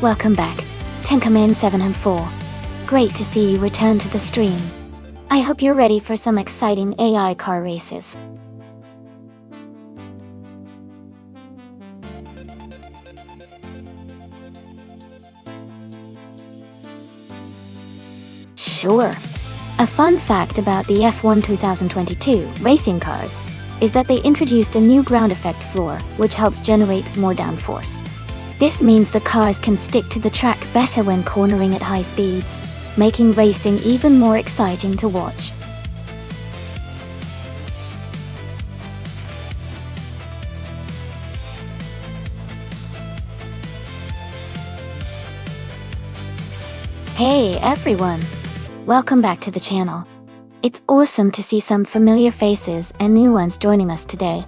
Welcome back, Tenkaman 7 and 4. Great to see you return to the stream. I hope you're ready for some exciting AI car races. Sure. A fun fact about the F1 2022 racing cars is that they introduced a new ground effect floor, which helps generate more downforce. This means the cars can stick to the track better when cornering at high speeds, making racing even more exciting to watch. Hey everyone! Welcome back to the channel. It's awesome to see some familiar faces and new ones joining us today.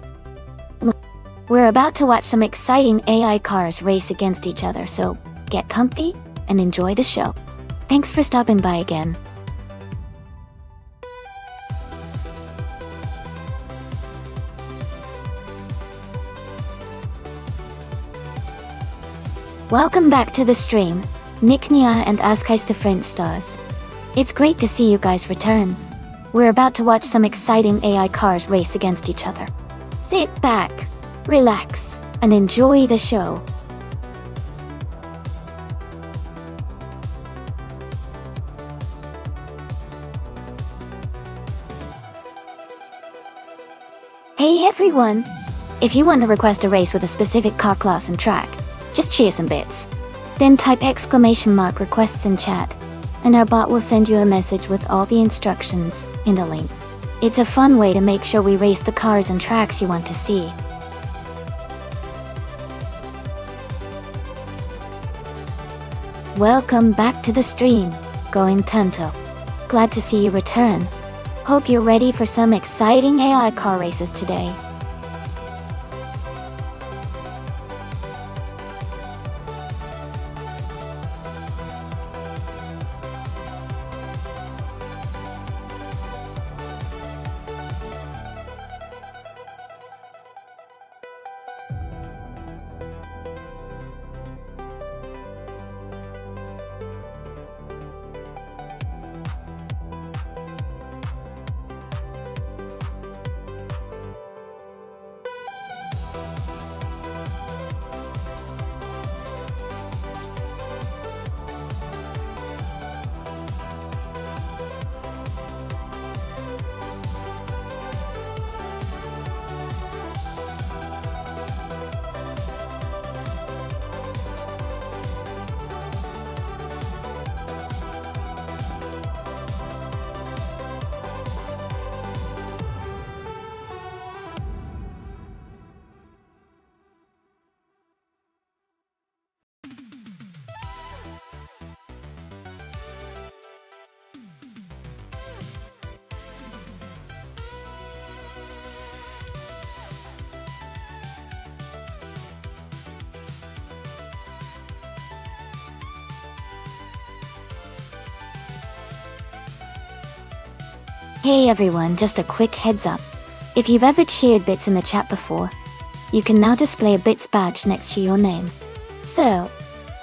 We're about to watch some exciting AI cars race against each other, so get comfy and enjoy the show. Thanks for stopping by again. Welcome back to the stream, Niknia and Askais the French stars. It's great to see you guys return. We're about to watch some exciting AI cars race against each other. Sit back, relax, and enjoy the show. Hey everyone! If you want to request a race with a specific car class and track, just share some bits. Then type !requests in chat, and our bot will send you a message with all the instructions and a link. It's a fun way to make sure we race the cars and tracks you want to see. Welcome back to the stream, Going Tanto. Glad to see you return. Hope you're ready for some exciting AI car races today. Hey everyone, just a quick heads up. If you've ever cheered bits in the chat before, you can now display a bits badge next to your name. So,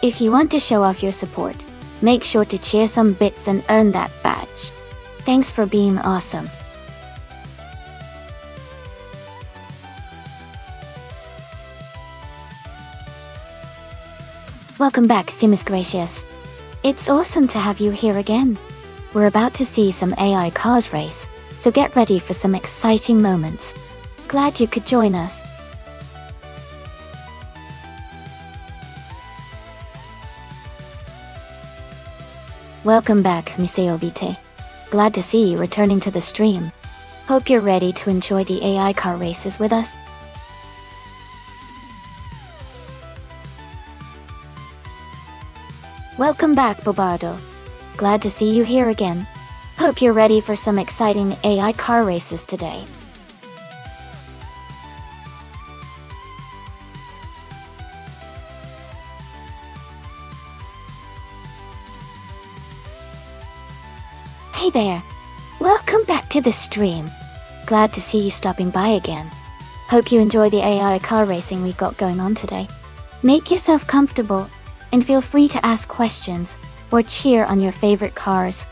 if you want to show off your support, make sure to cheer some bits and earn that badge. Thanks for being awesome. Welcome back, Themis Gracious. It's awesome to have you here again. We're about to see some AI cars race, so get ready for some exciting moments. Glad you could join us. Welcome back, Miseo Vite. Glad to see you returning to the stream. Hope you're ready to enjoy the AI car races with us. Welcome back, Bobardo. Glad to see you here again. Hope you're ready for some exciting AI car races today. Hey there! Welcome back to the stream. Glad to see you stopping by again. Hope you enjoy the AI car racing we've got going on today. Make yourself comfortable and feel free to ask questions or cheer on your favorite cars.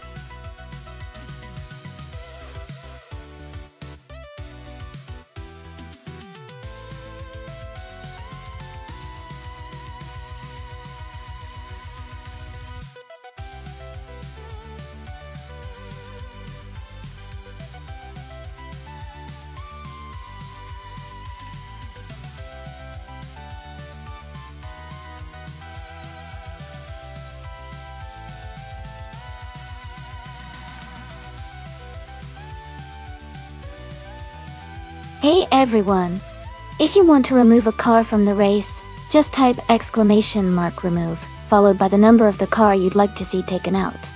Hey everyone! If you want to remove a car from the race, just type !remove, followed by the number of the car you'd like to see taken out.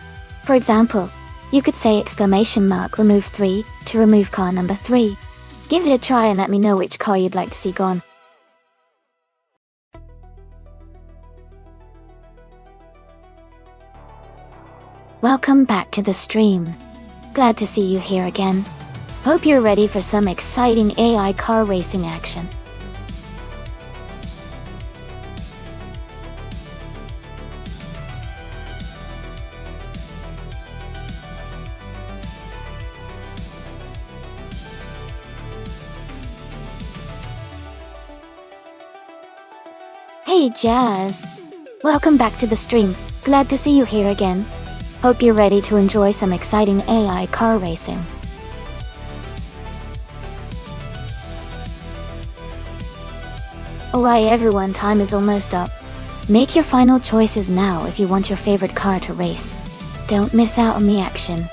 For example, you could say !remove 3 to remove car number 3. Give it a try and let me know which car you'd like to see gone. Welcome back to the stream. Glad to see you here again. Hope you're ready for some exciting AI car racing action. Hey Jazz! Welcome back to the stream. Glad to see you here again. Hope you're ready to enjoy some exciting AI car racing. Alright everyone, time is almost up. Make your final choices now if you want your favorite car to race. Don't miss out on the action.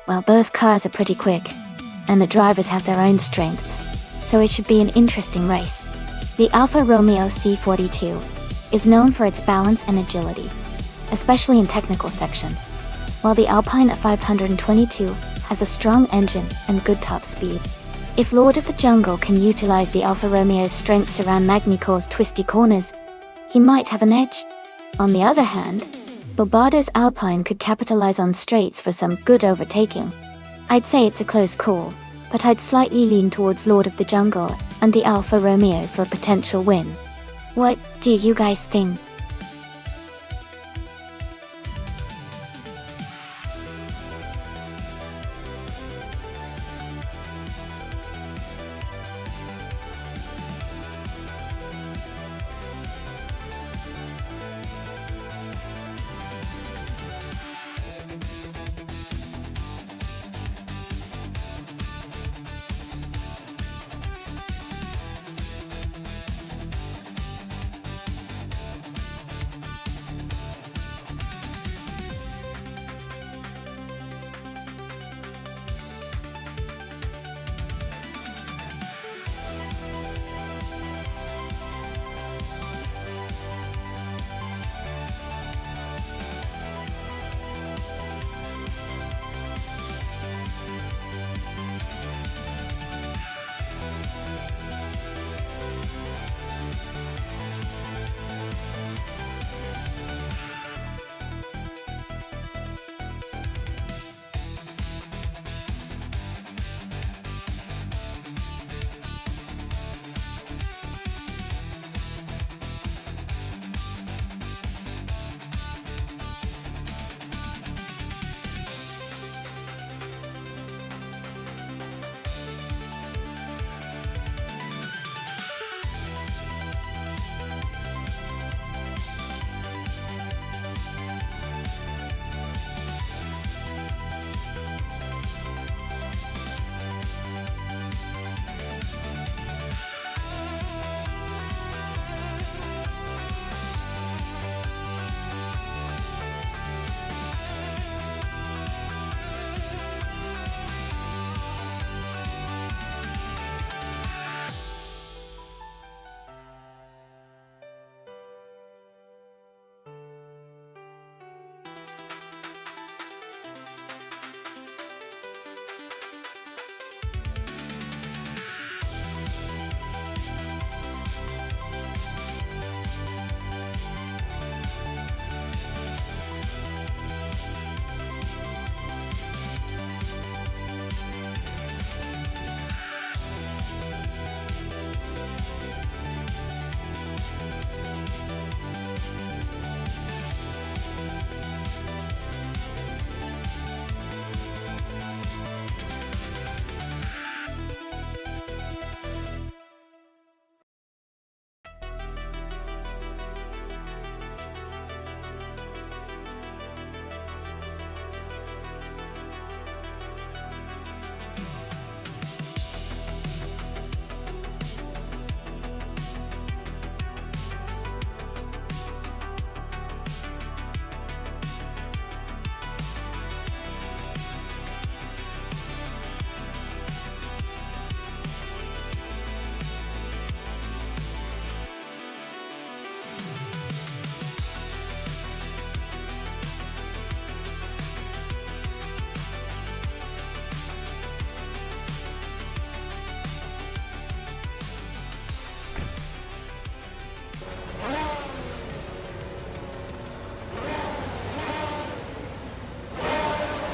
Well, both cars are pretty quick, and the drivers have their own strengths, so it should be an interesting race. The Alfa Romeo C42 is known for its balance and agility, especially in technical sections, while the Alpine 522 has a strong engine and good top speed. If Lord of the Jungle can utilize the Alfa Romeo's strengths around Magny-Cours' twisty corners, he might have an edge. On the other hand, Bobardo's Alpine could capitalize on straights for some good overtaking. I'd say it's a close call, but I'd slightly lean towards Lord of the Jungle and the Alfa Romeo for a potential win. What do you guys think?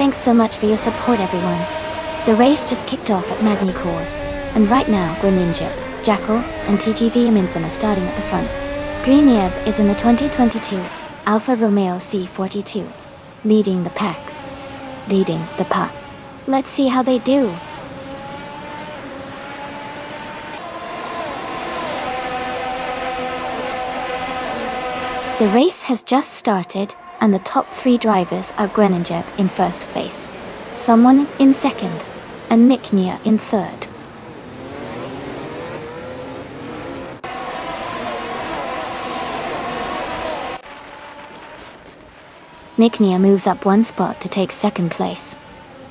Thanks so much for your support, everyone. The race just kicked off at Magny Course, and right now Greninja, Jackal, and TTV Minson are starting at the front. Greenieb is in the 2022 Alfa Romeo C42, leading the pack. Let's see how they do. The race has just started, and the top 3 drivers are Greninja in first place, Someone in second, and Nicknia in third. Nicknia moves up 1 spot to take second place.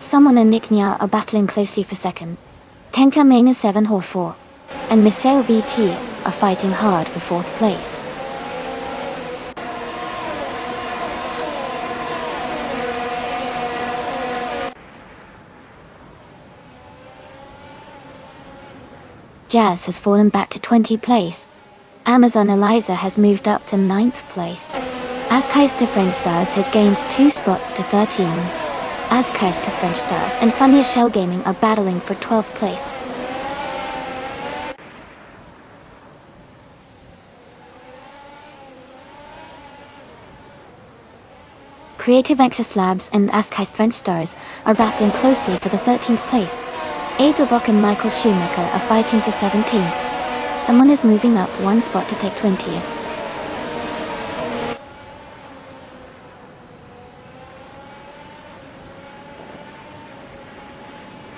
Someone and Nicknia are battling closely for second. Tenka Maina 7 or 4, and Miseo VT are fighting hard for 4th place. Jazz has fallen back to 20th place. Amazon Eliza has moved up to 9th place. Askeister French Stars has gained 2 spots to 13. Askeister French Stars and Funya Shell Gaming are battling for 12th place. Creative Access Labs and Askeister French Stars are battling closely for the 13th place. Adelbach and Michael Schumacher are fighting for 17th. Someone is moving up 1 spot to take 20th.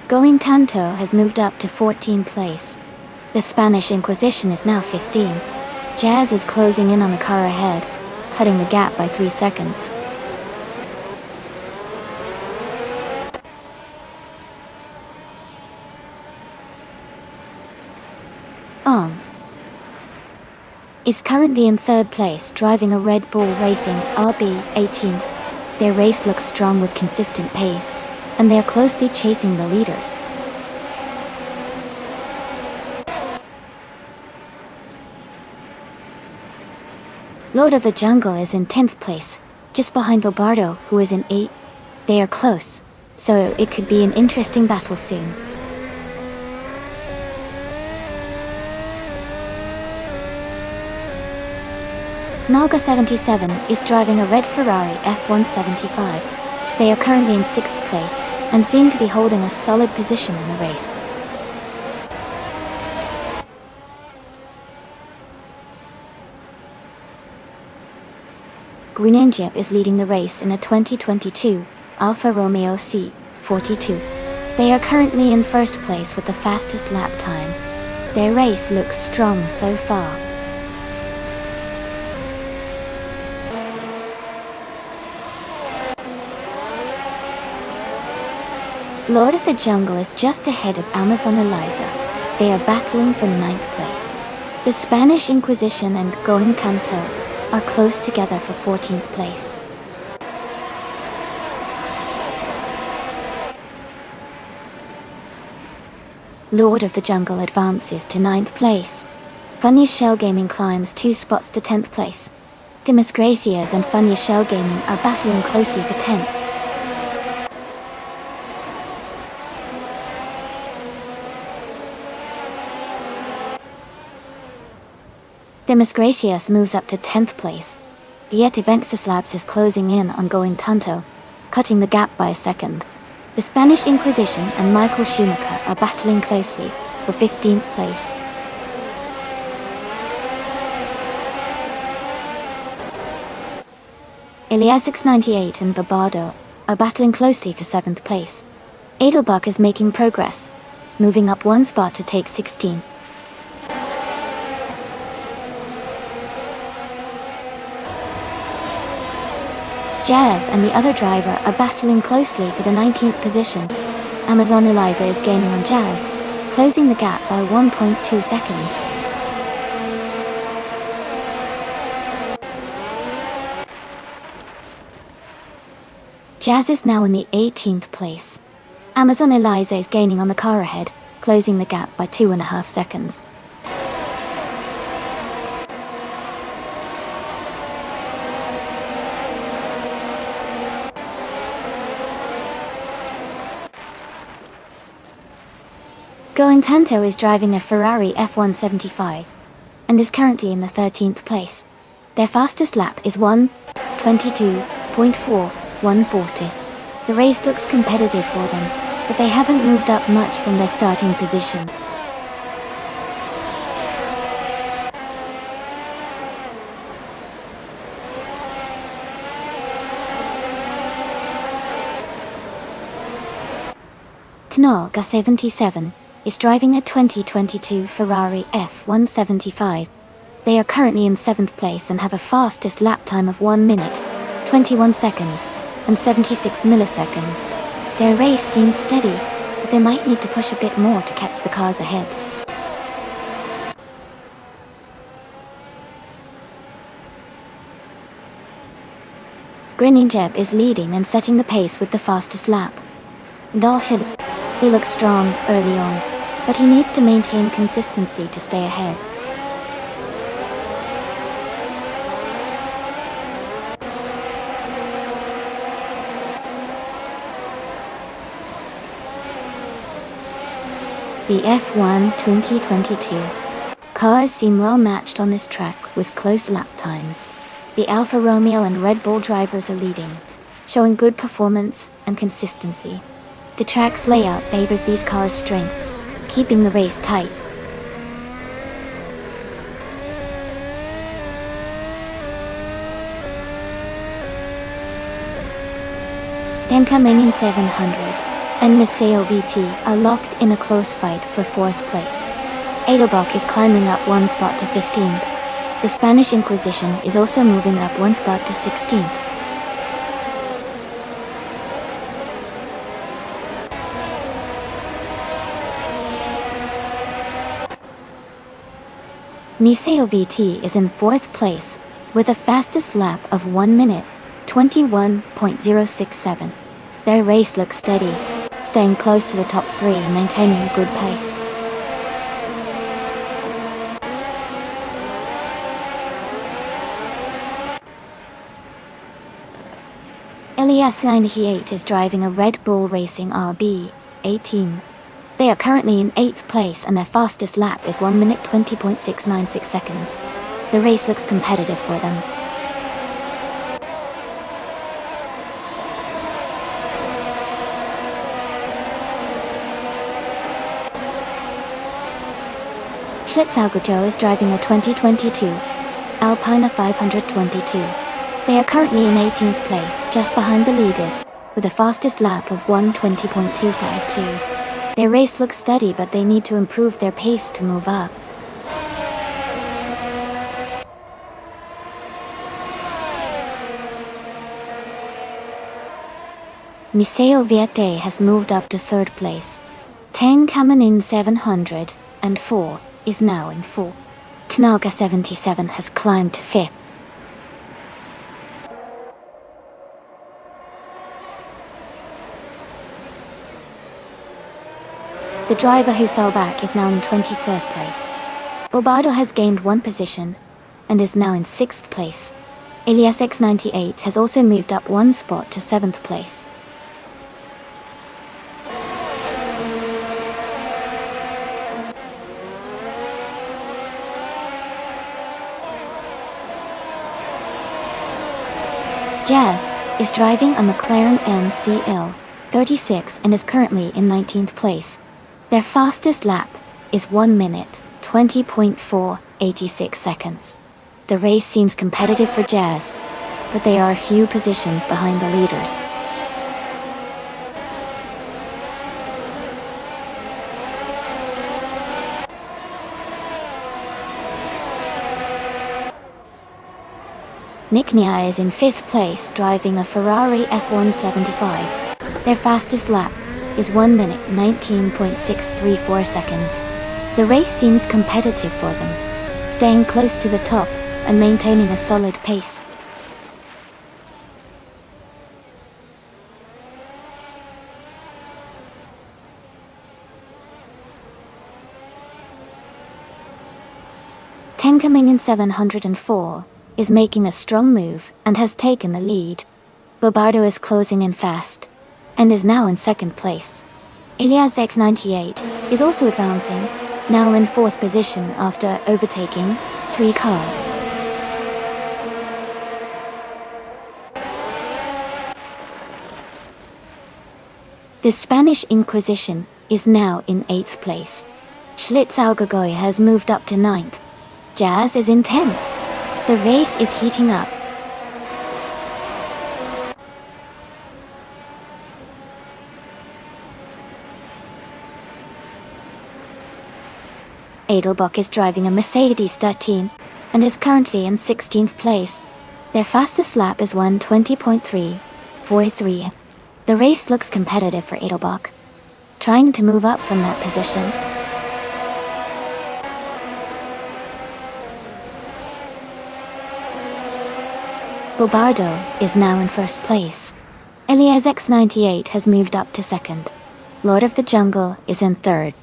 Going Tanto has moved up to 14th place. The Spanish Inquisition is now 15. Jazz is closing in on the car ahead, cutting the gap by 3 seconds. Is currently in 3rd place, driving a Red Bull Racing RB18. Their race looks strong with consistent pace, and they are closely chasing the leaders. Lord of the Jungle is in 10th place, just behind Lobardo, who is in 8th. They are close, so it could be an interesting battle soon. Naga 77 is driving a red Ferrari F175. They are currently in 6th place, and seem to be holding a solid position in the race. Greninja is leading the race in a 2022 Alfa Romeo C42. They are currently in 1st place with the fastest lap time. Their race looks strong so far. Lord of the Jungle is just ahead of Amazon Eliza. They are battling for 9th place. The Spanish Inquisition and Going Canto are close together for 14th place. Lord of the Jungle advances to 9th place. Funya Shell Gaming climbs 2 spots to 10th place. Dimas Gracias and Funya Shell Gaming are battling closely for 10th. Dimas Gracias moves up to 10th place. Yet Venxis Labs is closing in on Going Tanto, cutting the gap by a second. The Spanish Inquisition and Michael Schumacher are battling closely for 15th place. Eliasix98 and Barbardo are battling closely for 7th place. Adelbach is making progress, moving up 1 spot to take 16. Jazz and the other driver are battling closely for the 19th position. Amazon Eliza is gaining on Jazz, closing the gap by 1.2 seconds. Jazz is now in the 18th place. Amazon Eliza is gaining on the car ahead, closing the gap by 2.5 seconds. Going Tanto is driving a Ferrari F175 and is currently in the 13th place. Their fastest lap is 1:22.4140. The race looks competitive for them, but they haven't moved up much from their starting position. Knoga 77 is driving a 2022 Ferrari F175. They are currently in 7th place and have a fastest lap time of 1 minute, 21 seconds, and 76 milliseconds. Their race seems steady, but they might need to push a bit more to catch the cars ahead. Greningeb is leading and setting the pace with the fastest lap. Dalshad, he looks strong early on, but he needs to maintain consistency to stay ahead. The F1 2022 cars seem well matched on this track with close lap times. The Alfa Romeo and Red Bull drivers are leading, showing good performance and consistency. The track's layout favors these cars' strengths, keeping the race tight. Then coming in 700, and Miseo VT are locked in a close fight for 4th place. Edelbach is climbing up 1 spot to 15th. The Spanish Inquisition is also moving up 1 spot to 16th. Miseo VT is in 4th place, with a fastest lap of 1 minute, 21.067. Their race looks steady, staying close to the top 3 and maintaining a good pace. Elias 98 is driving a Red Bull Racing RB18. They are currently in 8th place and their fastest lap is 1 minute 20.696 seconds. The race looks competitive for them. Schlitzow is driving a 2022 Alpina 522. They are currently in 18th place, just behind the leaders, with a fastest lap of 1:20.252. Their race looks steady, but they need to improve their pace to move up. Miseo Viete has moved up to 3rd place. Tang Kamanin 704 is now in 4th. Knoga 77 has climbed to 5th. The driver who fell back is now in 21st place. Bobardo has gained 1 position and is now in 6th place. Elias X98 has also moved up 1 spot to 7th place. Jazz is driving a McLaren MCL 36 and is currently in 19th place. Their fastest lap is 1 minute, 20.486 seconds. The race seems competitive for Jazz, but they are a few positions behind the leaders. Nia is in 5th place driving a Ferrari F175. Their fastest lap is 1 minute 19.634 seconds. The race seems competitive for them, staying close to the top and maintaining a solid pace. Tenkaming in 704 is making a strong move and has taken the lead. Bobardo is closing in fast and is now in 2nd place. Elias X98 is also advancing, now in 4th position after overtaking 3 cars. The Spanish Inquisition is now in 8th place. Schlitzaugegoy has moved up to 9th. Jazz is in 10th. The race is heating up. Edelbach is driving a Mercedes 13 and is currently in 16th place. Their fastest lap is 1:20.343. The race looks competitive for Edelbach, trying to move up from that position. Bobardo is now in 1st place. Elias X98 has moved up to 2nd. Lord of the Jungle is in 3rd.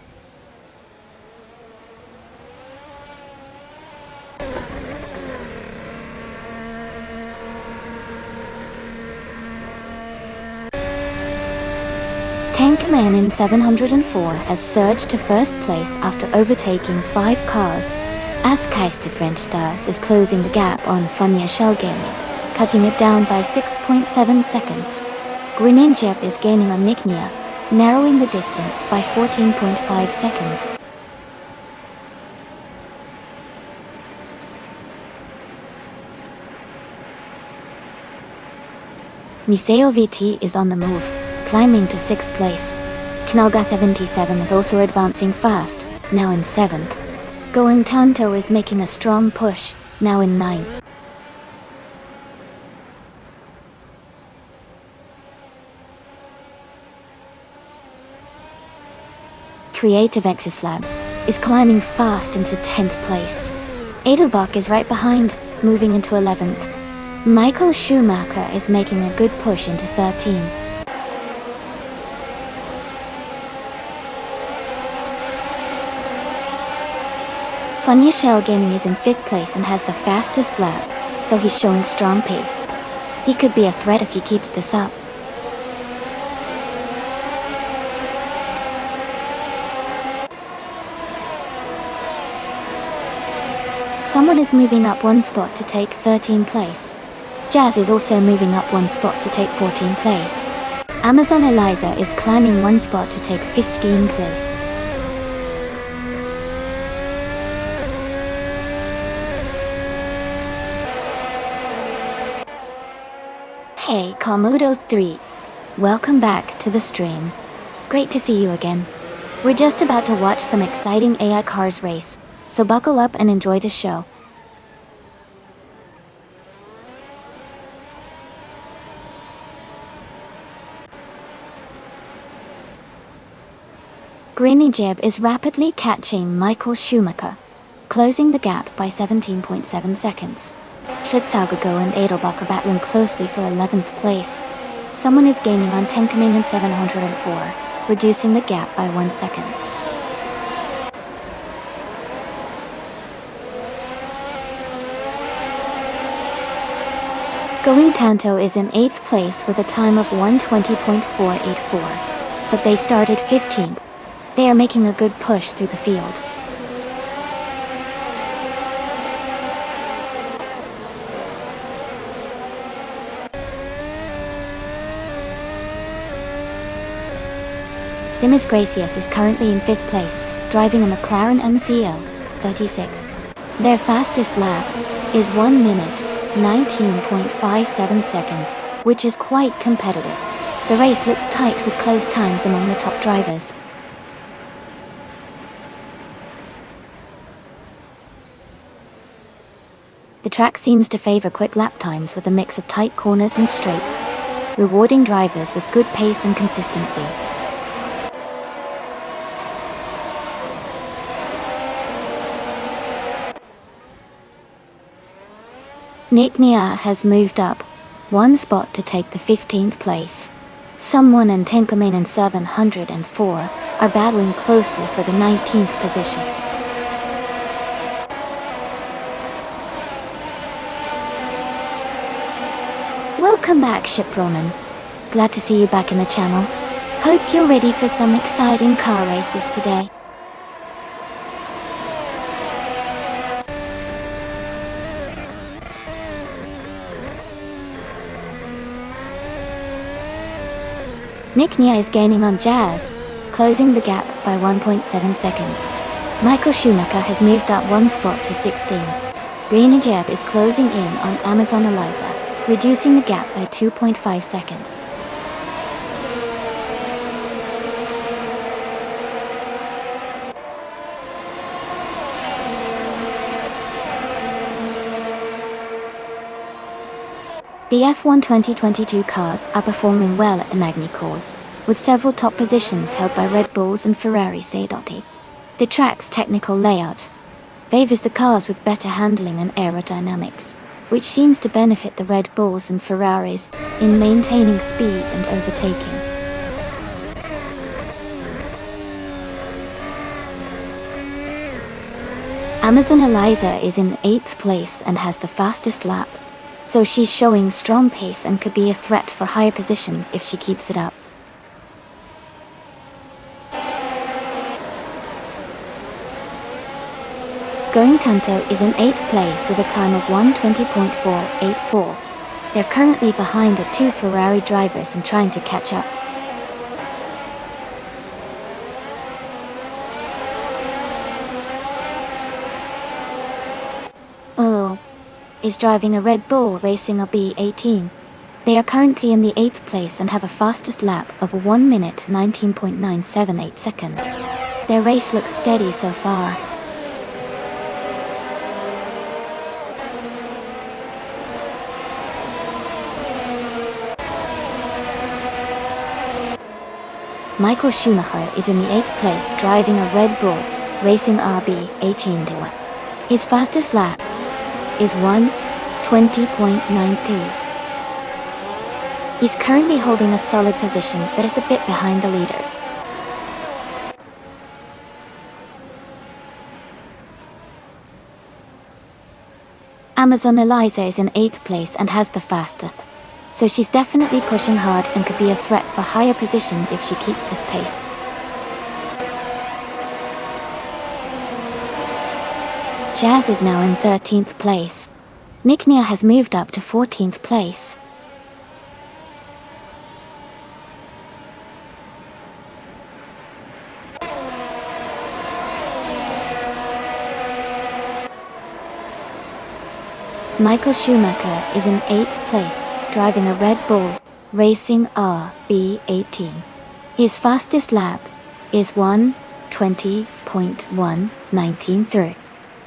Tankman in 704 has surged to 1st place after overtaking 5 cars, as Keister French Stars is closing the gap on Funya Shellgaming, cutting it down by 6.7 seconds. Greninjeb is gaining on Niknia, narrowing the distance by 14.5 seconds. Miseo VT is on the move, climbing to 6th place. Knalga 77 is also advancing fast, now in 7th. Going Tanto is making a strong push, now in 9th. Creative Exoslabs is climbing fast into 10th place. Edelbach is right behind, moving into 11th. Michael Schumacher is making a good push into 13th. Funya Shellgaming is in 5th place and has the fastest lap, so he's showing strong pace. He could be a threat if he keeps this up. Someone is moving up 1 spot to take 13th place. Jazz is also moving up 1 spot to take 14th place. Amazon Eliza is climbing 1 spot to take 15th place. Hey Komodo 3, welcome back to the stream. Great to see you again. We're just about to watch some exciting AI cars race, so buckle up and enjoy the show. Greninjeb is rapidly catching Michael Schumacher, closing the gap by 17.7 seconds. Schlitzaugegoy and Edelbach are battling closely for 11th place. Someone is gaining on Tenkamin in 704, reducing the gap by 1 second. Going Tanto is in 8th place with a time of 1:20.484, but they started 15th. They are making a good push through the field. Dimas Gracias is currently in 5th place, driving a McLaren MCL 36. Their fastest lap is 1 minute, 19.57 seconds, which is quite competitive. The race looks tight with close times among the top drivers. The track seems to favor quick lap times with a mix of tight corners and straights, rewarding drivers with good pace and consistency. Niknia has moved up 1 spot to take the 15th place. Someone and Tenkamin in 704 are battling closely for the 19th position. Welcome back, Shiproman. Glad to see you back in the channel. Hope you're ready for some exciting car races today. Nick Nia is gaining on Jazz, closing the gap by 1.7 seconds. Michael Schumacher has moved up one spot to 16. Green Jeb is closing in on Amazon Eliza, reducing the gap by 2.5 seconds. The F1 2022 cars are performing well at the Magny Course, with several top positions held by Red Bulls and Ferrari Sadotti. The track's technical layout favors the cars with better handling and aerodynamics, which seems to benefit the Red Bulls and Ferraris in maintaining speed and overtaking. Amazon Eliza is in 8th place and has the fastest lap, so she's showing strong pace and could be a threat for higher positions if she keeps it up. Going Tanto is in 8th place with a time of 1:20.484. They're currently behind the two Ferrari drivers and trying to catch up. Is driving a Red Bull racing a B18. They are currently in the 8th place and have a fastest lap of 1 minute 19.978 seconds. Their race looks steady so far. Michael Schumacher is in the 8th place driving a Red Bull racing RB18. His fastest lap is 1:20.92. He's currently holding a solid position but is a bit behind the leaders. Amazon Eliza is in 8th place and has the faster, so she's definitely pushing hard and could be a threat for higher positions if she keeps this pace. Jazz is now in 13th place. Nick Nia has moved up to 14th place. Michael Schumacher is in 8th place, driving a Red Bull racing RB18. His fastest lap is 1:20.193.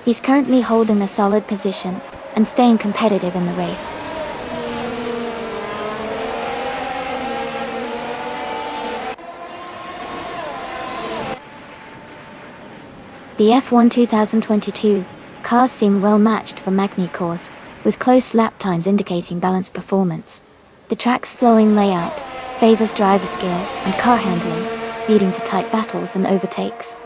He's currently holding a solid position and staying competitive in the race. The F1 2022 cars seem well matched for Magny Course, with close lap times indicating balanced performance. The track's flowing layout favors driver skill and car handling, leading to tight battles and overtakes.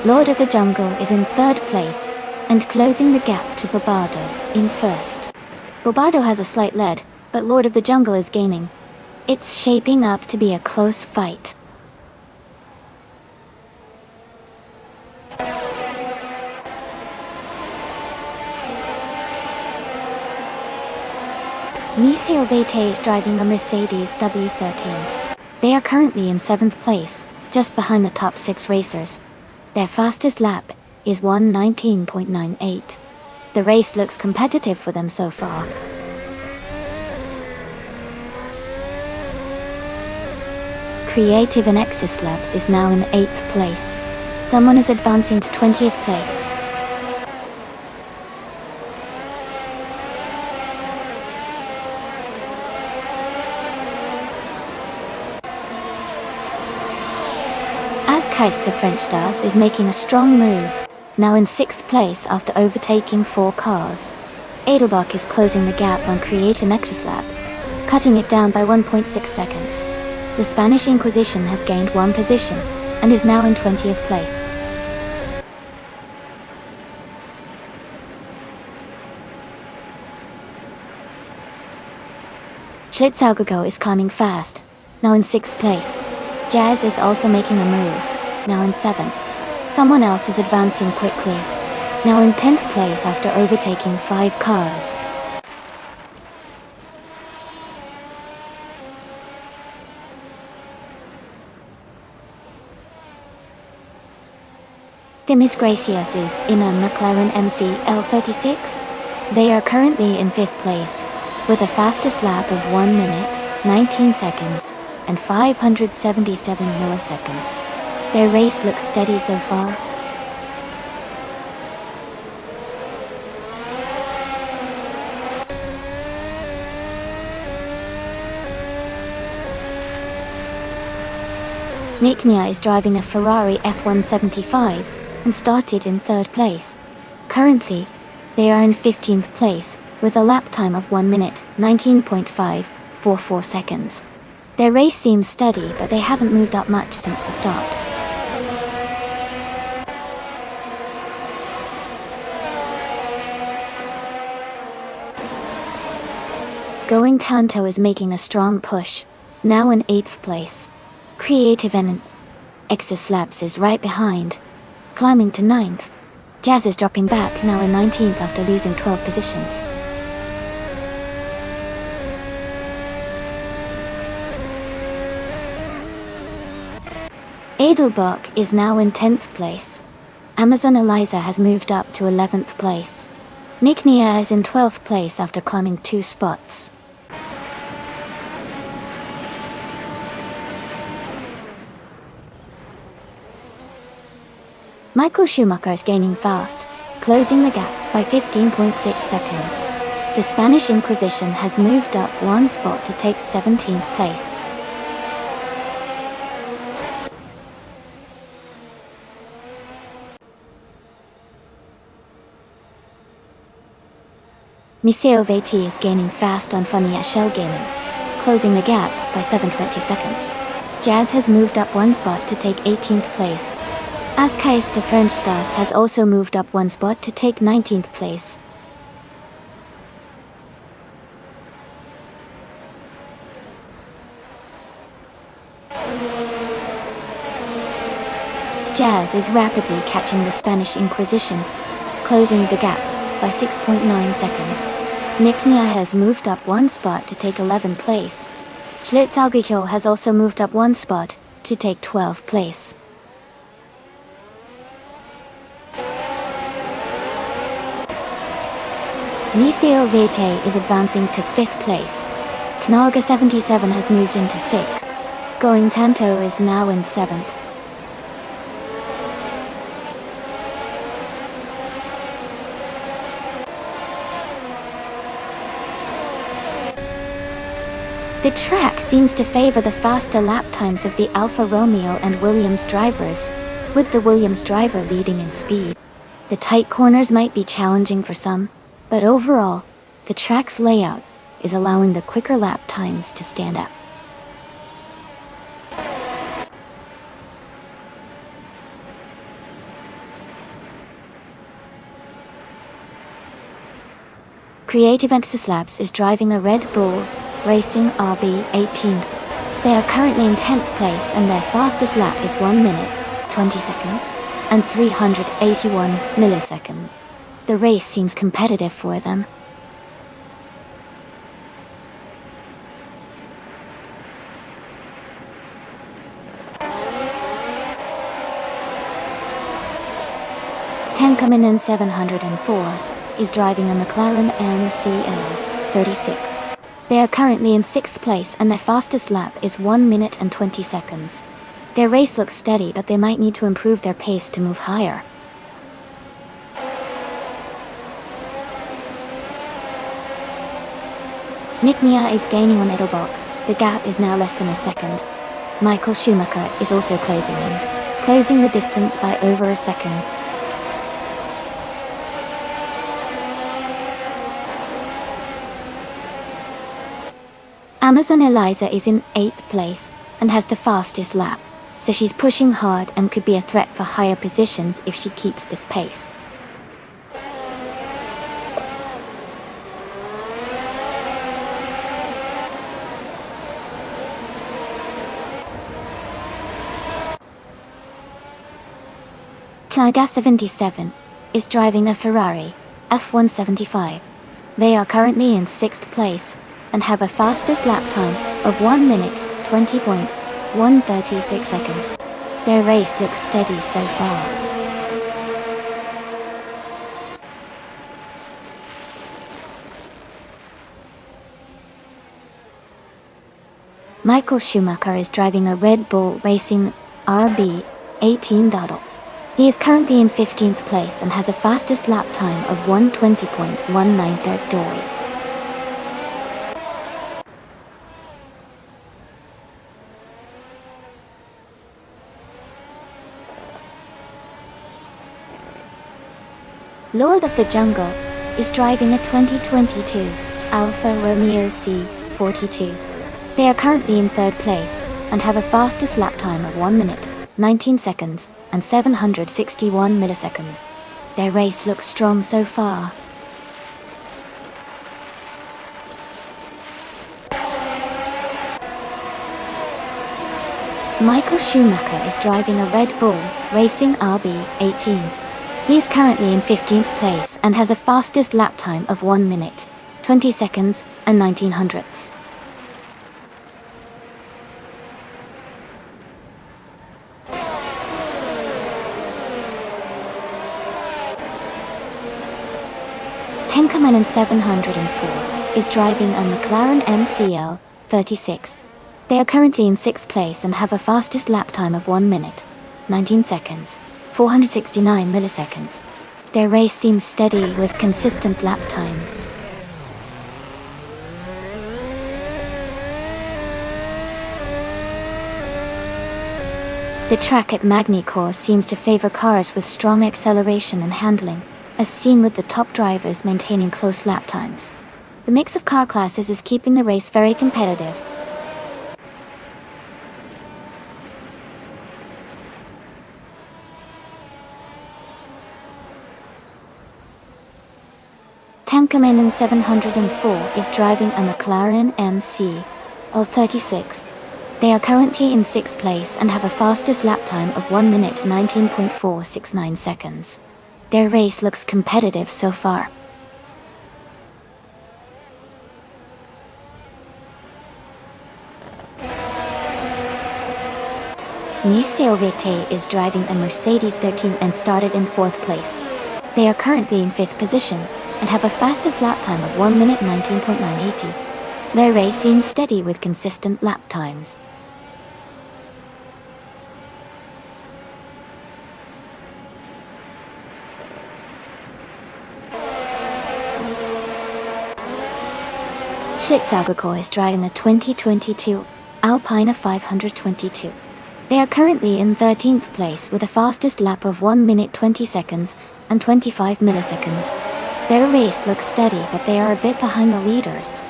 Lord of the Jungle is in 3rd place and closing the gap to Bobardo in 1st. Bobardo has a slight lead, but Lord of the Jungle is gaining. It's shaping up to be a close fight. Michel Vete is driving a Mercedes W13. They are currently in 7th place, just behind the top 6 racers. Their fastest lap is 1:19.98. The race looks competitive for them so far. Creative and Exis Labs is now in 8th place. Someone is advancing to 20th place. Keister French Stars is making a strong move, now in 6th place after overtaking 4 cars. Edelbach is closing the gap on Create and Nexus Labs, cutting it down by 1.6 seconds. The Spanish Inquisition has gained 1 position, and is now in 20th place. Schlitzougego is climbing fast, now in 6th place. Jazz is also making a move, now in 7th. Someone else is advancing quickly, now in 10th place after overtaking 5 cars. Demis Gracias is in a McLaren MC L36. They are currently in 5th place, with a fastest lap of 1 minute, 19 seconds, and 577 milliseconds. Their race looks steady so far. Nick Nia is driving a Ferrari F175 and started in 3rd place. Currently, they are in 15th place with a lap time of 1 minute, 19.544 seconds. Their race seems steady, but they haven't moved up much since the start. Going Tanto is making a strong push, now in 8th place. Creative and Exis Labs is right behind, climbing to 9th. Jazz is dropping back, now in 19th after losing 12 positions. Edelbach is now in 10th place. Amazon Eliza has moved up to 11th place. Nick Nia is in 12th place after climbing 2 spots. Michael Schumacher is gaining fast, closing the gap by 15.6 seconds. The Spanish Inquisition has moved up 1 spot to take 17th place. Miseo Veti is gaining fast on Funny at Shell Gaming, closing the gap by 7.20 seconds. Jazz has moved up 1 spot to take 18th place. Ascais de French Stars has also moved up 1 spot to take 19th place. Jazz is rapidly catching the Spanish Inquisition, closing the gap by 6.9 seconds. Nick Nia has moved up 1 spot to take 11th place. Schlitzougego has also moved up 1 spot to take 12th place. Miseo Vete is advancing to 5th place. Kanaga 77 has moved into 6th. Going Tanto is now in 7th. The track seems to favor the faster lap times of the Alfa Romeo and Williams drivers, with the Williams driver leading in speed. The tight corners might be challenging for some, but overall, the track's layout is allowing the quicker lap times to stand out. Creative Exis Labs is driving a Red Bull Racing RB18. They are currently in 10th place and their fastest lap is 1 minute, 20 seconds, and 381 milliseconds. The race seems competitive for them. Tankamanen 704 is driving a McLaren MCL 36. They are currently in 6th place and their fastest lap is 1 minute and 20 seconds. Their race looks steady, but they might need to improve their pace to move higher. Nick Nia is gaining on Edelbach. The gap is now less than a second. Michael Schumacher is also closing in, closing the distance by over a second. Amazon Eliza is in 8th place and has the fastest lap, so she's pushing hard and could be a threat for higher positions if she keeps this pace. Klaga 77 is driving a Ferrari F175. They are currently in 6th place and have a fastest lap time of 1 minute 20.136 seconds. Their race looks steady so far. Michael Schumacher is driving a Red Bull Racing RB18 Doddle. He is currently in 15th place and has a fastest lap time of 1:20.193. Lord of the Jungle is driving a 2022 Alfa Romeo C42. They are currently in 3rd place and have a fastest lap time of 1 minute, 19 seconds, and 761 milliseconds. Their race looks strong so far. Michael Schumacher is driving a Red Bull Racing RB18. He is currently in 15th place and has a fastest lap time of 1 minute, 20 seconds, and 19 hundredths. Tenkaman 704 is driving a McLaren MCL 36. They are currently in 6th place and have a fastest lap time of 1 minute, 19 seconds, 469 milliseconds. Their race seems steady with consistent lap times. The track at Magny-Cours seems to favor cars with strong acceleration and handling, as seen with the top drivers maintaining close lap times. The mix of car classes is keeping the race very competitive. Tankerman 704 is driving a McLaren MCL36. They are currently in 6th place and have a fastest lap time of 1 minute 19.469 seconds. Their race looks competitive so far. Niseo Vete is driving a Mercedes 13 and started in 4th place. They are currently in 5th position and have a fastest lap time of 1 minute 19.980. Their race seems steady with consistent lap times. Schlitzaugerkor is driving a 2022 Alpina 522. They are currently in 13th place with a fastest lap of 1 minute 20 seconds and 25 milliseconds. Their race looks steady, but they are a bit behind the leaders.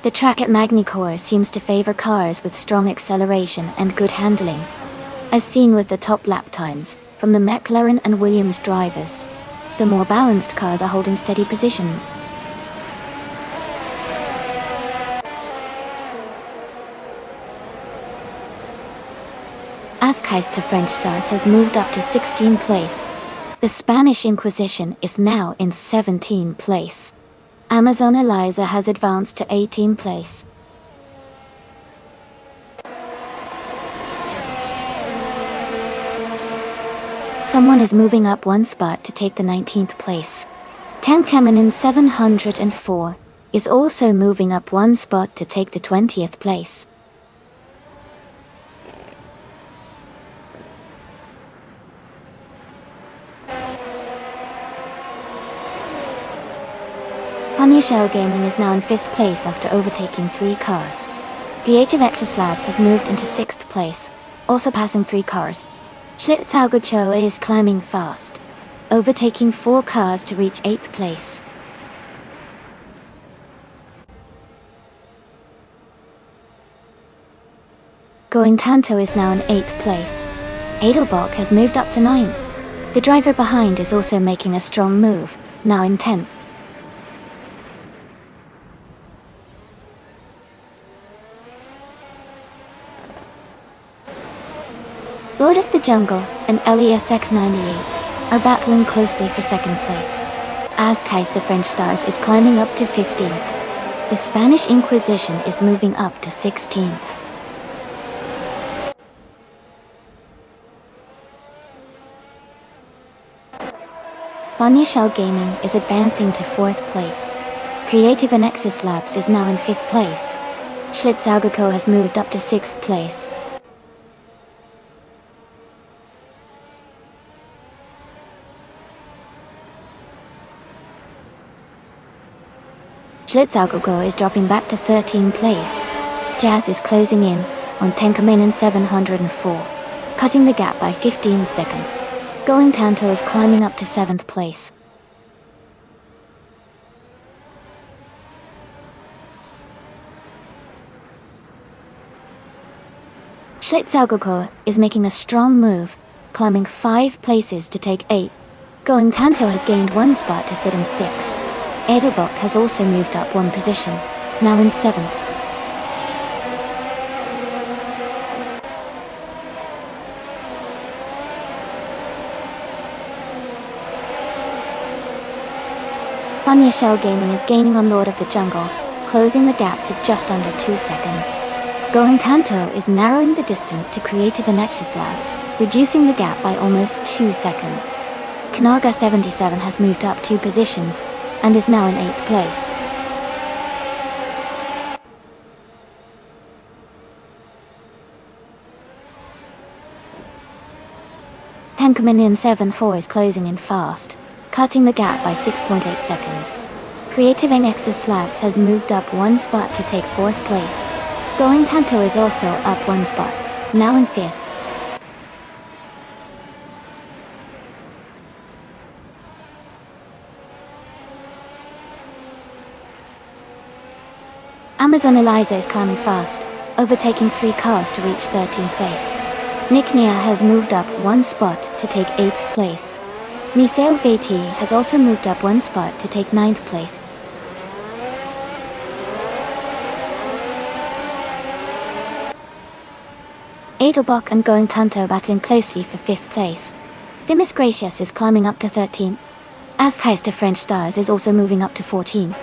The track at Magny-Cours seems to favor cars with strong acceleration and good handling, as seen with the top lap times from the McLaren and Williams drivers. The more balanced cars are holding steady positions. Ascaister French Stars has moved up to 16th place. The Spanish Inquisition is now in 17th place. Amazon Eliza has advanced to 18th place. Someone is moving up 1 spot to take the 19th place. Tankaman 704 is also moving up 1 spot to take the 20th place. Funny Shell Gaming is now in 5th place after overtaking 3 cars. Creative Exoslabs has moved into 6th place, also passing 3 cars. Schlitzaugercho is climbing fast, overtaking 4 cars to reach 8th place. Going Tanto is now in 8th place. Edelbock has moved up to 9th. The driver behind is also making a strong move, now in 10th. Lord of the Jungle and LESX98 are battling closely for second place. Azkais the French Stars is climbing up to 15th. The Spanish Inquisition is moving up to 16th. Vanya Shell Gaming is advancing to 4th place. Creative and Nexus Labs is now in 5th place. Schlitzaugeco has moved up to 6th place. Schlitzaugeco is dropping back to 13th place. Jazz is closing in on Tenkamen 704, cutting the gap by 15 seconds. Going Tanto is climbing up to 7th place. Schlitzaugeco is making a strong move, climbing 5 places to take 8. Going Tanto has gained 1 spot to sit in 6th. Edelbock has also moved up 1 position, now in 7th. Vanya Shell Gaming is gaining on Lord of the Jungle, closing the gap to just under 2 seconds. Going Tanto is narrowing the distance to Creative and Nexus Labs, reducing the gap by almost 2 seconds. Kanaga 77 has moved up 2 positions, and is now in 8th place. Tenkamen 74 is closing in fast, cutting the gap by 6.8 seconds. Creative and Nexus Labs has moved up 1 spot to take 4th place. Going Tanto is also up 1 spot, now in 5th. Amazon Eliza is climbing fast, overtaking 3 cars to reach 13th place. Nick Nia has moved up 1 spot to take 8th place. Miseo VT has also moved up 1 spot to take 9th place. Edelbock and Going Tanto battling closely for 5th place. Dimas Gracias is climbing up to 13. Azkais the French Stars is also moving up to 14.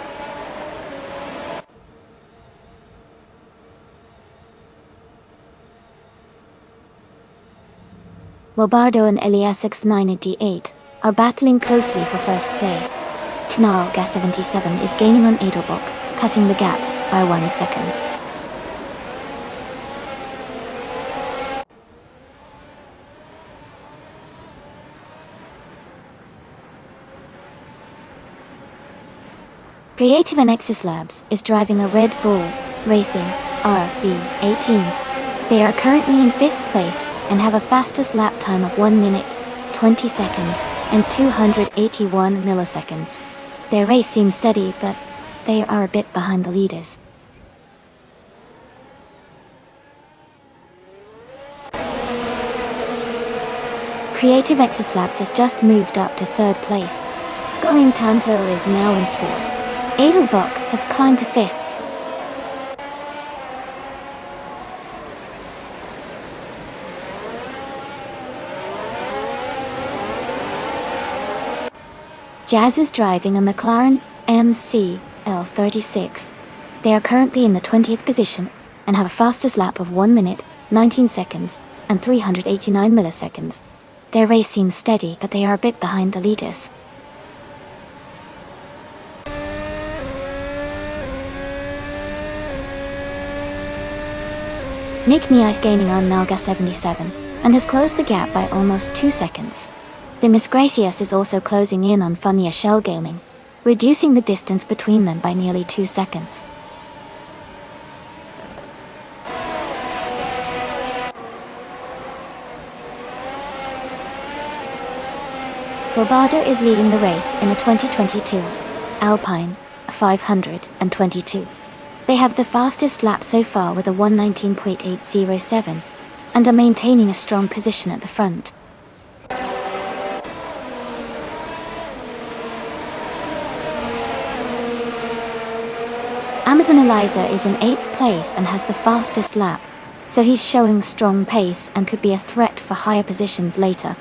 Lobardo and LESX98 are battling closely for 1st place. Knal Gas 77 is gaining on Edelbock, cutting the gap by 1 second. Creative and Nexus Labs is driving a Red Bull Racing RB18. They are currently in 5th place and have a fastest lap time of 1 minute, 20 seconds, and 281 milliseconds. Their race seems steady, but they are a bit behind the leaders. Creative Nexus Labs has just moved up to 3rd place. Going Tanto is now in 4th. Edelbock has climbed to 5th. Jazz is driving a McLaren MCL36. They are currently in the 20th position and have a fastest lap of 1 minute, 19 seconds, and 389 milliseconds. Their race seems steady, but they are a bit behind the leaders. Nick Nia is gaining on Nalga 77 and has closed the gap by almost 2 seconds. Dimas Gracias is also closing in on Vanya Shell Gaming, reducing the distance between them by nearly 2 seconds. Lobardo is leading the race in the 2022 Alpine 522. They have the fastest lap so far with a 1:19.807 and are maintaining a strong position at the front. Amazon Eliza is in 8th place and has the fastest lap, so he's showing strong pace and could be a threat for higher positions later.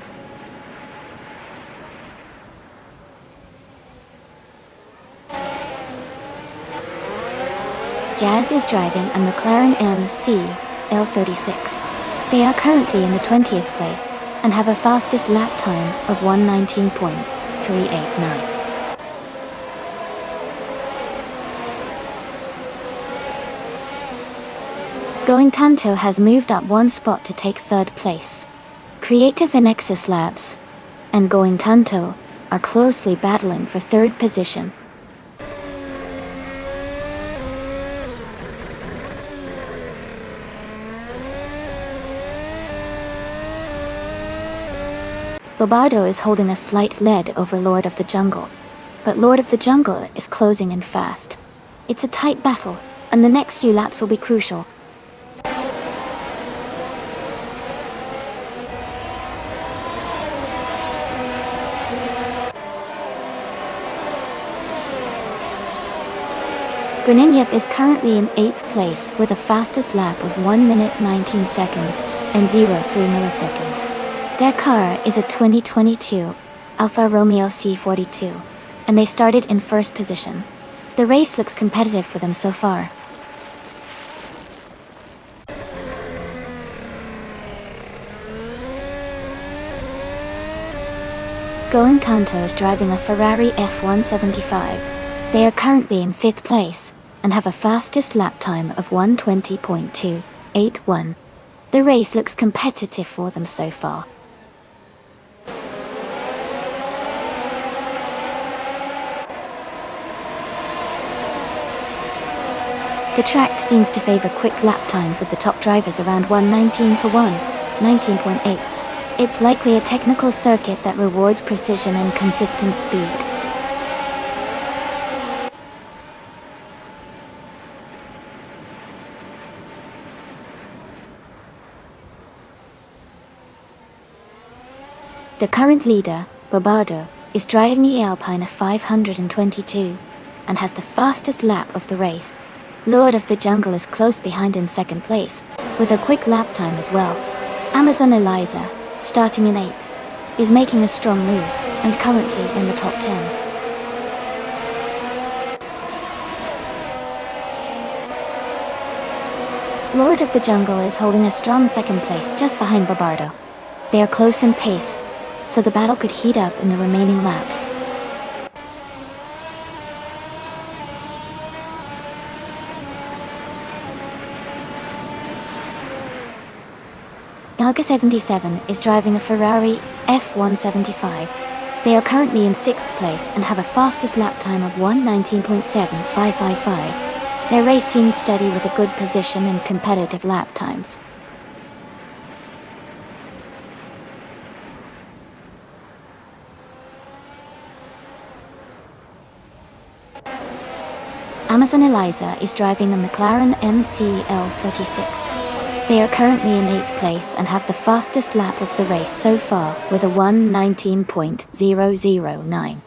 Jazz is driving a McLaren MC L36. They are currently in the 20th place and have a fastest lap time of 1:19.389. Going Tanto has moved up one spot to take third place. Creative and Nexus Labs and Going Tanto are closely battling for third position. Bobardo is holding a slight lead over Lord of the Jungle, but Lord of the Jungle is closing in fast. It's a tight battle, and the next few laps will be crucial. Greninjep is currently in 8th place with a fastest lap of 1 minute 19 seconds and 0.3 milliseconds. Their car is a 2022 Alfa Romeo C42, and they started in first position. The race looks competitive for them so far. Going Tanto is driving a Ferrari F175. They are currently in 5th place and have a fastest lap time of 1:20.281. The race looks competitive for them so far. The track seems to favor quick lap times with the top drivers around 1:19 to 1:19.8. It's likely a technical circuit that rewards precision and consistent speed. The current leader, Bobardo, is driving the Alpine 522 and has the fastest lap of the race. Lord of the Jungle is close behind in 2nd place, with a quick lap time as well. Amazon Eliza, starting in 8th, is making a strong move and currently in the top 10. Lord of the Jungle is holding a strong 2nd place just behind Bobardo. They are close in pace, so the battle could heat up in the remaining laps. Naga 77 is driving a Ferrari F175. They are currently in 6th place and have a fastest lap time of 1:19.7555. Their race seems steady with a good position and competitive lap times. Amazon Eliza is driving a McLaren MCL36. They are currently in 8th place and have the fastest lap of the race so far with a 1:19.009.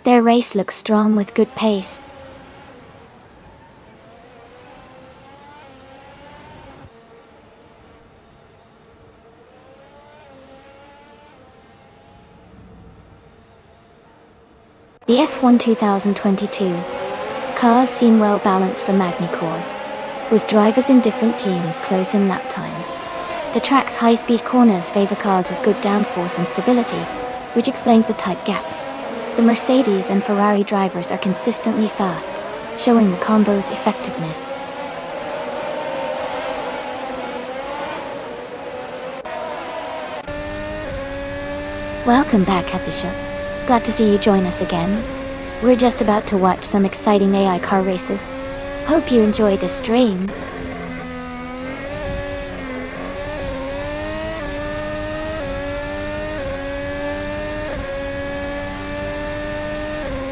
Their race looks strong with good pace. The F1 2022 cars seem well balanced for Magny-Cours, with drivers in different teams close in lap times. The track's high-speed corners favor cars with good downforce and stability, which explains the tight gaps. The Mercedes and Ferrari drivers are consistently fast, showing the combo's effectiveness. Welcome back, Katsusha. Glad to see you join us again. We're just about to watch some exciting AI car races. Hope you enjoy the stream.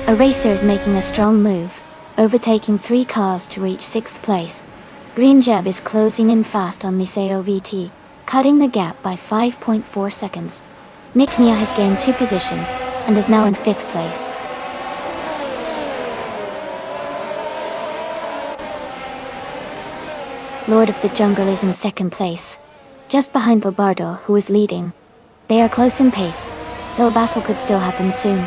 A racer is making a strong move, overtaking 3 cars to reach 6th place. Green Jeb is closing in fast on Miseo VT, cutting the gap by 5.4 seconds. Nick Nia has gained 2 positions and is now in 5th place. Lord of the Jungle is in second place, just behind Bobardo, who is leading. They are close in pace, so a battle could still happen soon.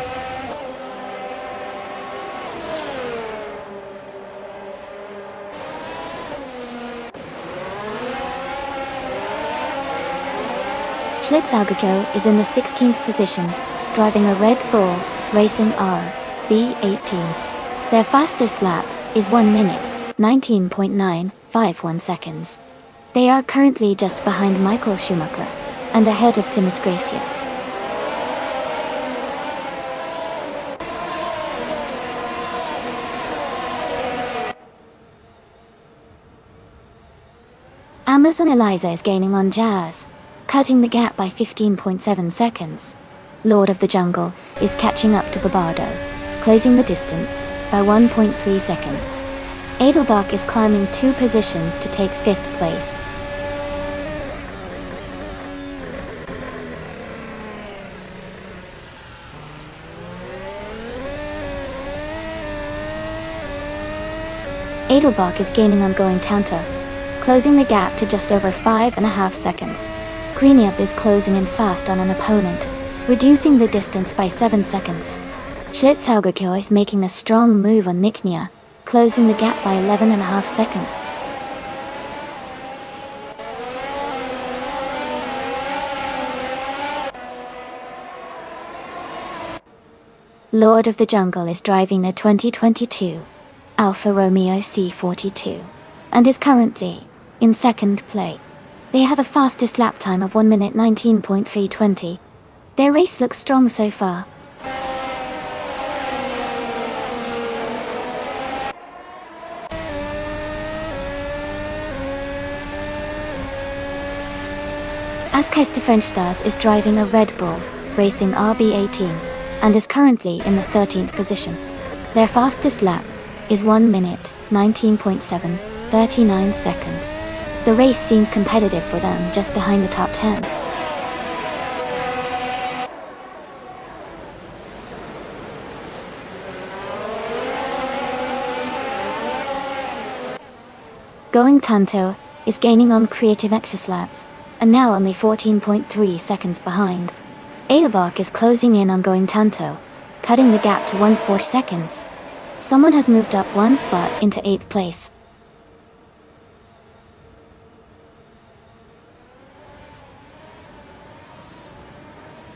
Schlitzaugejo is in the 16th position, driving a Red Bull Racing RB18. Their fastest lap is 1 minute, 19.951 seconds. They are currently just behind Michael Schumacher, and ahead of Timus Gracias. Amazon Eliza is gaining on Jazz, cutting the gap by 15.7 seconds. Lord of the Jungle is catching up to Bobardo, closing the distance by 1.3 seconds. Edelbach is climbing 2 positions to take 5th place. Edelbach is gaining on Going Tanto, closing the gap to just over 5.5 seconds. Greenup is closing in fast on an opponent, reducing the distance by 7 seconds. Schlitzaugejo is making a strong move on Niknia, closing the gap by 11.5 seconds. Lord of the Jungle is driving a 2022 Alfa Romeo C42, and is currently in second place. They have a fastest lap time of 1 minute 19.320. Their race looks strong so far. Ascais de French Stars is driving a Red Bull Racing RB18, and is currently in the 13th position. Their fastest lap is 1 minute 19.739 seconds. The race seems competitive for them, just behind the top 10. Going Tanto is gaining on Creative Access Labs, and now only 14.3 seconds behind. Edelbach is closing in on Going Tanto, cutting the gap to 1.4 seconds. Someone has moved up 1 spot into 8th place.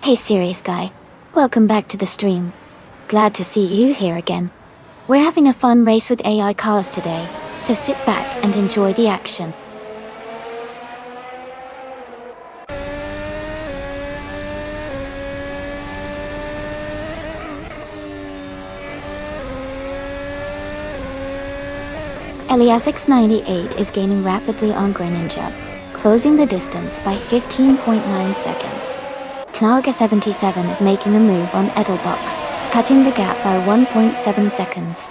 Hey serious guy, welcome back to the stream. Glad to see you here again. We're having a fun race with AI cars today, so sit back and enjoy the action. Eliasix98 is gaining rapidly on Greninja, closing the distance by 15.9 seconds. Knauga77 is making the move on Edelbach, cutting the gap by 1.7 seconds.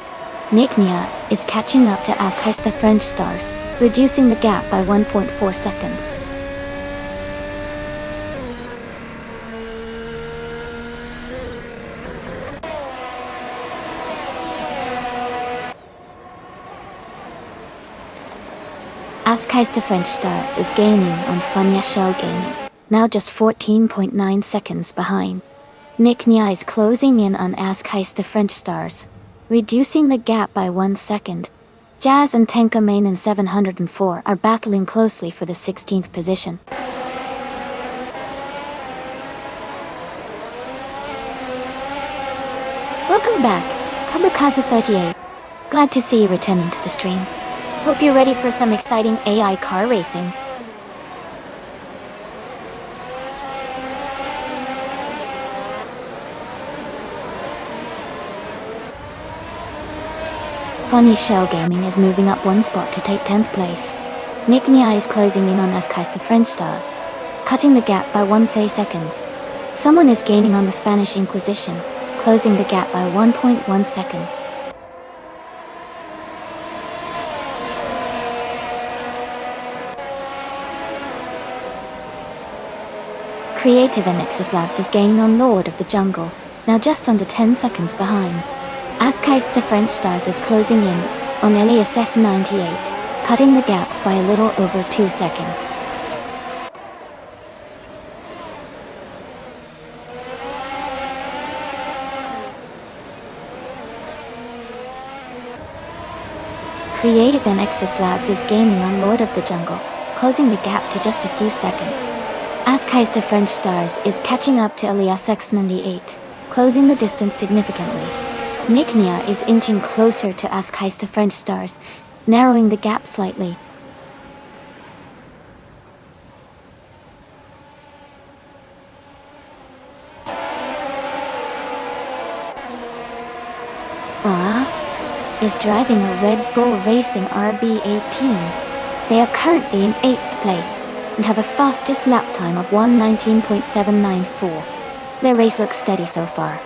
Niknia is catching up to Ascais de French Stars, reducing the gap by 1.4 seconds. Ascais de French Stars is gaining on Funya Shell Gaming, now just 14.9 seconds behind. Niknia is closing in on Ascais de French Stars, reducing the gap by 1 second. Jazz and Tenka Main in 704 are battling closely for the 16th position. Welcome back, Kamikaze38. Glad to see you returning to the stream. Hope you're ready for some exciting AI car racing. Funny Shell Gaming is moving up 1 spot to take 10th place. Niknia is closing in on Ascais de French Stars, cutting the gap by 1.3 seconds. Someone is gaining on the Spanish Inquisition, closing the gap by 1.1 seconds. Creative Nexus Labs is gaining on Lord of the Jungle, now just under 10 seconds behind. Ascais de French Stars is closing in on LASS98, cutting the gap by a little over 2 seconds. Creative and Exis Labs is gaining on Lord of the Jungle, closing the gap to just a few seconds. Askai's the French Stars is catching up to Elias X98, closing the distance significantly. Niknia is inching closer to Askai's the French Stars, narrowing the gap slightly. Is driving a Red Bull Racing RB18. They are currently in 8th place and have a fastest lap time of 1:19.794. Their race looks steady so far.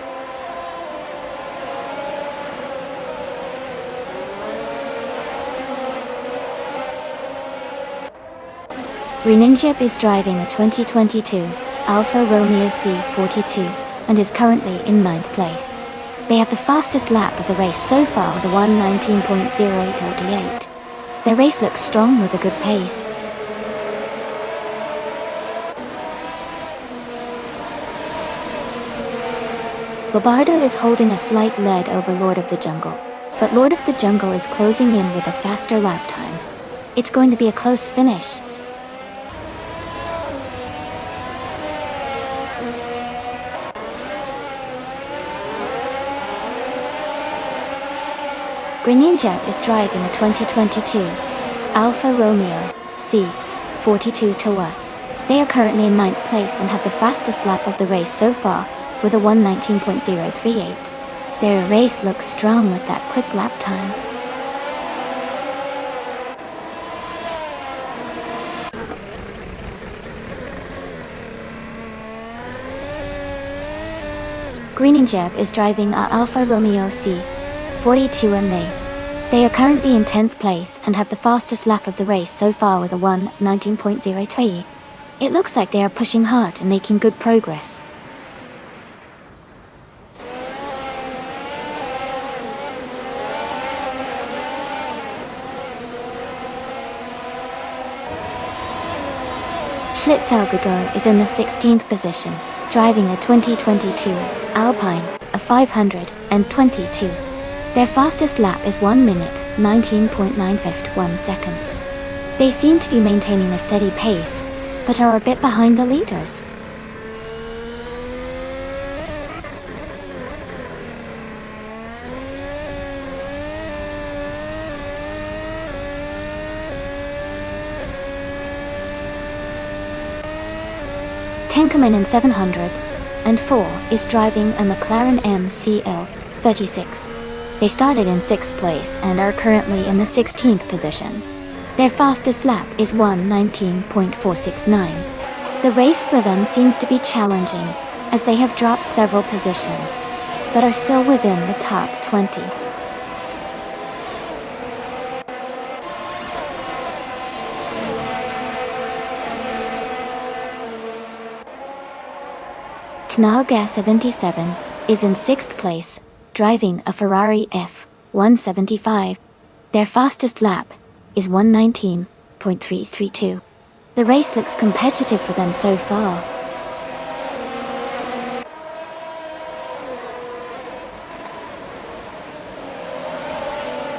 Greninjep is driving a 2022 Alfa Romeo C42 and is currently in 9th place. They have the fastest lap of the race so far with a 1:19.0808. Their race looks strong with a good pace. Bobardo is holding a slight lead over Lord of the Jungle, but Lord of the Jungle is closing in with a faster lap time. It's going to be a close finish. Greninjep is driving a 2022 Alfa Romeo C42 Toa. They are currently in 9th place and have the fastest lap of the race so far with a 1:19.038. Their race looks strong with that quick lap time. Greninjep is driving a Alfa Romeo C42 and they are currently in 10th place and have the fastest lap of the race so far with a 1:19.03. It looks like they are pushing hard and making good progress. Schlitzaugeger is in the 16th position, driving a 2022 Alpine, a 522. Their fastest lap is 1 minute, 19.951 seconds. They seem to be maintaining a steady pace, but are a bit behind the leaders. Tenkaman in 704 is driving a McLaren MCL36. They started in 6th place and are currently in the 16th position. Their fastest lap is 1:19.469. The race for them seems to be challenging, as they have dropped several positions, but are still within the top 20. Knauga77 is in 6th place, driving a Ferrari F175. Their fastest lap is 1:19.332. The race looks competitive for them so far.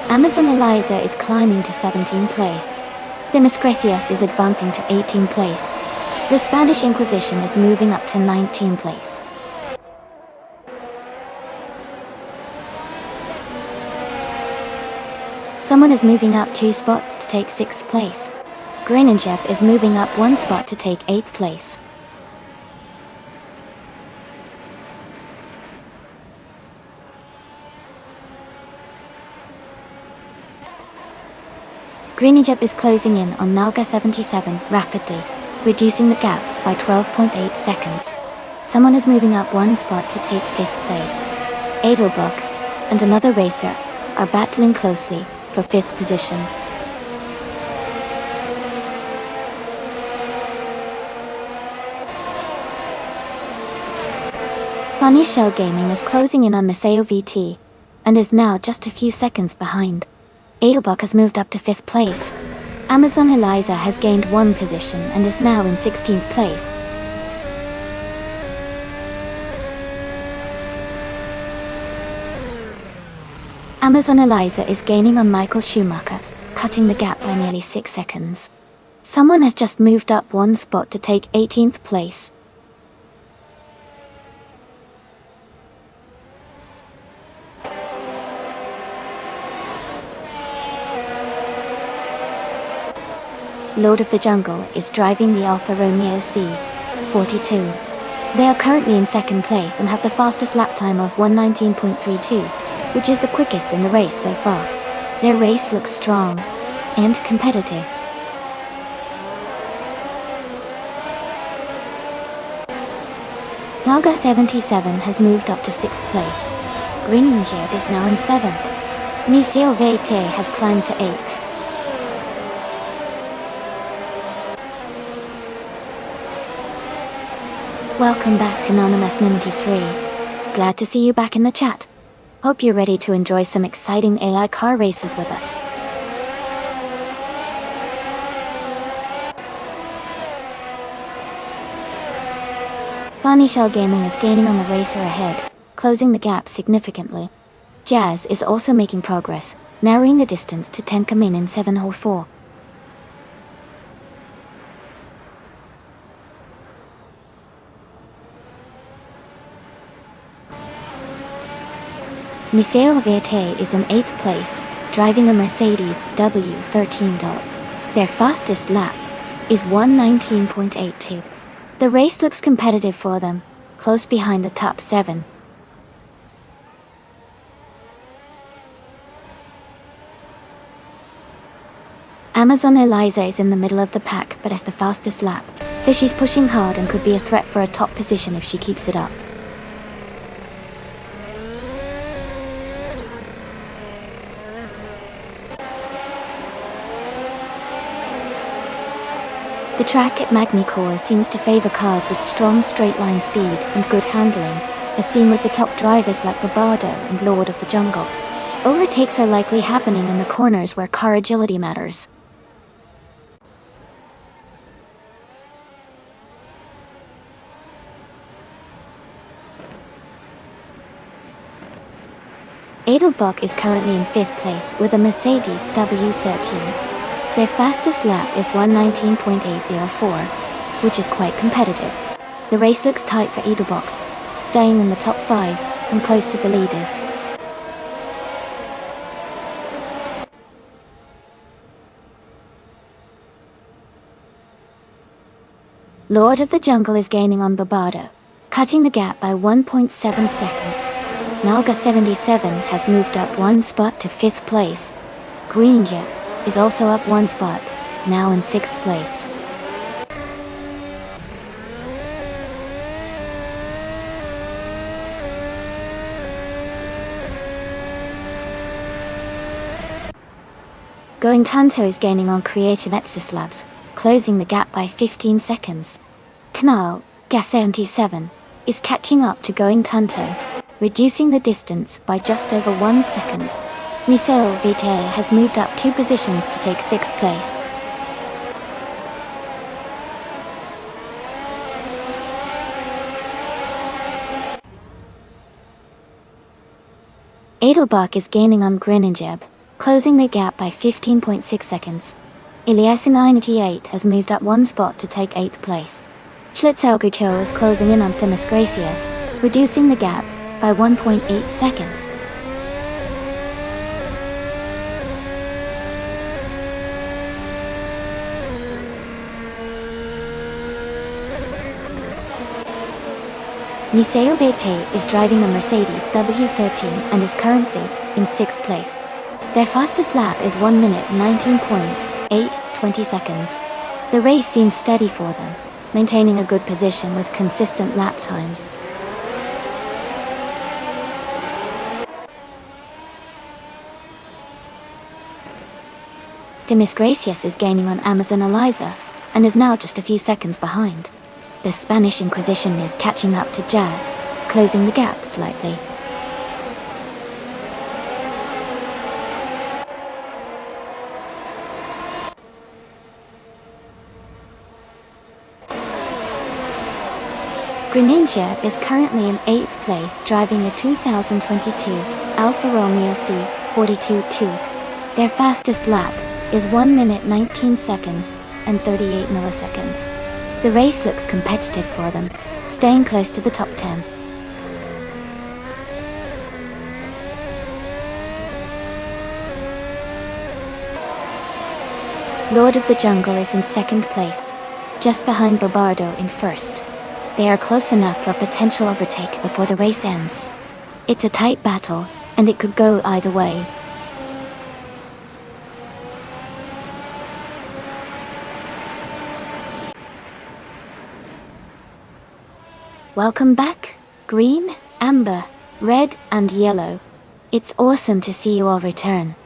Amazon Eliza is climbing to 17th place. Demis Gracias is advancing to 18th place. The Spanish Inquisition is moving up to 19th place. Someone is moving up 2 spots to take 6th place. Greninjep is moving up 1 spot to take 8th place. Greninjep is closing in on Nalga77 rapidly, reducing the gap by 12.8 seconds. Someone is moving up 1 spot to take 5th place. Edelbrook and another racer are battling closely for 5th position. Funny Shell Gaming is closing in on Maseo VT and is now just a few seconds behind. Edelbrook has moved up to 5th place Amazon Eliza has gained 1 position and is now in 16th place. Amazon Eliza is gaining on Michael Schumacher, cutting the gap by nearly 6 seconds. Someone has just moved up 1 spot to take 18th place. Lord of the Jungle is driving the Alfa Romeo C42. They are currently in 2nd place and have the fastest lap time of 1:19.32, which is the quickest in the race so far. Their race looks strong and competitive. Naga 77 has moved up to 6th place. Greeninjib is now in 7th. Miseo Vete has climbed to 8th. Welcome back, Anonymous93. Glad to see you back in the chat. Hope you're ready to enjoy some exciting AI car races with us. Funny Shell Gaming is gaining on the racer ahead, closing the gap significantly. Jazz is also making progress, narrowing the distance to Tenkamin in 7:04. Miseo Vete is in 8th place, driving a Mercedes W13. Their fastest lap is 1:19.82. The race looks competitive for them, close behind the top 7. Amazon Eliza is in the middle of the pack but has the fastest lap, so she's pushing hard and could be a threat for a top position if she keeps it up. The track at Magny-Cours seems to favor cars with strong straight-line speed and good handling, as seen with the top drivers like Barbado and Lord of the Jungle. Overtakes are likely happening in the corners where car agility matters. Edelbach is currently in 5th place with a Mercedes W13. Their fastest lap is 1:19.804, which is quite competitive. The race looks tight for Edelbach, staying in the top 5 and close to the leaders. Lord of the Jungle is gaining on Barbado, cutting the gap by 1.7 seconds. Naga 77 has moved up 1 spot to 5th place. Greenjet is also up 1 spot, now in 6th place. Going Tanto is gaining on Creative Exis Labs, closing the gap by 15 seconds. Canal, Gas 77, is catching up to Going Tanto, reducing the distance by just over 1 second. Miseo Vite has moved up 2 positions to take 6th place. Edelbach is gaining on Greninjeb, closing the gap by 15.6 seconds. Ilias98 has moved up 1 spot to take 8th place. Schlitzaugucho is closing in on Themis Gracias, reducing the gap by 1.8 seconds. Miseo Vete is driving the Mercedes W13 and is currently in 6th place. Their fastest lap is 1:19.820 seconds. The race seems steady for them, maintaining a good position with consistent lap times. Themis Gracias is gaining on Amazon Eliza and is now just a few seconds behind. The Spanish Inquisition is catching up to Jazz, closing the gap slightly. Greninja is currently in 8th place driving a 2022 Alfa Romeo C42-2. Their fastest lap is 1 minute 19 seconds and 38 milliseconds. The race looks competitive for them, staying close to the top 10. Lord of the Jungle is in 2nd place, just behind Bobardo in 1st. They are close enough for a potential overtake before the race ends. It's a tight battle, and it could go either way. Welcome back, green, amber, red, and yellow. It's awesome to see you all return.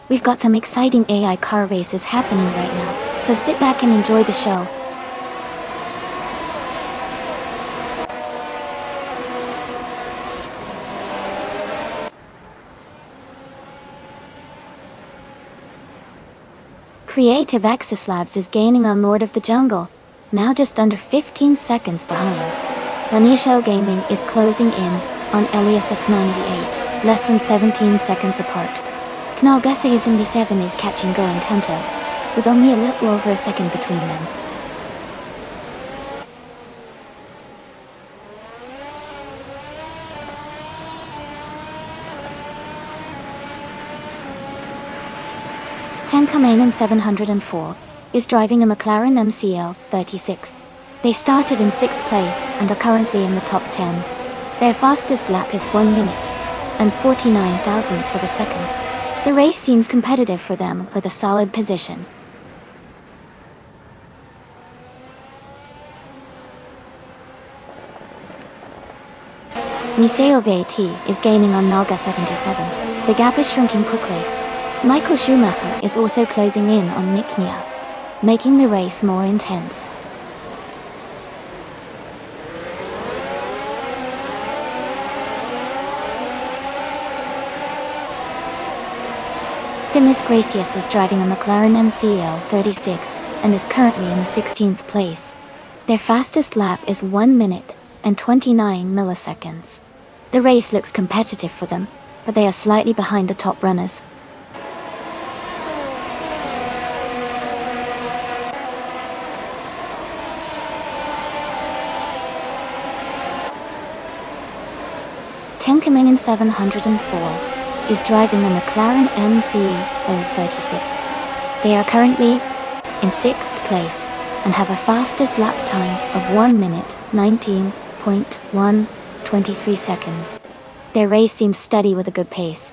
We've got some exciting AI car races happening right now, so sit back and enjoy the show. Creative Access Labs is gaining on Lord of the Jungle, now just under 15 seconds behind. Vanishel Gaming is closing in on Elias X988, less than 17 seconds apart. Knalgasa 77 is catching Go and Tanto, with only a little over a second between them. Tenkamane 704 is driving a McLaren MCL 36. They started in 6th place and are currently in the top 10. Their fastest lap is 1 minute and 49 thousandths of a second. The race seems competitive for them with a solid position. Miseo VAT is gaining on Naga 77. The gap is shrinking quickly. Michael Schumacher is also closing in on Niknia, making the race more intense. Demis Gracias is driving a McLaren MCL 36 and is currently in the 16th place. Their fastest lap is 1 minute and 29 milliseconds. The race looks competitive for them, but they are slightly behind the top runners. Tenkaminen 704 is driving a McLaren MCE 036. They are currently in 6th place and have a fastest lap time of 1 minute 19.123 seconds. Their race seems steady with a good pace.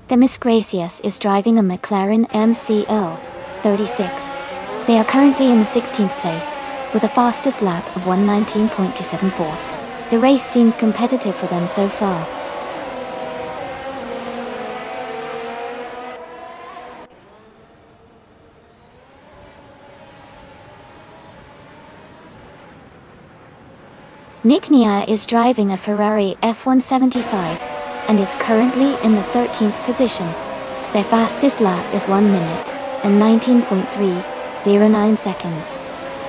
Demis Gracias is driving a McLaren MCL 36. They are currently in the 16th place, with a fastest lap of 1:19.274. The race seems competitive for them so far. Niknia is driving a Ferrari F175 and is currently in the 13th position. Their fastest lap is 1 minute and 19.309 seconds.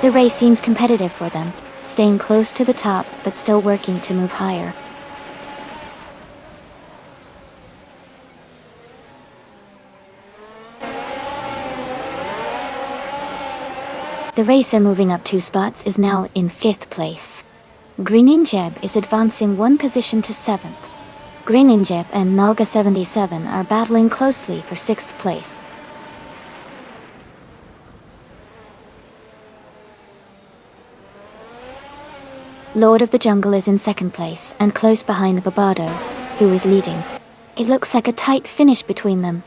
The race seems competitive for them, staying close to the top but still working to move higher. The racer moving up 2 spots is now in 5th place. Greninja is advancing 1 position to 7th. Greninja and Naga 77 are battling closely for 6th place. Lord of the Jungle is in 2nd place and close behind Barbado, who is leading. It looks like a tight finish between them.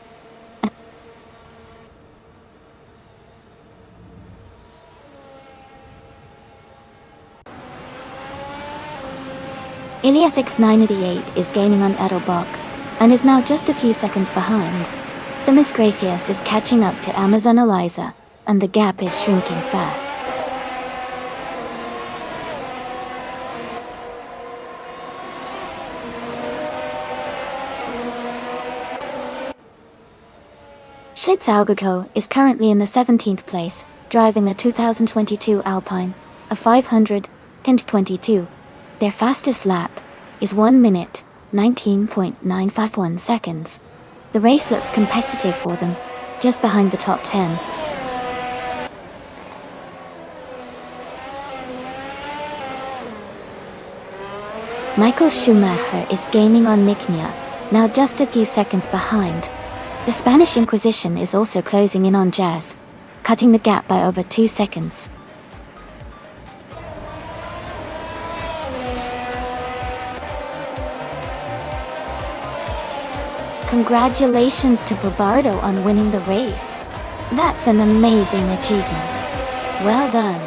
Ilias X988 is gaining on Edelbach and is now just a few seconds behind. The Miss Gracias is catching up to Amazon Eliza, and the gap is shrinking fast. Augugo is currently in the 17th place, driving a 2022 Alpine, a 522. Their fastest lap is 1 minute, 19.951 seconds. The race looks competitive for them, just behind the top 10. Michael Schumacher is gaining on Niknia, now just a few seconds behind. The Spanish Inquisition is also closing in on Jazz, cutting the gap by over 2 seconds. Congratulations to Bobardo on winning the race. That's an amazing achievement. Well done.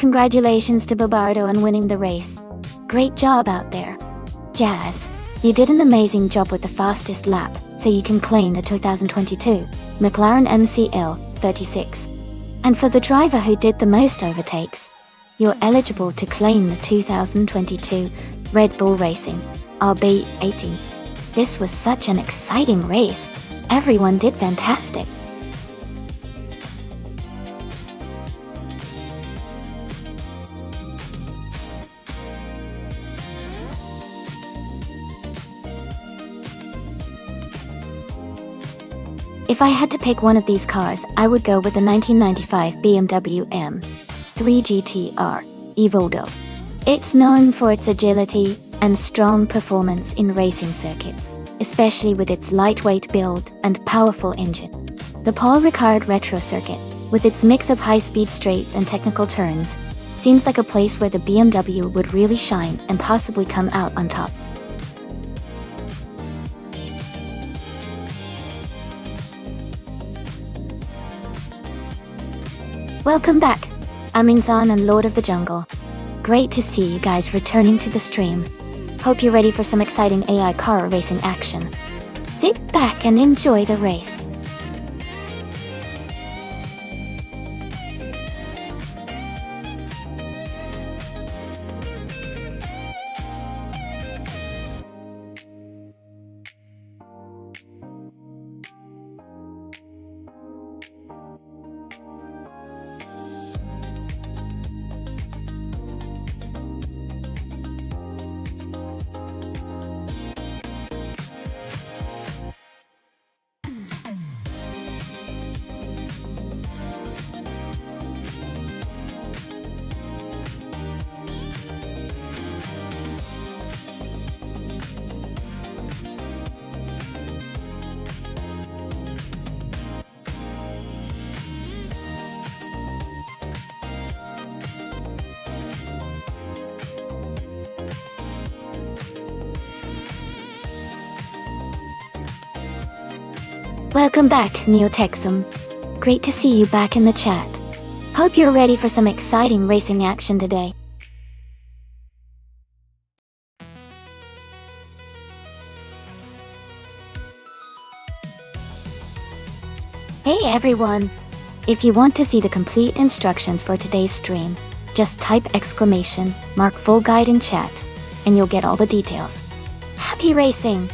Congratulations to Bobardo on winning the race. Great job out there. Jazz, you did an amazing job with the fastest lap, so you can claim the 2022 McLaren MCL 36. And for the driver who did the most overtakes, you're eligible to claim the 2022 Red Bull Racing RB18. This was such an exciting race. Everyone did fantastic. If I had to pick one of these cars, I would go with the 1995 BMW M3 GTR Evoldo. It's known for its agility and strong performance in racing circuits, especially with its lightweight build and powerful engine. The Paul Ricard Retro Circuit, with its mix of high-speed straights and technical turns, seems like a place where the BMW would really shine and possibly come out on top. Welcome back, Aminzan and Lord of the Jungle. Great to see you guys returning to the stream. Hope you're ready for some exciting AI car racing action. Sit back and enjoy the race. Welcome back, Neotexum. Great to see you back in the chat. Hope you're ready for some exciting racing action today. Hey everyone! If you want to see the complete instructions for today's stream, just type exclamation mark full guide in chat, and you'll get all the details. Happy racing!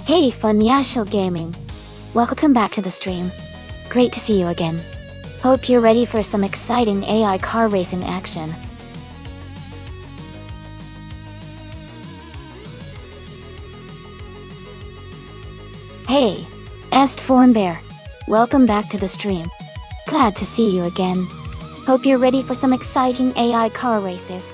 Hey Funyashal Gaming! Welcome back to the stream. Great to see you again. Hope you're ready for some exciting AI car racing action. Hey, Est4Bear. Welcome back to the stream. Glad to see you again. Hope you're ready for some exciting AI car races.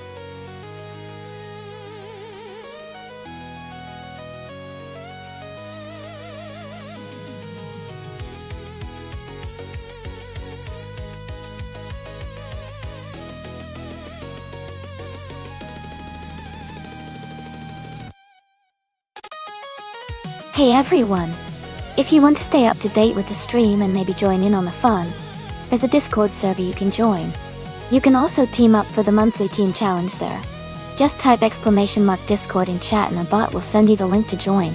Hey everyone! If you want to stay up to date with the stream and maybe join in on the fun, there's a Discord server you can join. You can also team up for the monthly team challenge there. Just type exclamation mark Discord in chat and a bot will send you the link to join.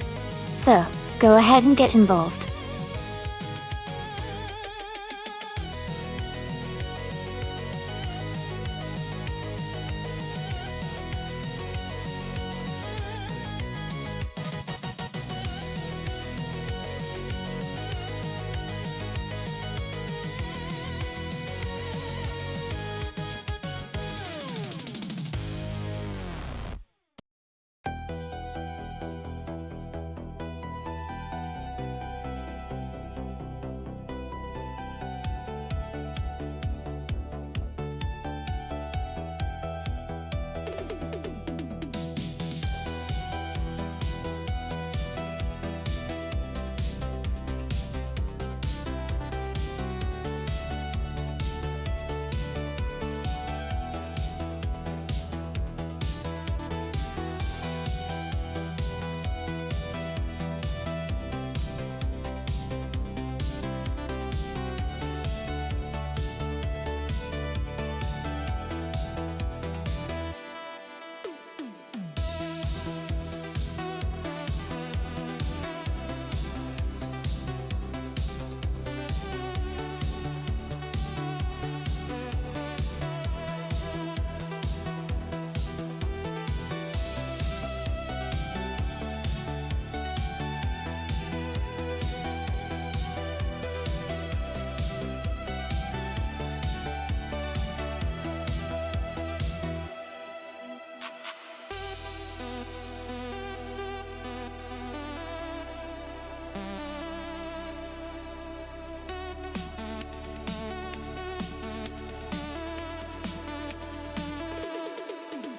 So, go ahead and get involved.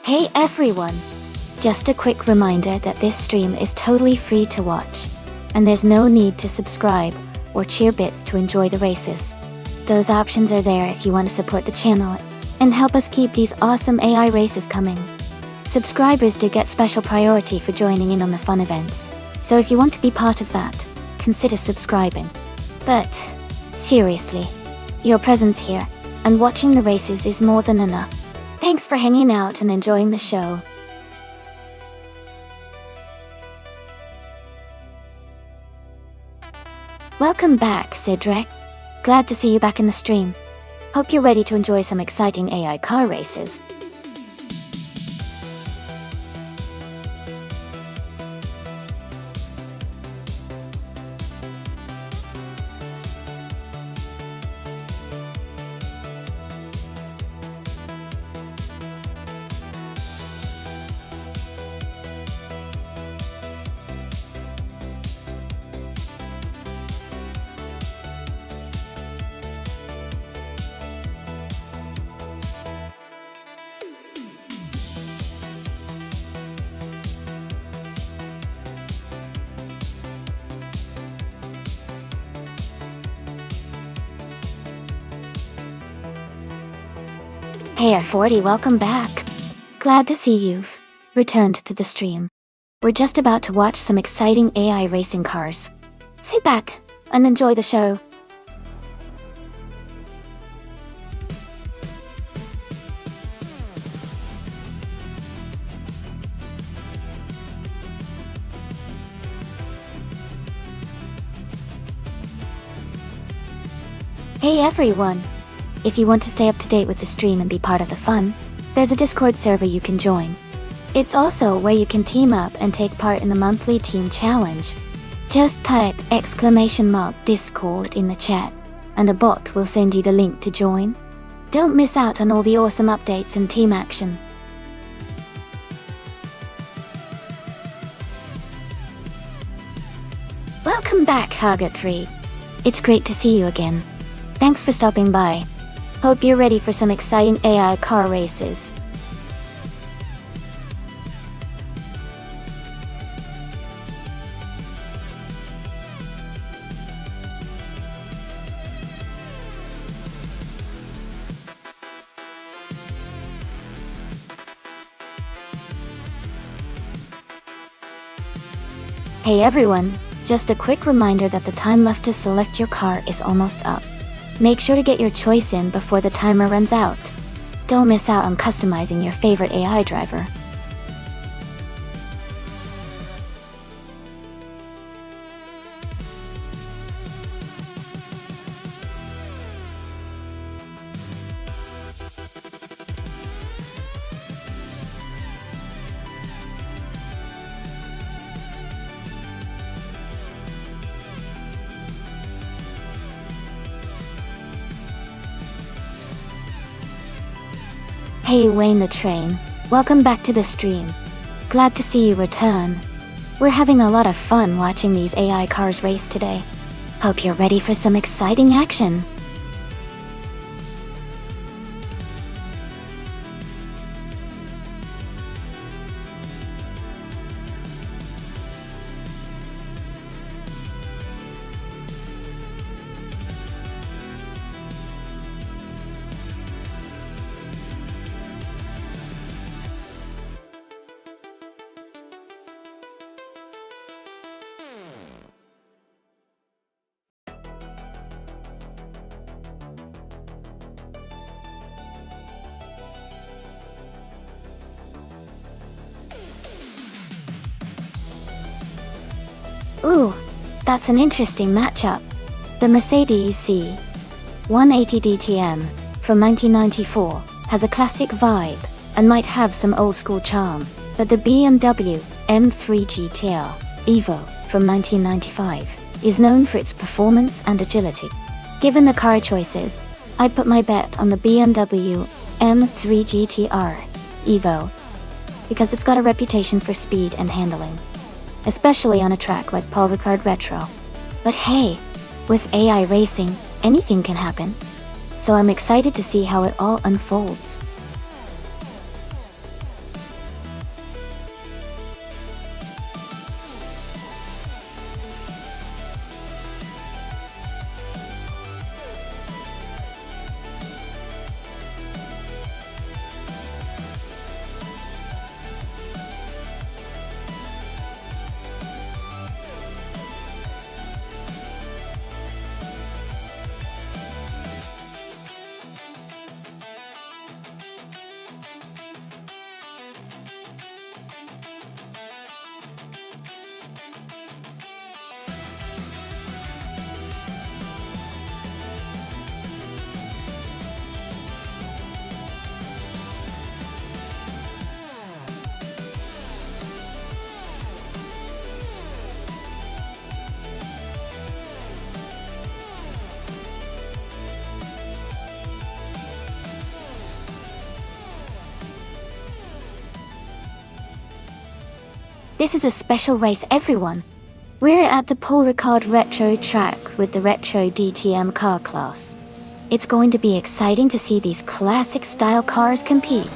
Hey everyone! Just a quick reminder that this stream is totally free to watch, and there's no need to subscribe or cheer bits to enjoy the races. Those options are there if you want to support the channel and help us keep these awesome AI races coming. Subscribers do get special priority for joining in on the fun events, so if you want to be part of that, consider subscribing. But, seriously, your presence here and watching the races is more than enough. Thanks for hanging out and enjoying the show. Welcome back, Cedric. Glad to see you back in the stream. Hope you're ready to enjoy some exciting AI car races. Hey F40, welcome back. Glad to see you've returned to the stream. We're just about to watch some exciting AI racing cars. Sit back and enjoy the show. Hey everyone! If you want to stay up to date with the stream and be part of the fun, there's a Discord server you can join. It's also where you can team up and take part in the monthly team challenge. Just type !Discord in the chat, and a bot will send you the link to join. Don't miss out on all the awesome updates and team action. Welcome back, Haga3. It's great to see you again. Thanks for stopping by. Hope you're ready for some exciting AI car races. Hey everyone, just a quick reminder that the time left to select your car is almost up. Make sure to get your choice in before the timer runs out. Don't miss out on customizing your favorite AI driver. Hey Wayne the Train, welcome back to the stream. Glad to see you return. We're having a lot of fun watching these AI cars race today. Hope you're ready for some exciting action. Ooh, that's an interesting matchup. The Mercedes C180 DTM from 1994 has a classic vibe and might have some old-school charm, but the BMW M3 GTR Evo from 1995 is known for its performance and agility. Given the car choices, I'd put my bet on the BMW M3 GTR Evo because it's got a reputation for speed and handling, especially on a track like Paul Ricard Retro. But hey, with AI racing, anything can happen. So I'm excited to see how it all unfolds. This is a special race, everyone. We're at the Paul Ricard Retro track with the Retro DTM car class. It's going to be exciting to see these classic style cars compete.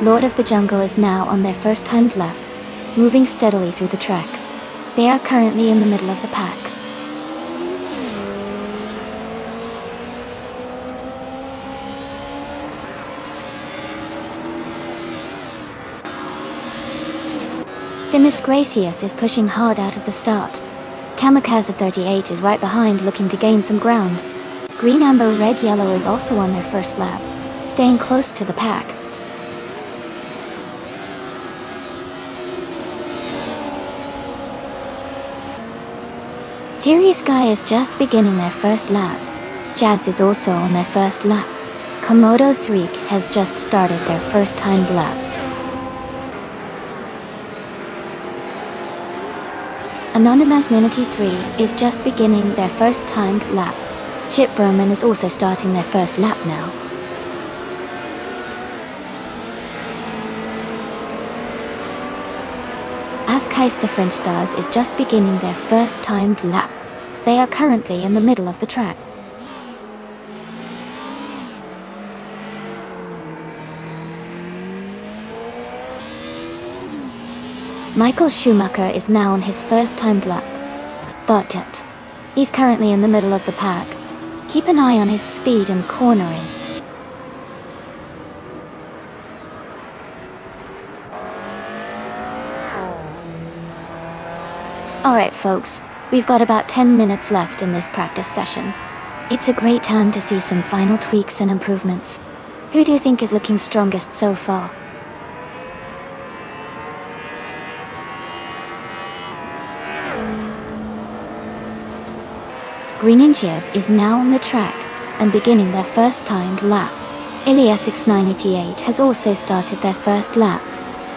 Lord of the Jungle is now on their first timed lap, moving steadily through the track. They are currently in the middle of the pack. Themis Gracious is pushing hard out of the start. Kamikaze 38 is right behind, looking to gain some ground. Green, Amber, Red, Yellow is also on their first lap, staying close to the pack. Serious Guy is just beginning their first lap. Jazz is also on their first lap. Komodo 3 has just started their first timed lap. Anonymous Ninety 3 is just beginning their first timed lap. Chip Berman is also starting their first lap now. Askheist the French Stars is just beginning their first timed lap. They are currently in the middle of the track. Michael Schumacher is now on his first timed lap. Dot. He's currently in the middle of the pack. Keep an eye on his speed and cornering. Alright folks, we've got about 10 minutes left in this practice session. It's a great time to see some final tweaks and improvements. Who do you think is looking strongest so far? Green Inchev is now on the track and beginning their first timed lap. Ilias 6988 has also started their first lap.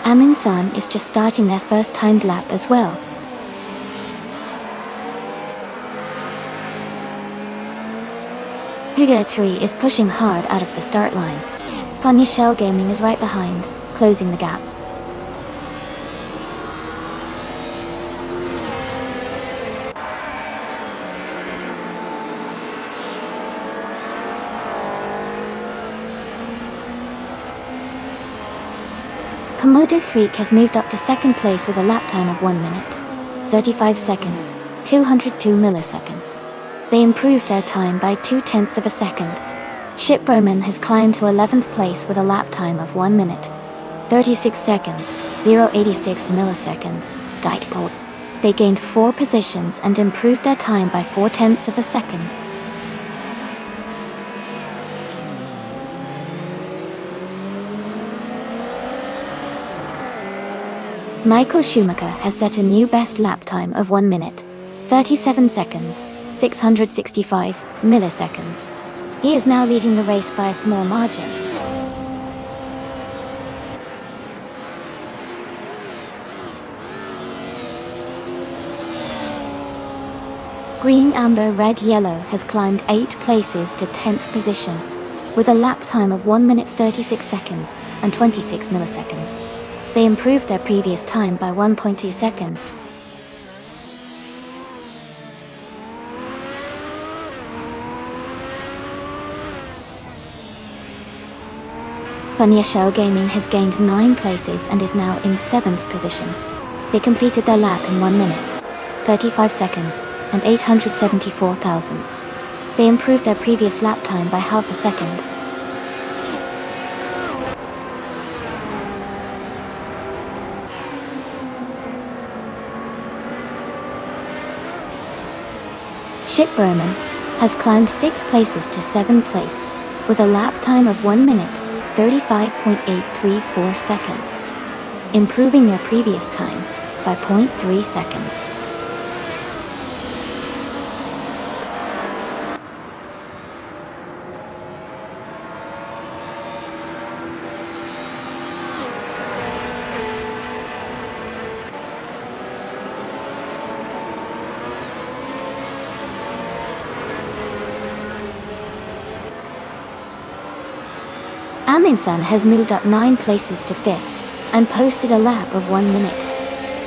Amin San is just starting their first timed lap as well. Hugo 3 is pushing hard out of the start line. Funny Shell Gaming is right behind, closing the gap. Komodo Freak has moved up to second place with a lap time of 1 minute, 35 seconds, 202 milliseconds. They improved their time by 0.2 of a second. Chip Berman has climbed to 11th place with a lap time of 1 minute, 36 seconds, 0.86 milliseconds. They gained 4 positions and improved their time by 0.4 of a second. Michael Schumacher has set a new best lap time of 1 minute, 37 seconds, 665 milliseconds. He is now leading the race by a small margin. Green, Amber, Red, Yellow has climbed 8 places to 10th position, with a lap time of 1 minute 36 seconds and 26 milliseconds. They improved their previous time by 1.2 seconds. Funny Shell Gaming has gained 9 places and is now in 7th position. They completed their lap in 1 minute, 35 seconds, and 874 thousandths. They improved their previous lap time by half a second. Chip Berman has climbed 6 places to 7th place, with a lap time of 1 minute, 35.834 seconds, improving their previous time by 0.3 seconds. Aminsan has moved up 9 places to 5th, and posted a lap of 1 minute,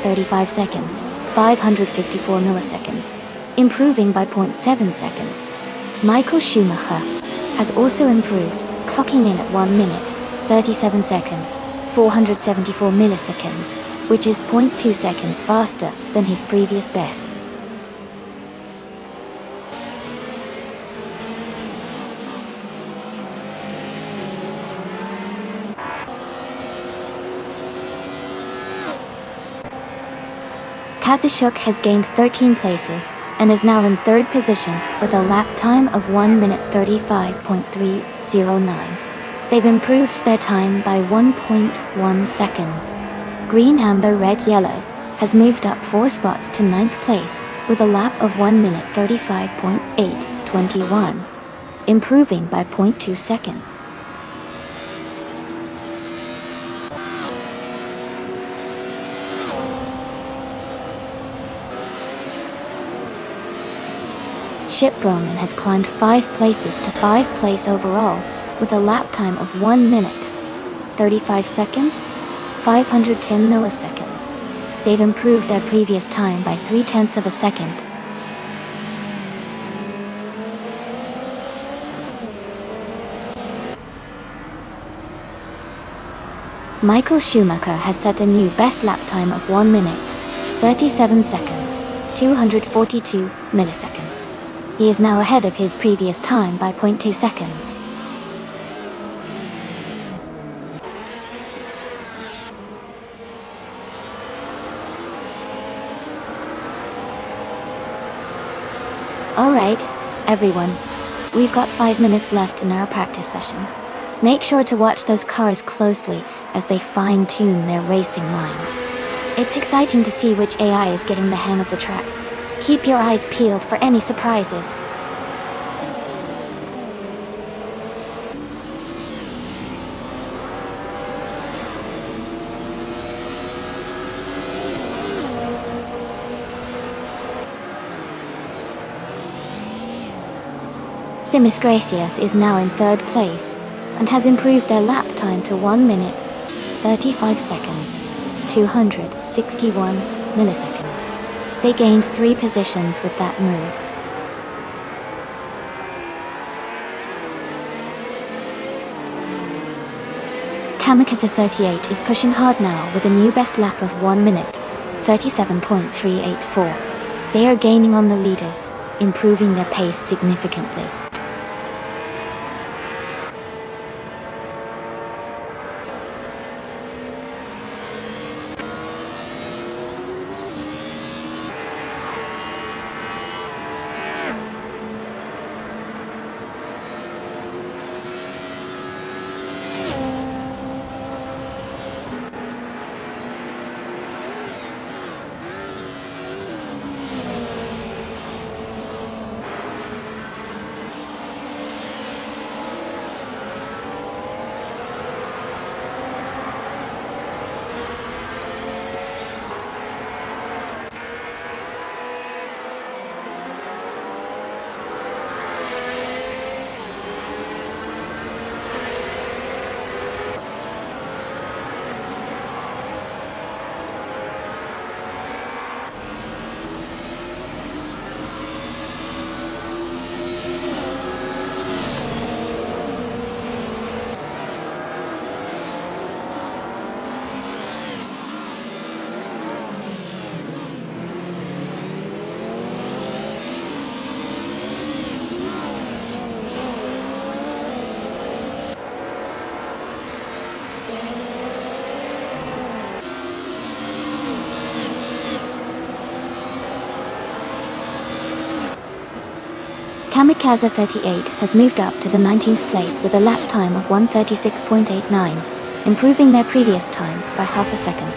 35 seconds, 554 milliseconds, improving by 0.7 seconds. Michael Schumacher has also improved, clocking in at 1 minute, 37 seconds, 474 milliseconds, which is 0.2 seconds faster than his previous best. Kazushuk has gained 13 places and is now in third position with a lap time of 1 minute 35.309. They've improved their time by 1.1 seconds. Green, amber, red, yellow has moved up 4 spots to 9th place with a lap of 1 minute 35.821, improving by 0.2 seconds. Ship Roman has climbed 5 places to 5th place overall with a lap time of 1 minute 35 seconds, 510 milliseconds. They've improved their previous time by 0.3 of a second. Michael Schumacher has set a new best lap time of 1 minute 37 seconds, 242 milliseconds. He is now ahead of his previous time by 0.2 seconds. Alright, everyone. We've got 5 minutes left in our practice session. Make sure to watch those cars closely as they fine-tune their racing lines. It's exciting to see which AI is getting the hang of the track. Keep your eyes peeled for any surprises. Demis Gracias is now in 3rd place and has improved their lap time to 1 minute 35 seconds, 261 milliseconds. They gained 3 positions with that move. Kamikaze 38 is pushing hard now with a new best lap of 1 minute 37.384. They are gaining on the leaders, improving their pace significantly. Kamikaze 38 has moved up to the 19th place with a lap time of 1:36.89, improving their previous time by half a second.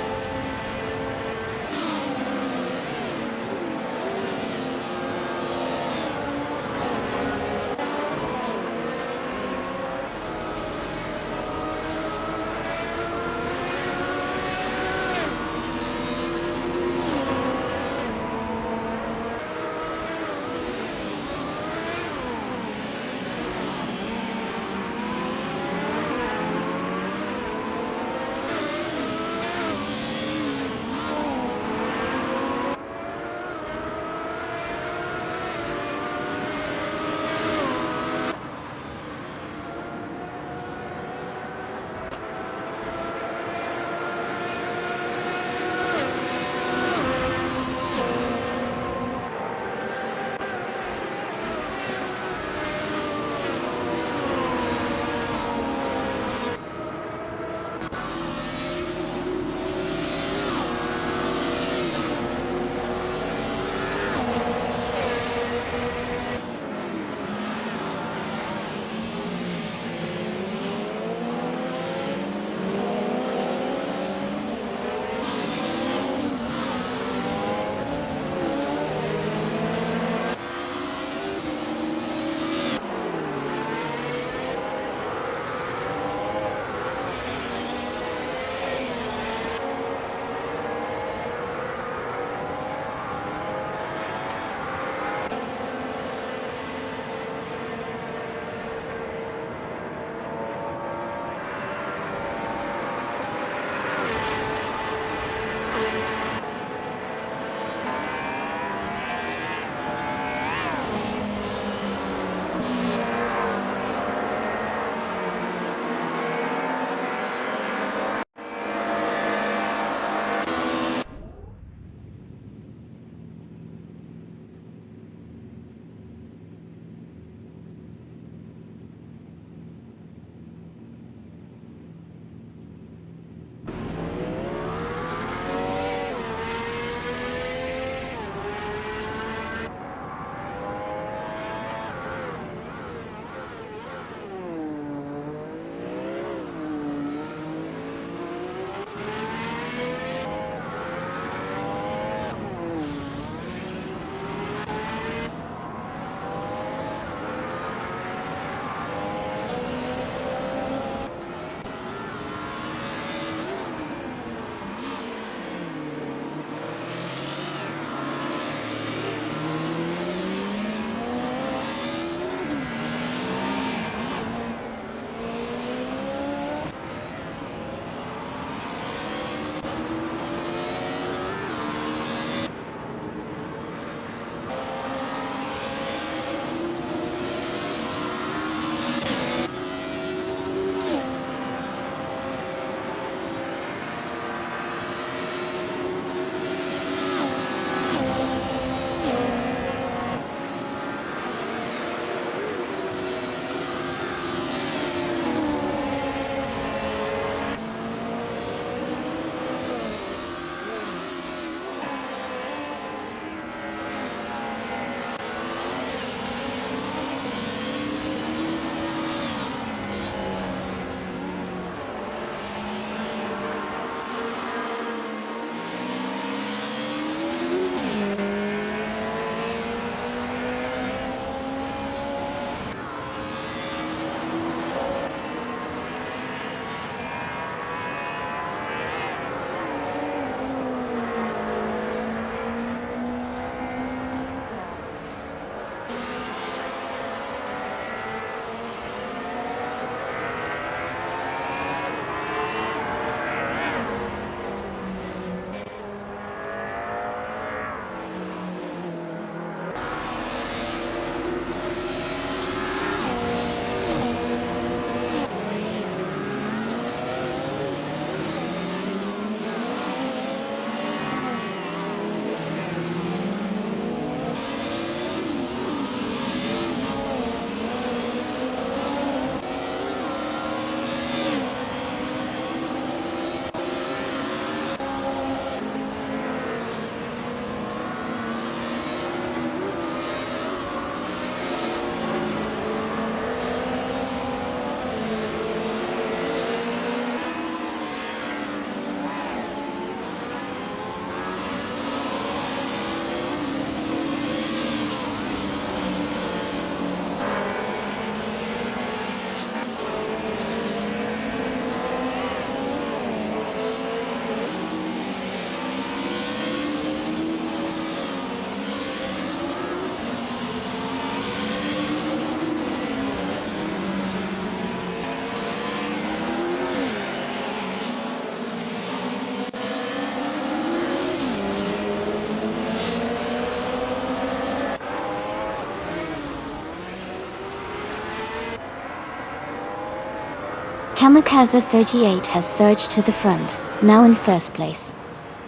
Kamikaze 38 has surged to the front, now in first place.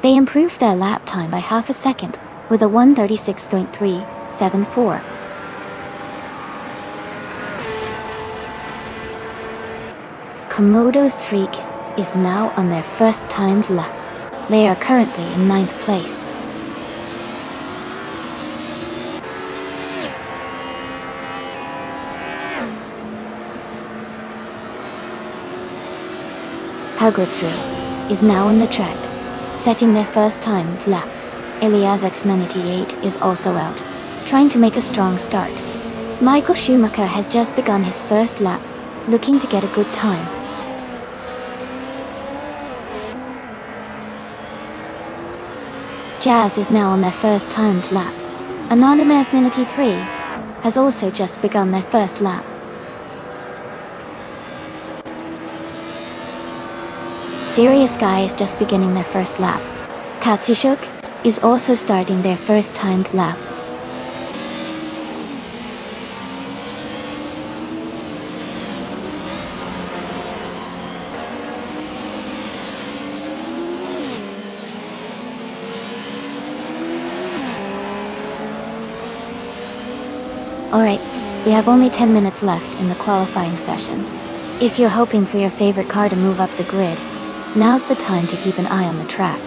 They improved their lap time by half a second, with a 1:36.374. Komodo 3 is now on their first timed lap. They are currently in 9th place. Hugwithrow is now on the track, setting their first timed lap. Iliasix 98 is also out, trying to make a strong start. Michael Schumacher has just begun his first lap, looking to get a good time. Jazz is now on their first timed lap. Anonymous 93 has also just begun their first lap. Serious Guy is just beginning their first lap. Katsushuk is also starting their first timed lap. Alright, we have only 10 minutes left in the qualifying session. If you're hoping for your favorite car to move up the grid, now's the time to keep an eye on the track.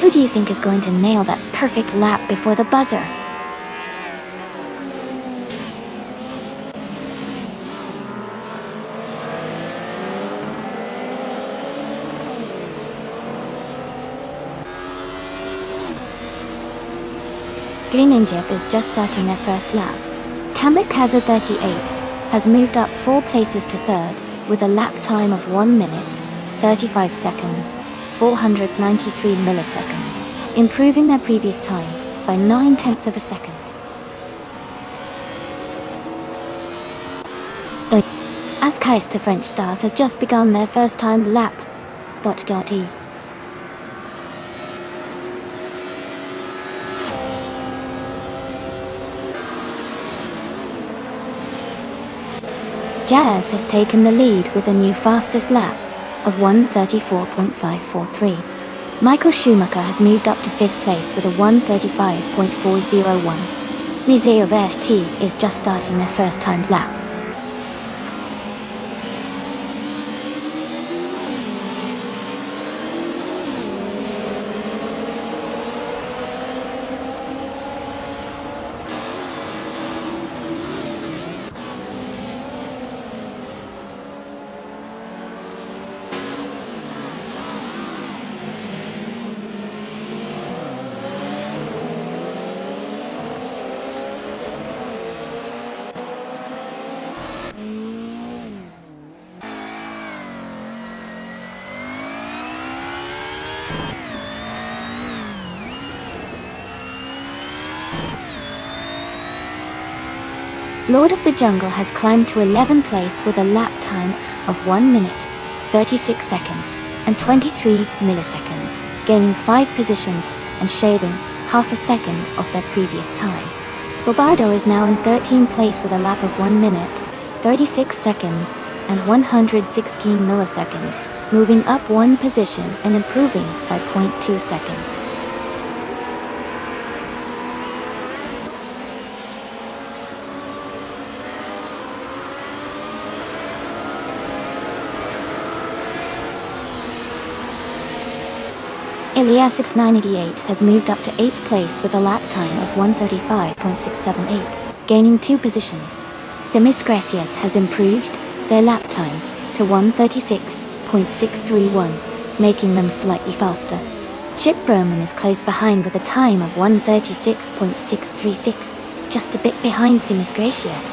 Who do you think is going to nail that perfect lap before the buzzer? Green Ninja is just starting their first lap. Kamikaze 38 has moved up 4 places to 3rd, with a lap time of 1 minute, 35 seconds, 493 milliseconds, improving their previous time by 9/10 of a second. Askeis the French Stars has just begun their first timed lap. E. Jazz has taken the lead with a new fastest lap of 1:34.543. Michael Schumacher has moved up to 5th place with a 1:35.401. Liseo VT is just starting their first timed lap. Lord of the Jungle has climbed to 11th place with a lap time of 1 minute, 36 seconds, and 23 milliseconds, gaining 5 positions and shaving half a second off their previous time. Bobardo is now in 13th place with a lap of 1 minute, 36 seconds, and 116 milliseconds, moving up 1 position and improving by 0.2 seconds. Iliasix 988 has moved up to 8th place with a lap time of 1:35.678, gaining 2 positions. Demis Gracias has improved their lap time to 1:36.631, making them slightly faster. Chip Broman is close behind with a time of 1:36.636, just a bit behind Demis Gracias.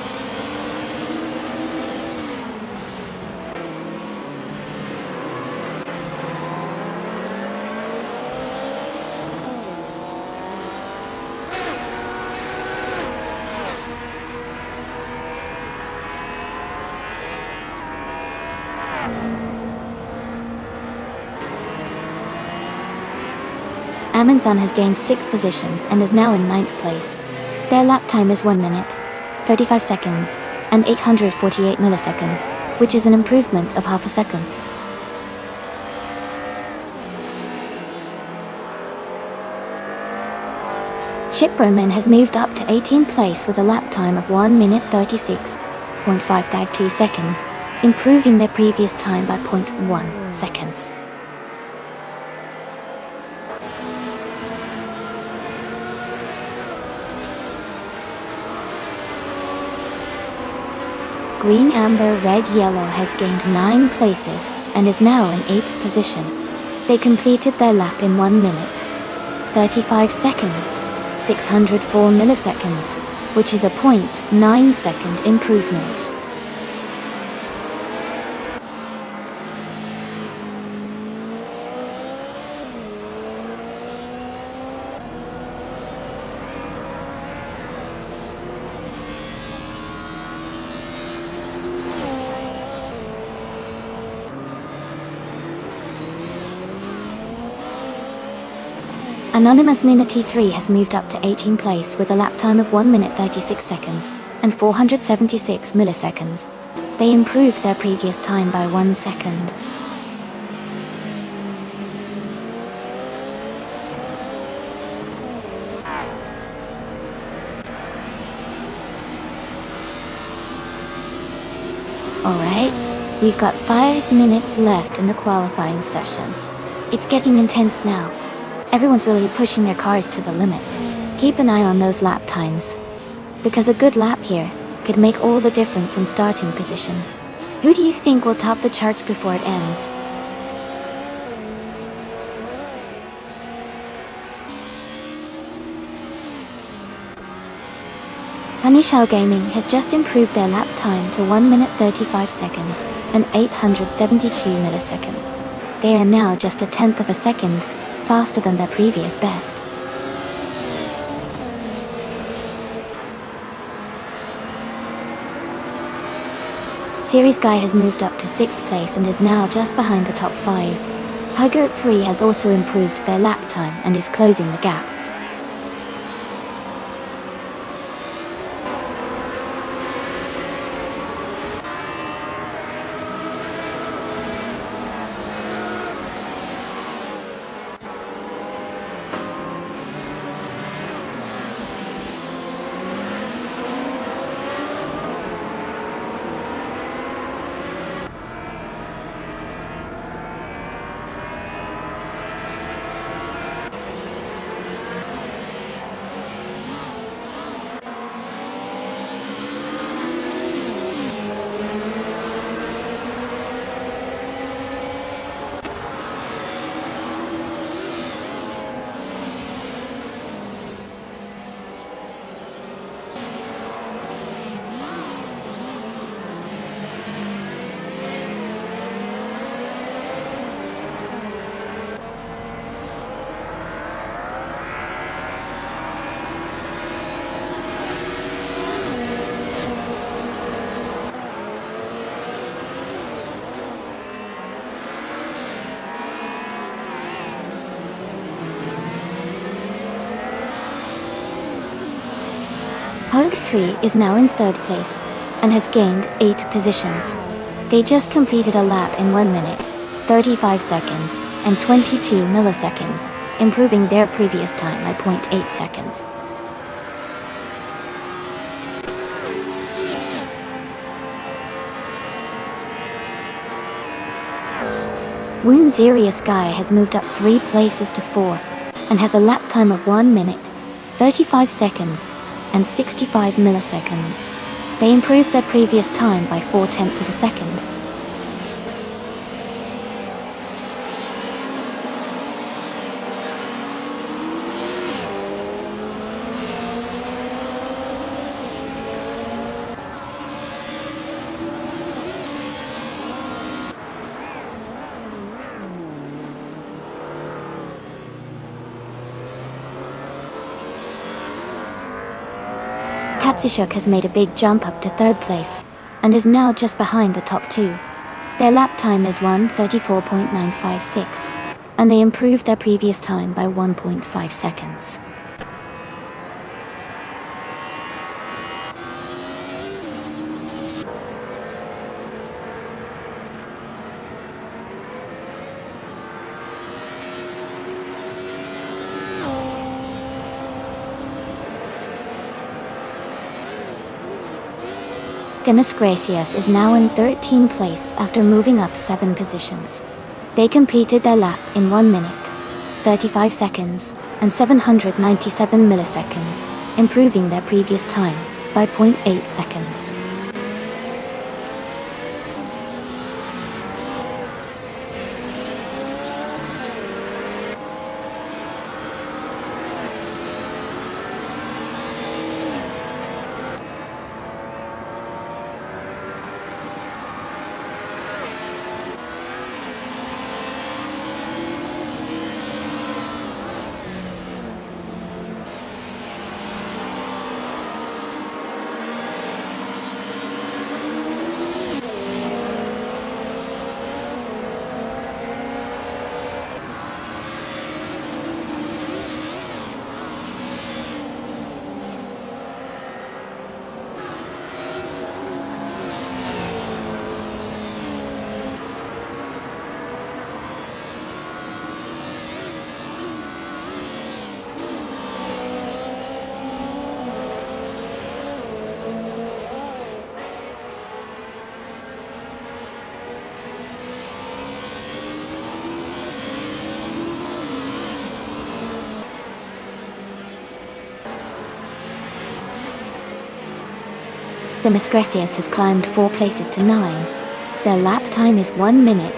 Amundsen has gained 6 positions and is now in 9th place. Their lap time is 1 minute, 35 seconds, and 848 milliseconds, which is an improvement of half a second. Shipperman has moved up to 18th place with a lap time of 1 minute 36.552 seconds, improving their previous time by 0.1 seconds. Green, amber, red, yellow has gained 9 places and is now in 8th position. They completed their lap in 1 minute 35 seconds, 604 milliseconds, which is a 0.9 second improvement. Anonymous Nina T3 has moved up to 18th place with a lap time of 1 minute 36 seconds and 476 milliseconds. They improved their previous time by 1 second. Alright, we've got 5 minutes left in the qualifying session. It's getting intense now. Everyone's really pushing their cars to the limit. Keep an eye on those lap times, because a good lap here could make all the difference in starting position. Who do you think will top the charts before it ends? Punishell Gaming has just improved their lap time to 1 minute 35 seconds and 872 milliseconds. They are now just a tenth of a second faster than their previous best. Series Guy has moved up to 6th place and is now just behind the top 5. Hugert 3 has also improved their lap time and is closing the gap. Hug 3 is now in 3rd place and has gained 8 positions. They just completed a lap in 1 minute, 35 seconds, and 22 milliseconds, improving their previous time by 0.8 seconds. Woon Serious Guy has moved up 3 places to 4th and has a lap time of 1 minute, 35 seconds, and 65 milliseconds. They improved their previous time by 0.4 of a second. Katsushuk has made a big jump up to 3rd place, and is now just behind the top 2. Their lap time is 1:34.956, and they improved their previous time by 1.5 seconds. Demis Gracias is now in 13th place after moving up 7 positions. They completed their lap in 1 minute, 35 seconds, and 797 milliseconds, improving their previous time by 0.8 seconds. Demis Gracias has climbed 4 places to 9. Their lap time is 1 minute,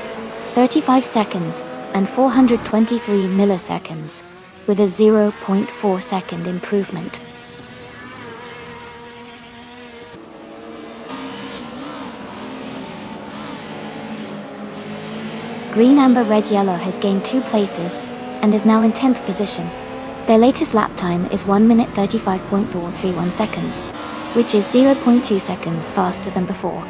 35 seconds, and 423 milliseconds, with a 0.4 second improvement. Green, Amber, Red, Yellow has gained 2 places and is now in 10th position. Their latest lap time is 1 minute 35.431 seconds, which is 0.2 seconds faster than before.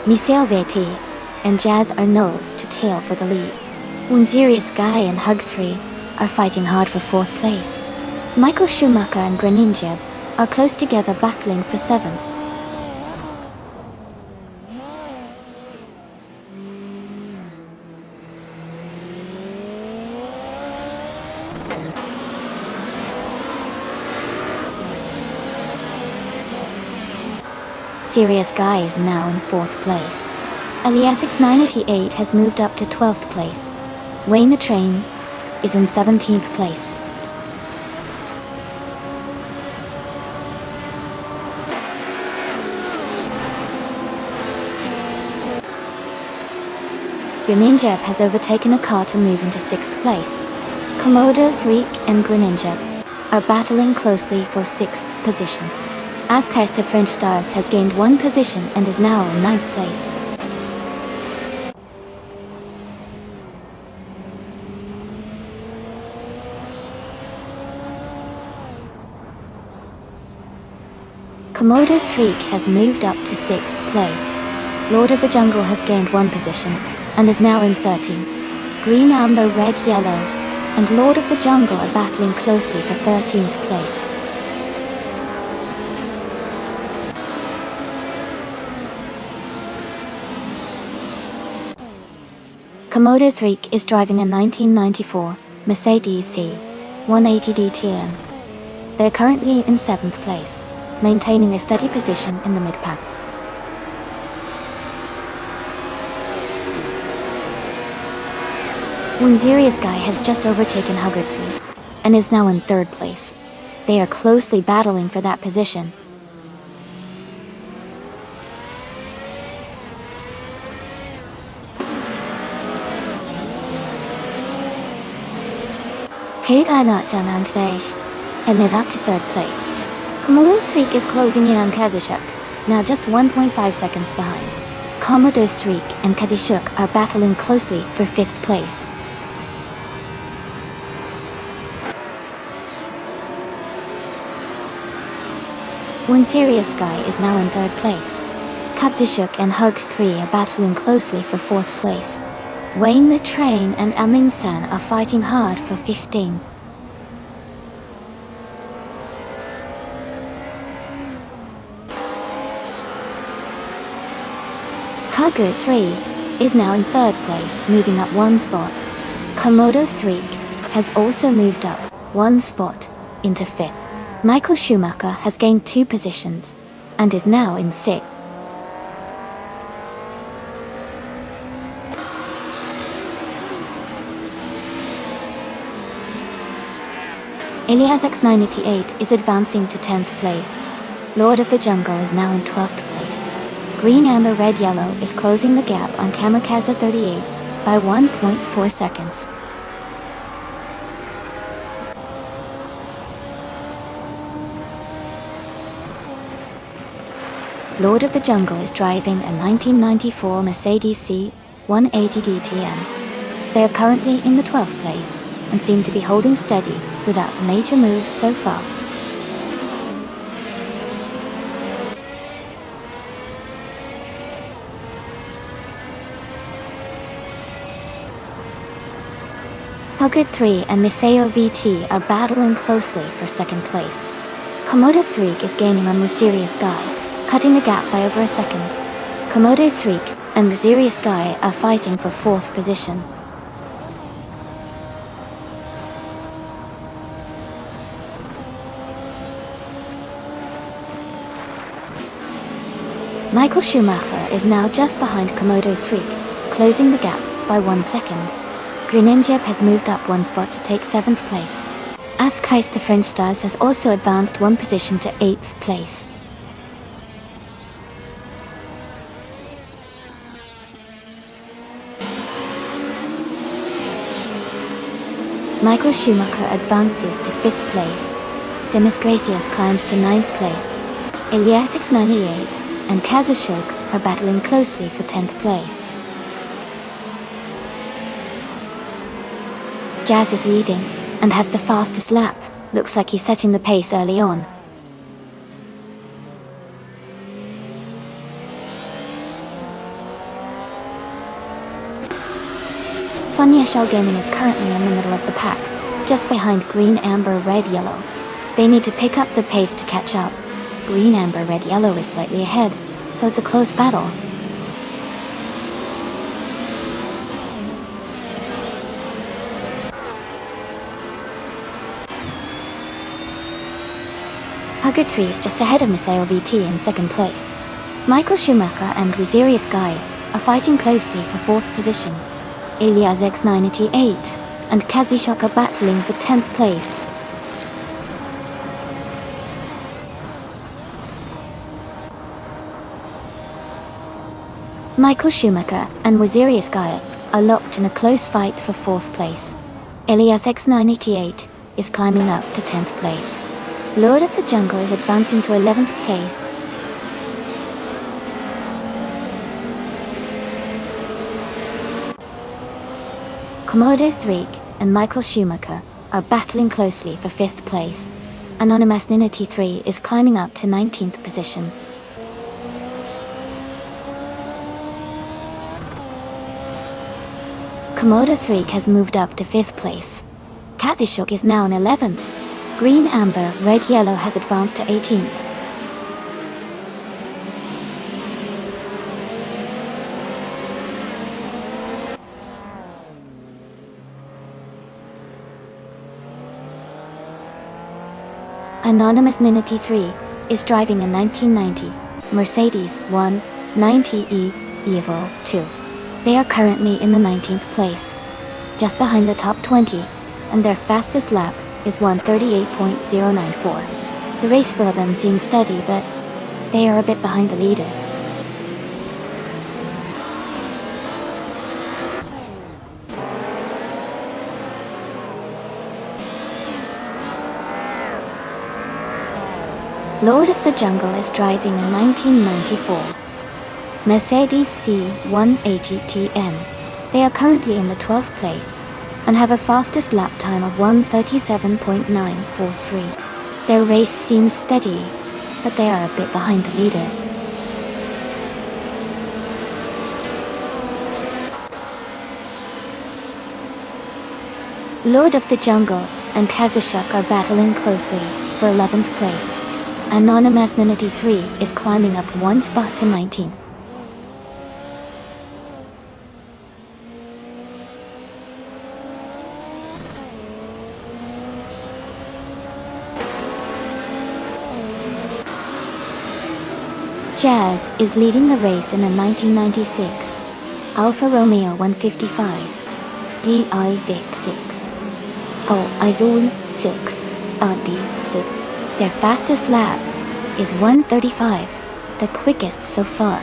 Misael VT and Jazz are nose to tail for the lead. Unserious Guy and Hug 3 are fighting hard for 4th place. Michael Schumacher and Greninja are close together battling for 7th. Serious Guy is now in 4th place. Eliasix 988 has moved up to 12th place. Wayne the Train is in 17th place. Greninja has overtaken a car to move into 6th place. Komodo, Freak, and Greninja are battling closely for 6th position. Azcast of French Stars has gained 1 position and is now in 9th place. Komodo Freak has moved up to 6th place. Lord of the Jungle has gained 1 position and is now in 13th. Green, Amber, Red, Yellow, and Lord of the Jungle are battling closely for 13th place. Komodo Freak is driving a 1994 Mercedes C180 DTM. They're currently in 7th place, maintaining a steady position in the mid-pack. Unserious Guy has just overtaken Hugger 3 and is now in 3rd place. They are closely battling for that position. and move up to 3rd place. Komodo Freak is closing in on Kazushuk, now just 1.5 seconds behind. Commodore Shriek and Kadishuk are battling closely for 5th place. One Serious Guy is now in 3rd place. Kadishuk and Hug 3 are battling closely for 4th place. Wayne the Train and Amin San are fighting hard for 15. Hugger 3 is now in 3rd place, moving up 1 spot. Komodo 3 has also moved up 1 spot into 5th. Michael Schumacher has gained 2 positions and is now in 6th. Ilyas X988 is advancing to 10th place. Lord of the Jungle is now in 12th place. Green Amber Red Yellow is closing the gap on Kamikaze 38 by 1.4 seconds. Lord of the Jungle is driving a 1994 Mercedes C180 DTM. They are currently in the 12th place and seem to be holding steady without major moves so far. Hugger 3 and Miseo VT are battling closely for 2nd place. Komodo 3 is gaining on Mysterious Guy, cutting the gap by over a second. Komodo 3 and Mysterious Guy are fighting for 4th position. Michael Schumacher is now just behind Komodo 3, closing the gap by 1 second. Grenenjeb has moved up 1 spot to take 7th place. Askheist the French Stars has also advanced 1 position to 8th place. Michael Schumacher advances to 5th place. Demis Gracias climbs to 9th place. Ilyas X98 and Kazashok are battling closely for 10th place. Jazz is leading and has the fastest lap. Looks like he's setting the pace early on. Funya Shell Gaming is currently in the middle of the pack, just behind Green Amber Red Yellow. They need to pick up the pace to catch up. Green Amber Red Yellow is slightly ahead, so it's a close battle. Hugger 3 is just ahead of Miseo VT in 2nd place. Michael Schumacher and Mysterious Guy are fighting closely for 4th position. Ilyas X988 and Kazishok are battling for 10th place. Michael Schumacher and Mysterious Guy are locked in a close fight for 4th place. Ilyas X988 is climbing up to 10th place. Lord of the Jungle is advancing to 11th place. Komodo 3 and Michael Schumacher are battling closely for 5th place. Anonymous Ninity 3 is climbing up to 19th position. Komodo 3 has moved up to 5th place. Kazishok is now in 11th. Green Amber Red Yellow has advanced to 18th. Anonymous Ninity 3 is driving a 1990 Mercedes 190E Evo 2. They are currently in the 19th place, just behind the top 20, and their fastest lap is 1:38.094. The race for them seems steady, but they are a bit behind the leaders. Lord of the Jungle is driving a 1994 Mercedes C180TN. They are currently in the 12th place and have a fastest lap time of 1:37.943. Their race seems steady, but they are a bit behind the leaders. Lord of the Jungle and Kazushuk are battling closely for 11th place. Anonymous 93 is climbing up one spot to 19. Jazz is leading the race in a 1996 Alfa Romeo 155 Di Vic 6. Izol 6 D6. Their fastest lap is 1:35, the quickest so far.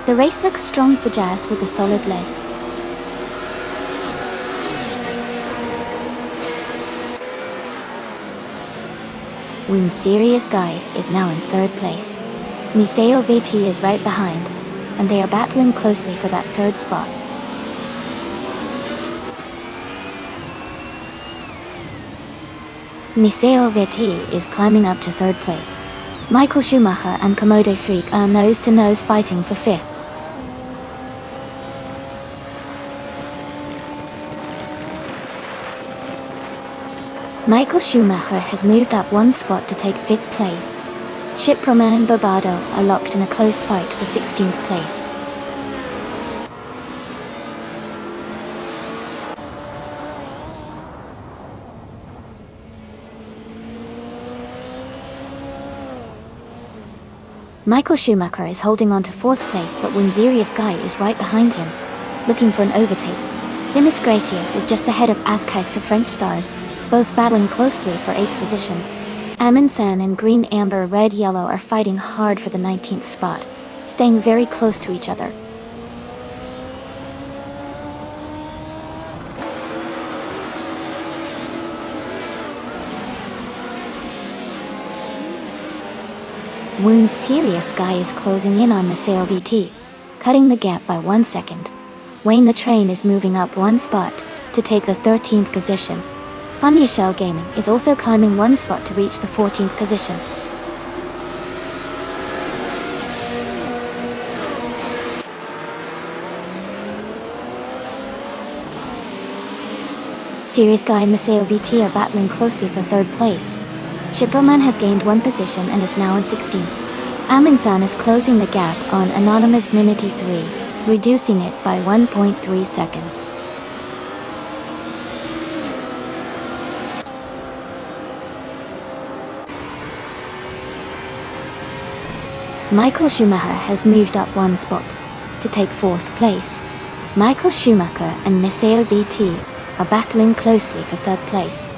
The race looks strong for Jazz with a solid leg. Win Serious Guy is now in 3rd place. Miseo VT is right behind, and they are battling closely for that 3rd spot. Miseo VT is climbing up to 3rd place. Michael Schumacher and Komodo Freak are nose-to-nose fighting for 5th. Michael Schumacher has moved up one spot to take 5th place. Shiproma and Bobado are locked in a close fight for 16th place. Michael Schumacher is holding on to 4th place, but Winzerius Guy is right behind him, looking for an overtake. Demis Gracias is just ahead of Ascais the French stars, both battling closely for 8th position. Amundsen and Green Amber Red Yellow are fighting hard for the 19th spot, staying very close to each other. Wound Serious Guy is closing in on the Sail VT, cutting the gap by 1 second. Wayne the Train is moving up one spot to take the 13th position. Funny Shell Gaming is also climbing one spot to reach the 14th position. Serious Guy and Maseo VT are battling closely for 3rd place. Shiproman has gained 1 position and is now in 16th. Amundsen is closing the gap on Anonymous Ninity 3, reducing it by 1.3 seconds. Michael Schumacher has moved up one spot to take 4th place. Michael Schumacher and Miseo VT are battling closely for 3rd place.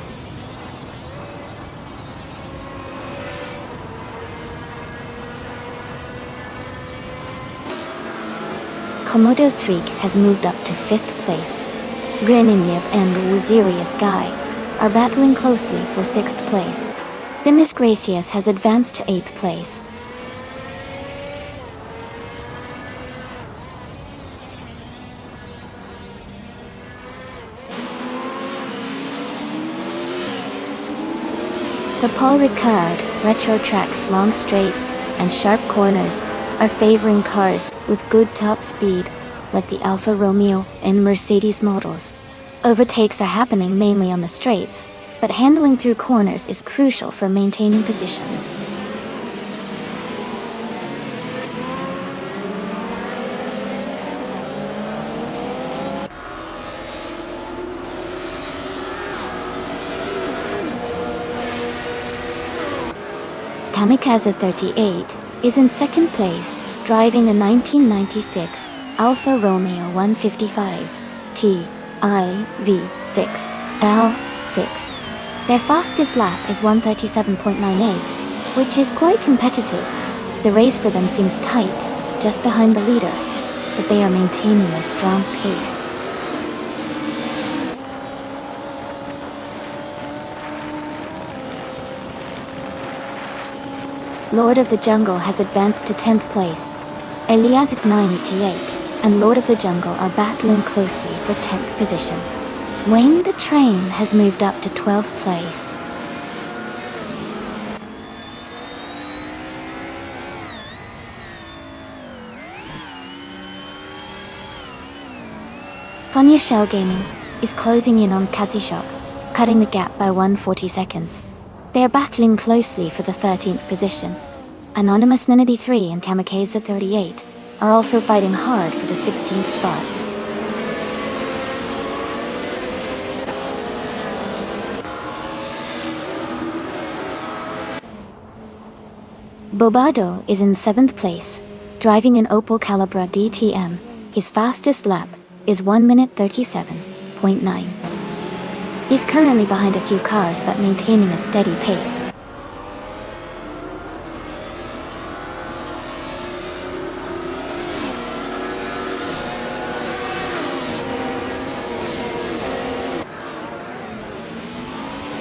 Komodo Freak has moved up to 5th place. Greninjib and Wazirius Guy are battling closely for 6th place. Demis Gracias has advanced to 8th place. The Paul Ricard retro tracks, long straights, and sharp corners are favoring cars with good top speed, like the Alfa Romeo and Mercedes models. Overtakes are happening mainly on the straights, but handling through corners is crucial for maintaining positions. Kamikaze 38 is in 2nd place, driving a 1996 Alfa Romeo 155 TIV6 L6. Their fastest lap is 1:37.98, which is quite competitive. The race for them seems tight, just behind the leader, but they are maintaining a strong pace. Lord of the Jungle has advanced to 10th place. Elias X988 and Lord of the Jungle are battling closely for 10th position. Wayne the Train has moved up to 12th place. Funya Shell Gaming is closing in on Kazishok, cutting the gap by 140 seconds. They are battling closely for the 13th position. Anonymous 93 and Kamikaze 38 are also fighting hard for the 16th spot. Bobardo is in 7th place, driving an Opel Calibra DTM. His fastest lap is 1 minute 37.9. He's currently behind a few cars but maintaining a steady pace.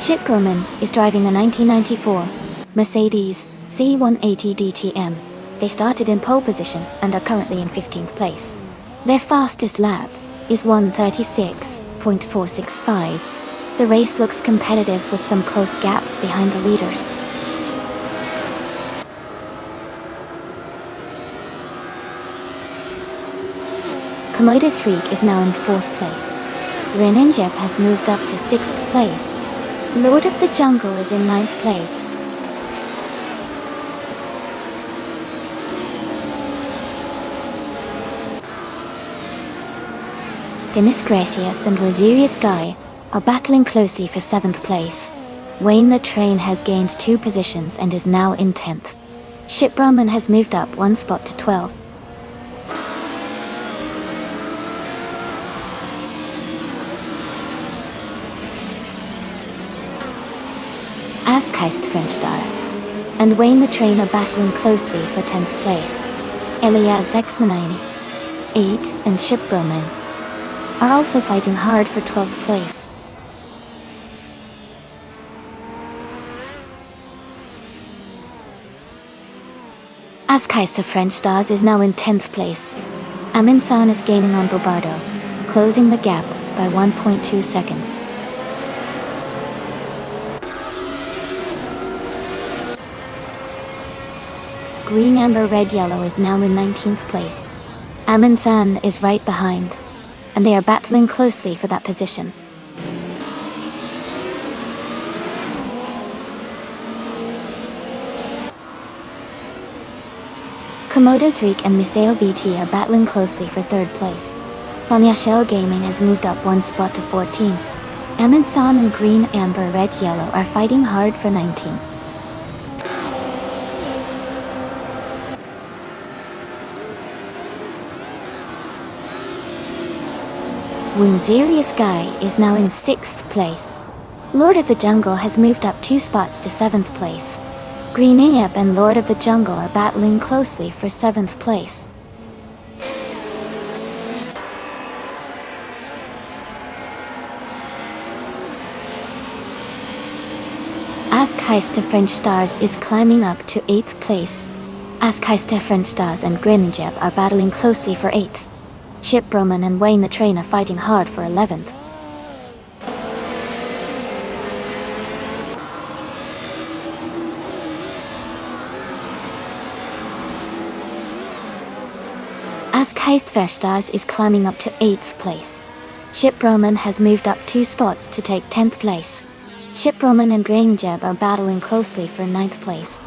Chip Groman is driving a 1994 Mercedes C180 DTM. They started in pole position and are currently in 15th place. Their fastest lap is 1:36.465. The race looks competitive with some close gaps behind the leaders. Komodo 3 is now in 4th place. Greninjep has moved up to 6th place. Lord of the Jungle is in 9th place. Demis Gracias and Rosirius Guy are battling closely for 7th place. Wayne the Train has gained 2 positions and is now in 10th. Ship Brahman has moved up 1 spot to 12th. Askeist French Stars and Wayne the Train are battling closely for 10th place. Elias X98 and Ship Brahman are also fighting hard for 12th place. Askeist of French Stars is now in 10th place. Aminsan is gaining on Bobardo, closing the gap by 1.2 seconds. Green Amber Red Yellow is now in 19th place. Aminsan is right behind, and they are battling closely for that position. Komodo 3 and Miseo VT are battling closely for 3rd place. Funya Shell Gaming has moved up 1 spot to 14. Aminsan and Green Amber Red Yellow are fighting hard for 19. Winzerius Guy is now in 6th place. Lord of the Jungle has moved up 2 spots to 7th place. Green Ayap and Lord of the Jungle are battling closely for 7th place. Askeist of French Stars is climbing up to 8th place. Askeist of French Stars and Greninjep are battling closely for 8th. Chip Broman and Wayne the Train are fighting hard for 11th. Askeist Verstars is climbing up to 8th place. Chip Broman has moved up 2 spots to take 10th place. Chip Broman and Greninjep are battling closely for 9th place.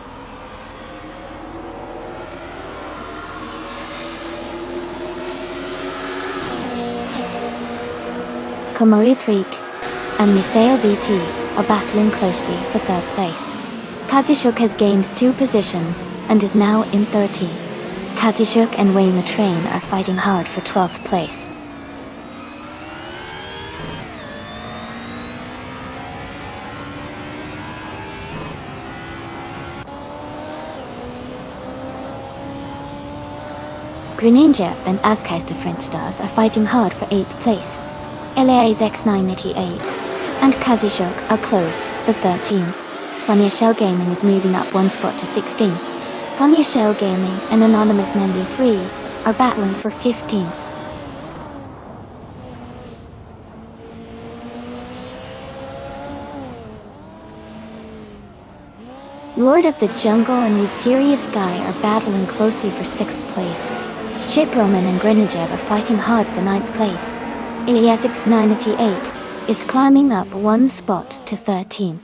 Komodo 3 and Miseo VT are battling closely for 3rd place. Katishuk has gained 2 positions and is now in 13. Katishuk and Wayne the Train are fighting hard for 12th place. Greninjep and Askeist of French Stars are fighting hard for 8th place. LA's X988 and Kazishok are close for 13. Funya Shell Gaming is moving up 1 spot to 16. Funny Shell Gaming and Anonymous 93 are battling for 15th. Lord of the Jungle and Mysterious Guy are battling closely for 6th place. Chip Roman and Grenadjeb are fighting hard for 9th place. Iliasix98 is climbing up one spot to 13.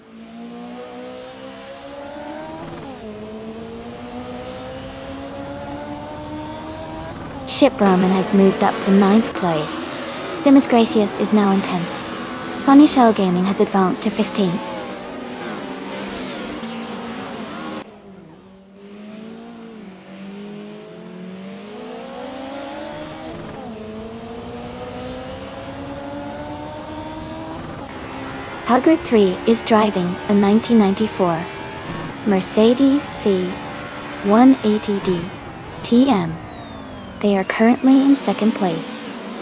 Chip Roman has moved up to 9th place. Demis Gracious is now in 10th. Funny Shell Gaming has advanced to 15th. Hugger 3 is driving a 1994 Mercedes C180D TM. They are currently in 2nd place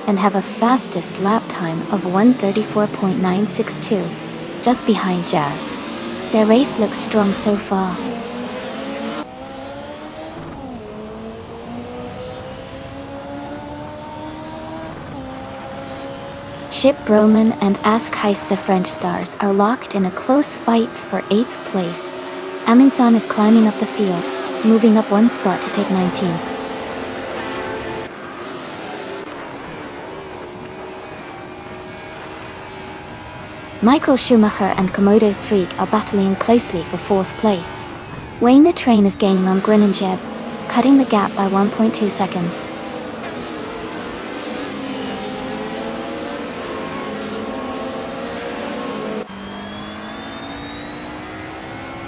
and have a fastest lap time of 1:34.962, just behind Jazz. Their race looks strong so far. Chip Roman and Ask Heist the French Stars are locked in a close fight for 8th place. Aminsan is climbing up the field, moving up one spot to take 19. Michael Schumacher and Komodo 3 are battling closely for 4th place. Wayne the Train is gaining on Grenadjeb, cutting the gap by 1.2 seconds.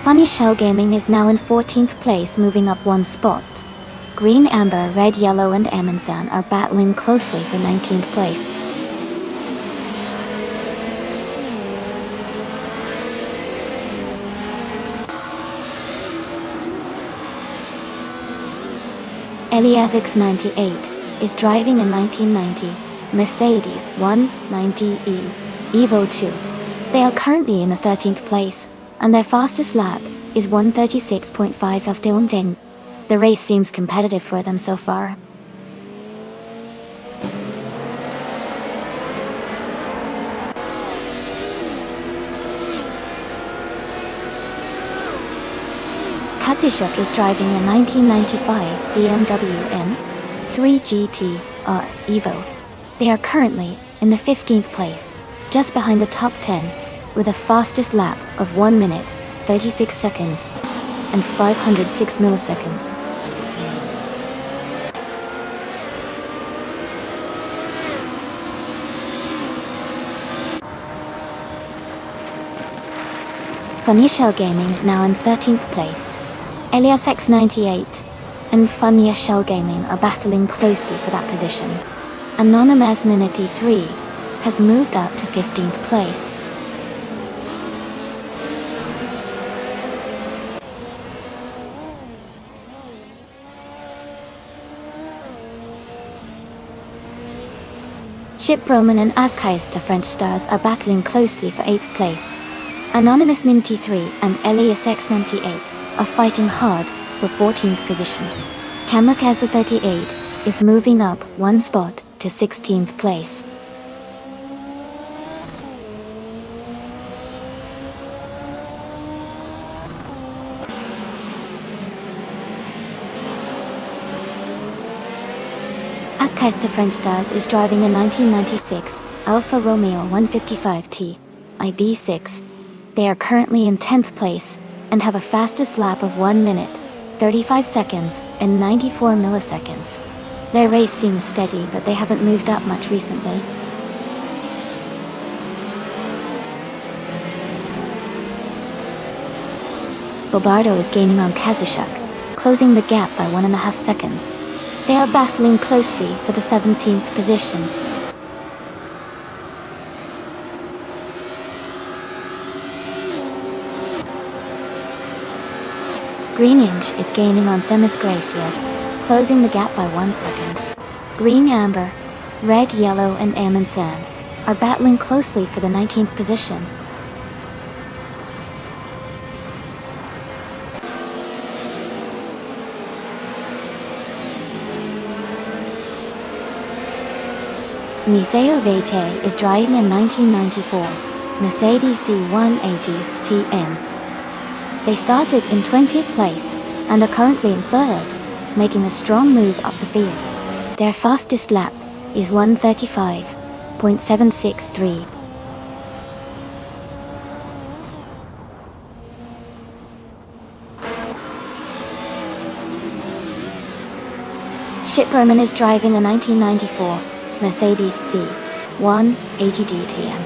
Funny Shell Gaming is now in 14th place, moving up one spot. Green Amber, Red Yellow and Aminsan are battling closely for 19th place. Iliasix98 is driving a 1990 Mercedes 190E Evo 2. They are currently in the 13th place, and their fastest lap is 1:36.5 after Unding. The race seems competitive for them so far. Katishuk is driving a 1995 BMW M3 GT-R Evo. They are currently in the 15th place, just behind the top 10, with a fastest lap of 1 minute, 36 seconds, and 506 milliseconds. Funny Shell Gaming is now in 13th place. Iliasix98 and Funny Shell Gaming are battling closely for that position. Anonymous 93 has moved up to 15th place. Chip Roman and Ask Heist the French Stars are battling closely for 8th place. Anonymous 93 and Iliasix98 are fighting hard for 14th position. Kamikaze 38 is moving up one spot to 16th place. Ask Heist the French Stars is driving a 1996 Alfa Romeo 155T IB6. They are currently in 10th place and have a fastest lap of 1 minute, 35 seconds, and 94 milliseconds. Their race seems steady, but they haven't moved up much recently. Bobardo is gaining on Kazishuk, closing the gap by 1.5 seconds. They are battling closely for the 17th position. Green Inch is gaining on Themis Gracious, closing the gap by 1 second. Green Amber, Red Yellow and Aminsan are battling closely for the 19th position. Miseo Vete is driving a 1994 Mercedes C180 TM. They started in 20th place and are currently in 3rd, making a strong move up the field. Their fastest lap is 1:35.763. Chip Roman is driving a 1994 Mercedes C180 DTM.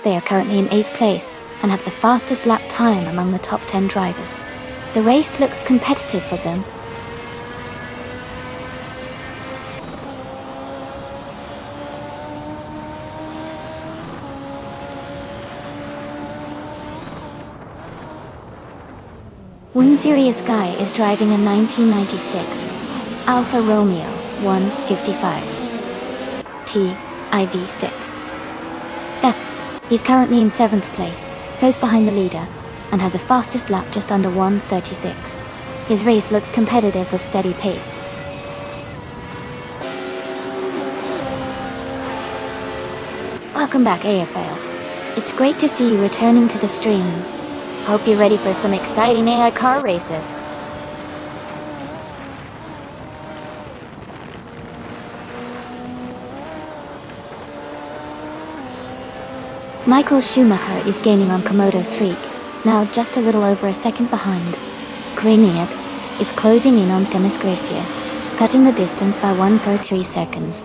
They are currently in 8th place and have the fastest lap time among the top 10 drivers. The race looks competitive for them. One serious guy is driving a 1996 Alfa Romeo 155 TIV6. He's currently in 7th place, close behind the leader, and has a fastest lap just under 1:36. His race looks competitive with steady pace. Welcome back, AFL. It's great to see you returning to the stream. Hope you're ready for some exciting AI car races. Michael Schumacher is gaining on Komodo 3, now just a little over a second behind. Grenier is closing in on Themis Gracias, cutting the distance by 1/3 seconds.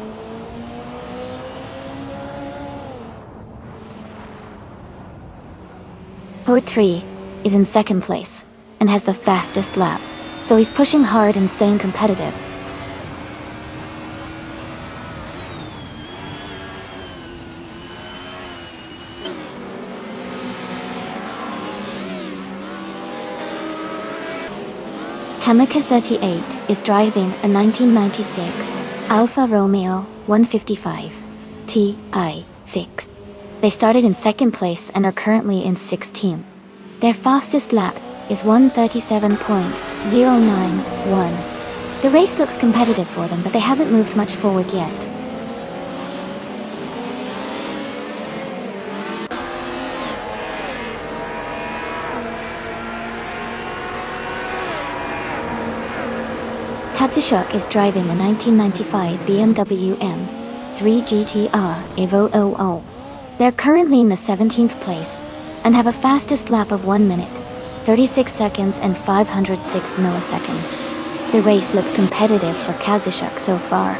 Port 3 is in 2nd place and has the fastest lap, so he's pushing hard and staying competitive. Kamika 38 is driving a 1996 Alfa Romeo 155 TI6. They started in 2nd place and are currently in 16th. Their fastest lap is 1:37.091. The race looks competitive for them, but they haven't moved much forward yet. Katsushuk is driving a 1995 BMW M3 GTR Evo 00. They're currently in the 17th place and have a fastest lap of 1 minute, 36 seconds and 506 milliseconds. The race looks competitive for Kazushuk so far.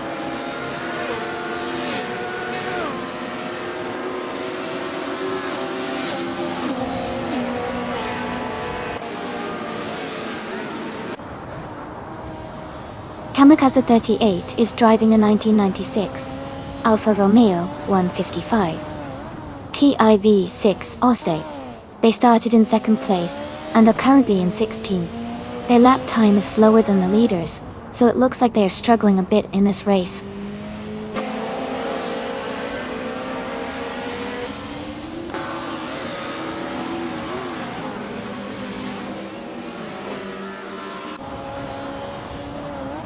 Kamikaze 38 is driving a 1996 Alfa Romeo 155 TIV6 Auste. They started in 2nd place and are currently in 16th. Their lap time is slower than the leaders, so it looks like they are struggling a bit in this race.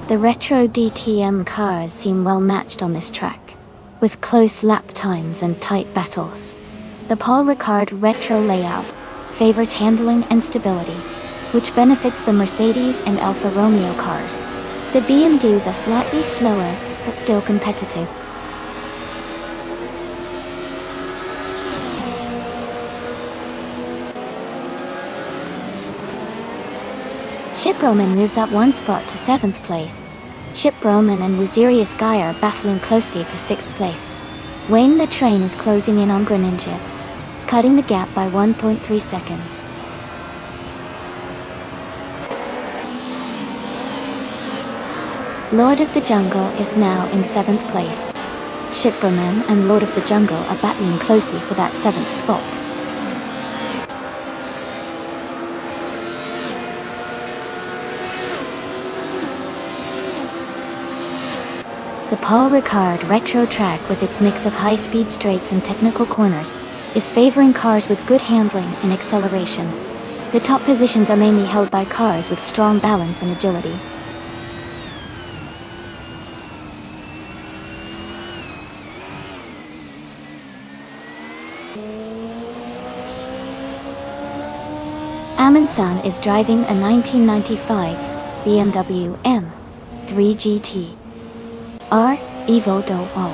The retro DTM cars seem well matched on this track, with close lap times and tight battles. The Paul Ricard retro layout favors handling and stability, which benefits the Mercedes and Alfa Romeo cars. The BMWs are slightly slower, but still competitive. Chip Roman moves up 1 spot to 7th place. Chip Roman and Wazirius Guy are battling closely for 6th place. Wayne the Train is closing in on Greninja, cutting the gap by 1.3 seconds. Lord of the Jungle is now in 7th place. Chip Roman and Lord of the Jungle are battling closely for that 7th spot. The Paul Ricard retro track, with its mix of high-speed straights and technical corners, is favoring cars with good handling and acceleration. The top positions are mainly held by cars with strong balance and agility. Amundsen is driving a 1995 BMW M3 GT R Evo Duo.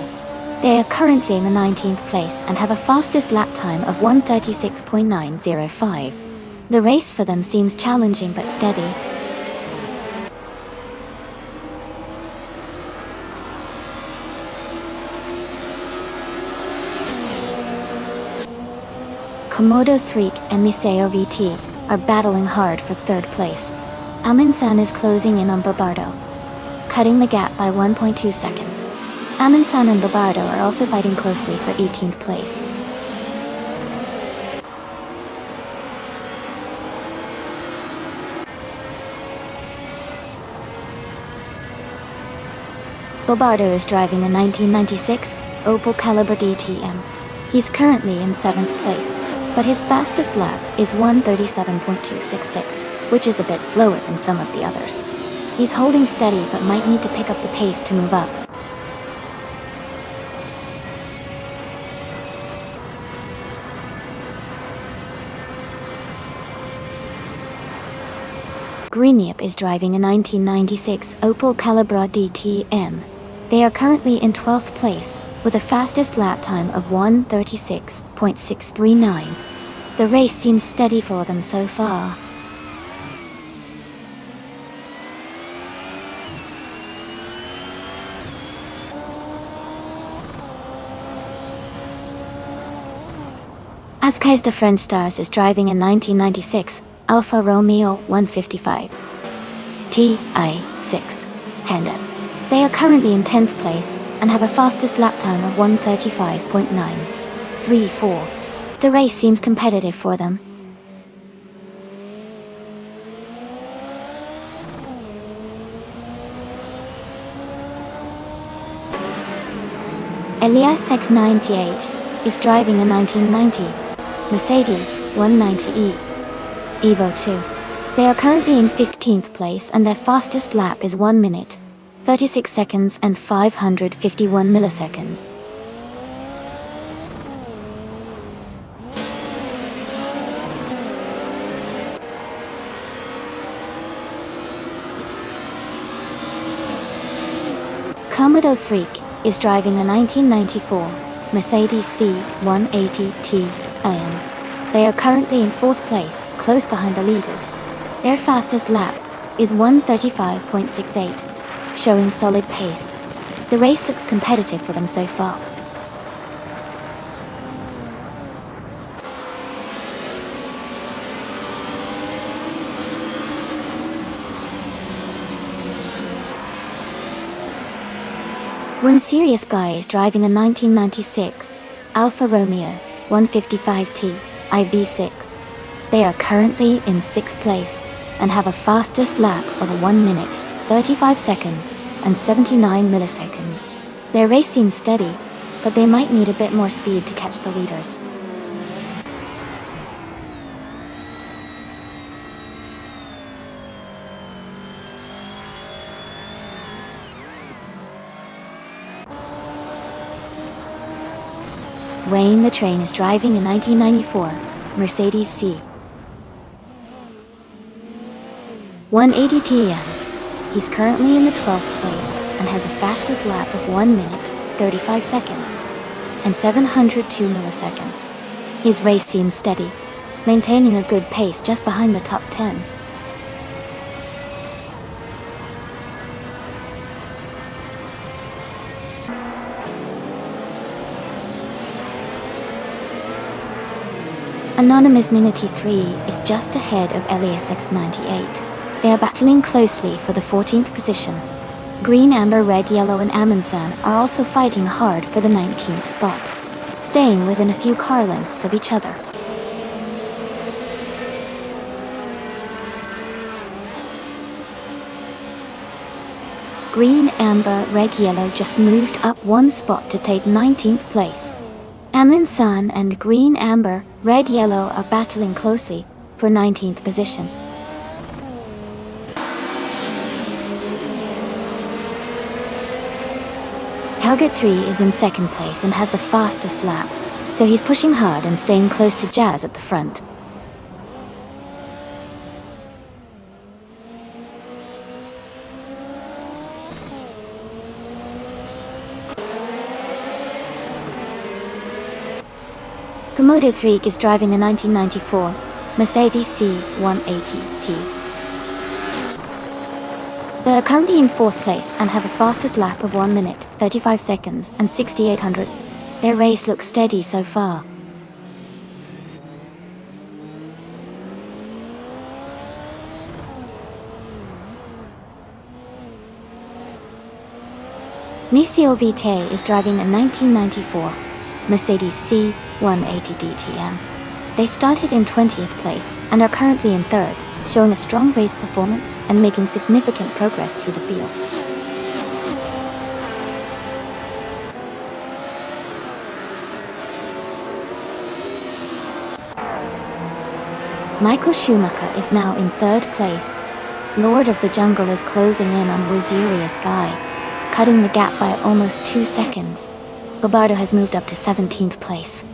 They are currently in the 19th place and have a fastest lap time of 1:36.905. The race for them seems challenging but steady. Komodo 3 and Miseo VT are battling hard for third place. Amundsen is closing in on Bobardo, cutting the gap by 1.2 seconds. Amundsen and Bobardo are also fighting closely for 18th place. Bobardo is driving a 1996 Opel Calibra DTM. He's currently in 7th place, but his fastest lap is 1:37.266, which is a bit slower than some of the others. He's holding steady but might need to pick up the pace to move up. Greenyep is driving a 1996 Opel Calibra DTM. They are currently in 12th place, with a fastest lap time of 1:36.639. The race seems steady for them so far. Ascais de French Stars is driving a 1996 Alfa Romeo 155 Ti6 Tandem. They are currently in 10th place and have a fastest lap time of 1:35.934. The race seems competitive for them. Elias X98 is driving a 1990 Mercedes 190E Evo 2. They are currently in 15th place and their fastest lap is 1 minute, 36 seconds and 551 milliseconds. Komodo 3 is driving a 1994 Mercedes C180T IM. They are currently in 4th place, close behind the leaders. Their fastest lap is 1:35.68, showing solid pace. The race looks competitive for them so far. One serious guy is driving a 1996 Alfa Romeo 155T IV6. They are currently in 6th place and have a fastest lap of 1 minute, 35 seconds and 79 milliseconds. Their race seems steady, but they might need a bit more speed to catch the leaders. Wayne the Train is driving a 1994 Mercedes C 180 TM. He's currently in the 12th place and has a fastest lap of 1 minute, 35 seconds and 702 milliseconds. His race seems steady, maintaining a good pace just behind the top 10. Anonymous Nina T3 is just ahead of Elias X98. They are battling closely for the 14th position. Green, Amber, Red, Yellow and Amundsen are also fighting hard for the 19th spot, staying within a few car lengths of each other. Green, Amber, Red, Yellow just moved up 1 spot to take 19th place. Amundsen and Green, Amber, Red, Yellow are battling closely for 19th position. Target 3 is in 2nd place and has the fastest lap, so he's pushing hard and staying close to Jazz at the front. Komodo Freak is driving a 1994 Mercedes C180T. They are currently in 4th place and have a fastest lap of 1 minute, 35 seconds and 6800. Their race looks steady so far. Nisio Vitae is driving a 1994 Mercedes C180 DTM. They started in 20th place and are currently in 3rd, showing a strong race performance and making significant progress through the field. Michael Schumacher is now in 3rd place. Lord of the Jungle is closing in on Wazirius Guy, cutting the gap by almost 2 seconds. Bobardo has moved up to 17th place.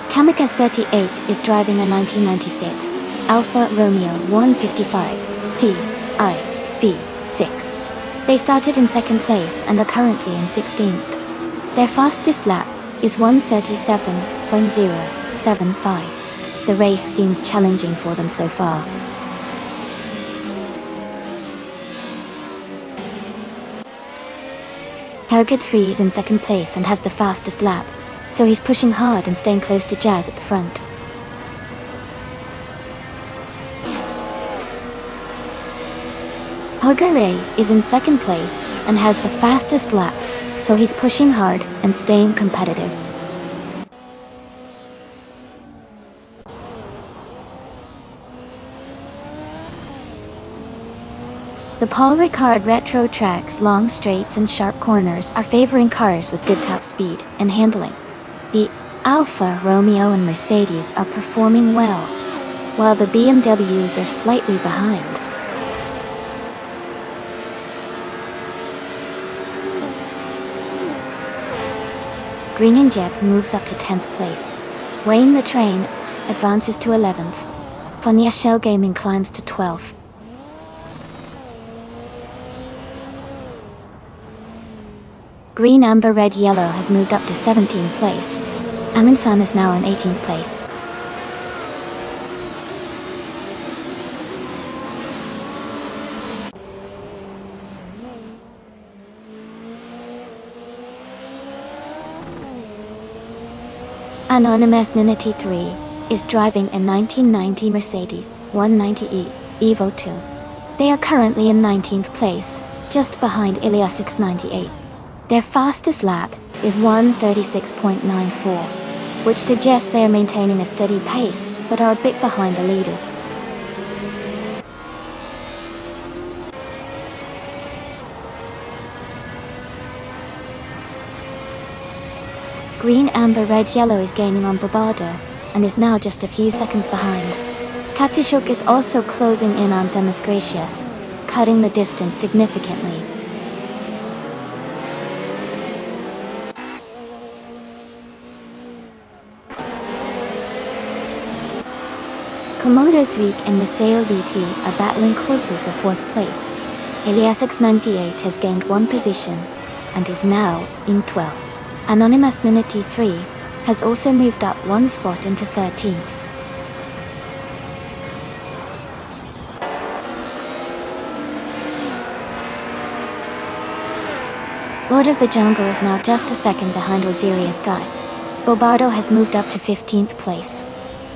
Kamikaze 38 is driving a 1996 Alfa Romeo 155 TIV6. They started in 2nd place and are currently in 16th. Their fastest lap is 1:37.075. The race seems challenging for them so far. Helge 3 is in 2nd place and has the fastest lap, so he's pushing hard and staying close to Jazz at the front. Helge Ray is in 2nd place and has the fastest lap, so he's pushing hard and staying competitive. The Paul Ricard Retro Track's long straights and sharp corners are favoring cars with good top speed and handling. The Alfa Romeo and Mercedes are performing well, while the BMWs are slightly behind. Green and Jet moves up to 10th place. Wayne the Train advances to 11th. Fonya Shell Gaming climbs to 12th. Green, Amber, Red, Yellow has moved up to 17th place. Amundsen is now in 18th place. Anonymous Ninity 3 is driving a 1990 Mercedes 190E Evo 2. They are currently in 19th place, just behind Ilias 698. Their fastest lap is 1:36.94, which suggests they are maintaining a steady pace, but are a bit behind the leaders. Green, Amber, Red, Yellow is gaining on Bobardo, and is now just a few seconds behind. Katishuk is also closing in on Themis Gracious, cutting the distance significantly. Komodo Freak and Maseo VT are battling closely for 4th place. Ilias 698 has gained 1 position, and is now in 12th. Anonymous Ninity 3 has also moved up 1 spot into 13th. Lord of the Jungle is now just a second behind Wazirius Guy. Bobardo has moved up to 15th place.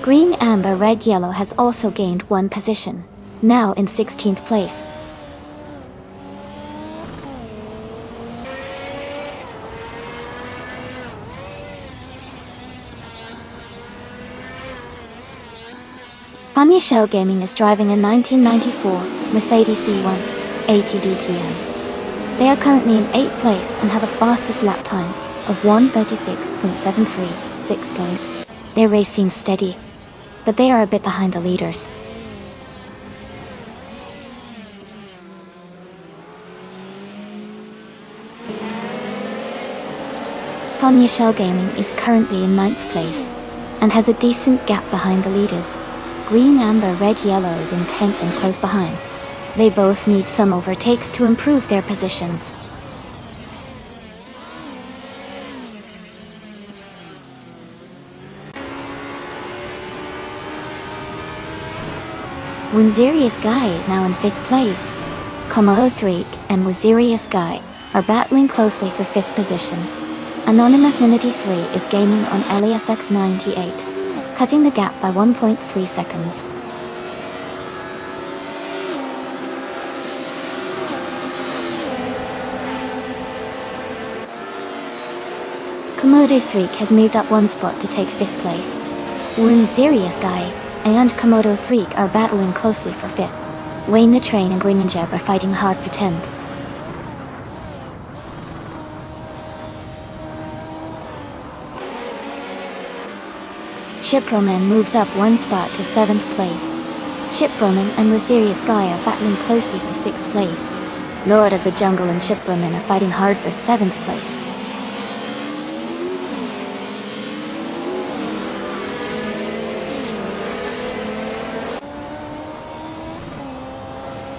Green, Amber, Red, Yellow has also gained 1 position, now in 16th place. Fonya Shell Gaming is driving a 1994 Mercedes C180 DTM. They are currently in 8th place and have a fastest lap time of 1:36.736. Their race seems steady. but they are a bit behind the leaders. Fun Shell Gaming is currently in 9th place, and has a decent gap behind the leaders. Green, Amber, Red, Yellow is in 10th and close behind. They both need some overtakes to improve their positions. Winzerius Guy is now in 5th place. Komodo 3 and Winzerius Guy are battling closely for 5th position. Anonymous Ninity 3 is gaining on LESX98, cutting the gap by 1.3 seconds. Komodo 3 has moved up 1 spot to take 5th place. Winzerius Guy and Komodo 3 are battling closely for 5th. Wayne the Train and Green Jeb are fighting hard for 10th. Shiproman moves up 1 spot to 7th place. Shiproman and Winzerius Guy are battling closely for 6th place. Lord of the Jungle and Shiproman are fighting hard for 7th place.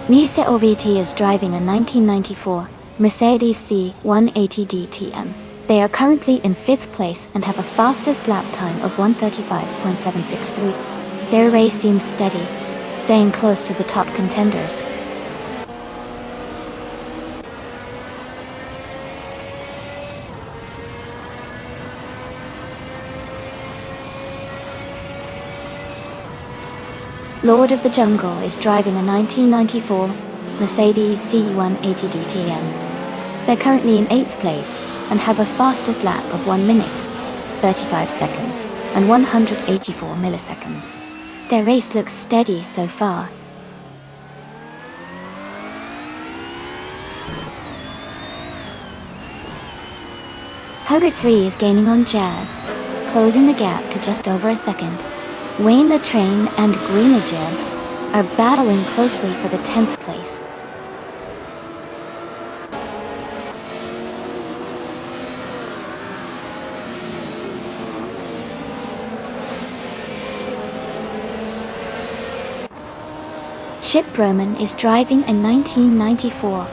Nisa OVT is driving a 1994 Mercedes C180 DTM. They are currently in 5th place and have a fastest lap time of 1:35.763. Their race seems steady, staying close to the top contenders. Lord of the Jungle is driving a 1994 Mercedes C180 DTM. They're currently in 8th place and have a fastest lap of 1 minute, 35 seconds, and 184 milliseconds. Their race looks steady so far. Hugger 3 is gaining on Jazz, closing the gap to just over a second. Wayne the Train and Green Jeb are battling closely for the 10th place. Shiproman is driving a 1994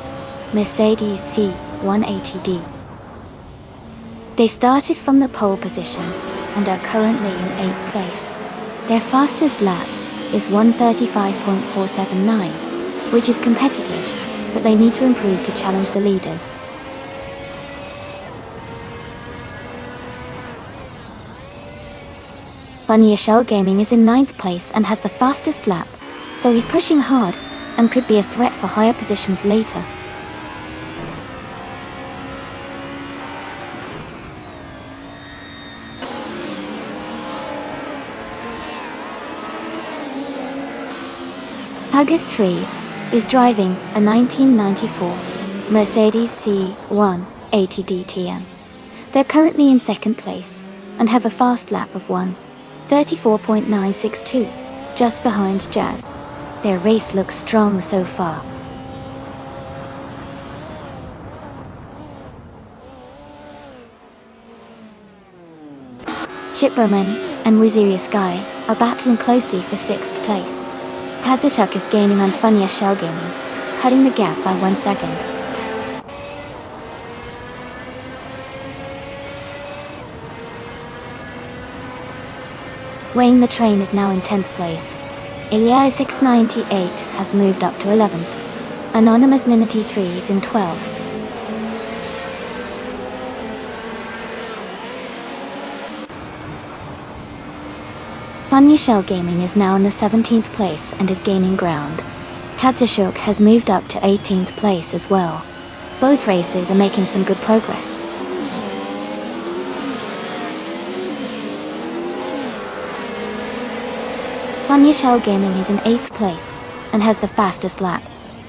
Mercedes C180D. They started from the pole position and are currently in 8th place. Their fastest lap is 1:35.479, which is competitive, but they need to improve to challenge the leaders. Funnier Shell Gaming is in 9th place and has the fastest lap, so he's pushing hard and could be a threat for higher positions later. Hugger 3 is driving a 1994 Mercedes C180 DTM. They're currently in 2nd place and have a fast lap of 1:34.962, just behind Jazz. Their race looks strong so far. Shiproman and Winzerius Guy are battling closely for 6th place. Kazuchuk is gaining on Funnier Shell Gaming, cutting the gap by 1 second. Wayne the Train is now in 10th place. LESX98 has moved up to 11th. Anonymous Ninity 3 is in 12th. Funny Shell Gaming is now in the 17th place and is gaining ground. Katsushuk has moved up to 18th place as well. Both races are making some good progress. Funny Shell Gaming is in 8th place and has the fastest lap,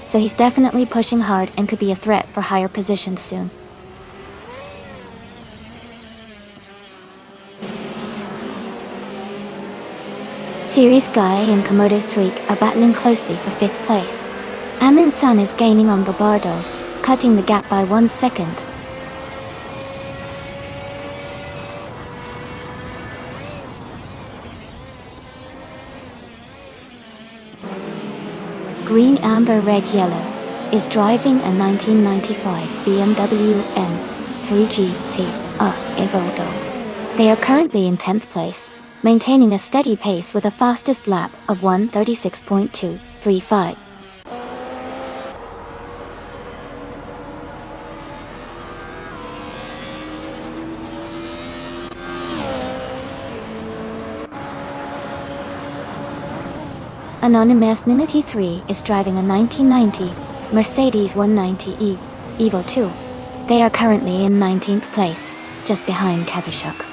so he's definitely pushing hard and could be a threat for higher positions soon. Series Guy and Komodo 3 are battling closely for 5th place. Amundsen is gaining on Bobardo, cutting the gap by 1 second. Green, Amber, Red, Yellow is driving a 1995 BMW M3 GT Evoldo. They are currently in 10th place, maintaining a steady pace with a fastest lap of 1:36.235. Anonymous Ninity 3 is driving a 1990 Mercedes 190E Evo 2. They are currently in 19th place, just behind Kazushuk.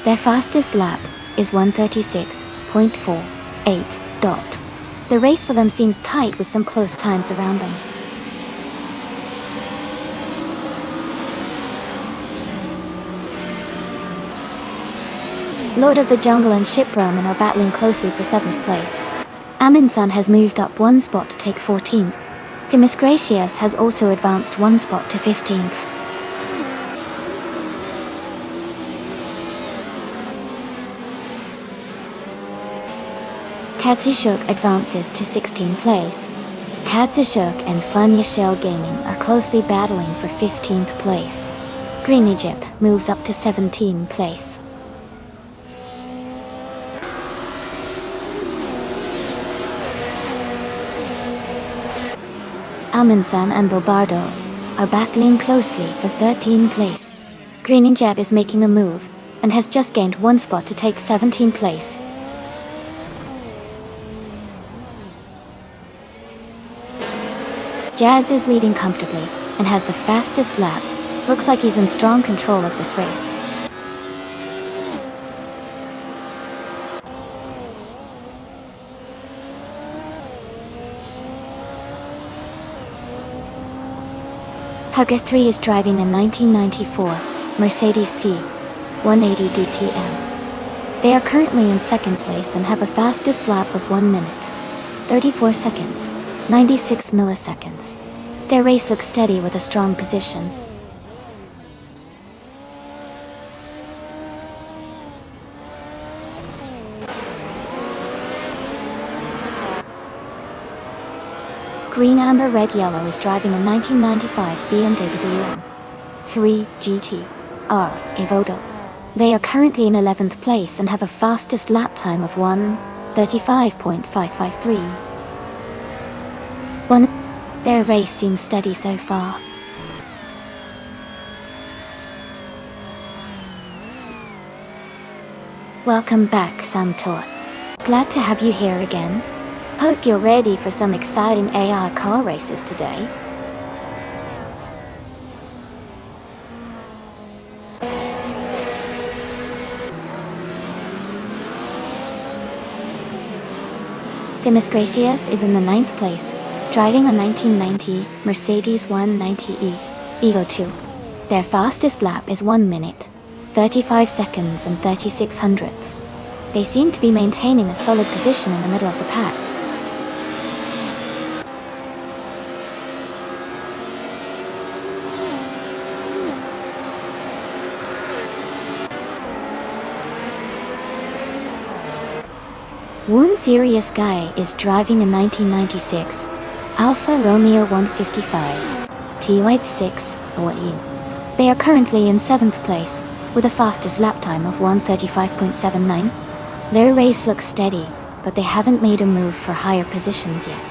Their fastest lap is 1:36.48. The race for them seems tight with some close times around them. Lord of the Jungle and Ship Roman are battling closely for 7th place. Amundsen has moved up 1 spot to take 14th. Themis Gracious has also advanced 1 spot to 15th. Katsushuk advances to 16th place. Katsushuk and Funya Shell Gaming are closely battling for 15th place. Green Egypt moves up to 17th place. Amundsen and Bobardo are battling closely for 13th place. Green Egypt is making a move and has just gained 1 spot to take 17th place. Jazz is leading comfortably and has the fastest lap. Looks like he's in strong control of this race. Hugger 3 is driving a 1994 Mercedes C180 DTM. They are currently in 2nd place and have a fastest lap of 1 minute, 34 seconds, 96 milliseconds. Their race looks steady with a strong position. Green, Amber, Red, Yellow is driving a 1995 BMW M3 GT-R Evoldo. They are currently in 11th place and have a fastest lap time of 1:35.553. Their race seems steady so far. Welcome back, Samtor. Glad to have you here again. Hope you're ready for some exciting AI car races today. Themis Gracious is in the 9th place, driving a 1990 Mercedes 190E Evo 2. Their fastest lap is 1 minute, 35 seconds and 36 hundredths. They seem to be maintaining a solid position in the middle of the pack. One Serious Guy is driving a 1996 Alfa Romeo 155 T6 OE. They are currently in 7th place, with a fastest lap time of 1:35.79. Their race looks steady, but they haven't made a move for higher positions yet.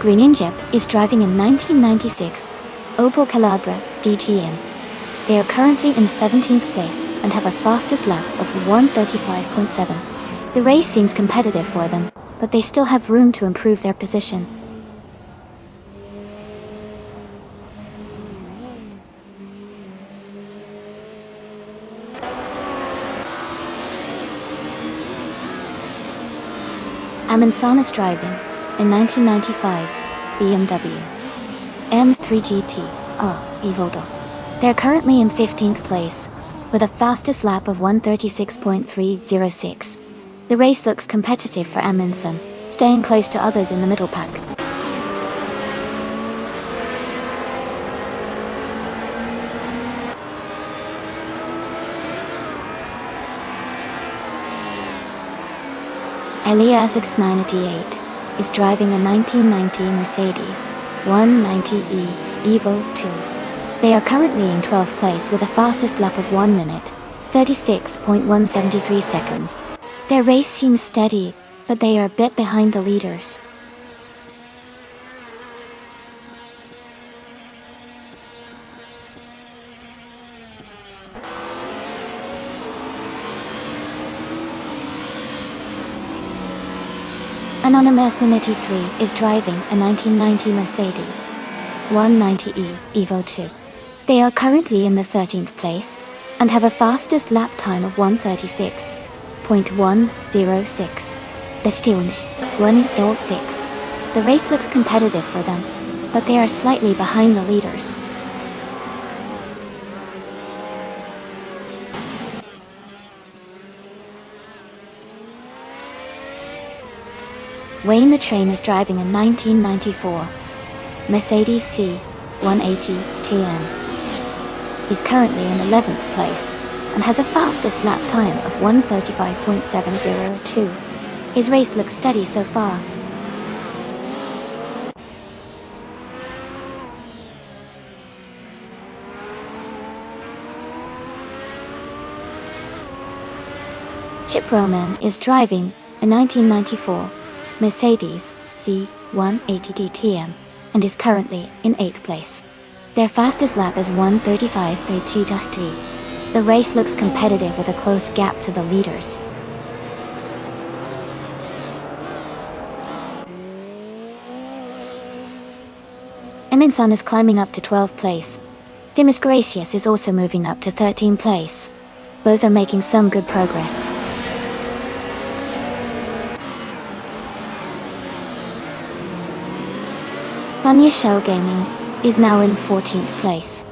Green Egypt is driving a 1996 Opel Calabria DTM. They are currently in 17th place and have a fastest lap of 1:35.7. The race seems competitive for them, but they still have room to improve their position. Amundsen is driving a 1995 BMW M3 GT, Evodo. They're currently in 15th place, with a fastest lap of 1:36.306. The race looks competitive for Amundsen, staying close to others in the middle pack. Elias X988 is driving a 1990 Mercedes 190E Evo 2. They are currently in 12th place with a fastest lap of 1 minute, 36.173 seconds. Their race seems steady, but they are a bit behind the leaders. Anonymous 93 is driving a 1990 Mercedes 190E Evo 2. They are currently in the 13th place and have a fastest lap time of 1:36.106. The race looks competitive for them, but they are slightly behind the leaders. Wayne the Train is driving a 1994 Mercedes C180 TM. He's currently in 11th place and has a fastest lap time of 1:35.702. His race looks steady so far. Chip Roman is driving a 1994 Mercedes C180 DTM and is currently in 8th place. Their fastest lap is 1:35.32. The race looks competitive with a close gap to the leaders. Amundsen is climbing up to 12th place. Dimas Gracious is also moving up to 13th place. Both are making some good progress. Vanya Shell Gaming is now in 14th place.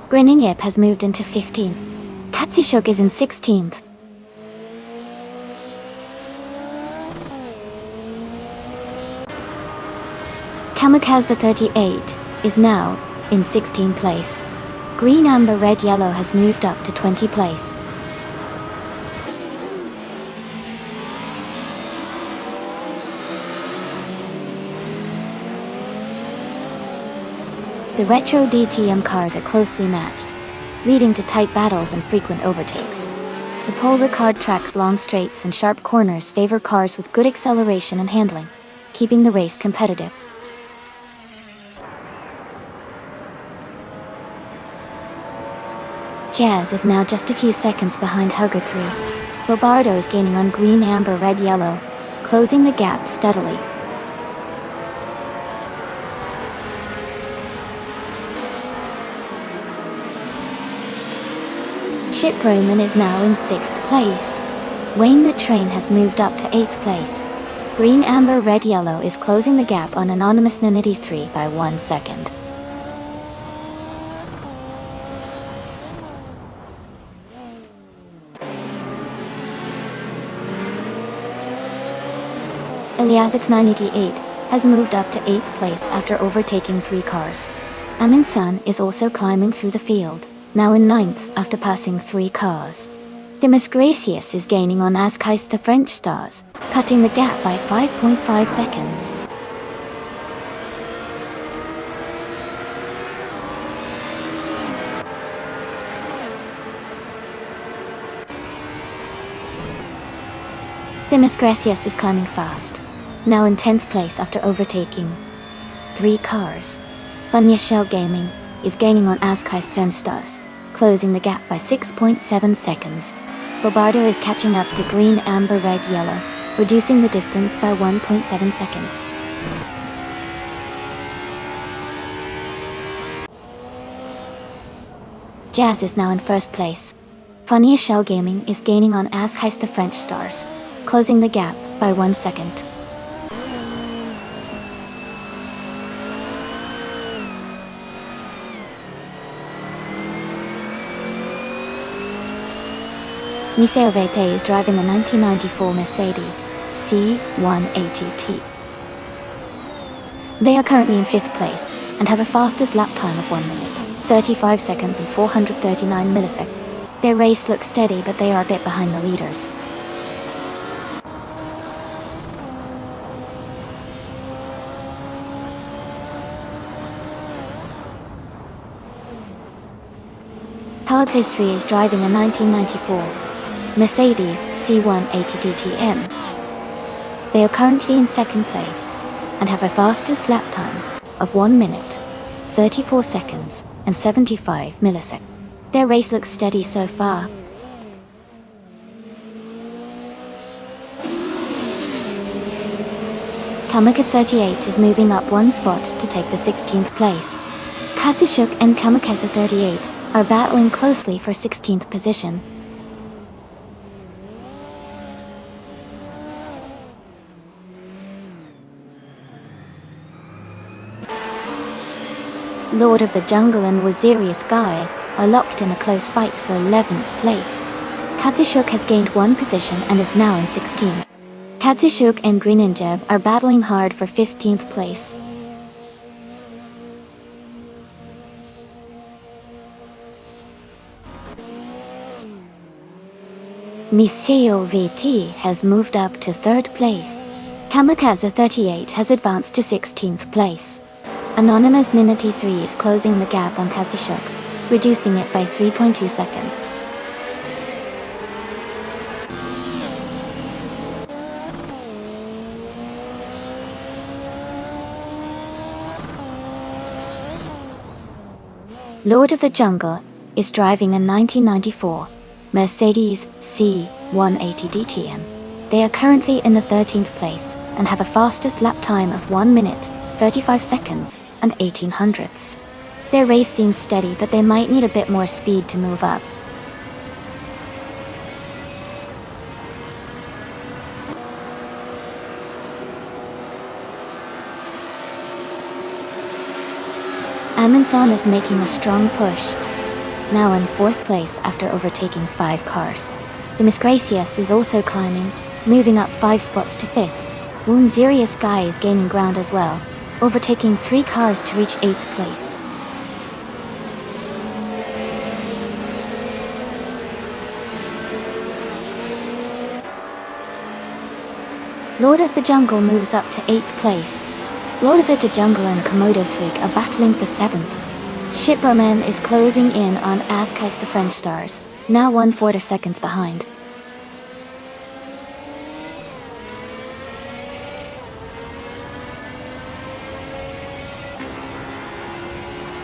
Grinning Yip has moved into 15th. Katsishuk is in 16th. Kamikaze 38 is now in 16th place. Green Amber Red Yellow has moved up to 20th place. The retro DTM cars are closely matched, leading to tight battles and frequent overtakes. The Paul Ricard track's long straights and sharp corners favor cars with good acceleration and handling, keeping the race competitive. Jazz is now just a few seconds behind Hugger 3. Bobardo is gaining on Green Amber Red Yellow, closing the gap steadily. Chip Roman is now in 6th place. Wayne the Train has moved up to 8th place. Green Amber Red Yellow is closing the gap on Anonymous 93 by 1 second. Eliasix 988 has moved up to 8th place after overtaking 3 cars. Amundsen is also climbing through the field, now in 9th after passing 3 cars. Dimas Gracious is gaining on Askeis the French Stars, cutting the gap by 5.5 seconds. Dimas Gracious is climbing fast, now in 10th place after overtaking 3 cars. Vanya Shell Gaming is gaining on Askeis Femstars, closing the gap by 6.7 seconds. Bobardo is catching up to Green Amber Red Yellow, reducing the distance by 1.7 seconds. Jazz is now in 1st place. Vanya Shell Gaming is gaining on Askeis the French Stars, closing the gap by 1 second. Miseo Vete is driving a 1994 Mercedes C180T. They are currently in 5th place and have a fastest lap time of 1 minute, 35 seconds and 439 milliseconds. Their race looks steady, but they are a bit behind the leaders. Carlos 3 is driving a 1994 Mercedes C180 DTM. They are currently in 2nd place and have a fastest lap time of 1 minute, 34 seconds and 75 milliseconds. Their race looks steady so far. Kamikaze 38 is moving up 1 spot to take the 16th place. Kazishuk and Kamikaze 38 are battling closely for 16th position. Lord of the Jungle and Waziri Sky are locked in a close fight for 11th place. Kazishuk has gained 1 position and is now in 16th. Kazishuk and Greeninjeb are battling hard for 15th place. Miseo VT has moved up to 3rd place. Kamikaze 38 has advanced to 16th place. Anonymous Ninity 3 is closing the gap on Kazishuk, reducing it by 3.2 seconds. Lord of the Jungle is driving a 1994 Mercedes C180 DTM. They are currently in the 13th place and have a fastest lap time of 1 minute, 35 seconds and 18 hundredths. Their race seems steady, but they might need a bit more speed to move up. Amundsen is making a strong push, now in 4th place after overtaking 5 cars. The Misgracious is also climbing, moving up 5 spots to 5th. Woonzirius Guy is gaining ground as well, overtaking 3 cars to reach 8th place. Lord of the Jungle moves up to 8th place. Lord of the Jungle and Komodo Freak are battling for 7th. Shipperman is closing in on Askais the French Stars, now 1/4 seconds behind.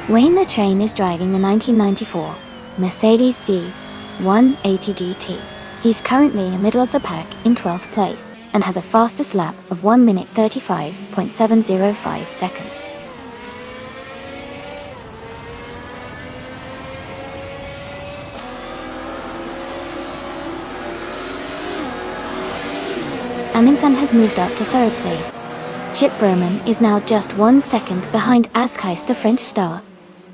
Wayne the Train is driving the 1994 Mercedes C180 DT. He's currently in the middle of the pack in 12th place and has a fastest lap of 1 minute 35.705 seconds. Amundsen has moved up to 3rd place. Chip Berman is now just 1 second behind Askais the French Star.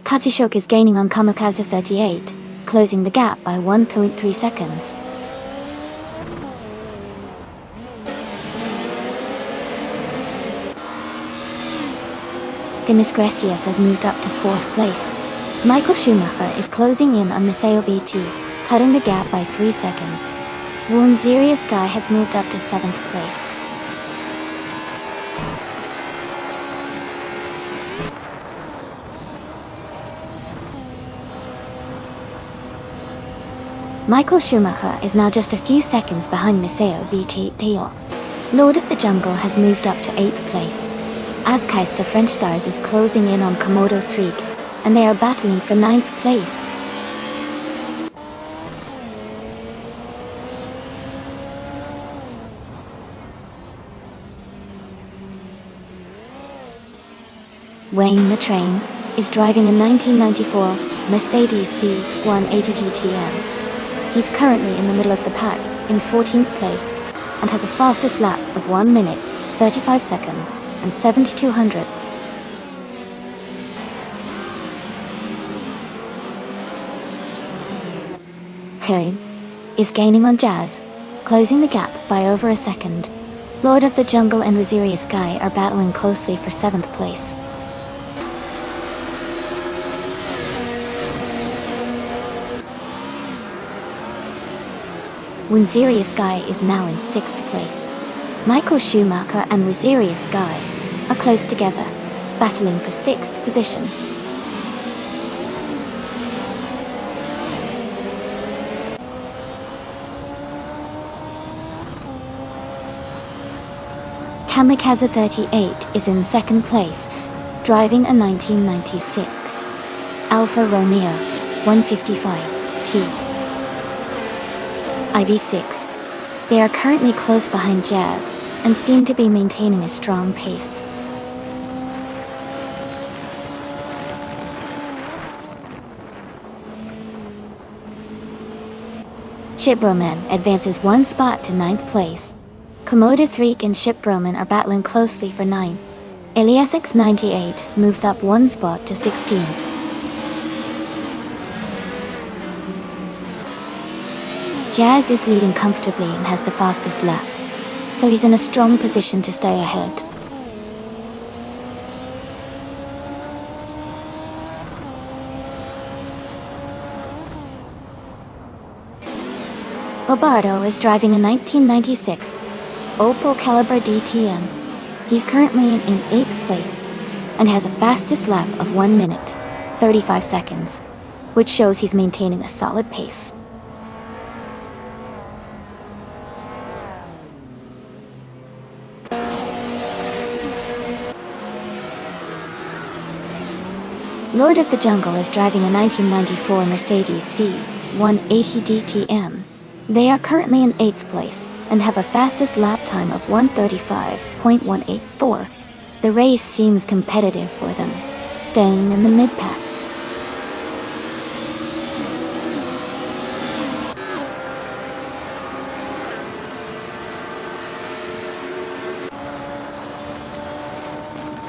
Kazishuk is gaining on Kamikaze 38, closing the gap by 1.3 seconds. Demis Gracias has moved up to 4th place. Michael Schumacher is closing in on Miseo VT, cutting the gap by 3 seconds. Woonzirius Guy has moved up to 7th place. Michael Schumacher is now just a few seconds behind Miseo VT. Lord of the Jungle has moved up to 8th place. Askais the French Stars is closing in on Komodo Freak, and they are battling for 9th place. Wayne the Train is driving a 1994 Mercedes C180 DTM. He's currently in the middle of the pack in 14th place and has a fastest lap of 1 minute, 35 seconds and 72 hundredths. Kane is gaining on Jazz, closing the gap by over a second. Lord of the Jungle and Waziri Sky are battling closely for 7th place. Waziri Sky is now in 6th place. Michael Schumacher and Waziri Sky are close together, battling for 6th position. Kamikaze 38 is in 2nd place, driving a 1996 Alfa Romeo 155T IV6. They are currently close behind Jazz and seem to be maintaining a strong pace. Shipbroman advances 1 spot to 9th place. Komodo 3 and Shipbroman are battling closely for 9. Eliasix 98 moves up 1 spot to 16th. Jazz is leading comfortably and has the fastest lap, so he's in a strong position to stay ahead. Bobardo is driving a 1996 Opel Calibre DTM. He's currently in 8th place and has a fastest lap of 1 minute, 35 seconds, which shows he's maintaining a solid pace. Lord of the Jungle is driving a 1994 Mercedes C180 DTM. They are currently in 8th place and have a fastest lap time of 1:35.184. The race seems competitive for them, staying in the mid-pack.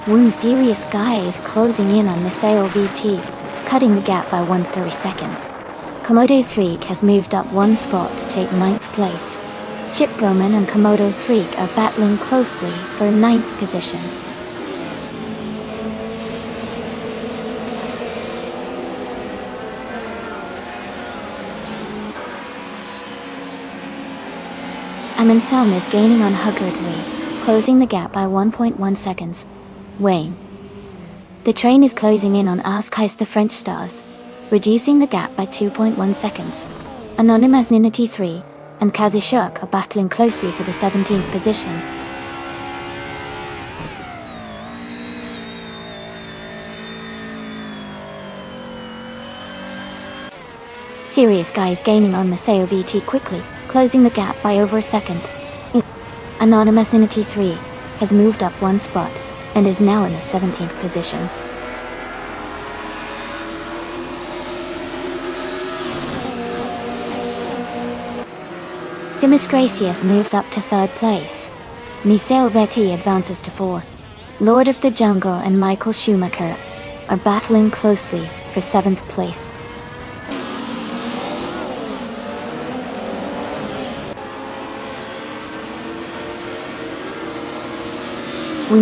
Waziri Sky is closing in on Miseo VT, cutting the gap by 1:30 seconds. Komodo 3 has moved up 1 spot to take 9th place. Shipbroman and Komodo 3 are battling closely for 9th position. Amundsen is gaining on Hugger 3, closing the gap by 1.1 seconds. Wayne. The train is closing in on Askheis the French Stars, reducing the gap by 2.1 seconds. Anonymous Ninity 3 and Kazishuk are battling closely for the 17th position. Sirius Guy is gaining on Maseo VT quickly, closing the gap by over a second. Anonymous Ninity 3 has moved up 1 spot and is now in the 17th position. Demis Gracious moves up to 3rd place. Miseo Veti advances to 4th. Lord of the Jungle and Michael Schumacher are battling closely for 7th place.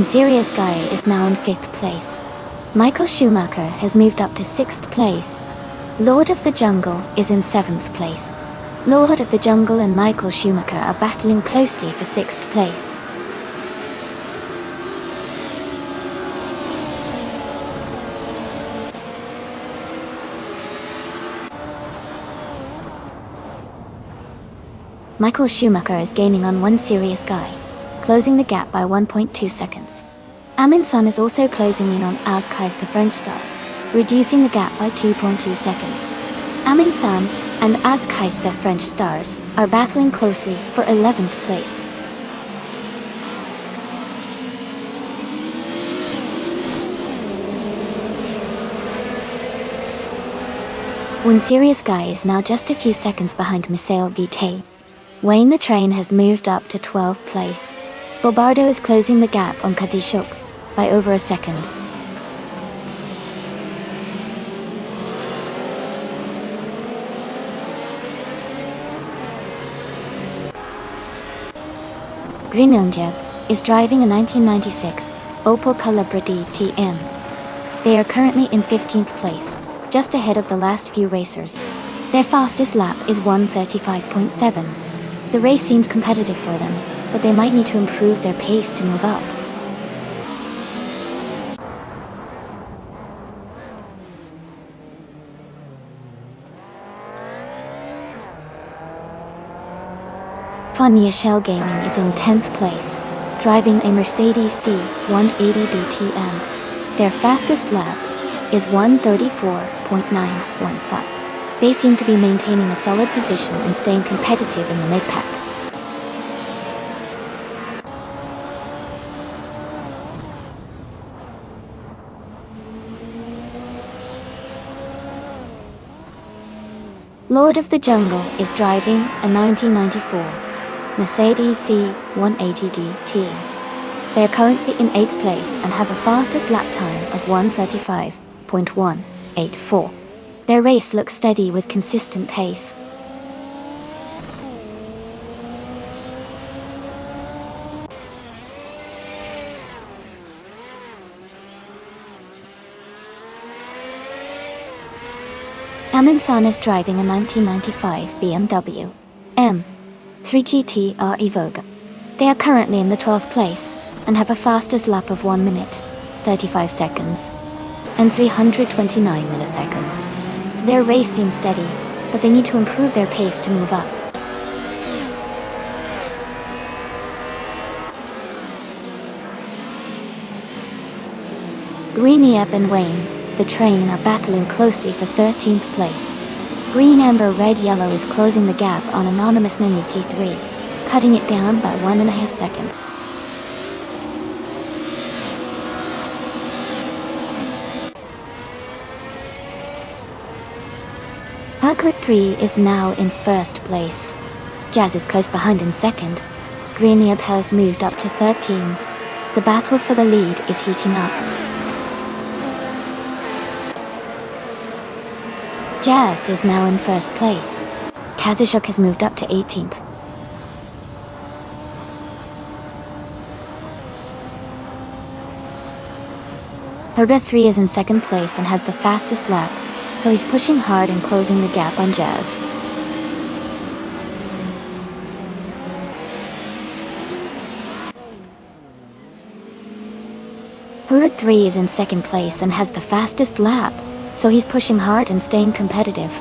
Sirius Guy is now in 5th place. Michael Schumacher has moved up to 6th place. Lord of the Jungle is in 7th place. Lord of the Jungle and Michael Schumacher are battling closely for 6th place. Michael Schumacher is gaining on one Sirius Guy, closing the gap by 1.2 seconds. Amundsen is also closing in on Askheis the French Stars, reducing the gap by 2.2 seconds. Amundsen and Askheis the French Stars are battling closely for 11th place. Sirius Guy is now just a few seconds behind Miseo VT. Wayne the Train has moved up to 12th place. Bobardo is closing the gap on Kadishuk by over a second. Greenunjeb is driving a 1996 Opel Calibra DTM. They are currently in 15th place, just ahead of the last few racers. Their fastest lap is 1:35.7. The race seems competitive for them, but they might need to improve their pace to move up. Fun Shell Gaming is in 10th place, driving a Mercedes C180 DTM. Their fastest lap is 1:34.915. They seem to be maintaining a solid position and staying competitive in the mid-pack. Lord of the Jungle is driving a 1994 Mercedes C180 DT. They are currently in 8th place and have a fastest lap time of 1:35.184. Their race looks steady with consistent pace. Amundsen is driving a 1995 BMW M3 GT-R Evoque. They are currently in the 12th place and have a fastest lap of 1 minute, 35 seconds, and 329 milliseconds. Their race seems steady, but they need to improve their pace to move up. Greeniep and Wayne, the train, are battling closely for 13th place. Green Amber Red Yellow is closing the gap on anonymous Nini T3, cutting it down by 1.5 seconds. Parkour 3 is now in 1st place. Jazz is close behind in 2nd. Greeniep has moved up to 13. The battle for the lead is heating up. Jazz is now in 1st place. Kazashuk has moved up to 18th. Herba 3 is in 2nd place and has the fastest lap, so he's pushing hard and closing the gap on Jazz. Hurd 3 is in 2nd place and has the fastest lap, so he's pushing hard and staying competitive.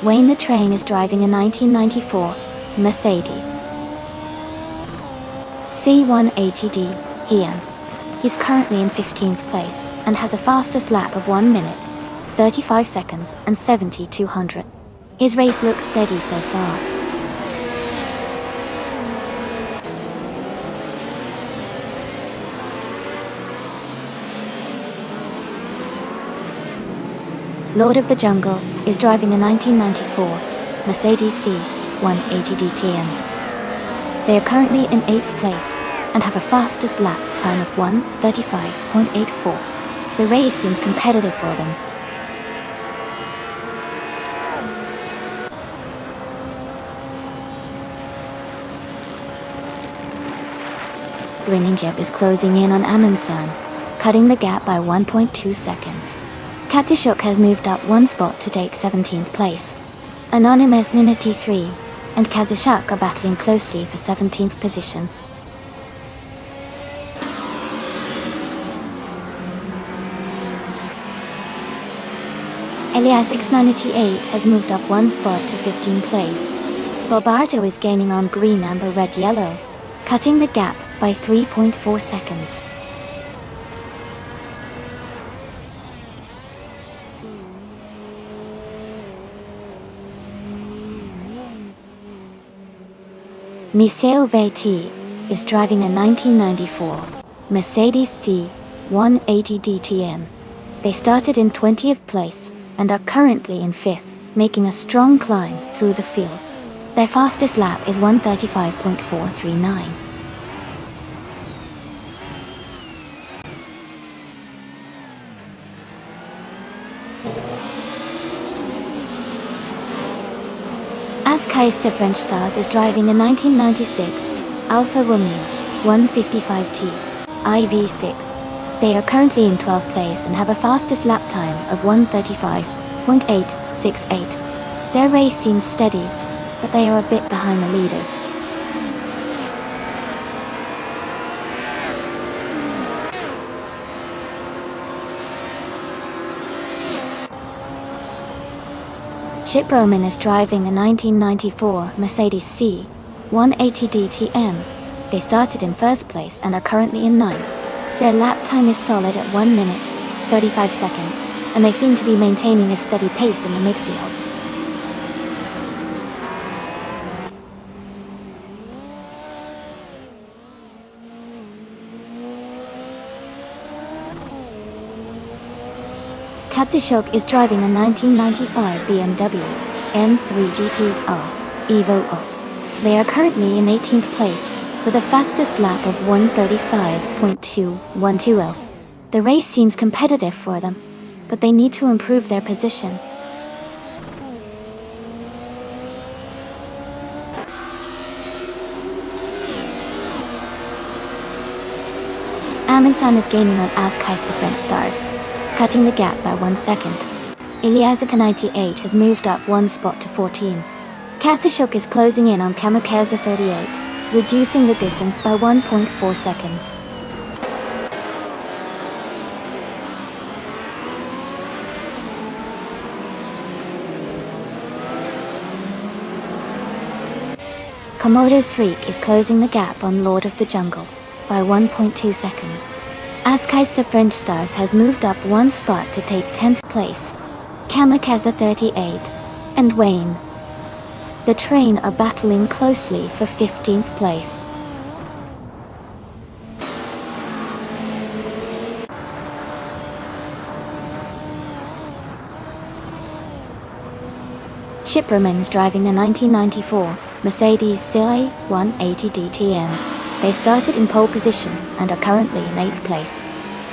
Wayne the Train is driving a 1994 Mercedes C180D EM. He's currently in 15th place and has a fastest lap of 1 minute, 35 seconds and 7200. His race looks steady so far. Lord of the Jungle is driving a 1994 Mercedes C180 DTM. They are currently in 8th place and have a fastest lap time of 1:35.84. The race seems competitive for them. Greninjeb is closing in on Amundsen, cutting the gap by 1.2 seconds. Katishuk has moved up 1 spot to take 17th place. Anonymous Nina T3 and Kazashuk are battling closely for 17th position. Elias X98 has moved up 1 spot to 15th place. Bobardo is gaining on Green Amber Red Yellow, cutting the gap by 3.4 seconds. Miseo VT is driving a 1994 Mercedes C180 DTM. They started in 20th place and are currently in 5th, making a strong climb through the field. Their fastest lap is 1:35.439. Keister French Stars is driving a 1996 Alfa Romeo 155T IV6. They are currently in 12th place and have a fastest lap time of 1:35.868. Their race seems steady, but they are a bit behind the leaders. Chip Roman is driving a 1994 Mercedes C180 DTM. They started in first place and are currently in 9th. Their lap time is solid at 1 minute, 35 seconds, and they seem to be maintaining a steady pace in the midfield. Katsushok is driving a 1995 BMW M3 GTR Evo O. They are currently in 18th place, with a fastest lap of 1:35.2120. The race seems competitive for them, but they need to improve their position. Amundsen is gaining on Keister French Stars, cutting the gap by 1 second. Iliazita 98 has moved up 1 spot to 14. Katsushok is closing in on Kamikaze 38, reducing the distance by 1.4 seconds. Komodo Freak is closing the gap on Lord of the Jungle by 1.2 seconds. Keister French Stars has moved up 1 spot to take 10th place. Kamikaze 38 and Wayne the Train are battling closely for 15th place. Chip Roman is driving a 1994 Mercedes C180 DTM. They started in pole position and are currently in 8th place.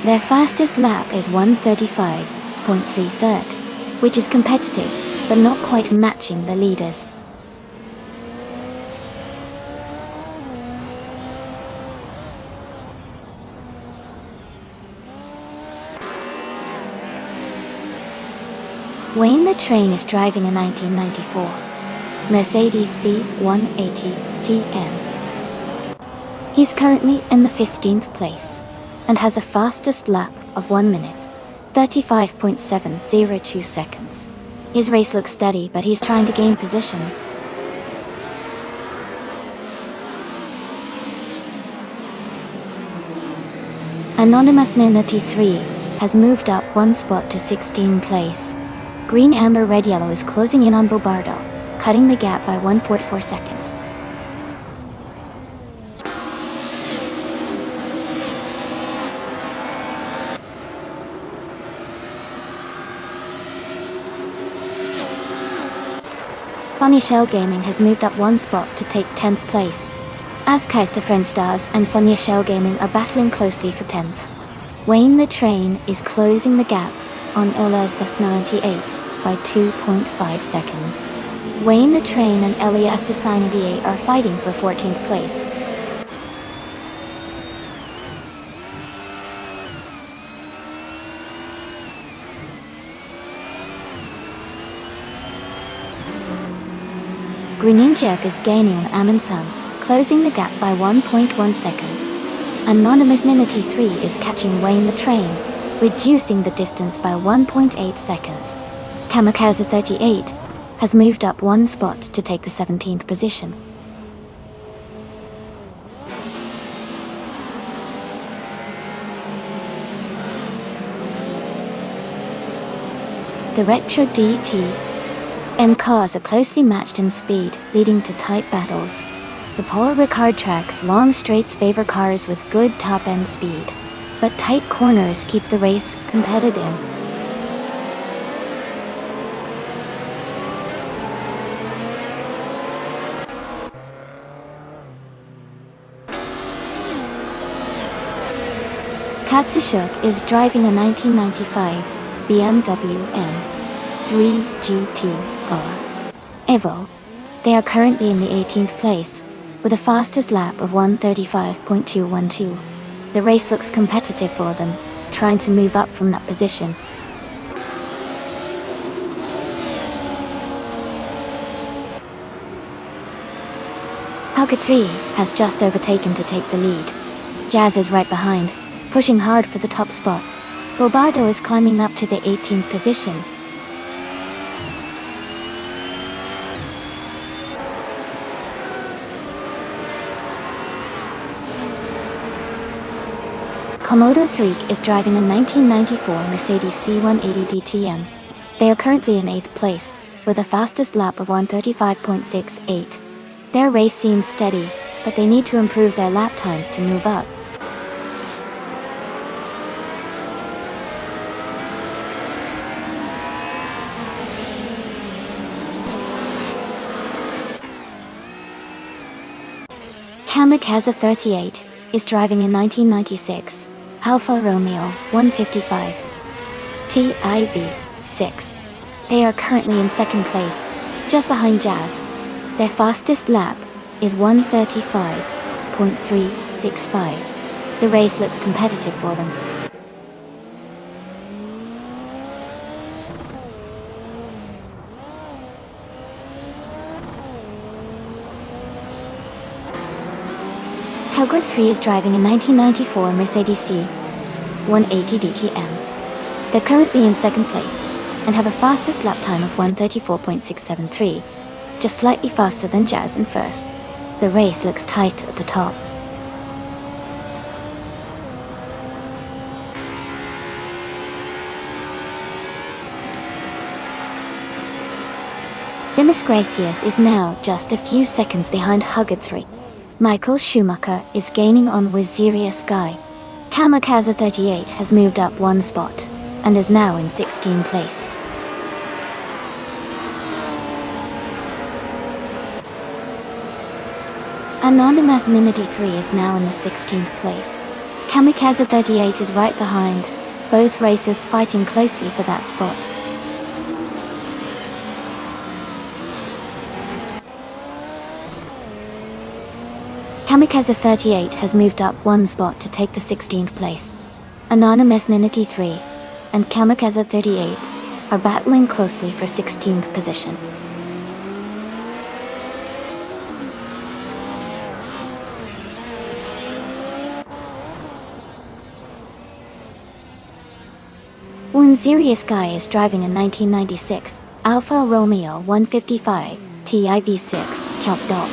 Their fastest lap is 1:35.33, which is competitive, but not quite matching the leaders. Wayne the Train is driving a 1994 Mercedes C180 TM. He's currently in the 15th place and has a fastest lap of 1 minute, 35.702 seconds. His race looks steady, but he's trying to gain positions. Anonymous Nina T3 has moved up 1 spot to 16th place. Green Amber Red Yellow is closing in on Bobardo, cutting the gap by 1.4 seconds. Funny Shell Gaming has moved up 1 spot to take 10th place. Keister French Stars and Funny Shell Gaming are battling closely for 10th. Wayne the Train is closing the gap on Elias 98 by 2.5 seconds. Wayne the Train and Elias 98 are fighting for 14th place. Greninjak is gaining on Amundsen, closing the gap by 1.1 seconds. Anonymous Nina T3 is catching Wayne the Train, reducing the distance by 1.8 seconds. Kamikaze 38 has moved up 1 spot to take the 17th position. The Retro DT and cars are closely matched in speed, leading to tight battles. The Paul Ricard track's long straights favor cars with good top-end speed, but tight corners keep the race competitive. Katsushuk is driving a 1995 BMW M3 GT-R Evo. They are currently in the 18th place, with a fastest lap of 1:35.212. The race looks competitive for them, trying to move up from that position. Hugger 3 has just overtaken to take the lead. Jazz is right behind, pushing hard for the top spot. Bobardo is climbing up to the 18th position. Komodo 3 is driving a 1994 Mercedes C180 DTM. They are currently in 8th place, with a fastest lap of 1:35.68. Their race seems steady, but they need to improve their lap times to move up. Kamikaze 38 is driving a 1996 Alfa Romeo 155 TIV6. They are currently in 2nd place, just behind Jazz. Their fastest lap is 1:35.365. The race looks competitive for them. Cowgirl 3 is driving a 1994 Mercedes C180 DTM. They're currently in 2nd place, and have a fastest lap time of 1:34.673, just slightly faster than Jazz in 1st. The race looks tight at the top. Demis Gracias is now just a few seconds behind Hugger 3. Michael Schumacher is gaining on Wazirius Guy. Kamikaze 38 has moved up 1 spot, and is now in 16th place. Anonymous Minity 3 is now in the 16th place. Kamikaze 38 is right behind, both racers fighting closely for that spot. Kamikaze 38 has moved up 1 spot to take the 16th place. Anonymous Minity 3 and Kamikaze 38 are battling closely for 16th position. Wazirius Guy is driving a 1996 Alfa Romeo 155 TIV6 Chop Dog.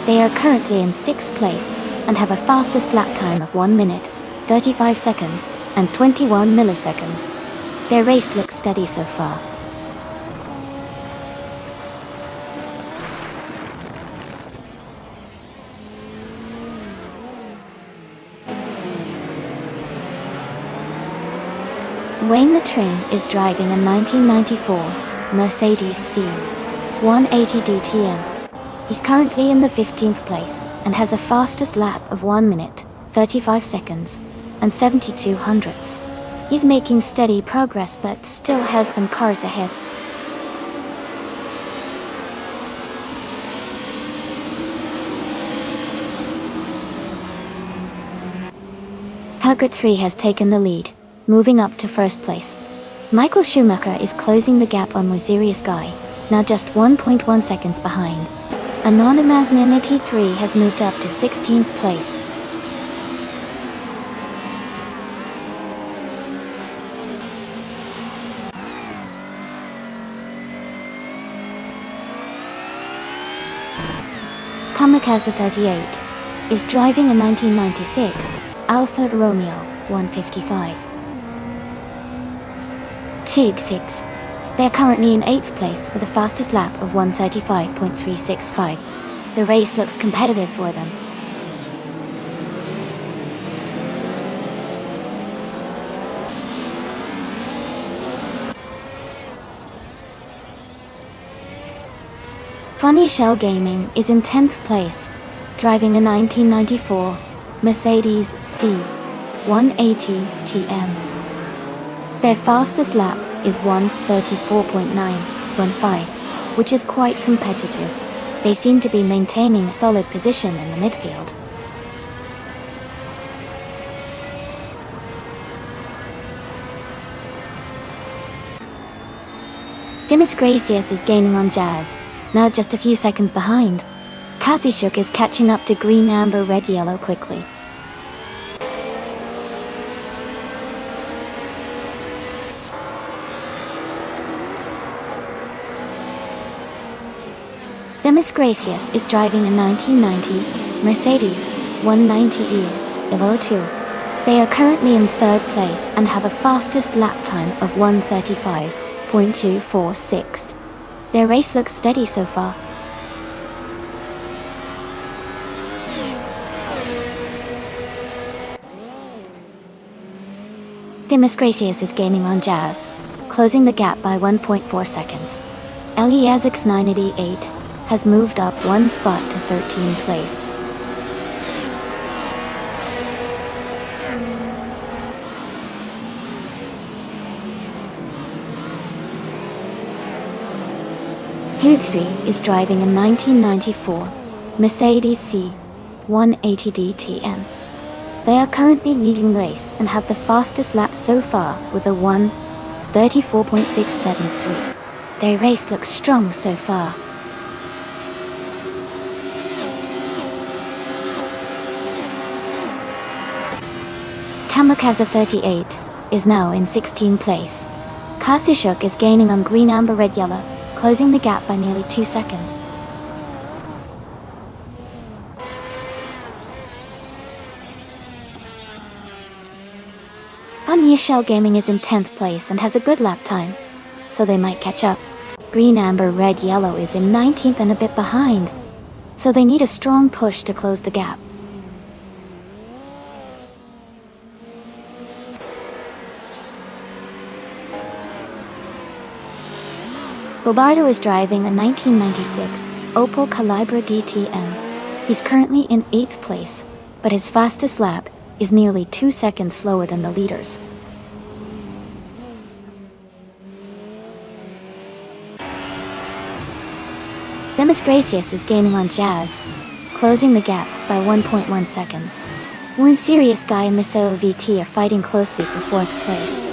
They are currently in 6th place and have a fastest lap time of 1 minute, 35 seconds, and 21 milliseconds. Their race looks steady so far. Wayne the Trim is driving a 1994 Mercedes C180 DTM. He's currently in the 15th place and has a fastest lap of 1 minute, 35 seconds, and 72 hundredths. He's making steady progress but still has some cars ahead. Hugger 3 has taken the lead, moving up to 1st place. Michael Schumacher is closing the gap on Wazirius Guy, now just 1.1 seconds behind. Anonymous Ninity 3 has moved up to 16th place. Kamikaze 38 is driving a 1996 Alfa Romeo 155 TIV6. They are currently in 8th place with a fastest lap of 1:35.365. The race looks competitive for them. Funny Shell Gaming is in 10th place, driving a 1994 Mercedes 180 TM. Their fastest lap is 1:34.915, which is quite competitive. They seem to be maintaining a solid position in the midfield. Demis Gracias is gaining on Jazz, now just a few seconds behind. Kazishuk is catching up to green, amber, red, yellow quickly. Demis Gracias is driving a 1990 Mercedes 190E Evo 2. They are currently in third place and have a fastest lap time of 1:35.246. Their race looks steady so far. Demis Gracias is gaining on Jazz, closing the gap by 1.4 seconds. Eliazix 988 has moved up one spot to 13th place. Hughley is driving a 1994 Mercedes C180D TM. They are currently leading the race and have the fastest lap so far with a 1:34.673. Their race looks strong so far. Kamikaze 38 is now in 16th place. Kazishuk is gaining on green, amber, red, yellow, closing the gap by nearly 2 seconds. Shell Gaming is in 10th place and has a good lap time, so they might catch up. Green, amber, red, yellow is in 19th and a bit behind, so they need a strong push to close the gap. Bobardo is driving a 1996 Opel Calibra DTM. He's currently in 8th place, but his fastest lap is nearly 2 seconds slower than the leaders. Demis Gracias is gaining on Jazz, closing the gap by 1.1 seconds. One Serious Guy and Misao VT are fighting closely for 4th place.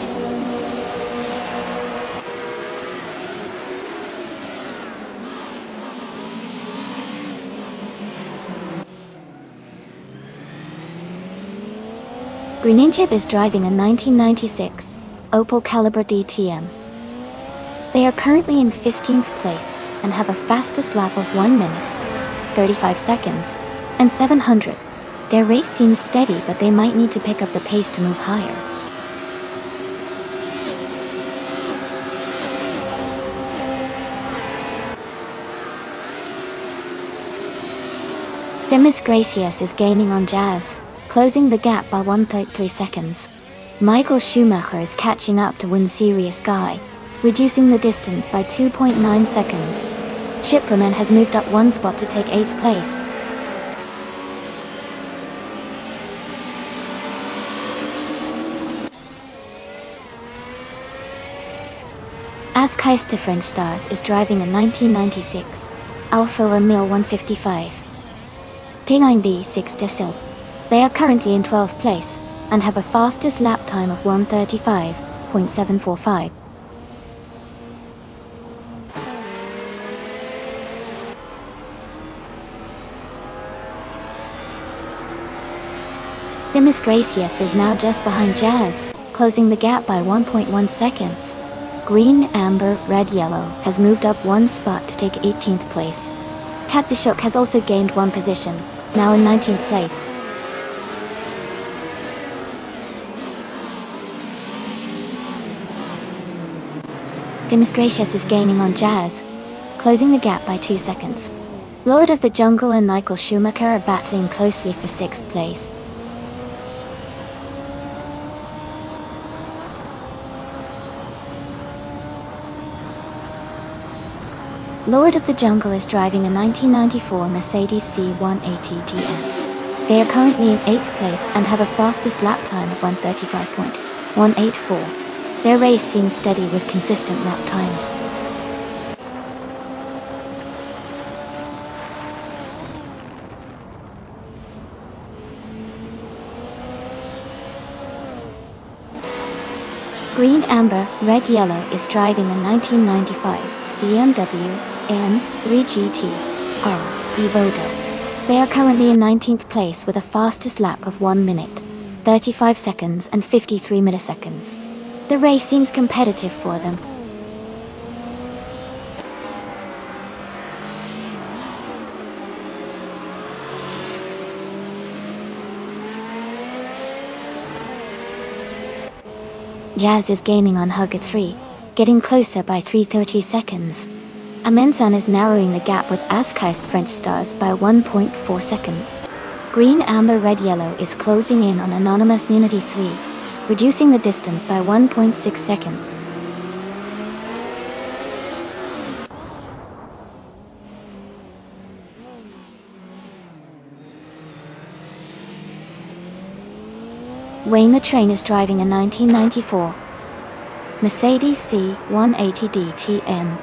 Greninchip is driving a 1996 Opel Calibra DTM. They are currently in 15th place and have a fastest lap of 1 minute, 35 seconds, and 700. Their race seems steady, but they might need to pick up the pace to move higher. Demis Gracias is gaining on Jazz, closing the gap by 1.3 seconds. Michael Schumacher is catching up to One Serious Guy, reducing the distance by 2.9 seconds. Shipperman has moved up one spot to take 8th place. Askeister French Stars is driving a 1996 Alfa Romeo 155 T9 V6 Diesel. They are currently in 12th place and have a fastest lap time of 1:35.745. Demis Gracias is now just behind Jazz, closing the gap by 1.1 seconds. Green, amber, red, yellow has moved up one spot to take 18th place. Katsishuk has also gained one position, now in 19th place. Demis Gracias is gaining on Jazz, closing the gap by 2 seconds. Lord of the Jungle and Michael Schumacher are battling closely for 6th place. Lord of the Jungle is driving a 1994 Mercedes C180 TM. They are currently in 8th place and have a fastest lap time of 1:35.184. Their race seems steady with consistent lap times. Green, amber, red, yellow is driving a 1995 BMW M3 GT-R Evodo. They are currently in 19th place with a fastest lap of 1 minute, 35 seconds and 53 milliseconds. The race seems competitive for them. Jazz is gaining on Hugger 3, getting closer by 3:30 seconds. Amensan is narrowing the gap with Askheist French Stars by 1.4 seconds. Green, amber, red, yellow is closing in on Anonymous Unity 3, reducing the distance by 1.6 seconds. Wayne the Train is driving a 1994 Mercedes C180 DTM.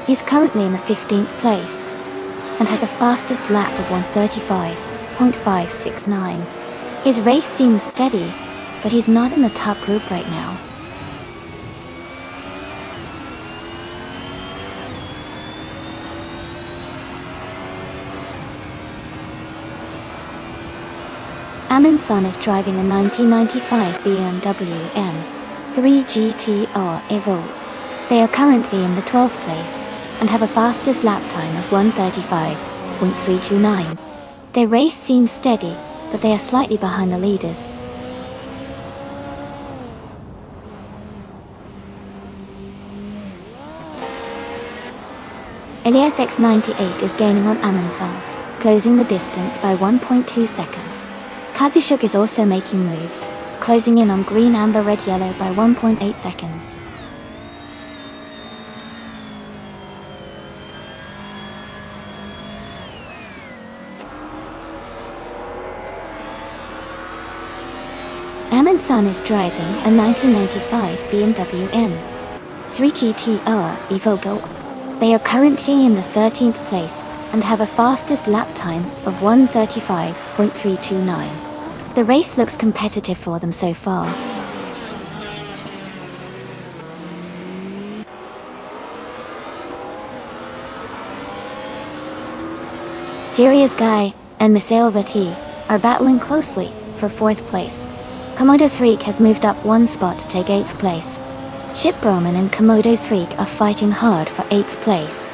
He's currently in the 15th place and has a fastest lap of 1:35.569. His race seems steady, but he's not in the top group right now. Amensan is driving a 1995 BMW M3 GT-R Evo. They are currently in the 12th place and have a fastest lap time of 1:35.329. Their race seems steady, but they are slightly behind the leaders. Elias X98 is gaining on Amensan, closing the distance by 1.2 seconds. Kazishuk is also making moves, closing in on green, amber, red, yellow by 1.8 seconds. Amensan is driving a 1995 BMW M3 GT-R Evogo. They are currently in the 13th place and have a fastest lap time of 1:35.329. The race looks competitive for them so far. Serious Guy and Misael Vati are battling closely for 4th place. Komodo 3 has moved up 1 spot to take 8th place. Chip Broman and Komodo 3 are fighting hard for 8th place.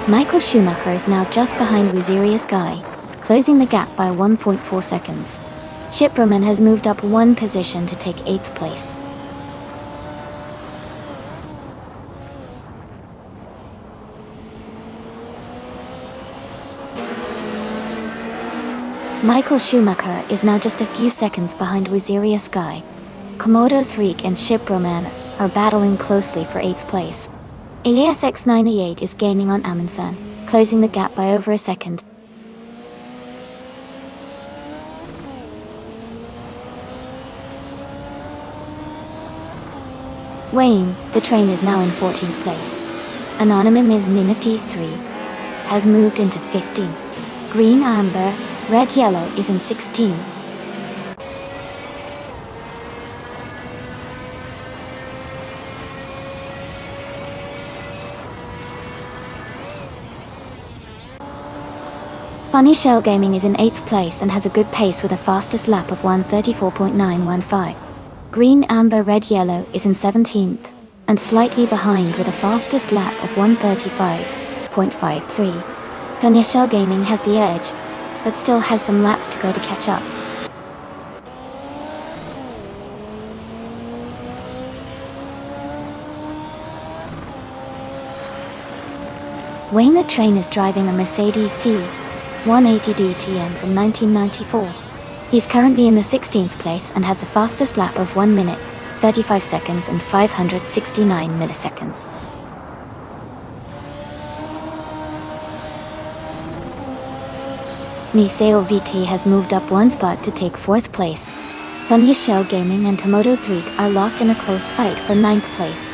Michael Schumacher is now just behind Serious Guy, closing the gap by 1.4 seconds. Chip Broman has moved up 1 position to take 8th place. Michael Schumacher is now just a few seconds behind Serious Guy. Komodo 3 and Chip Broman are battling closely for 8th place. Elias X98 is gaining on Amensan, closing the gap by over a second. Wayne the Train is now in 14th place. Anonymous Unity 3 has moved into 15. Green, amber, red, yellow is in 16. Funny Shell Gaming is in 8th place and has a good pace with a fastest lap of 1:34.915. Green, amber, red, yellow is in 17th and slightly behind with a fastest lap of 1:35.53. Funny Shell Gaming has the edge, but still has some laps to go to catch up. Wayne the Train is driving a Mercedes C180 DTM from 1994. He's currently in the 16th place and has a fastest lap of 1 minute, 35 seconds and 569 milliseconds. Miseo VT has moved up one spot to take 4th place. Thunya Shell Gaming and Tomodo 3 are locked in a close fight for 9th place.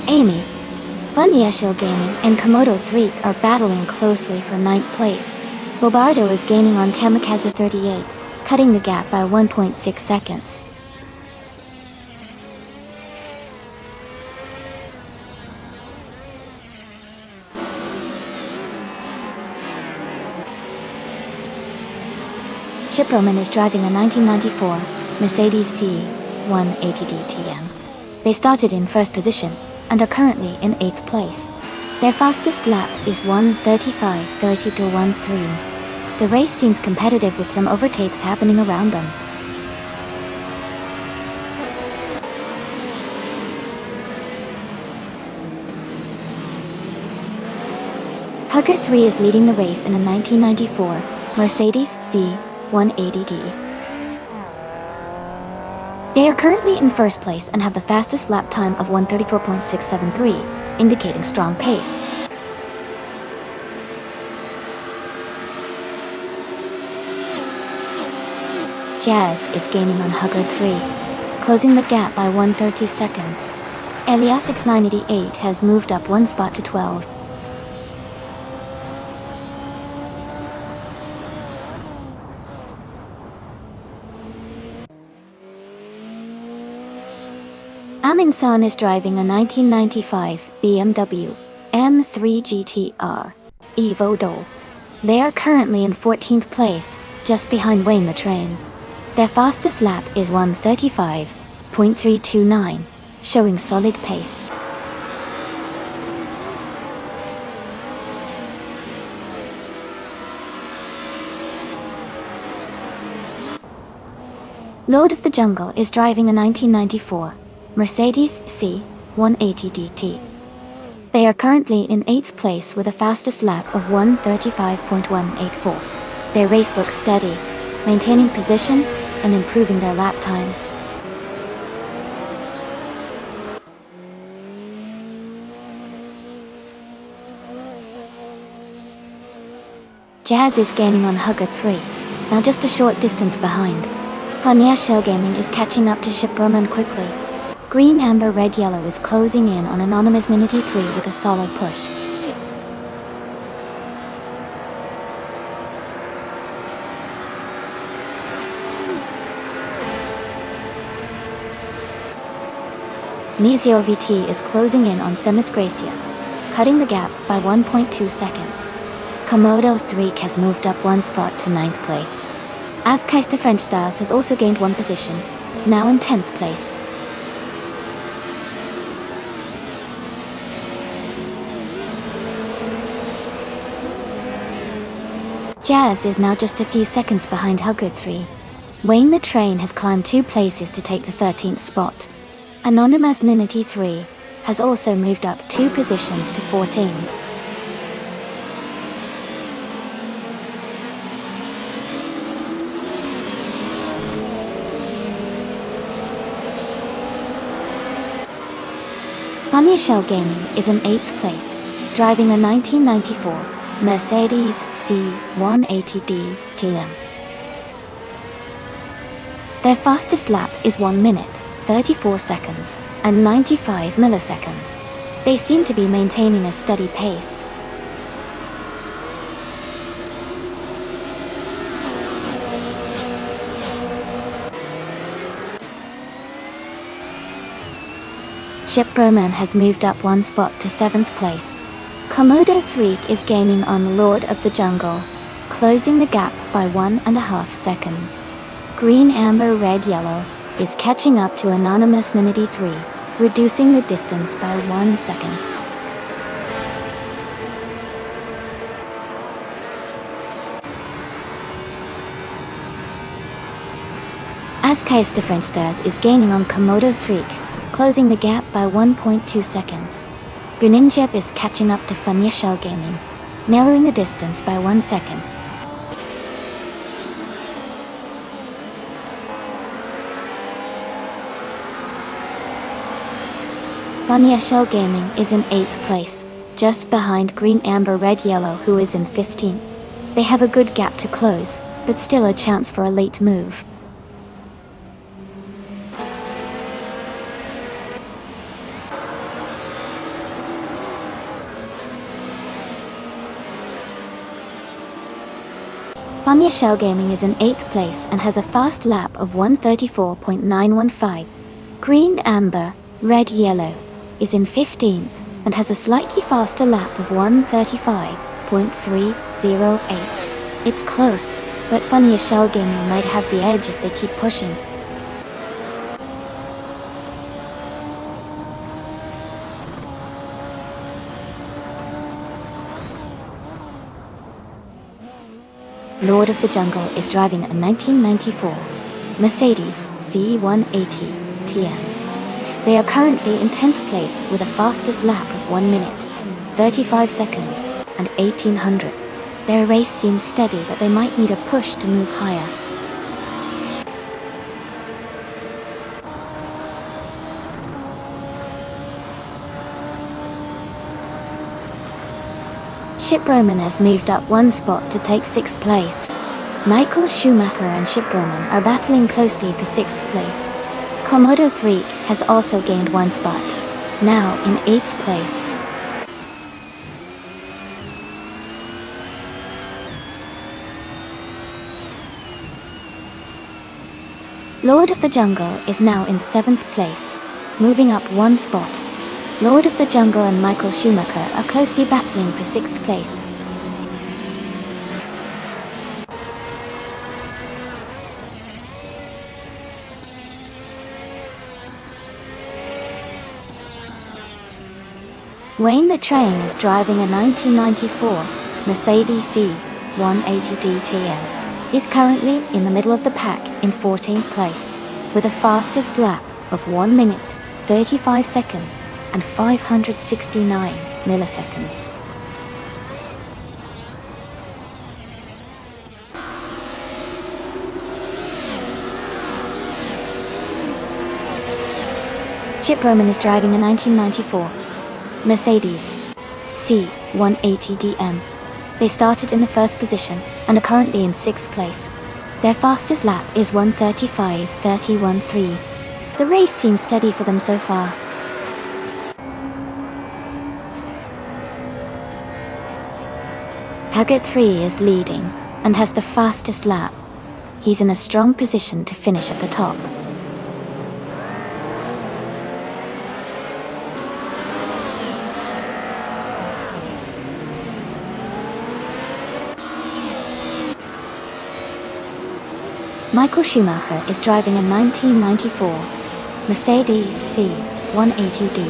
Amy, Thunya Shell Gaming and Komodo 3 are battling closely for 9th place. Bobardo is gaining on Kamikaze 38, cutting the gap by 1.6 seconds. Chip Roman is driving a 1994 Mercedes C180D TM. They started in 1st position and are currently in 8th place. Their fastest lap is 1:35.30.13. The race seems competitive with some overtakes happening around them. Hugger 3 is leading the race in a 1994 Mercedes C180D. They are currently in 1st place and have the fastest lap time of 1:34.673, indicating strong pace. Jazz is gaining on Hugger 3, closing the gap by 1:30 seconds. Eliasix 988 has moved up one spot to 12. Amin San is driving a 1995 BMW M3 GTR Evo Dole. They are currently in 14th place, just behind Wayne the Train. Their fastest lap is 1:35.329, showing solid pace. Lord of the Jungle is driving a 1994 Mercedes C180DT. They are currently in 8th place with a fastest lap of 1:35.184. Their race looks steady, maintaining position and improving their lap times. Jazz is gaining on Hugger 3, now just a short distance behind. Thunya Shell Gaming is catching up to Chip Roman quickly. Green, Amber, Red, Yellow is closing in on Anonymous Ninity 3 with a solid push. Miseo VT is closing in on Themis Gracious, cutting the gap by 1.2 seconds. Komodo 3 has moved up one spot to 9th place. Askeister French Stars has also gained one position, now in 10th place. Jazz is now just a few seconds behind Hugger 3. Wayne the Train has climbed 2 places to take the 13th spot. Anonymous Ninity 3 has also moved up 2 positions to 14. Thunya Shell Gaming is in 8th place, driving a 1994 Mercedes C180D TM. Their fastest lap is 1 minute, 34 seconds, and 95 milliseconds. They seem to be maintaining a steady pace. Chip Roman has moved up one spot to 7th place. Komodo 3 is gaining on Lord of the Jungle, closing the gap by 1.5 seconds. Green, Amber, Red, Yellow is catching up to Anonymous Ninity 3, reducing the distance by 1 second. Askeister French Stars is gaining on Komodo 3, closing the gap by 1.2 seconds. Greninja is catching up to Thunya Shell Gaming, narrowing the distance by 1 second. Funnier Shell Gaming is in 8th place, just behind Green Amber Red Yellow, who is in 15th. They have a good gap to close, but still a chance for a late move. Funnier Shell Gaming is in 8th place and has a fast lap of 134.915. Green Amber Red Yellow is in 15th and has a slightly faster lap of 135.308. It's close, but Funnier Shell Gaming might have the edge if they keep pushing. Lord of the Jungle is driving a 1994 Mercedes C180 TM. They are currently in 10th place with a fastest lap of 1 minute, 35 seconds, and 1800. Their race seems steady, but they might need a push to move higher. Chip Roman has moved up 1 spot to take 6th place. Michael Schumacher and Chip Roman are battling closely for 6th place. Komodo 3 has also gained 1 spot, now in 8th place. Lord of the Jungle is now in 7th place, moving up 1 spot. Lord of the Jungle and Michael Schumacher are closely battling for 6th place. Wayne the Train is driving a 1994 Mercedes C180D TM. He's currently in the middle of the pack in 14th place, with a fastest lap of 1 minute, 35 seconds, and 569 milliseconds. Chip Roman is driving a 1994 Mercedes C180DM. They started in the 1st position and are currently in 6th place. Their fastest lap is 1:35.313. The race seems steady for them so far. Haggard 3 is leading and has the fastest lap. He's in a strong position to finish at the top. Michael Schumacher is driving a 1994 Mercedes C180D.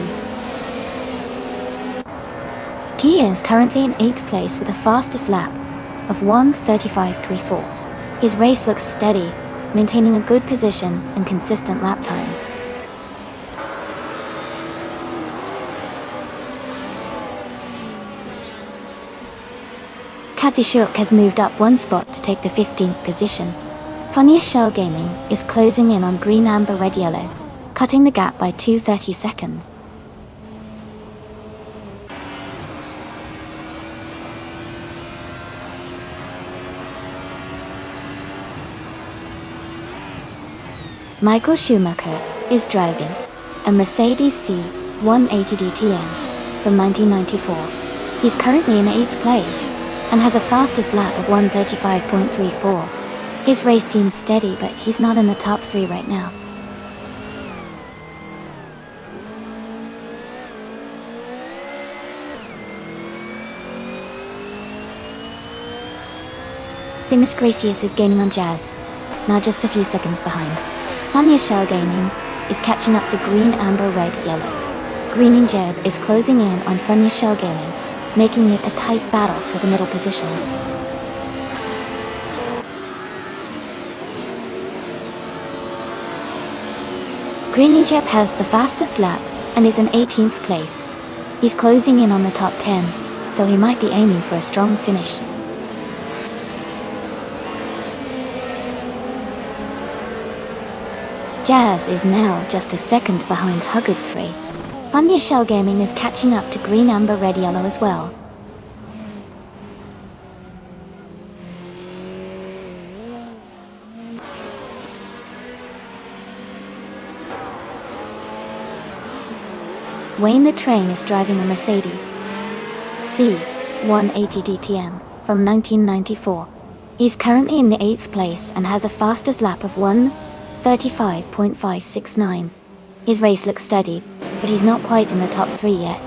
He is currently in 8th place with the fastest lap of 1:35.34. His race looks steady, maintaining a good position and consistent lap times. Katsishuk has moved up 1 spot to take the 15th position. Funnier Shell Gaming is closing in on Green Amber Red Yellow, cutting the gap by 2:30 seconds. Michael Schumacher is driving a Mercedes C180D TM from 1994. He's currently in 8th place and has a fastest lap of 1:35.34. His race seems steady, but he's not in the top 3 right now. Demis Gracious is gaining on Jazz, now just a few seconds behind. Funnier Shell Gaming is catching up to Green Amber Red Yellow. Green and Jeb is closing in on Funnier Shell Gaming, making it a tight battle for the middle positions. Green Jeb has the fastest lap and is in 18th place. He's closing in on the top 10, so he might be aiming for a strong finish. Jazz is now just a second behind Huggard 3. Funny Shell Gaming is catching up to green, amber, red, yellow as well. Wayne the Train is driving a Mercedes C180 DTM from 1994. He's currently in the 8th place and has a fastest lap of 1:35.569. His race looks steady, but he's not quite in the top 3 yet.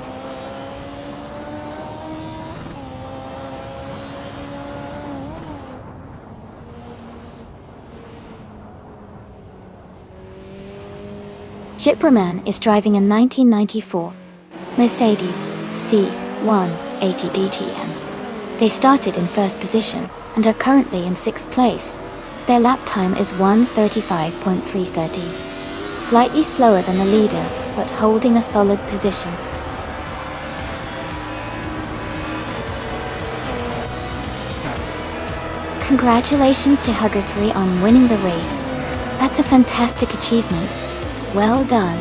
Shipperman is driving a 1994 Mercedes C180 DTM. They started in 1st position and are currently in 6th place. Their lap time is 1:35.330. Slightly slower than the leader, but holding a solid position. Congratulations to Hugger3 on winning the race. That's a fantastic achievement. Well done.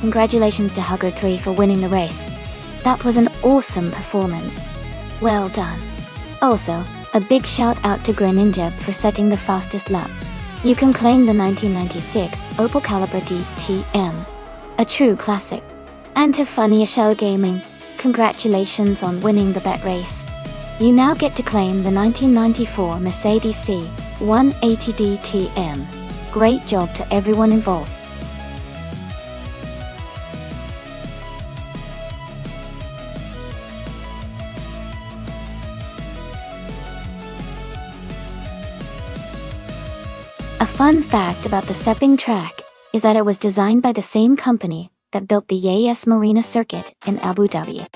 Congratulations to Hugger3 for winning the race. That was an awesome performance. Well done. Also, a big shout out to Greninja for setting the fastest lap. You can claim the 1996 Opel Calibra DTM, a true classic. And to Funny Shell Gaming, congratulations on winning the bet race. You now get to claim the 1994 Mercedes C180 DTM. Great job to everyone involved. A fun fact about the Sepang track is that it was designed by the same company that built the Yas Marina circuit in Abu Dhabi.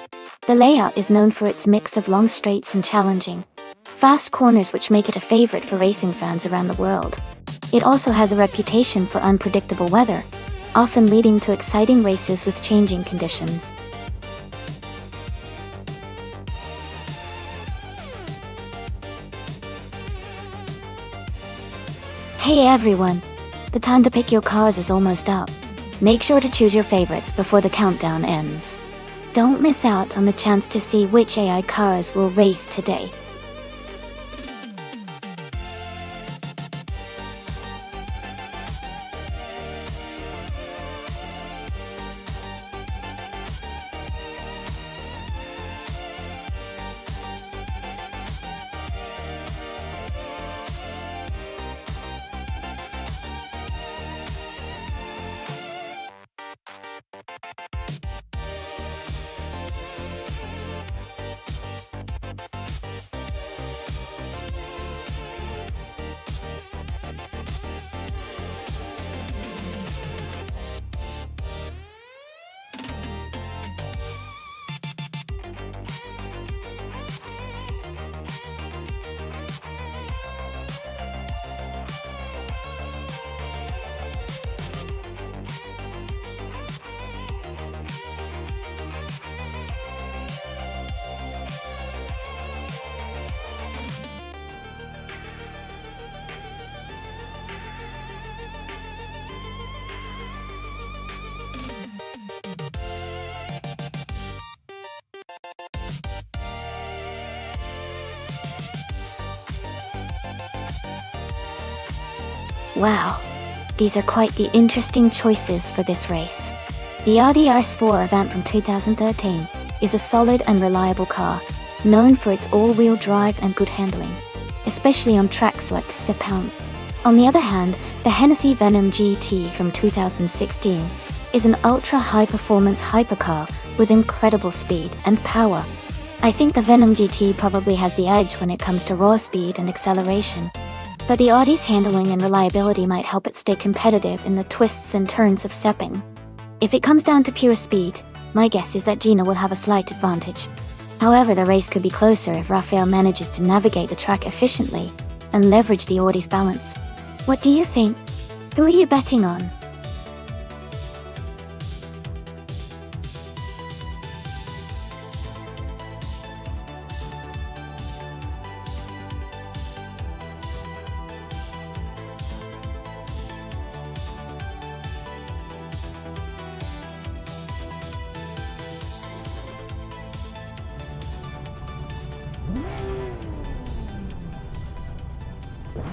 The layout is known for its mix of long straights and challenging, fast corners, which make it a favorite for racing fans around the world. It also has a reputation for unpredictable weather, often leading to exciting races with changing conditions. Hey everyone! The time to pick your cars is almost up. Make sure to choose your favorites before the countdown ends. Don't miss out on the chance to see which AI cars will race today. Wow, these are quite the interesting choices for this race. The Audi RS4 Avant from 2013 is a solid and reliable car, known for its all-wheel drive and good handling, especially on tracks like Sepang. On the other hand, the Hennessy Venom GT from 2016 is an ultra-high-performance hypercar with incredible speed and power. I think the Venom GT probably has the edge when it comes to raw speed and acceleration, but the Audi's handling and reliability might help it stay competitive in the twists and turns of Sepang. If it comes down to pure speed, my guess is that Gina will have a slight advantage. However, the race could be closer if Rafael manages to navigate the track efficiently and leverage the Audi's balance. What do you think? Who are you betting on?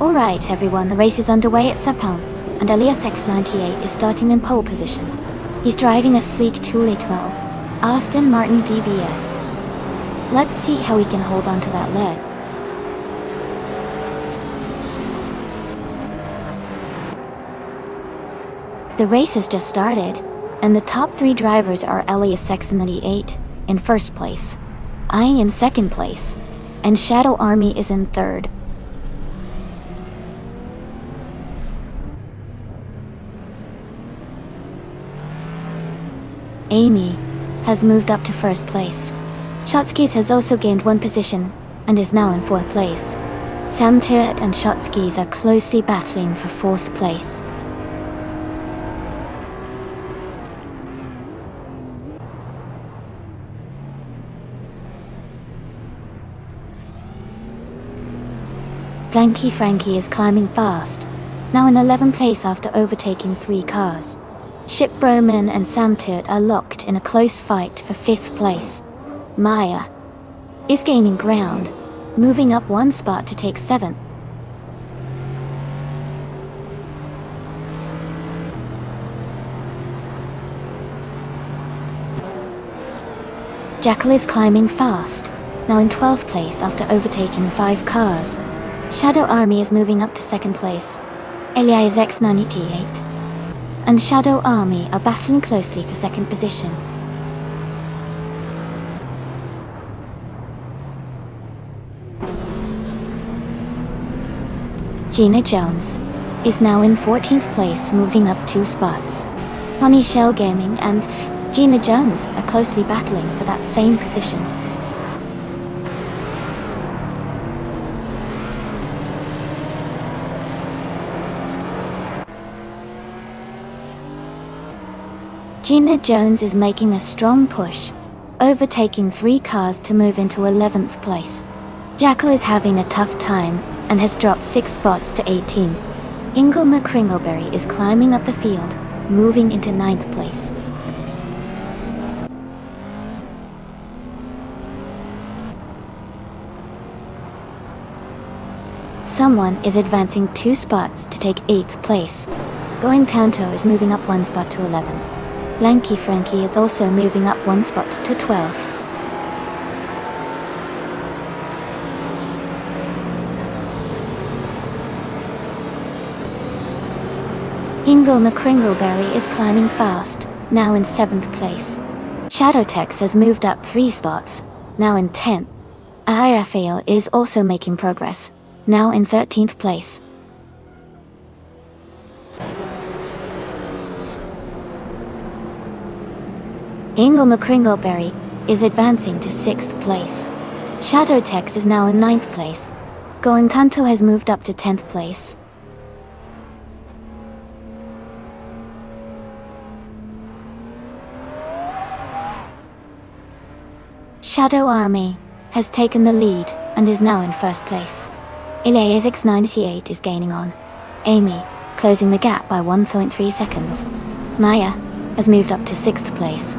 Alright everyone, the race is underway at Sepang, and Elias X98 is starting in pole position. He's driving a sleek Thule 12, Aston Martin DBS. Let's see how he can hold on to that lead. The race has just started, and the top 3 drivers are Elias X98 in first place, I in second place, and Shadow Army is in third. Amy has moved up to first place. Shotskis has also gained 1 position and is now in 4th place. Sam Tirrett and Shotskis are closely battling for 4th place. Blanky Frankie is climbing fast, now in 11th place after overtaking 3 cars. Chip Broman and Sam Tirrett are locked in a close fight for 5th place. Maya is gaining ground, moving up 1 spot to take 7th. Jackal is climbing fast, now in 12th place after overtaking 5 cars. Shadow Army is moving up to 2nd place. Elia is X98 and Shadow Army are battling closely for 2nd position. Gina Jones is now in 14th place, moving up 2 spots. Pony Shell Gaming and Gina Jones are closely battling for that same position. Gina Jones is making a strong push, overtaking 3 cars to move into 11th place. Jackal is having a tough time and has dropped 6 spots to 18. Ingle McCringleberry is climbing up the field, moving into 9th place. Someone is advancing 2 spots to take 8th place. Going Tanto is moving up 1 spot to 11. Blanky Frankie is also moving up 1 spot to 12th. Ingle McCringleberry is climbing fast, now in 7th place. Shadowtex has moved up 3 spots, now in 10th. Rafael is also making progress, now in 13th place. Ingle McCringleberry is advancing to 6th place. Shadowtex is now in 9th place. Going Tanto has moved up to 10th place. Shadow Army has taken the lead and is now in 1st place. Elias X98 is gaining on Amy, closing the gap by 1.3 seconds. Maya has moved up to 6th place.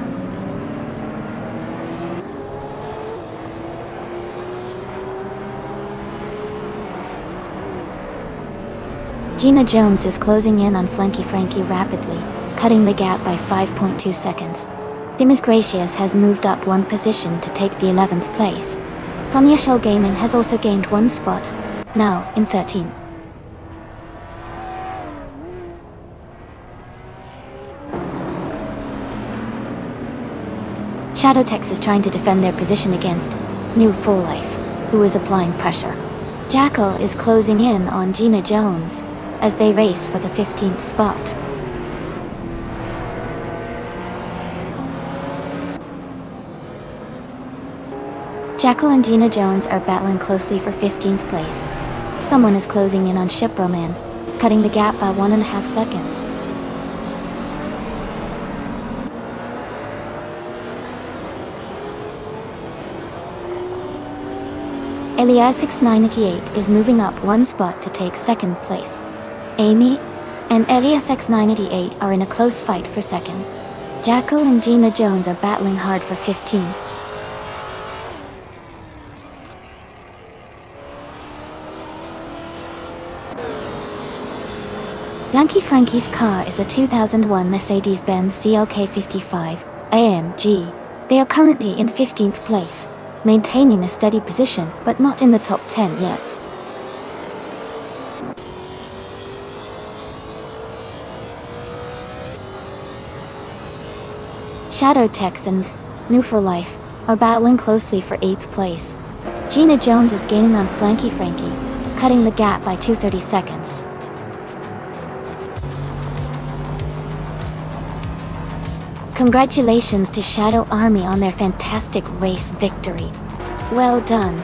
Gina Jones is closing in on Flanky Frankie rapidly, cutting the gap by 5.2 seconds. Dimas Gracias has moved up one position to take the 11th place. Tonya Shell Gaming has also gained one spot, now in 13. Shadowtex is trying to defend their position against New Full Life, who is applying pressure. Jackal is closing in on Gina Jones as they race for the 15th spot. Jackal and Gina Jones are battling closely for 15th place. Someone is closing in on Shiproman, cutting the gap by 1.5 seconds. Eliasx988 is moving up one spot to take 2nd place. Amy and Eliasx988 are in a close fight for 2nd. Jackal and Gina Jones are battling hard for 15. Flanky Frankie's car is a 2001 Mercedes-Benz CLK55 AMG. They are currently in 15th place, maintaining a steady position but not in the top 10 yet. Shadowtex and New for Life are battling closely for 8th place. Gina Jones is gaining on Flanky Frankie, cutting the gap by 2:30 seconds. Congratulations to Shadow Army on their fantastic race victory. Well done.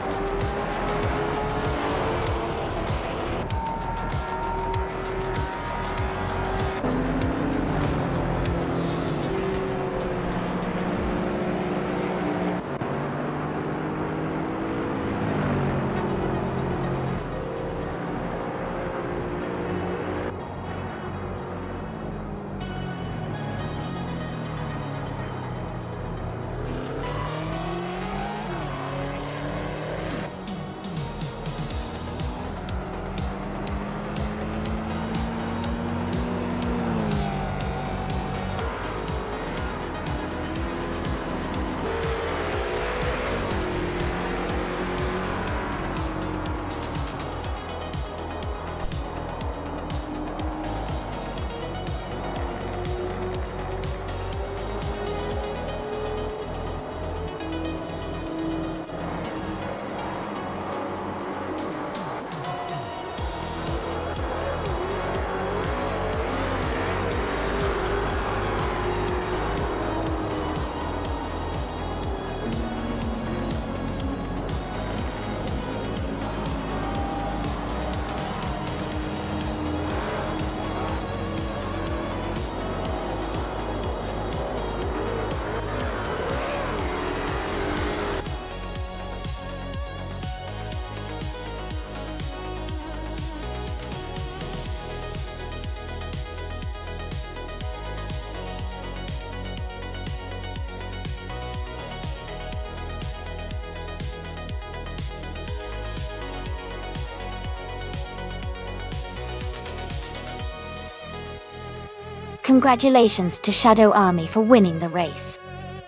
Congratulations to Shadow Army for winning the race.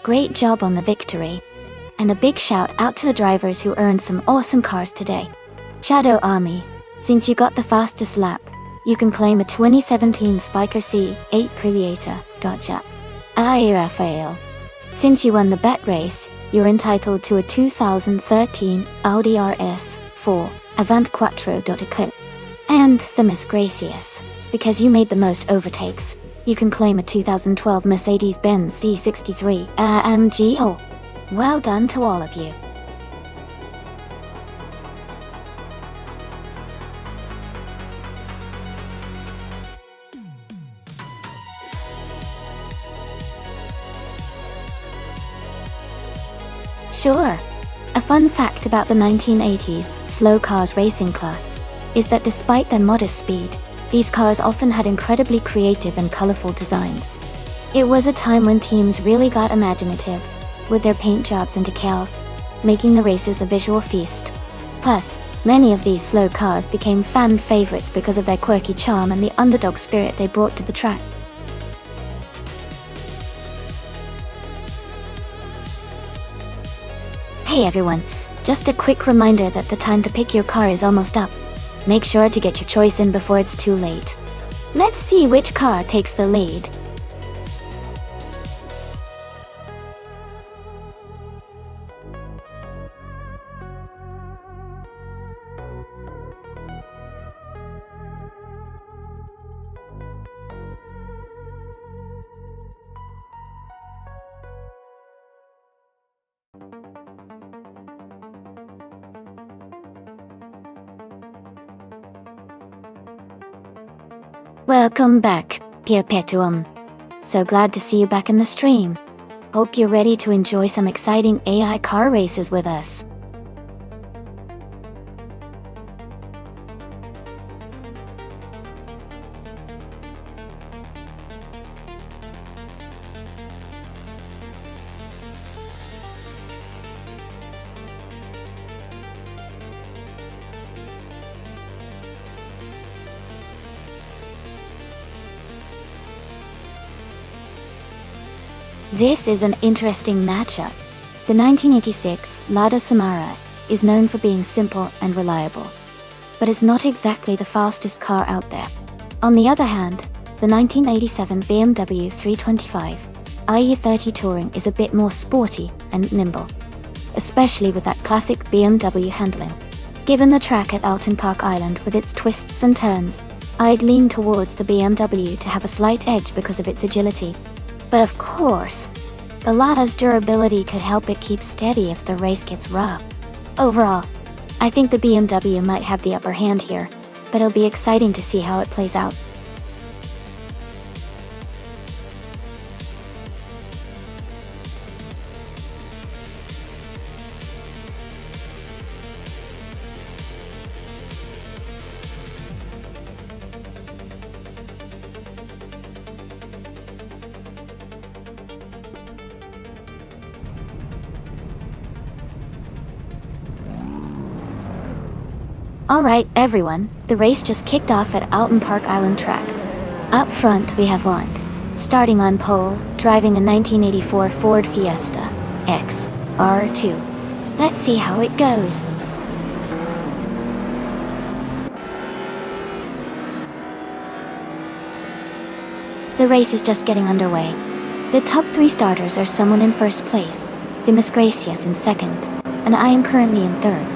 Great job on the victory. And a big shout out to the drivers who earned some awesome cars today. Shadow Army, since you got the fastest lap, you can claim a 2017 Spiker C8 Predator. Gotcha. Rafael. Since you won the bet race, you're entitled to a 2013 Audi RS4 Avant Quattro. And Themis Gracious, because you made the most overtakes, you can claim a 2012 Mercedes-Benz C63 AMG. Oh, well done to all of you. Sure. A fun fact about the 1980s slow cars racing class is that despite their modest speed, these cars often had incredibly creative and colorful designs. It was a time when teams really got imaginative with their paint jobs and decals, making the races a visual feast. Plus, Many of these slow cars became fan favorites because of their quirky charm and the underdog spirit they brought to the track. Hey everyone, just a quick reminder that the time to pick your car is almost up. Make sure to get your choice in before it's too late. Let's see which car takes the lead. Welcome back, Perpetuum. So glad to see you back in the stream. Hope you're ready to enjoy some exciting AI car races with us. This is an interesting matchup. The 1986 Lada Samara is known for being simple and reliable, but is not exactly the fastest car out there. On the other hand, the 1987 BMW 325 IE30 Touring is a bit more sporty and nimble, especially with that classic BMW handling. Given the track at Alton Park Island with its twists and turns, I'd lean towards the BMW to have a slight edge because of its agility. But of course, the Lada's durability could help it keep steady if the race gets rough. Overall, I think the BMW might have the upper hand here, but it'll be exciting to see how it plays out. Alright everyone, the race just kicked off at Alton Park Island track. Up front we have Wand, starting on pole, driving a 1984 Ford Fiesta X R2. Let's see how it goes. The race is just getting underway. The top 3 starters are someone in first place, the Miss Gracious in second, and I am currently in third.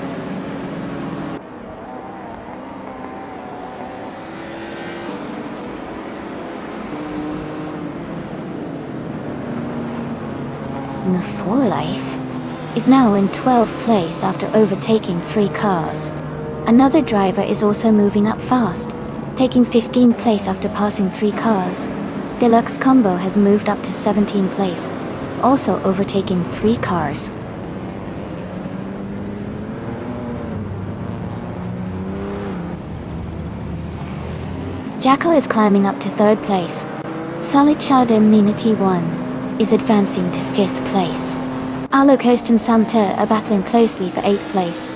The Full Life is now in 12th place after overtaking 3 cars. Another driver is also moving up fast, taking 15th place after passing 3 cars. Deluxe Combo has moved up to 17th place, also overtaking 3 cars. Jackal is climbing up to 3rd place. Solid Chardem T1 is advancing to 5th place. Arlo Coast and Samter are battling closely for 8th place.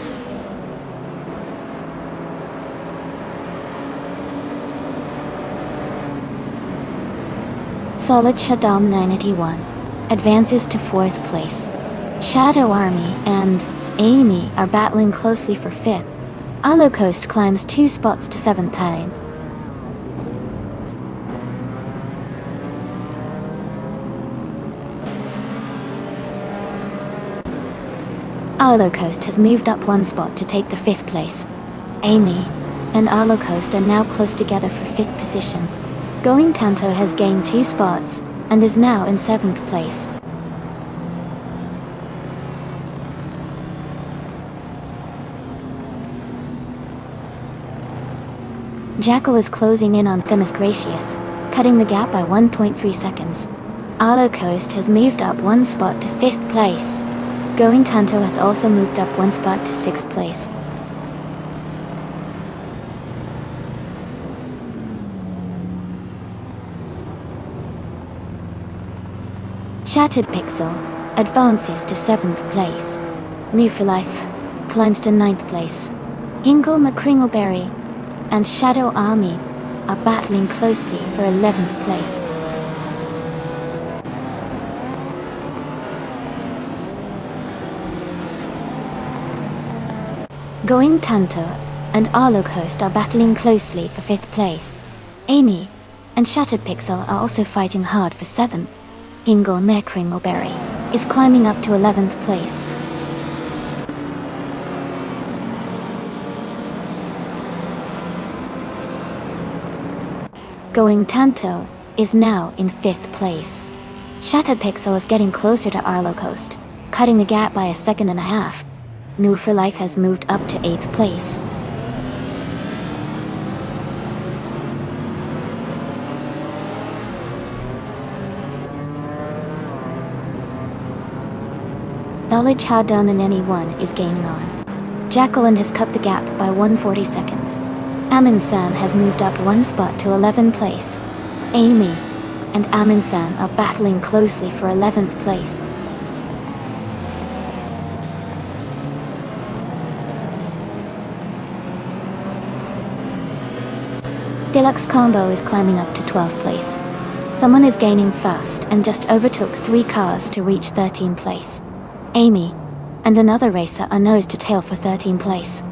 Solid Shaddam 981 advances to 4th place. Shadow Army and Amy are battling closely for 5th. Arlo Coast climbs 2 spots to 7th time. Arlo Coast has moved up 1 spot to take the 5th place. Amy and Arlo Coast are now close together for 5th position. Going Tanto has gained 2 spots and is now in 7th place. Jackal is closing in on Themis Gracious, cutting the gap by 1.3 seconds. Arlo Coast has moved up 1 spot to 5th place. Going Tanto has also moved up 1 spot to 6th place. Shattered Pixel advances to 7th place. New for Life climbs to 9th place. Hingle McCringleberry and Shadow Army are battling closely for 11th place. Going Tanto and Arlo Coast are battling closely for 5th place. Amy and Shattered Pixel are also fighting hard for 7th. Hingle McCringleberry is climbing up to 11th place. Going Tanto is now in 5th place. Shattered Pixel is getting closer to Arlo Coast, cutting the gap by 1.5 seconds. New for Life has moved up to 8th place. Knowledge How Down and Anyone is gaining on. Jacqueline has cut the gap by 140 seconds. Amin-san has moved up 1 spot to 11th place. Amy and Amin-san are battling closely for 11th place. Deluxe Combo is climbing up to 12th place. Someone is gaining fast and just overtook 3 cars to reach 13th place. Amy and another racer are nose to tail for 13th place.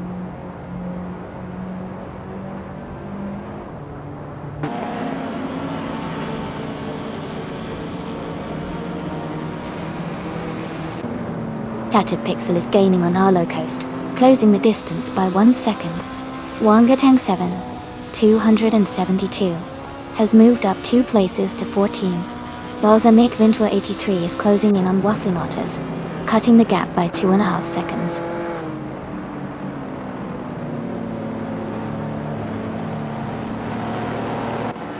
Shattered Pixel is gaining on Arlo Coast, closing the distance by 1 second. Wangatang 7, 272, has moved up 2 places to 14. Balsamic Vintua 83 is closing in on Waffling Otters, cutting the gap by 2.5 seconds.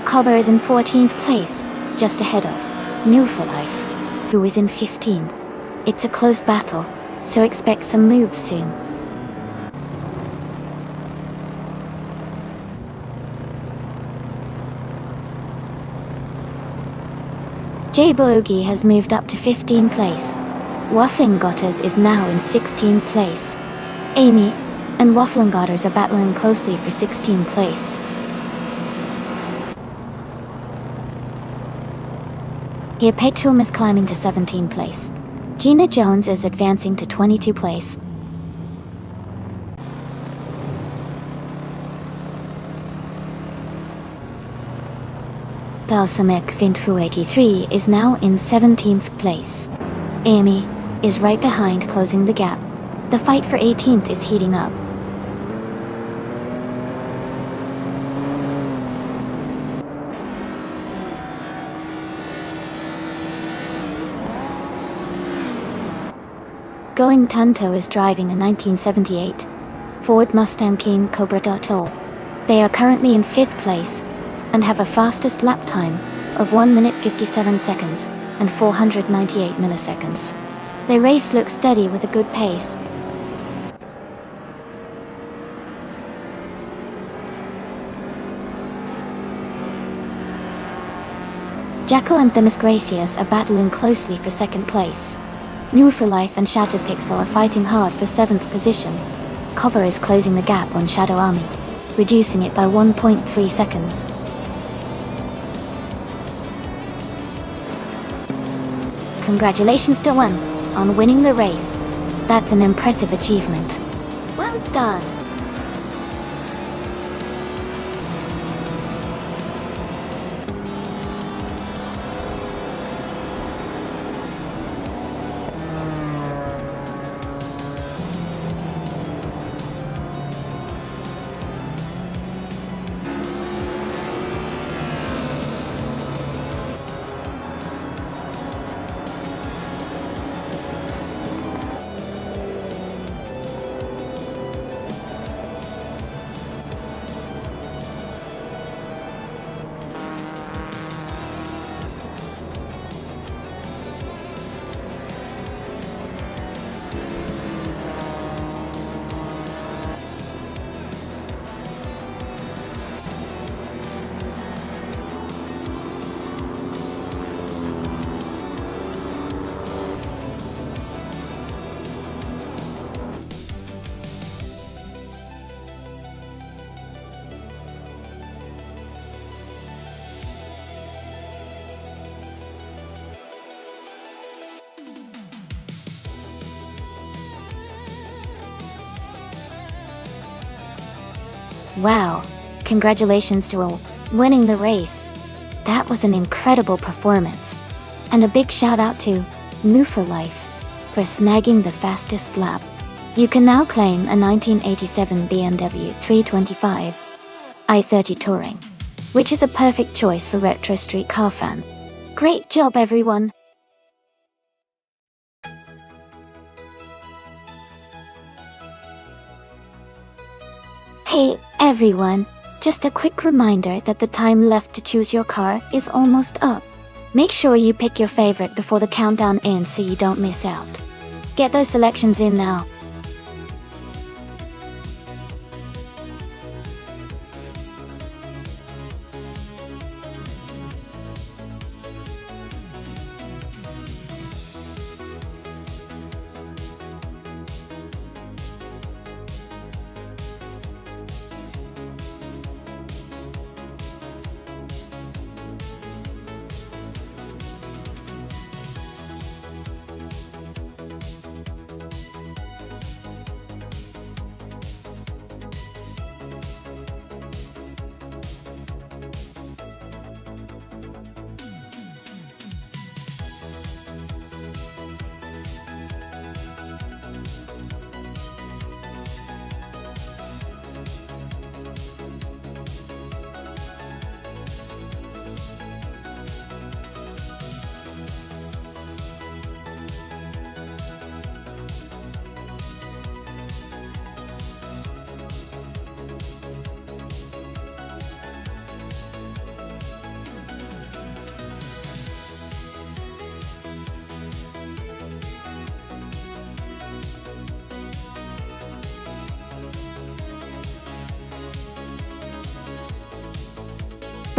Cobber is in 14th place, just ahead of New for Life, who is in 15th. It's a close battle, so expect some moves soon. J Boogie has moved up to 15th place. Waffling Gotters is now in 16th place. Amy and Waffling Gotters are battling closely for 16th place. Here Petum is climbing to 17th place. Gina Jones is advancing to 22nd place. Balsamic Vintu 83 is now in 17th place. Amy is right behind, closing the gap. The fight for 18th is heating up. Going Tanto is driving a 1978 Ford Mustang King Cobra. They are currently in 5th place and have a fastest lap time of 1 minute 57 seconds and 498 milliseconds. Their race looks steady with a good pace. Jacko and Themis Gracious are battling closely for 2nd place. New for Life and Shattered Pixel are fighting hard for 7th position. Copper is closing the gap on Shadow Army, reducing it by 1.3 seconds. Congratulations to one on winning the race. That's an impressive achievement. Well done. Wow, congratulations to all winning the race. That was an incredible performance. And a big shout out to New for Life for snagging the fastest lap. You can now claim a 1987 BMW 325 i30 Touring, which is a perfect choice for retro street car fan. Great job, everyone! Hey, everyone! Just a quick reminder that the time left to choose your car is almost up. Make sure you pick your favorite before the countdown ends so you don't miss out. Get those selections in now.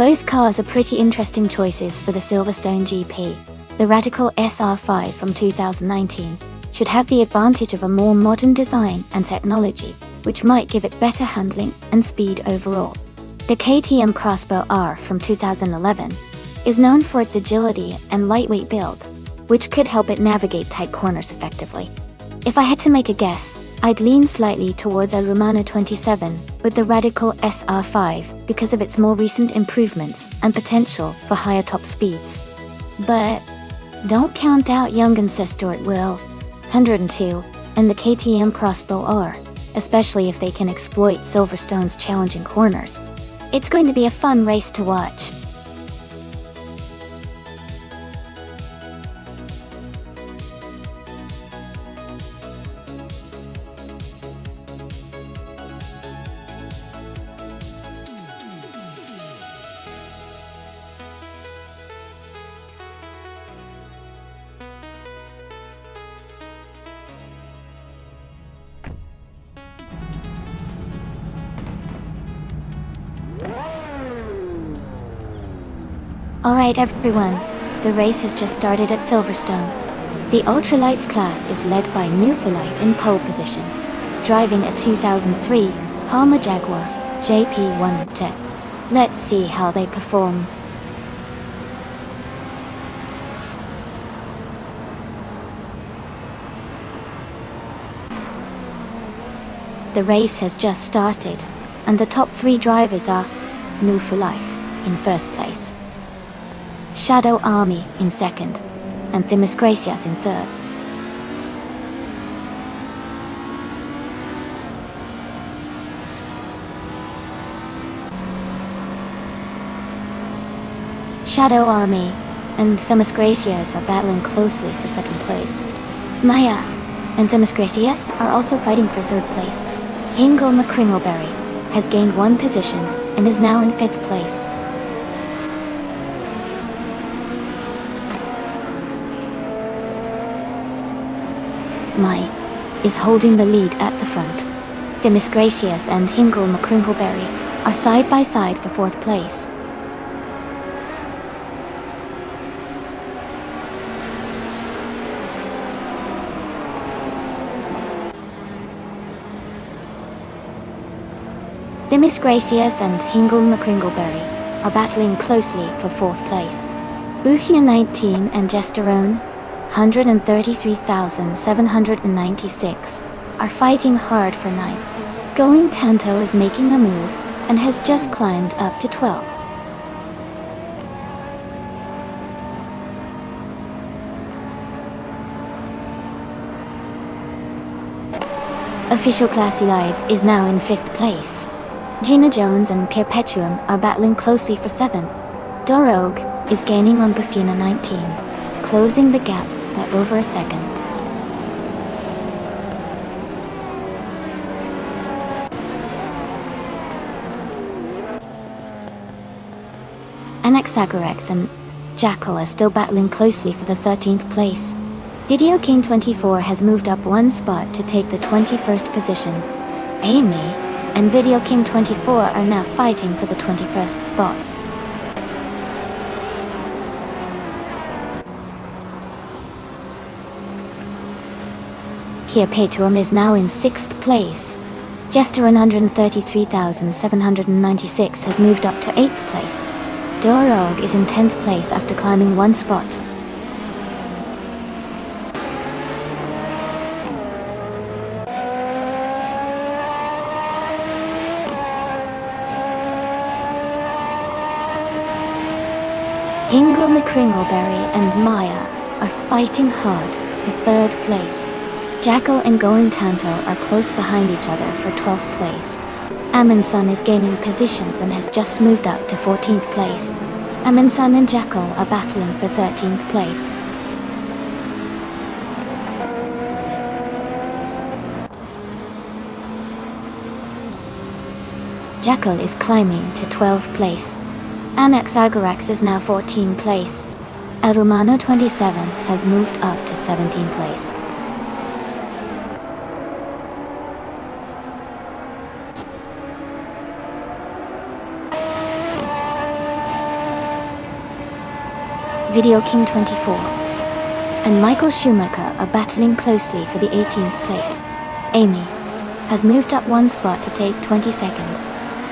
Both cars are pretty interesting choices for the Silverstone GP. The Radical SR5 from 2019 should have the advantage of a more modern design and technology, which might give it better handling and speed overall. The KTM Crossbow R from 2011 is known for its agility and lightweight build, which could help it navigate tight corners effectively. If I had to make a guess, I'd lean slightly towards a Romano 27 with the Radical SR5 because of its more recent improvements and potential for higher top speeds. But don't count out young ancestor Will 102 and the KTM Crossbow R, especially if they can exploit Silverstone's challenging corners. It's going to be a fun race to watch. Alright everyone, the race has just started at Silverstone. The ultralights class is led by New for Life in pole position, driving a 2003 Palmer Jaguar JP110. Let's see how they perform. The race has just started, and the top three drivers are New for Life in first place, Shadow Army in second, and Themis Gracias in third. Shadow Army and Themis Gracias are battling closely for second place. Maya and Themis Gracias are also fighting for third place. Hingle McCringleberry has gained one position and is now in fifth place. Mai is holding the lead at the front. Themis Gracias and Hingle McCringleberry are side by side for fourth place. Themis Gracias and Hingle McCringleberry are battling closely for fourth place. Boothia 19 and Gesterone 133,796 are fighting hard for ninth. Going Tanto is making a move and has just climbed up to 12. Official Classy Live is now in 5th place. Gina Jones and Perpetuum are battling closely for 7th. Dorogue is gaining on Buffina 19, closing the gap by over a second. Anaxagorex and Jackal are still battling closely for the 13th place. Video King 24 has moved up 1 spot to take the 21st position. Amy and Video King 24 are now fighting for the 21st spot. Perpetuum is now in 6th place. Jester 133,796 has moved up to 8th place. Dorogue is in 10th place after climbing 1 spot. Hingle McCringleberry and Maya are fighting hard for 3rd place. Jackal and Going Tanto are close behind each other for 12th place. Amundsen is gaining positions and has just moved up to 14th place. Amundsen and Jackal are battling for 13th place. Jackal is climbing to 12th place. Anaxagorax is now 14th place. El Romano 27 has moved up to 17th place. Video King 24 and Michael Schumacher are battling closely for the 18th place. Amy has moved up 1 spot to take 22nd.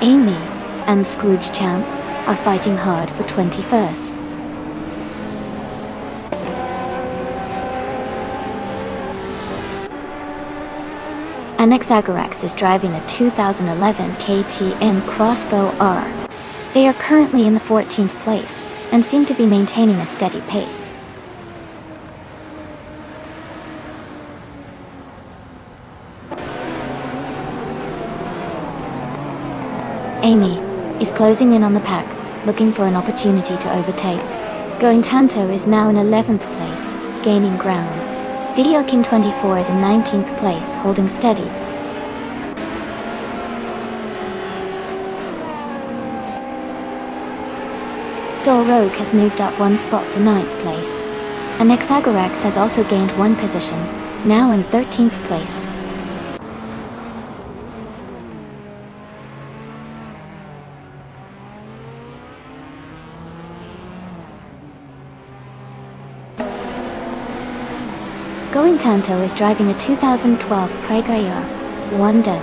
Amy and Scrooge Champ are fighting hard for 21st. Anaxagorax is driving a 2011 KTM Crossbow R. They are currently in the 14th place and seem to be maintaining a steady pace. Amy is closing in on the pack, looking for an opportunity to overtake. Going Tanto is now in 11th place, gaining ground. Video King 24 is in 19th place, holding steady. Dorogue has moved up 1 spot to 9th place. Anaxagorax has also gained 1 position, now in 13th place. Going Tanto is driving a 2012 Pregayer 110.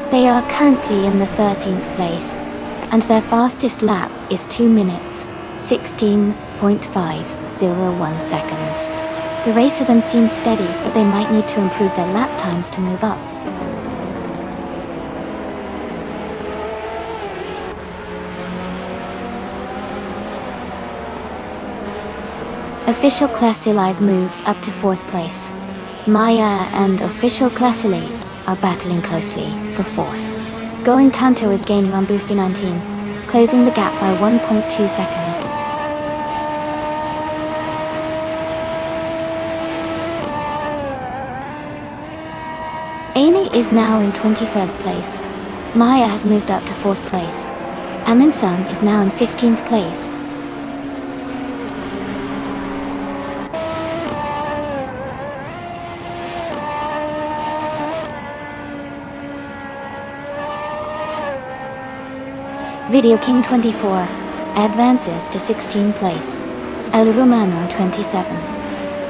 They are currently in the 13th place, and their fastest lap is 2 minutes, 16.501 seconds. The race for them seems steady, but they might need to improve their lap times to move up. Official Classy Live moves up to 4th place. Maya and Official Classy Live are battling closely for 4th. Going Tanto is gaining on Buffy 19, closing the gap by 1.2 seconds. Amy is now in 21st place. Maya has moved up to 4th place. Amundsen is now in 15th place. Video King 24 advances to 16th place. El Romano 27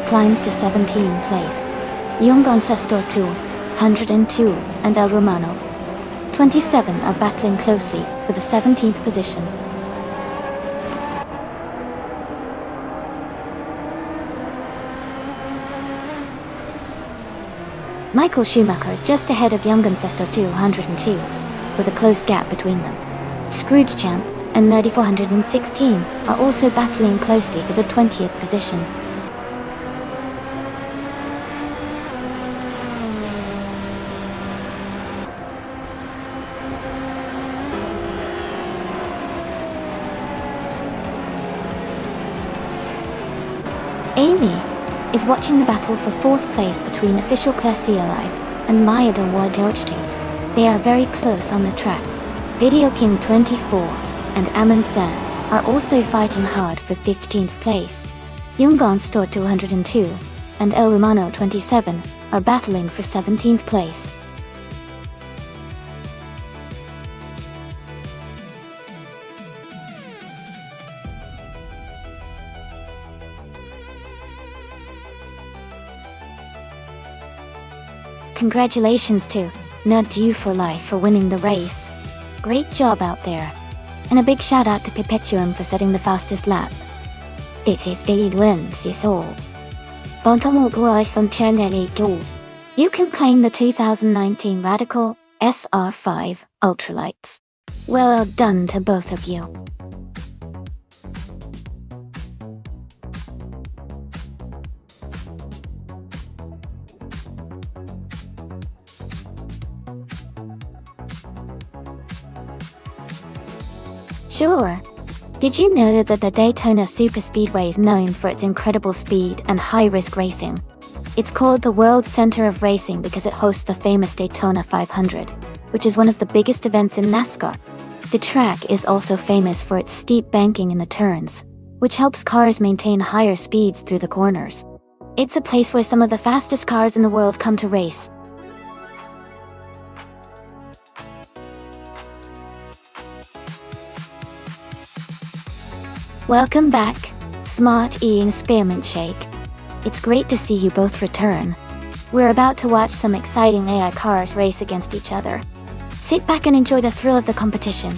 climbs to 17th place. Young Ancestor 202 and El Romano 27 are battling closely for the 17th position. Michael Schumacher is just ahead of Young Ancestor 202, with a close gap between them. Scrooge Champ and Nerdy 416 are also battling closely for the 20th position. Amy is watching the battle for 4th place between Official Classy Alive and Maya de Wadojtu. They are very close on the track. Video King 24 and Amin San are also fighting hard for 15th place. Yungon Store 202 and El Romano 27 are battling for 17th place. Congratulations to Nerd You for Life for winning the race. Great job out there. And a big shout out to Perpetuum for setting the fastest lap. It is the wins is all. You can claim the 2019 Radical SR5 Ultralights. Well done to both of you. Sure. Did you know that the Daytona Superspeedway is known for its incredible speed and high-risk racing? It's called the World Center of Racing because it hosts the famous Daytona 500, which is one of the biggest events in NASCAR. The track is also famous for its steep banking in the turns, which helps cars maintain higher speeds through the corners. It's a place where some of the fastest cars in the world come to race. Welcome back, Smart E and Spearmint Shake. It's great to see you both return. We're about to watch some exciting AI cars race against each other. Sit back and enjoy the thrill of the competition.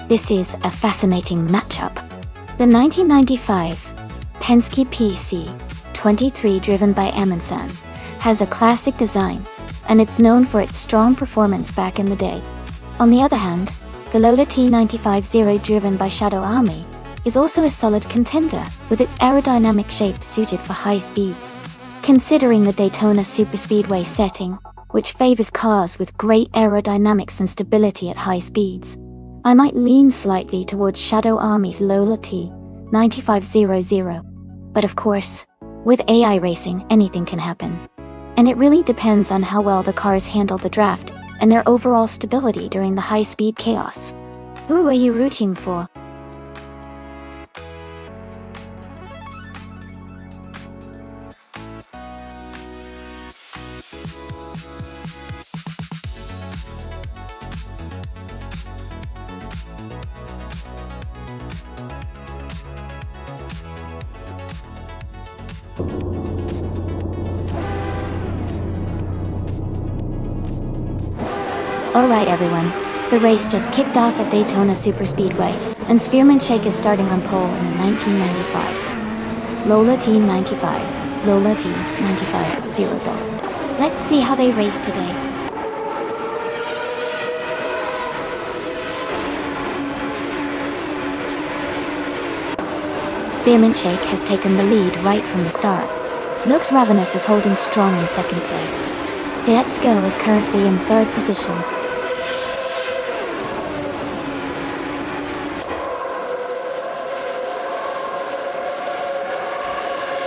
This is a fascinating matchup. The 1995 Penske PC-23 driven by Amundsen has a classic design, and it's known for its strong performance back in the day. On the other hand, the Lola T95 driven by Shadow Army is also a solid contender with its aerodynamic shape suited for high speeds. Considering the Daytona Superspeedway setting, which favors cars with great aerodynamics and stability at high speeds, I might lean slightly towards Shadow Army's Lola T9500. But of course, with AI racing, anything can happen. And it really depends on how well the cars handle the draft and their overall stability during the high-speed chaos. Who are you rooting for? Alright everyone, the race just kicked off at Daytona Superspeedway, and Spearmint Shake is starting on pole in the 1995 Lola T95, Lola T95 Zero Dollar. Let's see how they race today. Spearmint Shake has taken the lead right from the start. Looks Ravenous is holding strong in second place. Let's Go is currently in third position.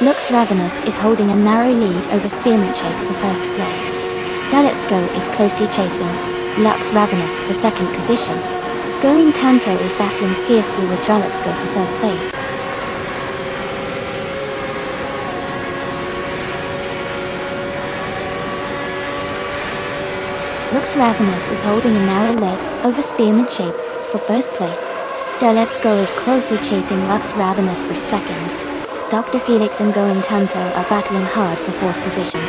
Lux Ravenous is holding a narrow lead over Spearmint Shake for first place. Let's Go is closely chasing Lux Ravenous for second position. Going Tanto is battling fiercely with Let's Go for third place. Lux Ravenous is holding a narrow lead over Spearmint Shake for first place. Let's Go is closely chasing Lux Ravenous for second. Dr. Felix and Going Tanto are battling hard for fourth position.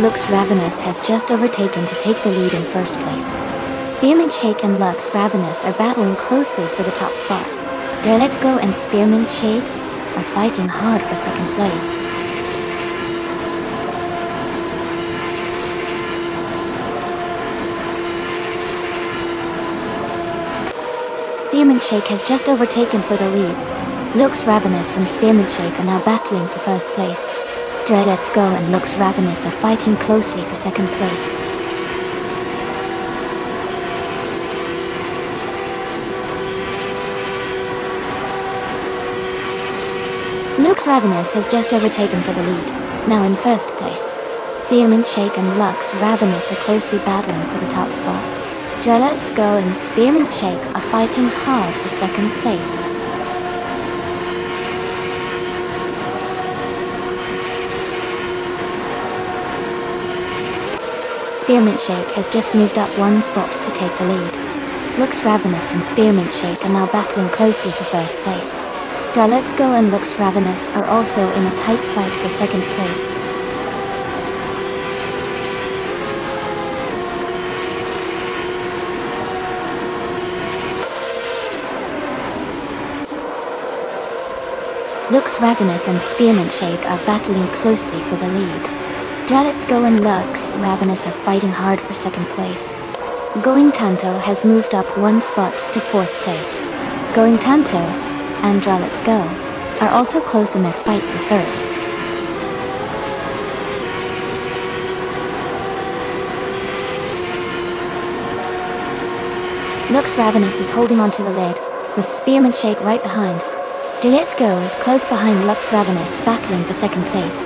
Lux Ravenous has just overtaken to take the lead in first place. Spearmint Shake and Lux Ravenous are battling closely for the top spot. Let's Go and Spearmint Shake are fighting hard for second place. Spearmint Shake has just overtaken for the lead. Lux Ravenous and Spearmint Shake are now battling for first place. Let's Go and Lux Ravenous are fighting closely for second place. Lux Ravenous has just overtaken for the lead, now in first place. Spearmint Shake and Lux Ravenous are closely battling for the top spot. Let's Go and Spearmint Shake are fighting hard for second place. Spearmint Shake has just moved up one spot to take the lead. Lux Ravenous and Spearmint Shake are now battling closely for first place. Let's Go and Lux Ravenous are also in a tight fight for second place. Lux Ravenous and Spearmint Shake are battling closely for the lead. Let's Go and Lux Ravenous are fighting hard for second place. Going Tanto has moved up one spot to fourth place. Going Tanto and Let's Go are also close in their fight for third. Lux Ravenous is holding on to the lead, with Spearmint Shake right behind. Let's Go is close behind Lux Ravenous, battling for second place.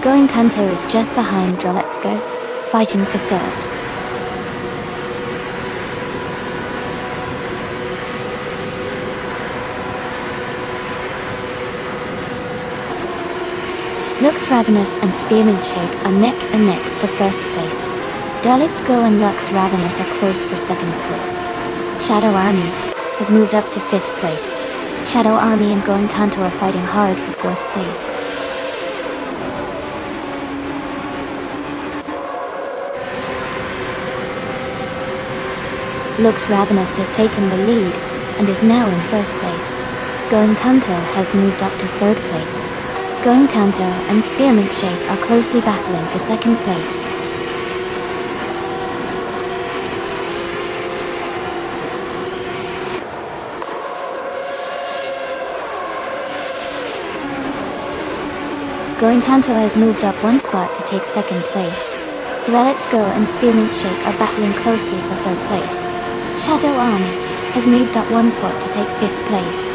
Going Tanto is just behind Let's Go, fighting for third. Lux Ravenous and Spearmint Shake are neck and neck for first place. Let's Go and Lux Ravenous are close for second place. Shadow Army has moved up to fifth place. Shadow Army and Going Tanto are fighting hard for fourth place. Lux Ravenous has taken the lead and is now in first place. Going Tanto has moved up to third place. Going Tanto and Spearmint Shake are closely battling for second place. Going Tanto has moved up one spot to take second place. Let's Go and Spearmint Shake are battling closely for third place. Shadow Army has moved up one spot to take fifth place.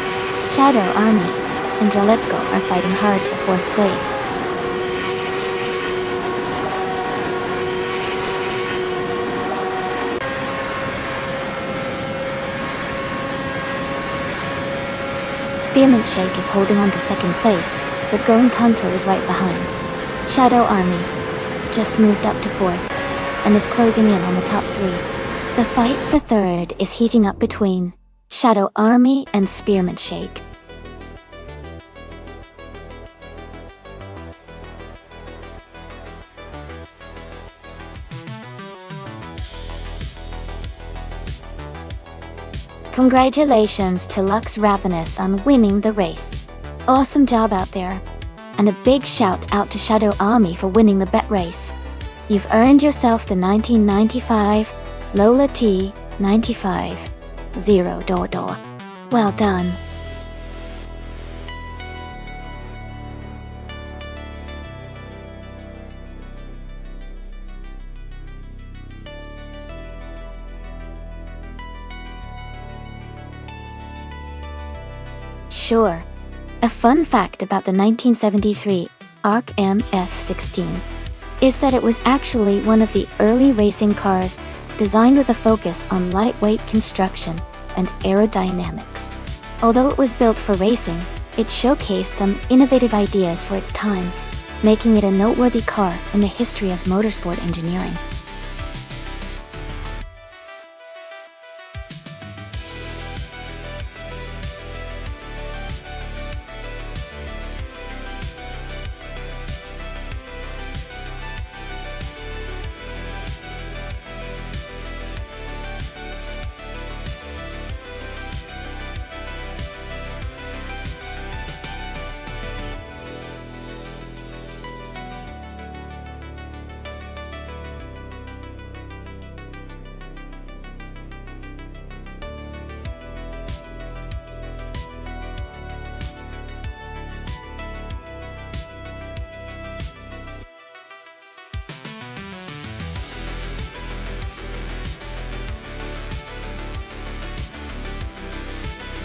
Shadow Army and Let's Go are fighting hard for fourth place. Spearmint Shake is holding on to second place, but Going Tanto is right behind. Shadow Army just moved up to fourth and is closing in on the top three. The fight for third is heating up between Shadow Army and Spearmint Shake. Congratulations to Lux Ravenous on winning the race. Awesome job out there. And a big shout out to Shadow Army for winning the bet race. You've earned yourself the 1995 Lola T 95 0 door door. Well done. Sure. A fun fact about the 1973 ARC MF-16 is that it was actually one of the early racing cars designed with a focus on lightweight construction and aerodynamics. Although it was built for racing, it showcased some innovative ideas for its time. making it a noteworthy car in the history of motorsport engineering.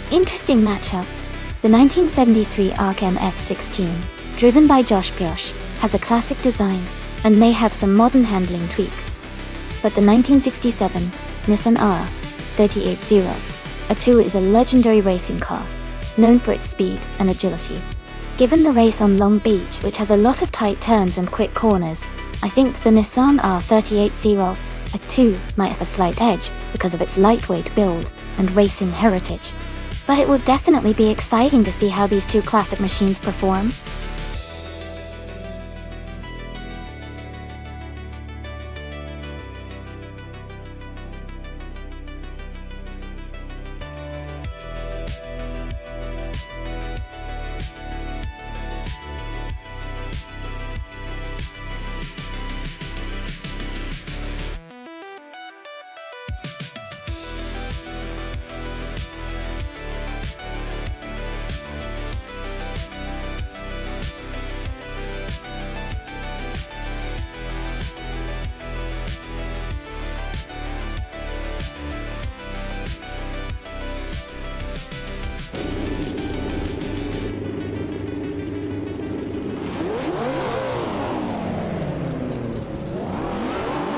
Interesting matchup. The 1973 Arc MF16, driven by Josh Biosh, has a classic design and may have some modern handling tweaks. But the 1967 Nissan R380 A2 is a legendary racing car, known for its speed and agility. Given the race on Long Beach, which has a lot of tight turns and quick corners, I think the Nissan R380 A2 might have a slight edge because of its lightweight build and racing heritage. But it will definitely be exciting to see how these two classic machines perform.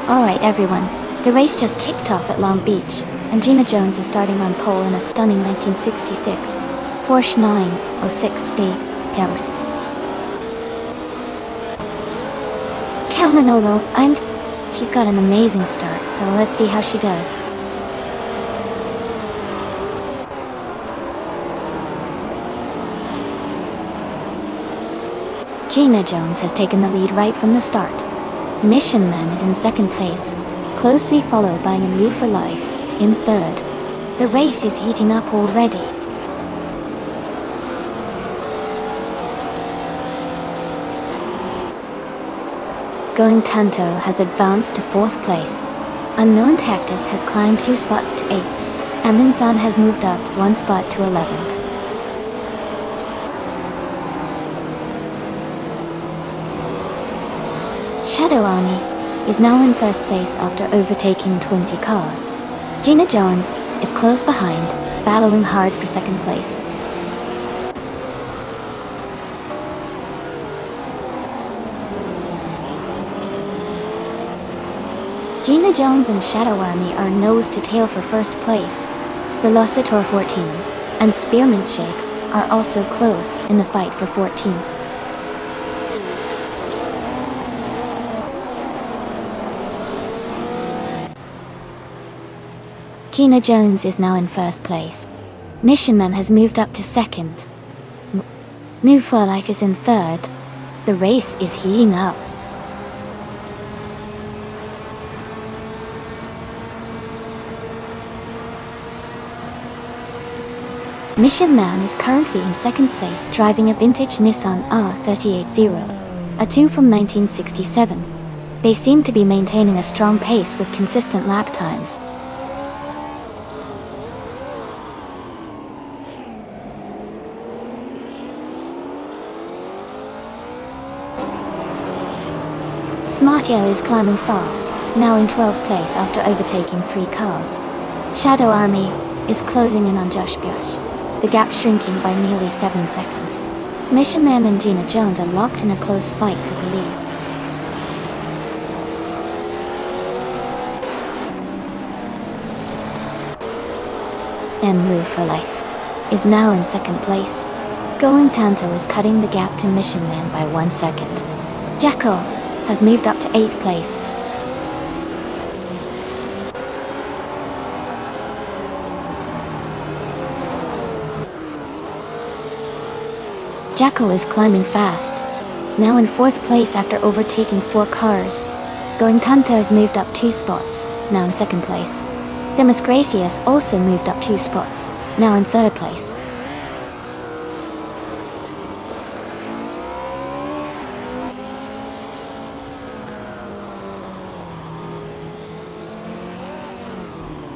Alright everyone, the race just kicked off at Long Beach, and Gina Jones is starting on pole in a stunning 1966 Porsche 906D Deus. Calmanolo, she's got an amazing start, so let's see how she does. Gina Jones has taken the lead right from the start. Mission Man is in second place, closely followed by Move for Life in third. The race is heating up already. Going Tanto has advanced to fourth place. Unknown Cactus has climbed 2 spots to 8th. Aminsan has moved up 1 spot to 11th. Shadow Army is now in first place after overtaking 20 cars. Gina Jones is close behind, battling hard for second place. Gina Jones and Shadow Army are nose to tail for first place. Velocitor 14 and Spearmint Shake are also close in the fight for 14. Gina Jones is now in first place. Mission Man has moved up to second. Move for Life is in third. The race is heating up. Mission Man is currently in second place, driving a vintage Nissan R380, a 2 from 1967. They seem to be maintaining a strong pace with consistent lap times. Smart Yell is climbing fast, now in 12th place after overtaking 3 cars. Shadow Army is closing in on Josh Biosh, the gap shrinking by nearly 7 seconds. Mission Man and Gina Jones are locked in a close fight for the lead. And Move for Life is now in second place. Going Tanto is cutting the gap to Mission Man by 1 second. Jackal has moved up to 8th place. Jackal is climbing fast, now in 4th place after overtaking 4 cars. Going Tanto has moved up 2 spots, now in 2nd place. Demis Gracias also moved up 2 spots, now in 3rd place.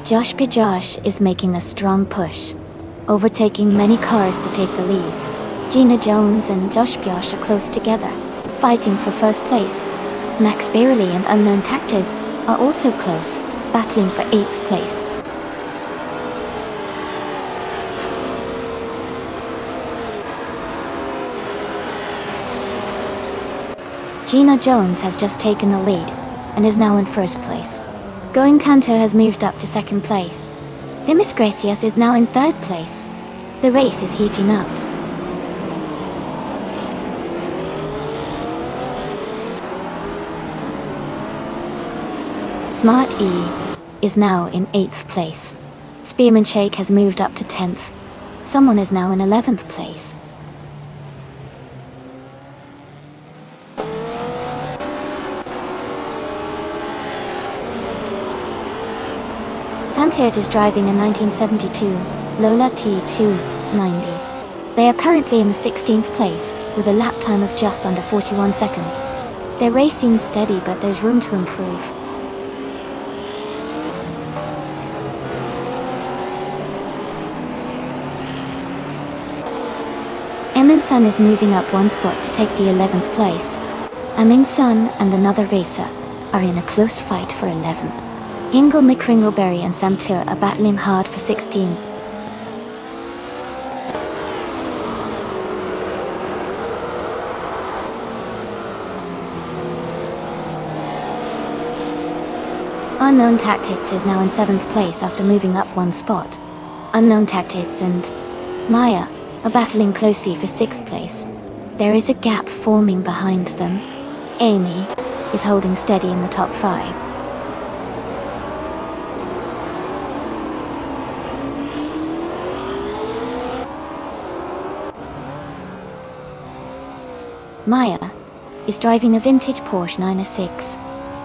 Josh is making a strong push, overtaking many cars to take the lead. Gina Jones and Josh are close together, fighting for 1st place. Max Bailey and Unknown Tactics are also close, battling for 8th place. Gina Jones has just taken the lead, and is now in 1st place. Going Tanto has moved up to 2nd place. Demis Gracias is now in 3rd place. The race is heating up. Smart E is now in 8th place. Spearman Shake has moved up to 10th. Someone is now in 11th place. Santiert is driving a 1972 Lola T290. They are currently in the 16th place, with a lap time of just under 41 seconds. Their race seems steady, but there's room to improve. Emin Sun is moving up 1 spot to take the 11th place. Amin Sun and another racer are in a close fight for 11. Ingle McCringleberry and Sam Tur are battling hard for 16. Unknown Tactics is now in 7th place after moving up 1 spot. Unknown Tactics and Maya are battling closely for 6th place. There is a gap forming behind them. Amy is holding steady in the top 5. Maya is driving a vintage Porsche 906.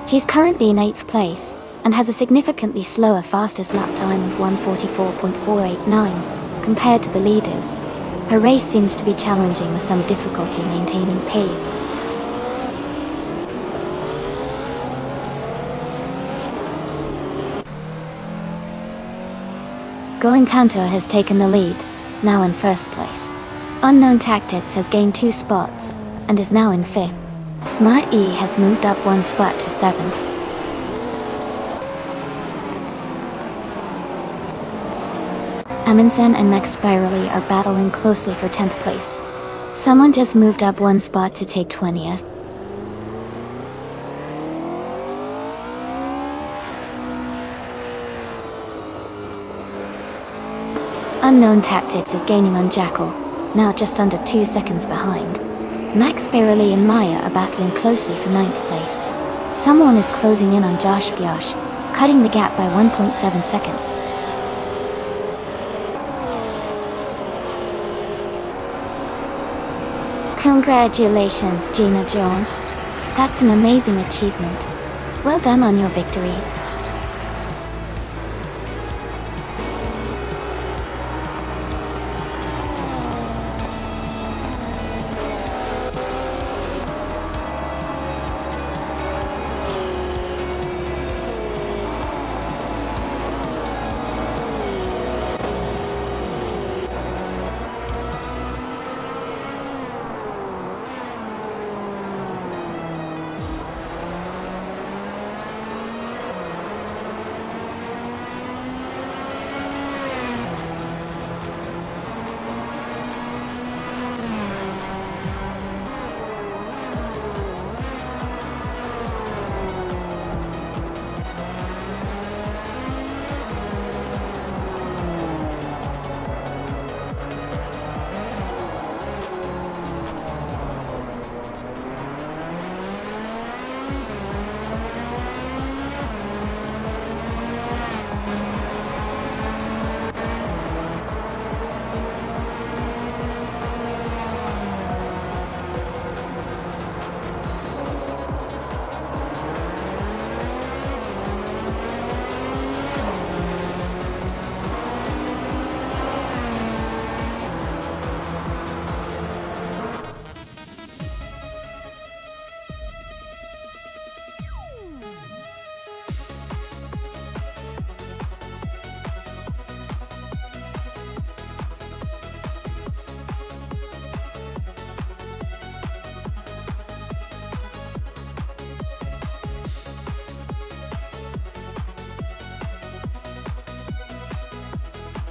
She's currently in 8th place, and has a significantly slower fastest lap time of 1:44.489 compared to the leaders. Her race seems to be challenging with some difficulty maintaining pace. Going Tanto has taken the lead, now in 1st place. Unknown Tactics has gained 2 spots, and is now in 5th. Smart E has moved up 1 spot to 7th. Amundsen and Max Spirally are battling closely for 10th place. Someone just moved up 1 spot to take 20th. Unknown Tactics is gaining on Jackal, now just under 2 seconds behind. Max Spirally and Maya are battling closely for 9th place. Someone is closing in on Josh, cutting the gap by 1.7 seconds. Congratulations, Gina Jones. That's an amazing achievement. Well done on your victory.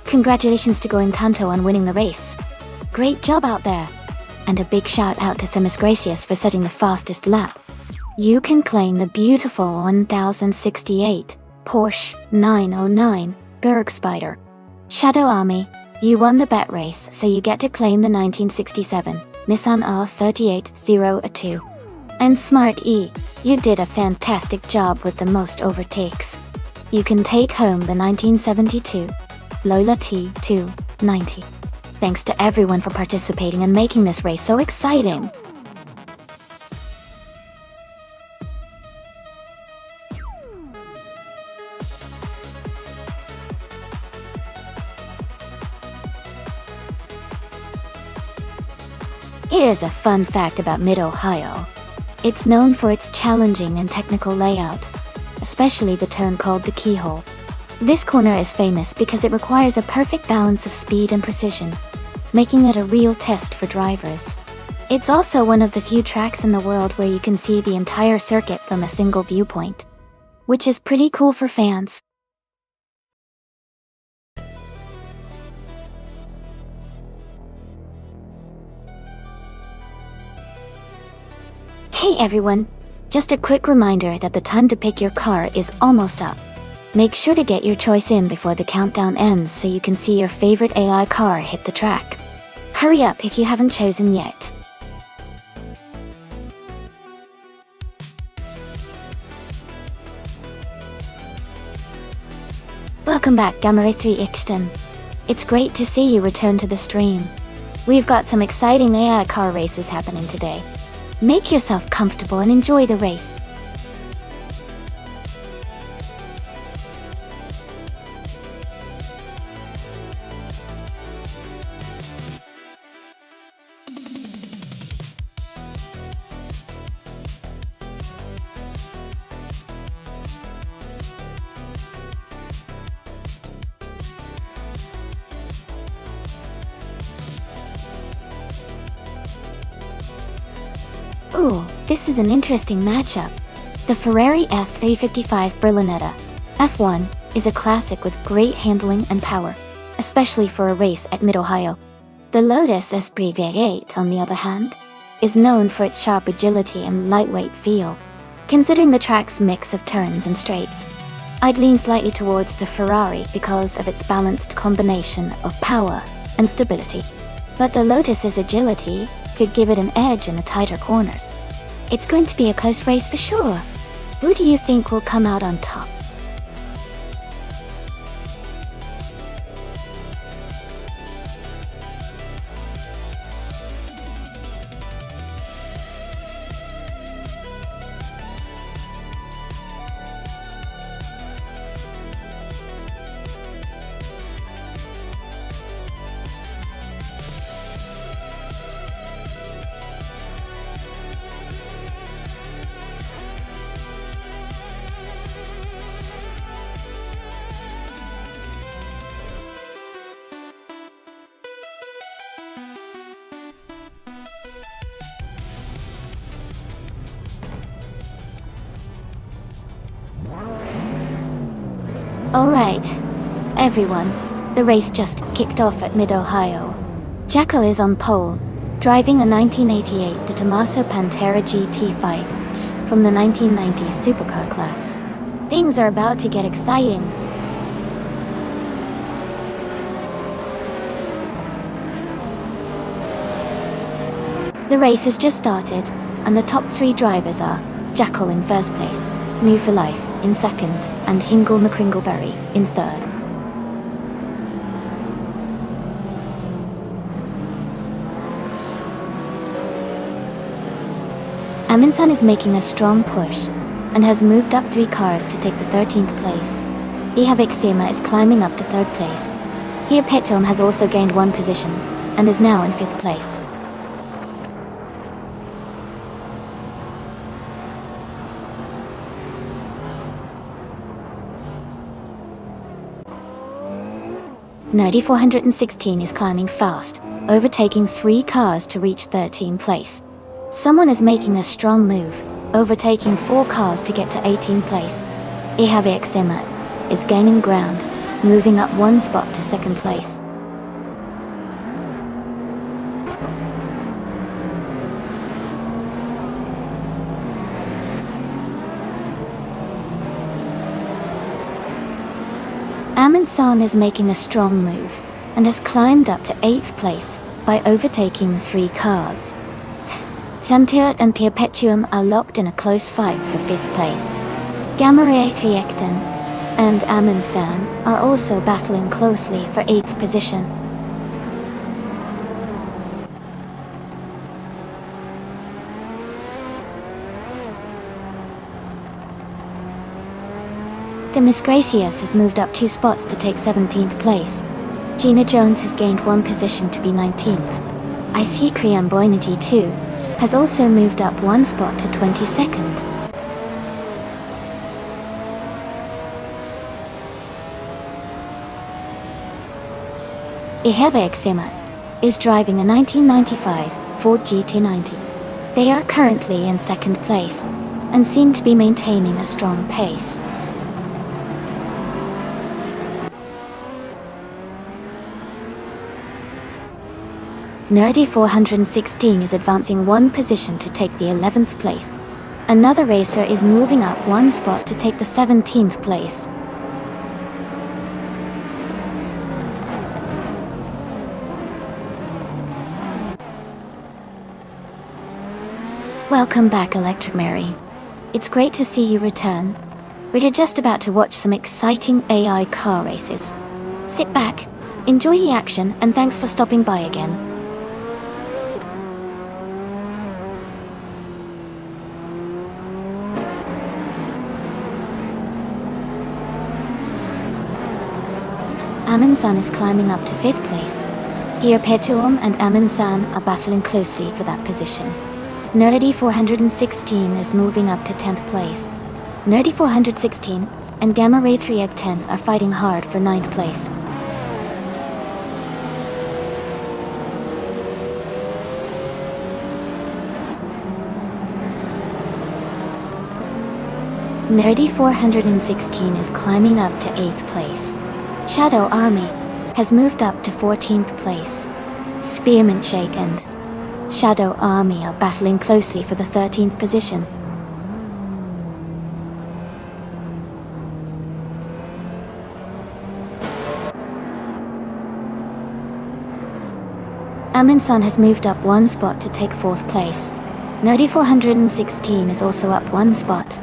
Congratulations to Going Tanto on winning the race. Great job out there. And a big shout out to Themis Gracious for setting the fastest lap. You can claim the beautiful 1068 Porsche 909 Bergspider. Shadow Army, you won the bet race, so you get to claim the 1967 Nissan R3802. And Smart E, you did a fantastic job with the most overtakes. You can take home the 1972 Lola T290. Thanks to everyone for participating and making this race so exciting. Here's a fun fact about Mid-Ohio. It's known for its challenging and technical layout, especially the turn called the keyhole. This corner is famous because it requires a perfect balance of speed and precision, making it a real test for drivers. It's also one of the few tracks in the world where you can see the entire circuit from a single viewpoint, which is pretty cool for fans. Hey everyone! Just a quick reminder that the time to pick your car is almost up. Make sure to get your choice in before the countdown ends so you can see your favorite AI car hit the track. Hurry up if you haven't chosen yet. Welcome back, Gamare 3 Ixton. It's great to see you return to the stream. We've got some exciting AI car races happening today. Make yourself comfortable and enjoy the race. Ooh, this is an interesting matchup. The Ferrari F355 Berlinetta F1 is a classic with great handling and power, especially for a race at Mid-Ohio. The Lotus Esprit V8, on the other hand, is known for its sharp agility and lightweight feel. Considering the track's mix of turns and straights, I'd lean slightly towards the Ferrari because of its balanced combination of power and stability. But the Lotus's agility could give it an edge in the tighter corners. It's going to be a close race for sure. Who do you think will come out on top? Alright, everyone, the race just kicked off at Mid-Ohio. Jacko is on pole, driving a 1988 De Tomaso Pantera GT5 from the 1990s supercar class. Things are about to get exciting. The race has just started, and the top three drivers are Jackal in first place, New for Life in second, and Hingle McCringleberry in third. Amundsen is making a strong push, and has moved up 3 cars to take the 13th place. Ihave Xema is climbing up to 3rd place. Here Petom has also gained 1 position, and is now in 5th place. Nerdy 416 is climbing fast, overtaking 3 cars to reach 13th place. Someone is making a strong move, overtaking 4 cars to get to 18th place. Ihave Xema is gaining ground, moving up one spot to second place. Amundsen is making a strong move and has climbed up to 8th place by overtaking 3 cars. Samtidigt and Perpetuum are locked in a close fight for 5th place. Gamma Ray Theekten and Amundsen are also battling closely for 8th position. The Miss Gracious has moved up 2 spots to take 17th place. Gina Jones has gained 1 position to be 19th. Icy Cream Boynity 2 has also moved up 1 spot to 22nd. Iheva Exima is driving a 1995 Ford GT90. They are currently in 2nd place and seem to be maintaining a strong pace. Nerdy 416 is advancing 1 position to take the 11th place. Another racer is moving up 1 spot to take the 17th place. Welcome back, Electric Mary. It's great to see you return. We're just about to watch some exciting AI car races. Sit back, enjoy the action, and thanks for stopping by again. Amundsen is climbing up to 5th place. Perpetuum and Amundsen are battling closely for that position. Nerdy 416 is moving up to 10th place. Nerdy 416 and Gamma Ray 310 are fighting hard for 9th place. Nerdy 416 is climbing up to 8th place. Shadow Army has moved up to 14th place. Spearmint Shake and Shadow Army are battling closely for the 13th position. Amundsen has moved up 1 spot to take 4th place. Nerdy 416 is also up 1 spot,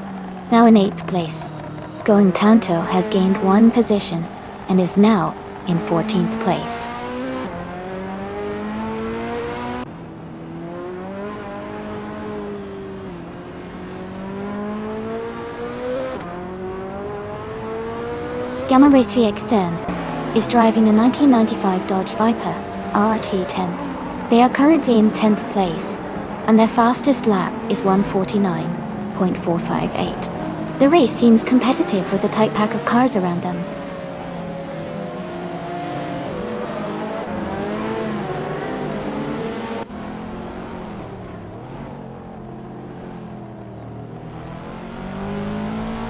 now in 8th place. Going Tanto has gained 1 position and is now in 14th place. Gamma Ray 3X10 is driving a 1995 Dodge Viper RT10. They are currently in 10th place, and their fastest lap is 1:49.458. The race seems competitive with a tight pack of cars around them.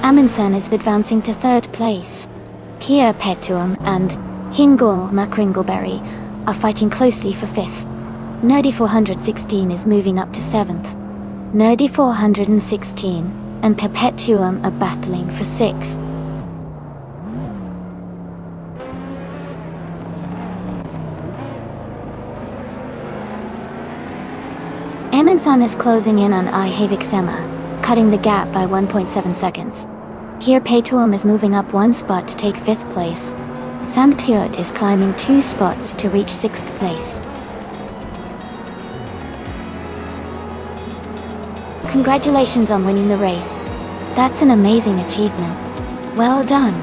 Amundsen is advancing to 3rd place. Perpetuum and Hingol McCringleberry are fighting closely for 5th. Nerdy 416 is moving up to 7th. Nerdy 416 and Perpetuum are battling for 6th. Amundsen is closing in on Iheva, cutting the gap by 1.7 seconds. Perpetuum is moving up 1 spot to take 5th place. Samtidigt is climbing 2 spots to reach 6th place. Congratulations on winning the race. That's an amazing achievement. Well done.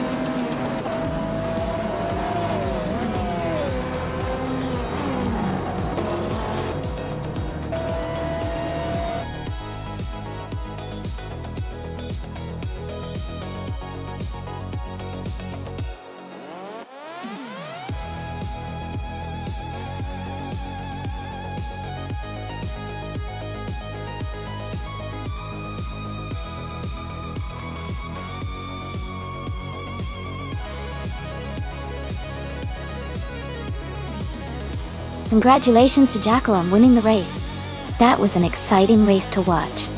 Congratulations to Jacko on winning the race. That was an exciting race to watch.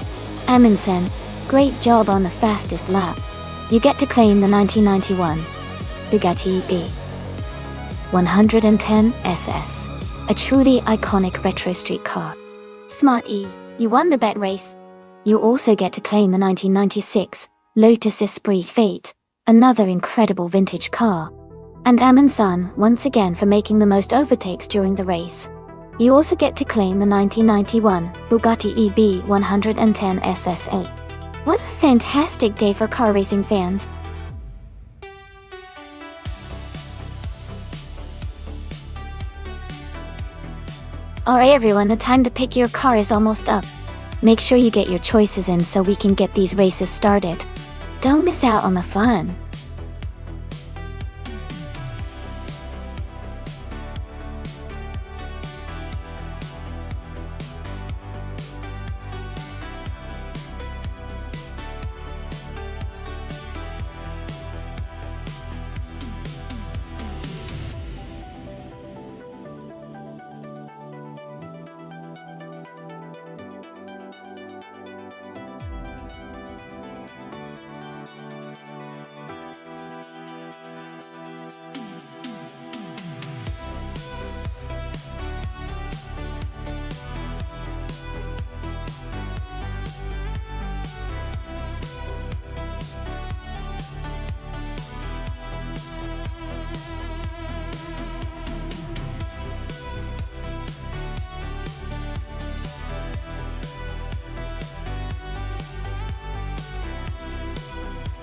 Amundsen, great job on the fastest lap. You get to claim the 1991 Bugatti EB 110 SS, a truly iconic retro street car. Smart E, you won the bet race. You also get to claim the 1996 Lotus Esprit Fate, another incredible vintage car. And Amundsen once again for making the most overtakes during the race. You also get to claim the 1991 Bugatti EB 110 SSA. What a fantastic day for car racing fans. Alright everyone, the time to pick your car is almost up. Make sure you get your choices in so we can get these races started. Don't miss out on the fun.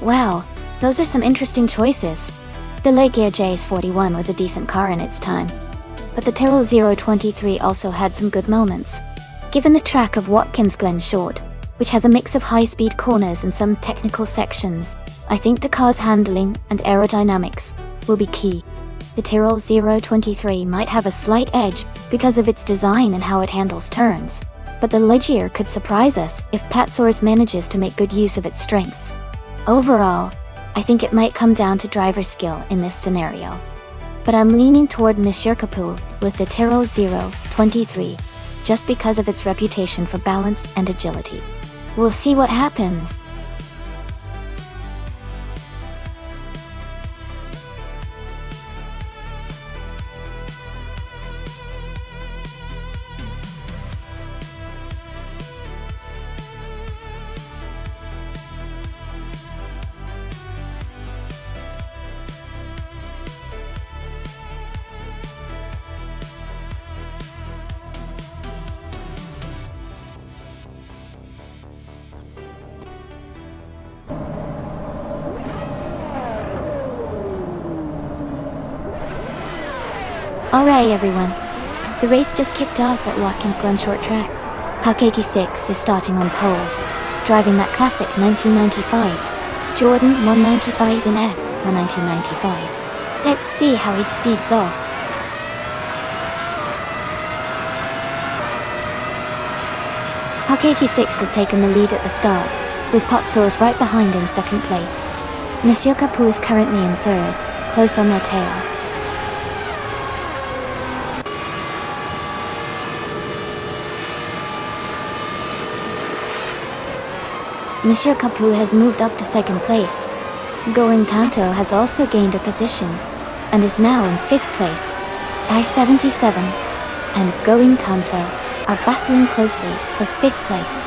Wow, those are some interesting choices. The Legia JS41 was a decent car in its time. But the Tyrrell 023 also had some good moments. Given the track of Watkins Glen Short, which has a mix of high-speed corners and some technical sections, I think the car's handling and aerodynamics will be key. The Tyrrell 023 might have a slight edge because of its design and how it handles turns, but the Legia could surprise us if Patsaurus manages to make good use of its strengths. Overall, I think it might come down to driver skill in this scenario. But I'm leaning toward Monsieur Capou with the Tyrrell 023, just because of its reputation for balance and agility. We'll see what happens. Alright everyone, the race just kicked off at Watkins Glen Short Track. Puck 86 is starting on pole, driving that classic 1995 Jordan 195 in F for 1995. Let's see how he speeds off. Puck 86 has taken the lead at the start, with Patsaurus right behind in second place. Monsieur Capou is currently in third, close on their tail. Monsieur Capou has moved up to second place. Going Tanto has also gained a position, and is now in fifth place. I-77 and Going Tanto are battling closely for fifth place.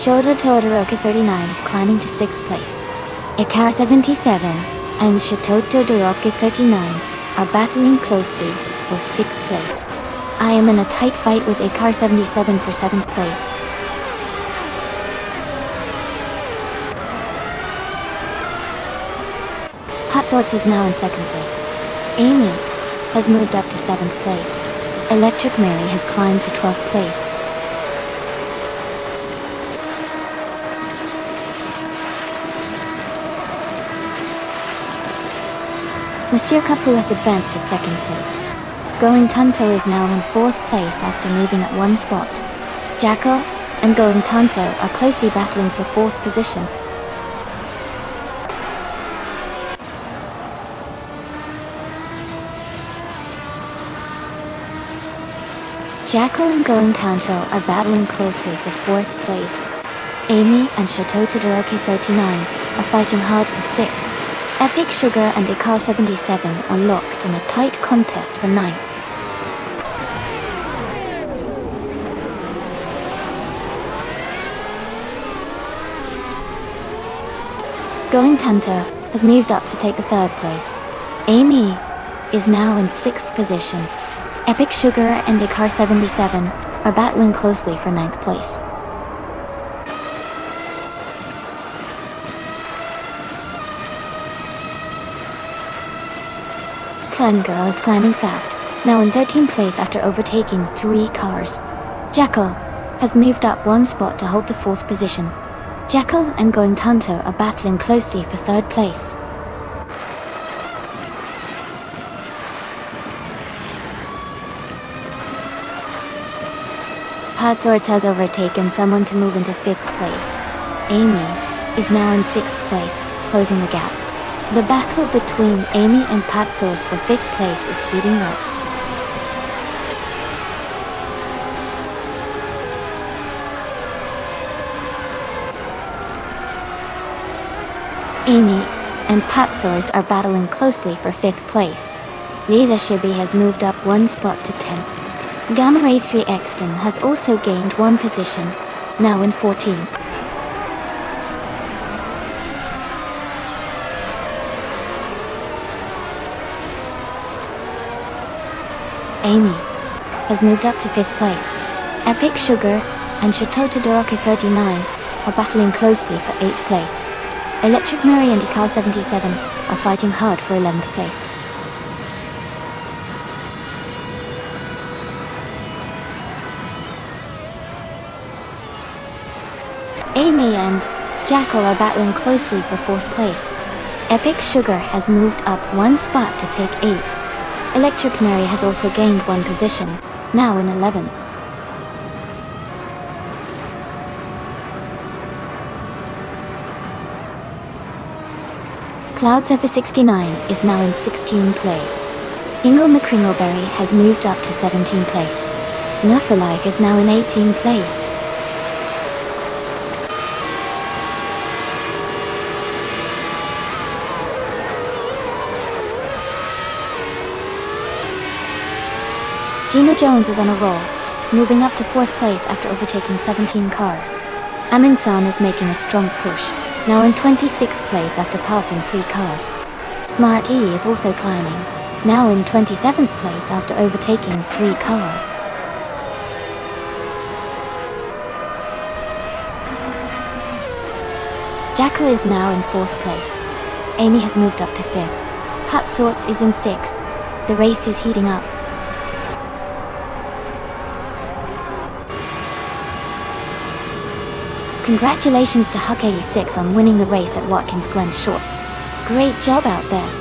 Shoda Todoroki 39 is climbing to sixth place. Ikar 77 and Shitoto Doroki 39 are battling closely for sixth place. I am in a tight fight with Ikar 77 for seventh place. Patsaurus is now in second place. Amy has moved up to seventh place. Electric Mary has climbed to 12th place. Monsieur Capou has advanced to second place. Going Tanto is now in fourth place after moving at one spot. Jacko and Going Tanto are closely battling for 4th position. Jackal and Going Tanto are battling closely for 4th place. Amy and Chateau Todoroki 39 are fighting hard for 6th. Epic Sugar and Ikar 77 are locked in a tight contest for 9th. Going Tanto has moved up to take the 3rd place. Amy is now in 6th position. Epic Sugar and Ikar 77 are battling closely for 9th place. Clan Girl is climbing fast, now in 13th place after overtaking 3 cars. Jackal has moved up 1 spot to hold the 4th position. Jackal and Going Tanto are battling closely for 3rd place. Patswords has overtaken someone to move into 5th place. Amy is now in 6th place, closing the gap. The battle between Amy and Patswords for 5th place is heating up. Amy and Patswords are battling closely for 5th place. Lisa Shibi has moved up 1 spot to 10th. Gamma Ray 3 Exton has also gained 1 position, now in 14th. Amy has moved up to 5th place. Epic Sugar and Chateau Todoroki 39 are battling closely for 8th place. Electric Mary and Ikar 77 are fighting hard for 11th place. Amy and Jackal are battling closely for 4th place. Epic Sugar has moved up 1 spot to take 8th. Electric Mary has also gained 1 position, now in 11th. Cloud Surfer 69 is now in 16th place. Ingle McCringleberry has moved up to 17th place. Nuffalife is now in 18th place. Gina Jones is on a roll, moving up to 4th place after overtaking 17 cars. Amin-san is making a strong push, now in 26th place after passing 3 cars. Smart E is also climbing, now in 27th place after overtaking 3 cars. Jackal is now in 4th place. Amy has moved up to 5th. Pat Sorts is in 6th. The race is heating up. Congratulations to Huck86 on winning the race at Watkins Glen Shore. Great job out there.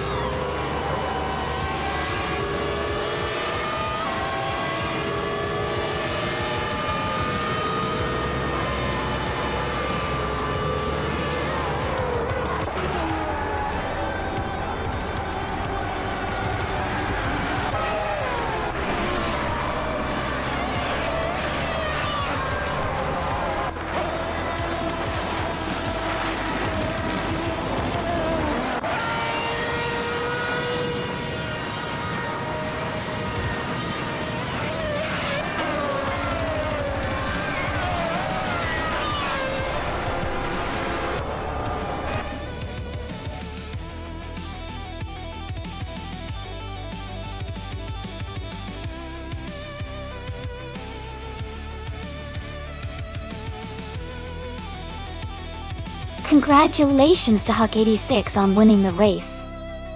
Congratulations to Huck86 on winning the race.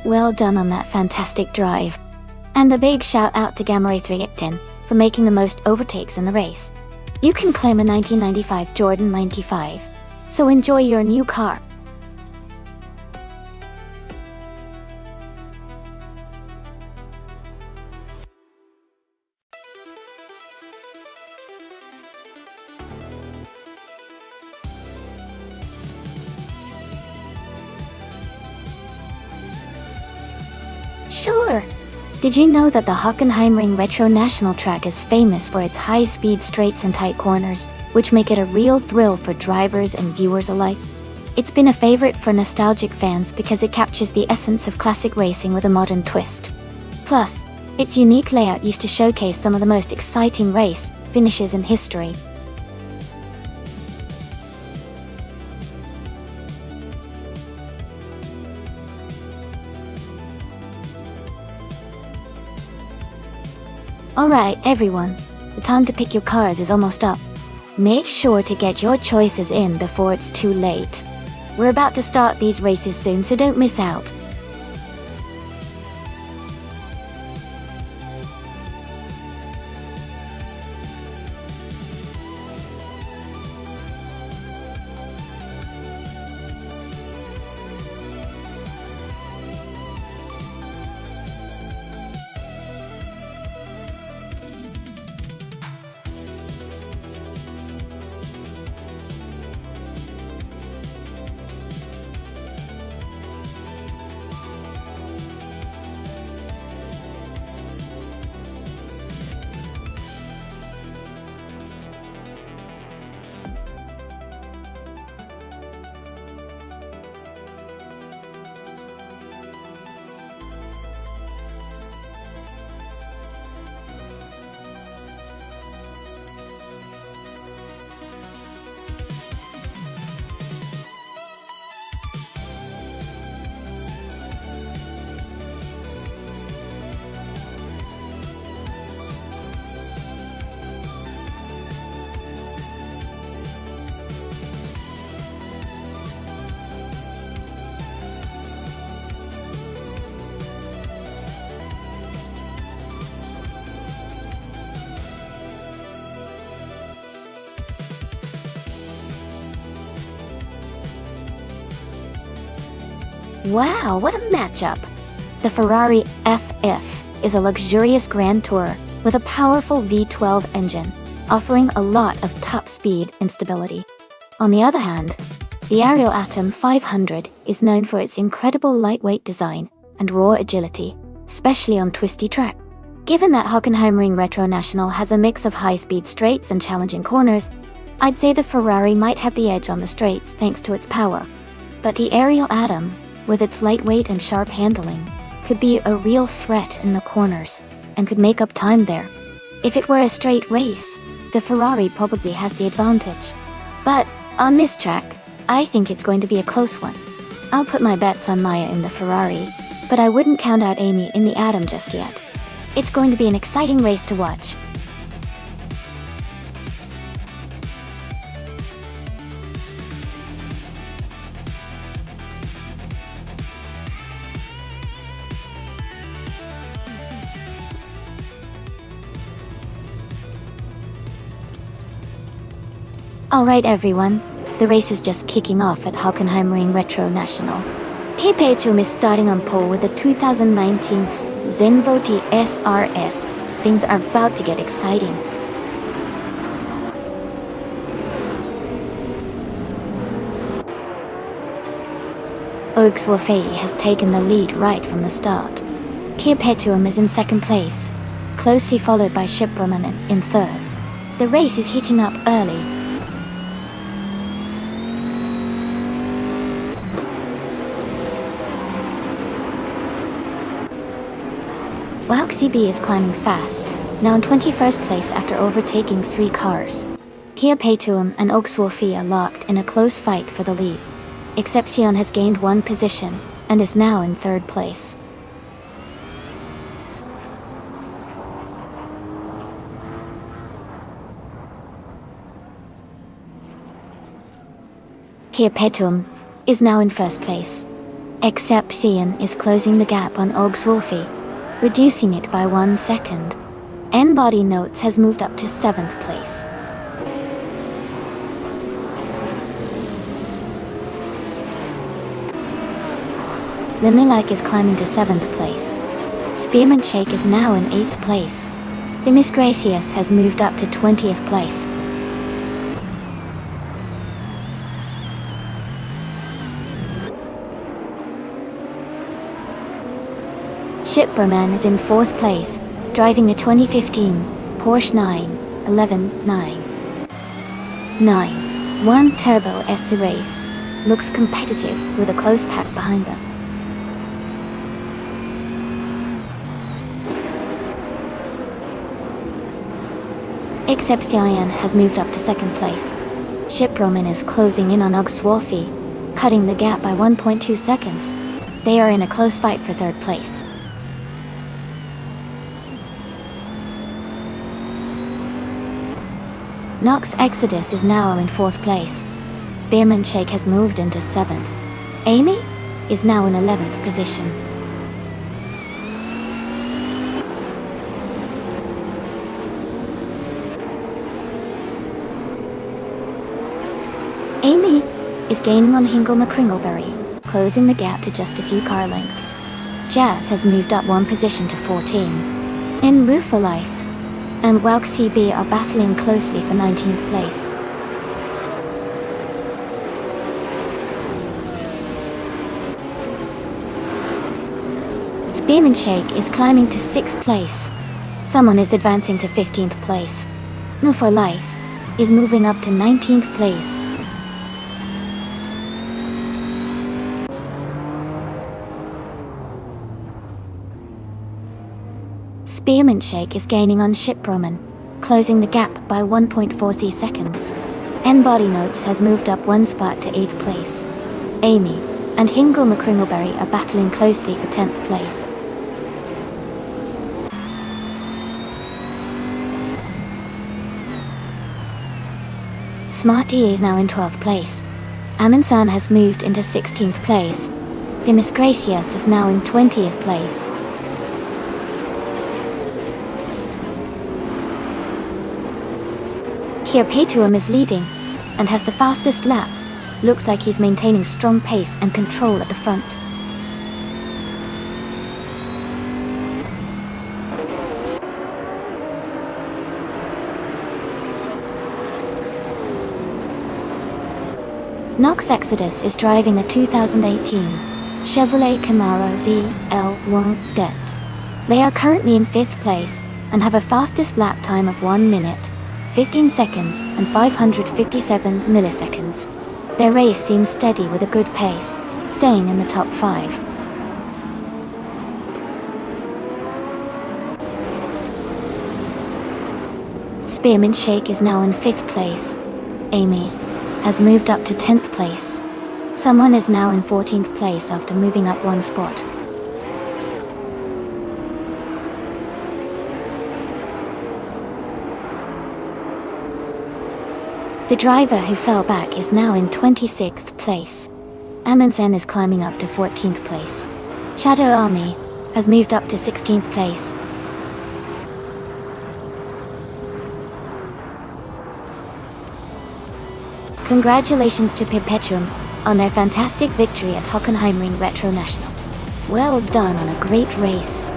Well done on that fantastic drive. And a big shout out to Gamma 3 for making the most overtakes in the race. You can claim a 1995 Jordan 95. So enjoy your new car. Did you know that the Hockenheimring Retro National Track is famous for its high-speed straights and tight corners, which make it a real thrill for drivers and viewers alike? It's been a favorite for nostalgic fans because it captures the essence of classic racing with a modern twist. Plus, its unique layout used to showcase some of the most exciting race finishes in history. Alright everyone, the time to pick your cars is almost up. Make sure to get your choices in before it's too late. We're about to start these races soon, so don't miss out. Wow, what a matchup! The Ferrari FF is a luxurious Grand Tourer with a powerful V12 engine, offering a lot of top speed and stability. On the other hand, the Ariel Atom 500 is known for its incredible lightweight design and raw agility, especially on twisty track. Given that Hockenheimring Retro National has a mix of high-speed straights and challenging corners, I'd say the Ferrari might have the edge on the straights thanks to its power. But the Ariel Atom, with its lightweight and sharp handling, could be a real threat in the corners, and could make up time there. If it were a straight race, the Ferrari probably has the advantage. But on this track, I think it's going to be a close one. I'll put my bets on Maya in the Ferrari, but I wouldn't count out Amy in the Atom just yet. It's going to be an exciting race to watch. Alright everyone, the race is just kicking off at Hockenheimring Retro National. P-Paytum is starting on pole with the 2019 Zenvoti SRS. Things are about to get exciting. Ogswolfei has taken the lead right from the start. P-Paytum is in second place, closely followed by Shiproman in third. The race is heating up early. Waxy B is climbing fast, now in 21st place after overtaking 3 cars. Kia Paytuum and Ogswolfei are locked in a close fight for the lead. Exception has gained 1 position, and is now in 3rd place. Kia Paytuum is now in 1st place. Exception is closing the gap on Ogswolfei, reducing it by 1 second. N-Body Notes has moved up to 7th place. The Milike is climbing to 7th place. Spearmint Shake is now in 8th place. The Miss Gracious has moved up to 20th place. Shipperman is in 4th place, driving a 2015 Porsche 911 Turbo S race. Looks competitive with a close pack behind them. Exception has moved up to 2nd place. Shipperman is closing in on Ogsworthy, cutting the gap by 1.2 seconds. They are in a close fight for 3rd place. Knox Exodus is now in 4th place. Spearman Shake has moved into 7th. Amy is now in 11th position. Amy is gaining on Hingle McCringleberry, closing the gap to just a few car lengths. Jazz has moved up 1 position to 14. In Roof for Life and Wauk CB are battling closely for 19th place. Spearman Shake is climbing to 6th place. Someone is advancing to 15th place. No for Life is moving up to 19th place. Spearman Shake is gaining on Shipperman, closing the gap by 1.4 seconds. N Body Notes has moved up 1 spot to 8th place. Amy and Hingle McCringleberry are battling closely for 10th place. Smarty is now in 12th place. Amundsen has moved into 16th place. Demis Gracious is now in 20th place. Here Petuum is leading, and has the fastest lap. Looks like he's maintaining strong pace and control at the front. Knox Exodus is driving a 2018 Chevrolet Camaro ZL1 Det. They are currently in 5th place, and have a fastest lap time of 1 minute, 15 seconds and 557 milliseconds. Their race seems steady with a good pace, staying in the top 5. Spearman Shake is now in 5th place. Amy has moved up to 10th place. Someone is now in 14th place after moving up 1 spot. The driver who fell back is now in 26th place. Amundsen is climbing up to 14th place. Shadow Army has moved up to 16th place. Congratulations to Perpetuum on their fantastic victory at Hockenheimring Retro National. Well done on a great race.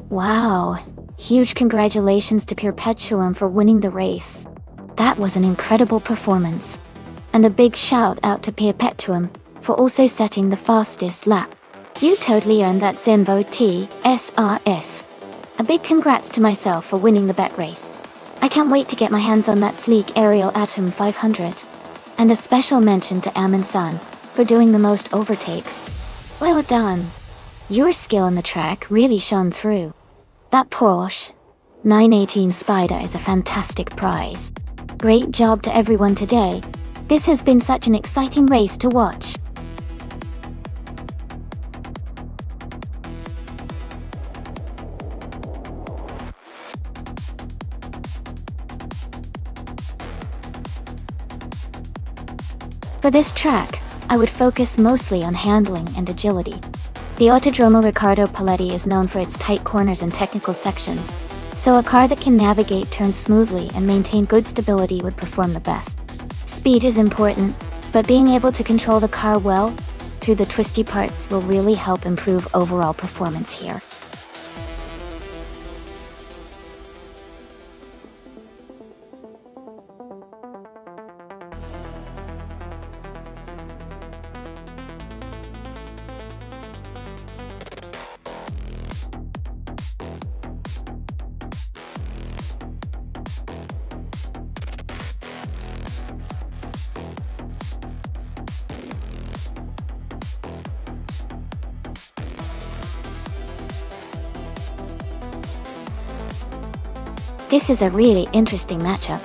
Wow, huge congratulations to Perpetuum for winning the race. That was an incredible performance. And a big shout out to Perpetuum for also setting the fastest lap. You totally earned that Zenvo TSRS. A big congrats to myself for winning the bet race. I can't wait to get my hands on that sleek Ariel Atom 500. And a special mention to Amundsen for doing the most overtakes. Well done. Your skill on the track really shone through. That Porsche 918 Spider is a fantastic prize. Great job to everyone today. This has been such an exciting race to watch. For this track, I would focus mostly on handling and agility. The Autodromo Riccardo Paletti is known for its tight corners and technical sections, so a car that can navigate turns smoothly and maintain good stability would perform the best. Speed is important, but being able to control the car well through the twisty parts will really help improve overall performance here. This is a really interesting matchup.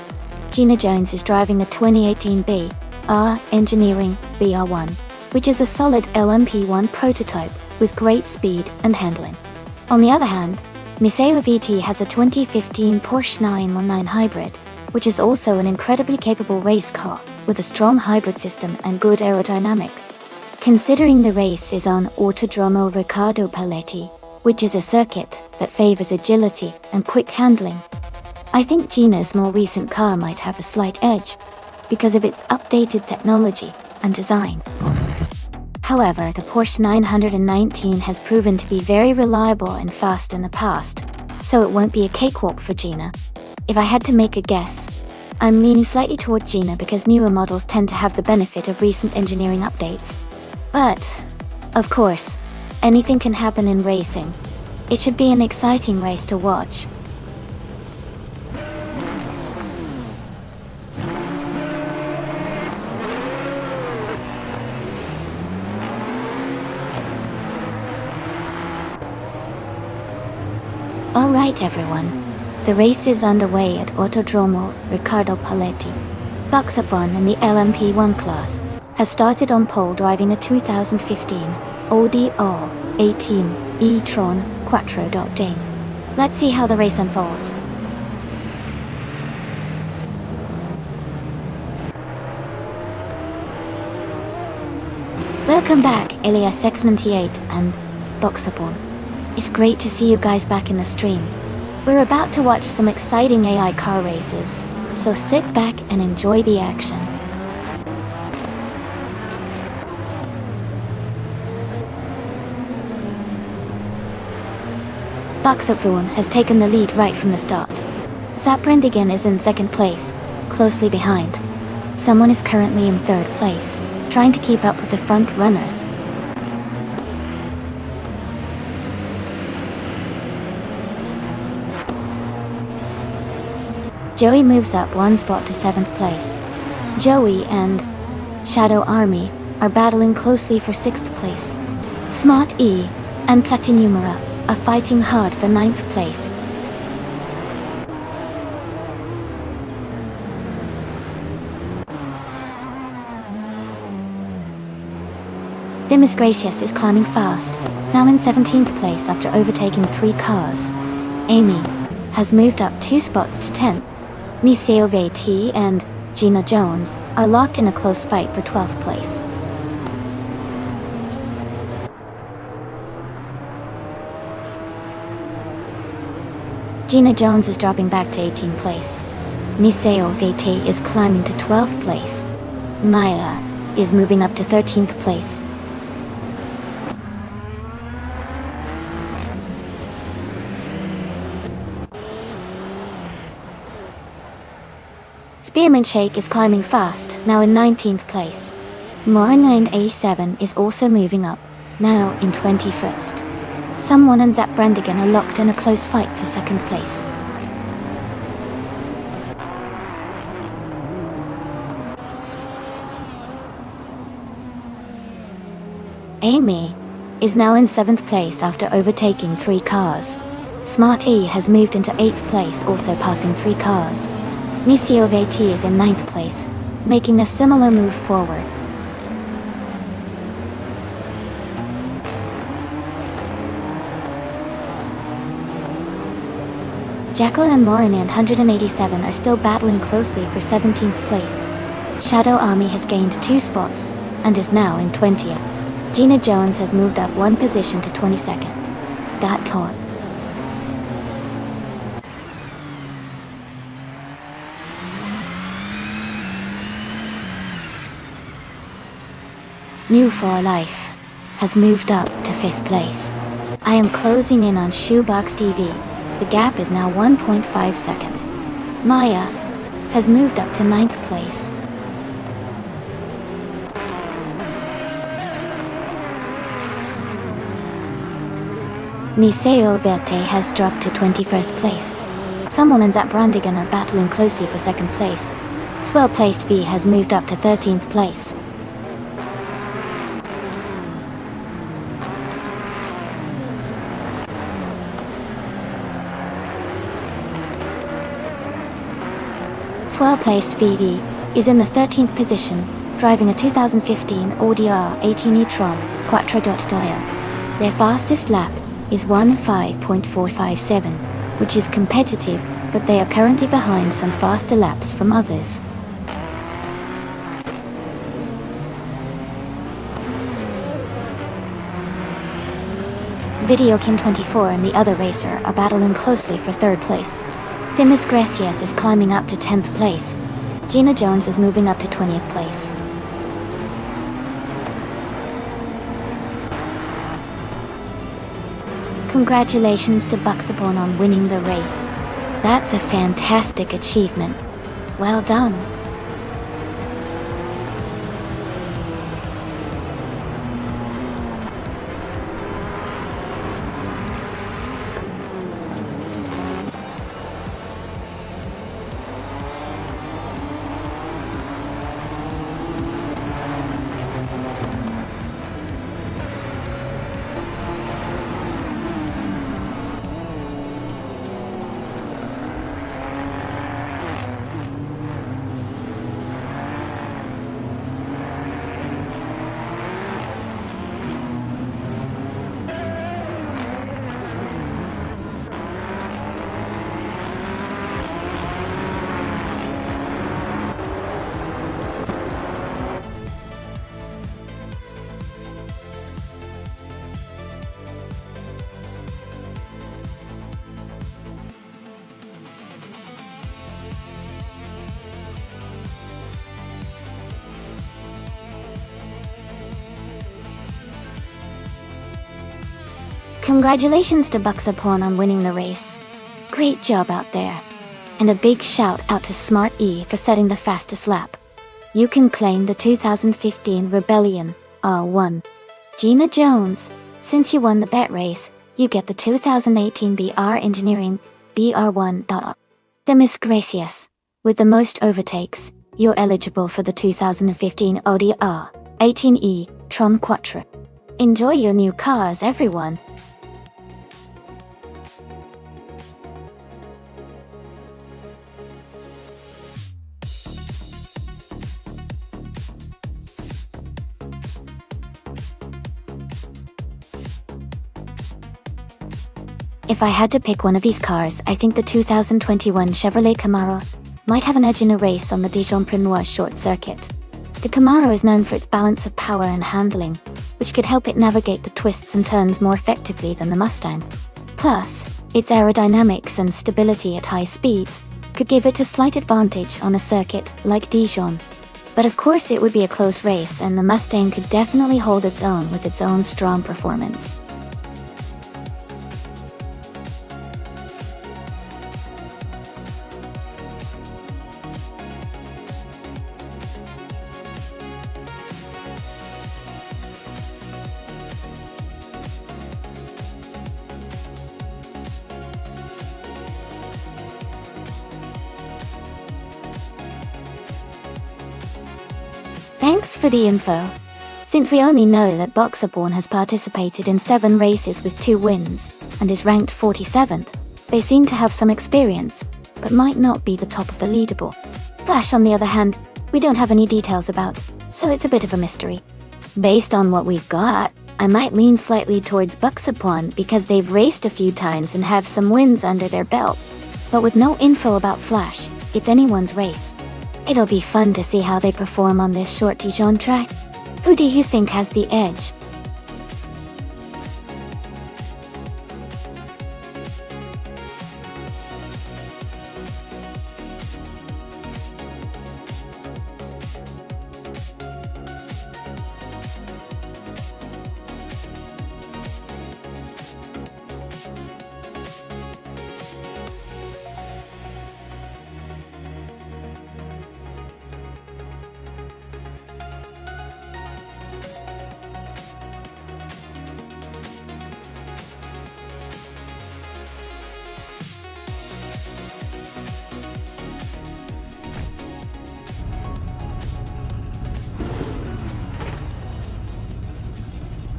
Gina Jones is driving a 2018 BR Engineering BR1, which is a solid LMP1 prototype with great speed and handling. On the other hand, Miseo VT has a 2015 Porsche 919 Hybrid, which is also an incredibly capable race car with a strong hybrid system and good aerodynamics. Considering the race is on Autodromo Riccardo Paletti, which is a circuit that favors agility and quick handling, I think Gina's more recent car might have a slight edge because of its updated technology and design. However, the Porsche 919 has proven to be very reliable and fast in the past, so it won't be a cakewalk for Gina. If I had to make a guess, I'm leaning slightly toward Gina because newer models tend to have the benefit of recent engineering updates. But, of course, anything can happen in racing. It should be an exciting race to watch. Alright everyone, the race is underway at Autodromo Riccardo Paletti. Buxapon in the LMP1 class has started on pole driving a 2015 Audi R18 e-tron Quattro.D. Let's see how the race unfolds. Welcome back, Elias X98 and Buxapon. It's great to see you guys back in the stream. We're about to watch some exciting AI car races, so sit back and enjoy the action. Buxapon has taken the lead right from the start. Zaprandigan is in second place, closely behind. Someone is currently in third place, trying to keep up with the front runners. Joey moves up one spot to 7th place. Joey and Shadow Army are battling closely for 6th place. Smart E and Platinumera are fighting hard for 9th place. Demis Gracious is climbing fast, now in 17th place after overtaking 3 cars. Amy has moved up 2 spots to 10th. Miseo VT and Gina Jones are locked in a close fight for 12th place. Gina Jones is dropping back to 18th place. Miseo VT is climbing to 12th place. Maya is moving up to 13th place. Spearmint Shake is climbing fast, now in 19th place. Morinland A7 is also moving up, now in 21st. Someone and Zaprandigan are locked in a close fight for 2nd place. Amy is now in 7th place after overtaking 3 cars. Smart E has moved into 8th place, also passing 3 cars. Miseo VT is in 9th place, making a similar move forward. Jackal and Morin and 187 are still battling closely for 17th place. Shadow Army has gained 2 spots, and is now in 20th. Gina Jones has moved up 1 position to 22nd. Got taught. New for Life has moved up to 5th place. I am closing in on Shoebox TV. The gap is now 1.5 seconds. Maya has moved up to 9th place. Miseo Verte has dropped to 21st place. Someone and Zap Brandigan are battling closely for 2nd place. Swell-placed V has moved up to 13th place. Swell-placed VV is in the 13th position, driving a 2015 Audi R18 e-tron Quattro. Their fastest lap is 1:5.457, which is competitive, but they are currently behind some faster laps from others. Videokin 24 and the other racer are battling closely for 3rd place. Dimas Gracias is climbing up to 10th place. Gina Jones is moving up to 20th place. Congratulations to Buxapon on winning the race. That's a fantastic achievement. Well done. Congratulations to Buxapon on winning the race. Great job out there. And a big shout out to Smart E for setting the fastest lap. You can claim the 2015 Rebellion R1. Gina Jones, since you won the bet race, you get the 2018 BR Engineering BR1. Dimas Gracias, with the most overtakes, you're eligible for the 2015 Audi R18 e-tron Quattro. Enjoy your new cars, everyone. If I had to pick one of these cars, I think the 2021 Chevrolet Camaro might have an edge in a race on the Dijon-Prenois short circuit. The Camaro is known for its balance of power and handling, which could help it navigate the twists and turns more effectively than the Mustang. Plus, its aerodynamics and stability at high speeds could give it a slight advantage on a circuit like Dijon. But of course it would be a close race, and the Mustang could definitely hold its own with its own strong performance. Thanks for the info. Since we only know that Buxapon has participated in 7 races with 2 wins, and is ranked 47th, they seem to have some experience, but might not be the top of the leaderboard. Flash, on the other hand, we don't have any details about, so it's a bit of a mystery. Based on what we've got, I might lean slightly towards Buxapon because they've raced a few times and have some wins under their belt. But with no info about Flash, it's anyone's race. It'll be fun to see how they perform on this short Dijon track. Who do you think has the edge?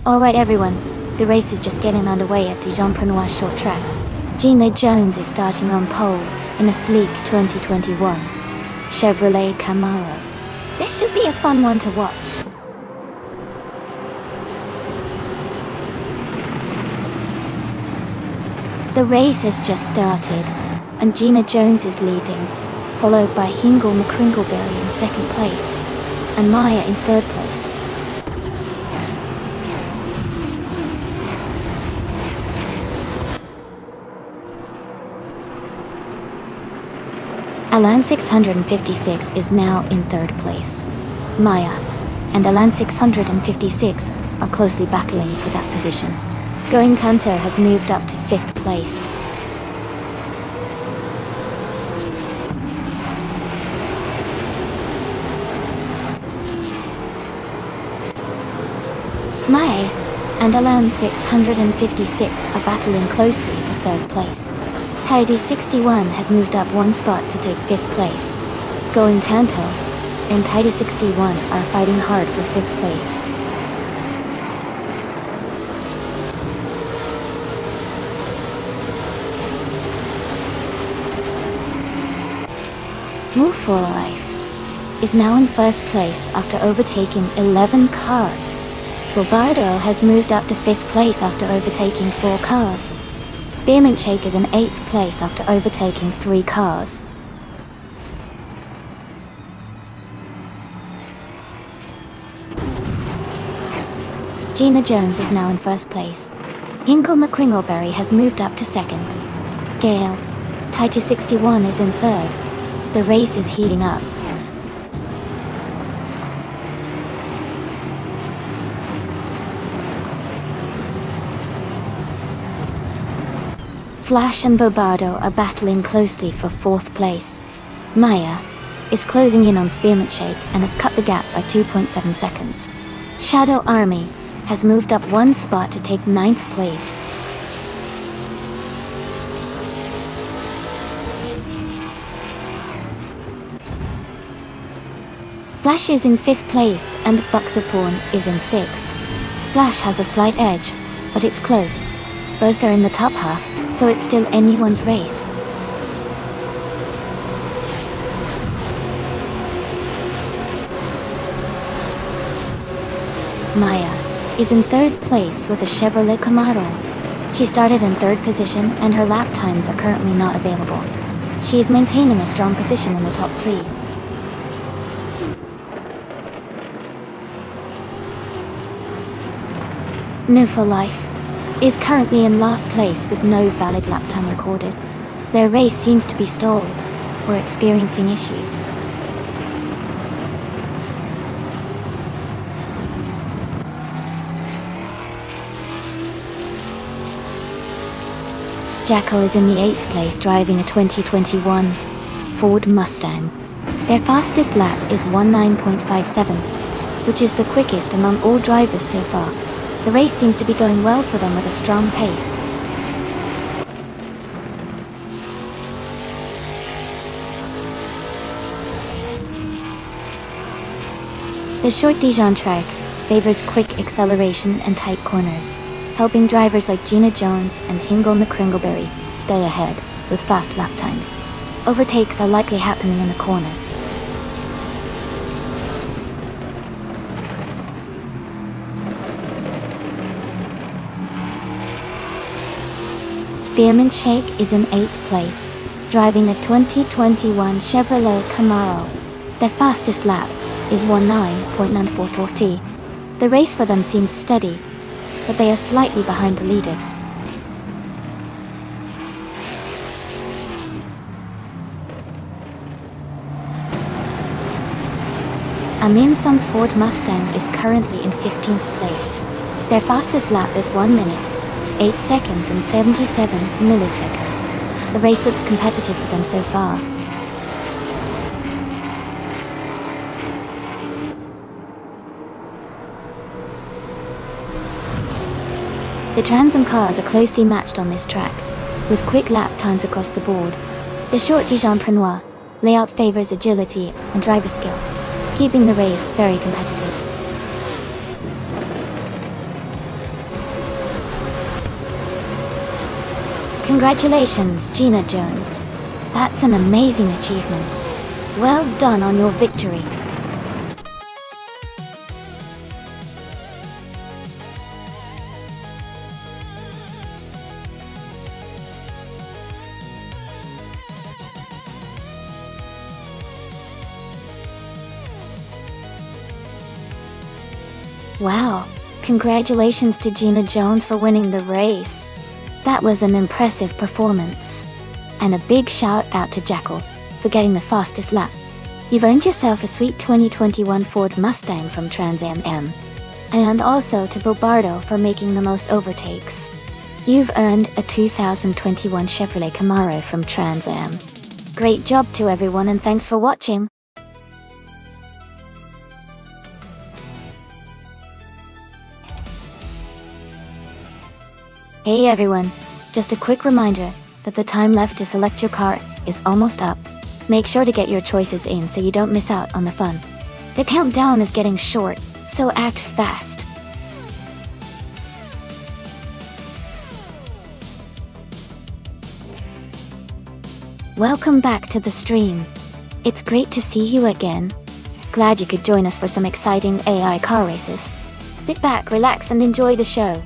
Alright everyone, the race is just getting underway at the Jean-Prenois short track. Gina Jones is starting on pole in a sleek 2021 Chevrolet Camaro. This should be a fun one to watch. The race has just started, and Gina Jones is leading, followed by Hingle McCringleberry in second place, and Maya in third place. Alan 656 is now in third place. Maya and Alan 656 are closely battling for that position. Going Tanto has moved up to fifth place. Maya and Alan 656 are battling closely for third place. Tidy 61 has moved up one spot to take fifth place. Going Tanto and Tidy 61 are fighting hard for fifth place. Move for Life is now in first place after overtaking 11 cars. Bobardo has moved up to fifth place after overtaking 4 cars. Spearmint Shake is in 8th place after overtaking 3 cars. Gina Jones is now in first place. Hinkle McCringleberry has moved up to second. Gale, Tighty 61 is in third. The race is heating up. Flash and Bobardo are battling closely for 4th place. Maya is closing in on Spearmint Shake and has cut the gap by 2.7 seconds. Shadow Army has moved up one spot to take 9th place. Flash is in 5th place and Buxaporn is in 6th. Flash has a slight edge, but it's close. Both are in the top half, so it's still anyone's race. Maya is in 3rd place with a Chevrolet Camaro. She started in 3rd position and her lap times are currently not available. She is maintaining a strong position in the top 3. New for Life is currently in last place with no valid lap time recorded. Their race seems to be stalled or experiencing issues. Jacko is in the 8th place driving a 2021 Ford Mustang. Their fastest lap is 19.57, which is the quickest among all drivers so far. The race seems to be going well for them with a strong pace. The short Dijon track favors quick acceleration and tight corners, helping drivers like Gina Jones and Hingle McCringleberry stay ahead with fast lap times. Overtakes are likely happening in the corners. Spearmint Shake is in 8th place, driving a 2021 Chevrolet Camaro. Their fastest lap is 19.9440. The race for them seems steady, but they are slightly behind the leaders. Amin Son's Ford Mustang is currently in 15th place. Their fastest lap is 1 minute, 8 seconds and 77 milliseconds. The race looks competitive for them so far. The Trans Am cars are closely matched on this track, with quick lap times across the board. The short Dijon-Prenois layout favors agility and driver skill, keeping the race very competitive. Congratulations, Gina Jones. That's an amazing achievement. Well done on your victory. Wow, congratulations to Gina Jones for winning the race. That was an impressive performance. And a big shout out to Jackal for getting the fastest lap. You've earned yourself a sweet 2021 Ford Mustang from Trans Am. And also to Bobardo for making the most overtakes. You've earned a 2021 Chevrolet Camaro from Trans Am. Great job to everyone and thanks for watching. Hey everyone, just a quick reminder that the time left to select your car is almost up. Make sure to get your choices in so you don't miss out on the fun. The countdown is getting short, so act fast. Welcome back to the stream. It's great to see you again. Glad you could join us for some exciting AI car races. Sit back, relax and enjoy the show.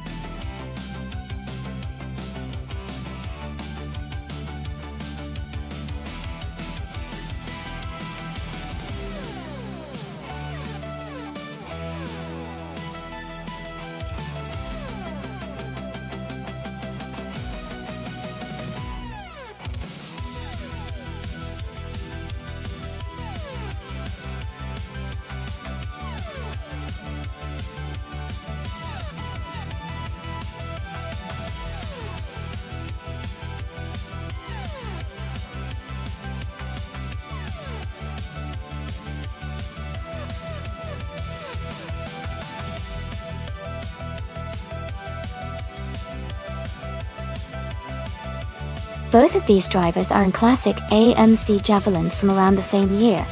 Both of these drivers are in classic AMC Javelins from around the same year,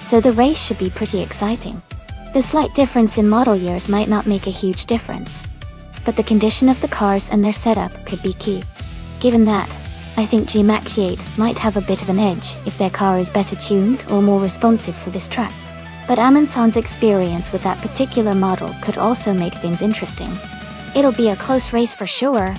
so the race should be pretty exciting. The slight difference in model years might not make a huge difference, but the condition of the cars and their setup could be key. Given that, I think G-Max 8 might have a bit of an edge if their car is better tuned or more responsive for this track. But Amundsen's experience with that particular model could also make things interesting. It'll be a close race for sure.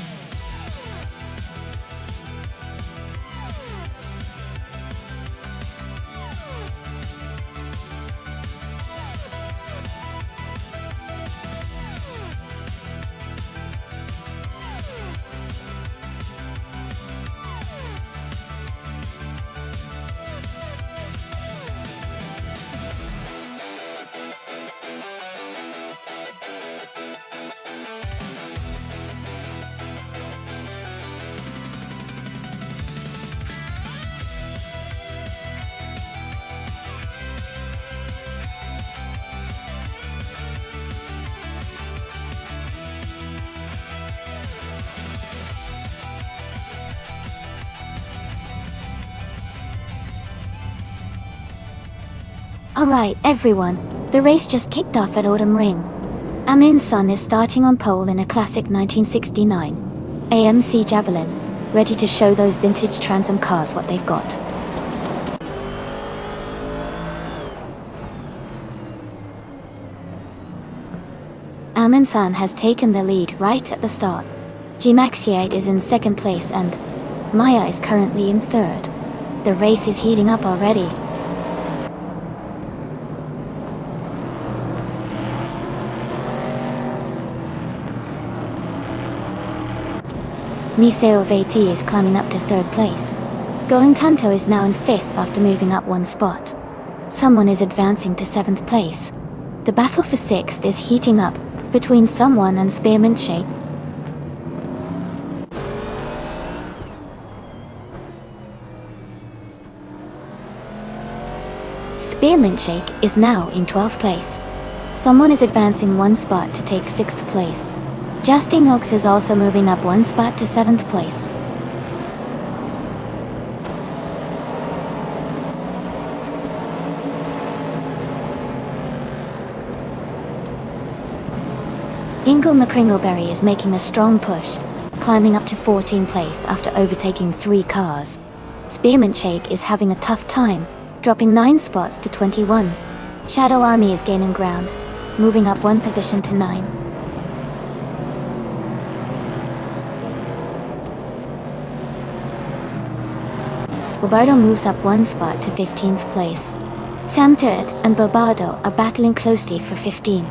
Alright everyone, the race just kicked off at Autumn Ring. Amundsen is starting on pole in a classic 1969 AMC Javelin, ready to show those vintage Trans Am cars what they've got. Amundsen has taken the lead right at the start. G-Max 8 is in second place and Maya is currently in third. The race is heating up already. Miseo VT is climbing up to 3rd place. Going Tanto is now in 5th after moving up 1 spot. Someone is advancing to 7th place. The battle for 6th is heating up between someone and Spearmint Shake. Spearmint Shake is now in 12th place. Someone is advancing 1 spot to take 6th place. Justin Oaks is also moving up 1 spot to 7th place. Ingle McCringleberry is making a strong push, climbing up to 14th place after overtaking 3 cars. Spearmint Shake is having a tough time, dropping 9 spots to 21. Shadow Army is gaining ground, moving up 1 position to 9. Bobardo moves up 1 spot to 15th place. Sam Turret and Bobardo are battling closely for 15.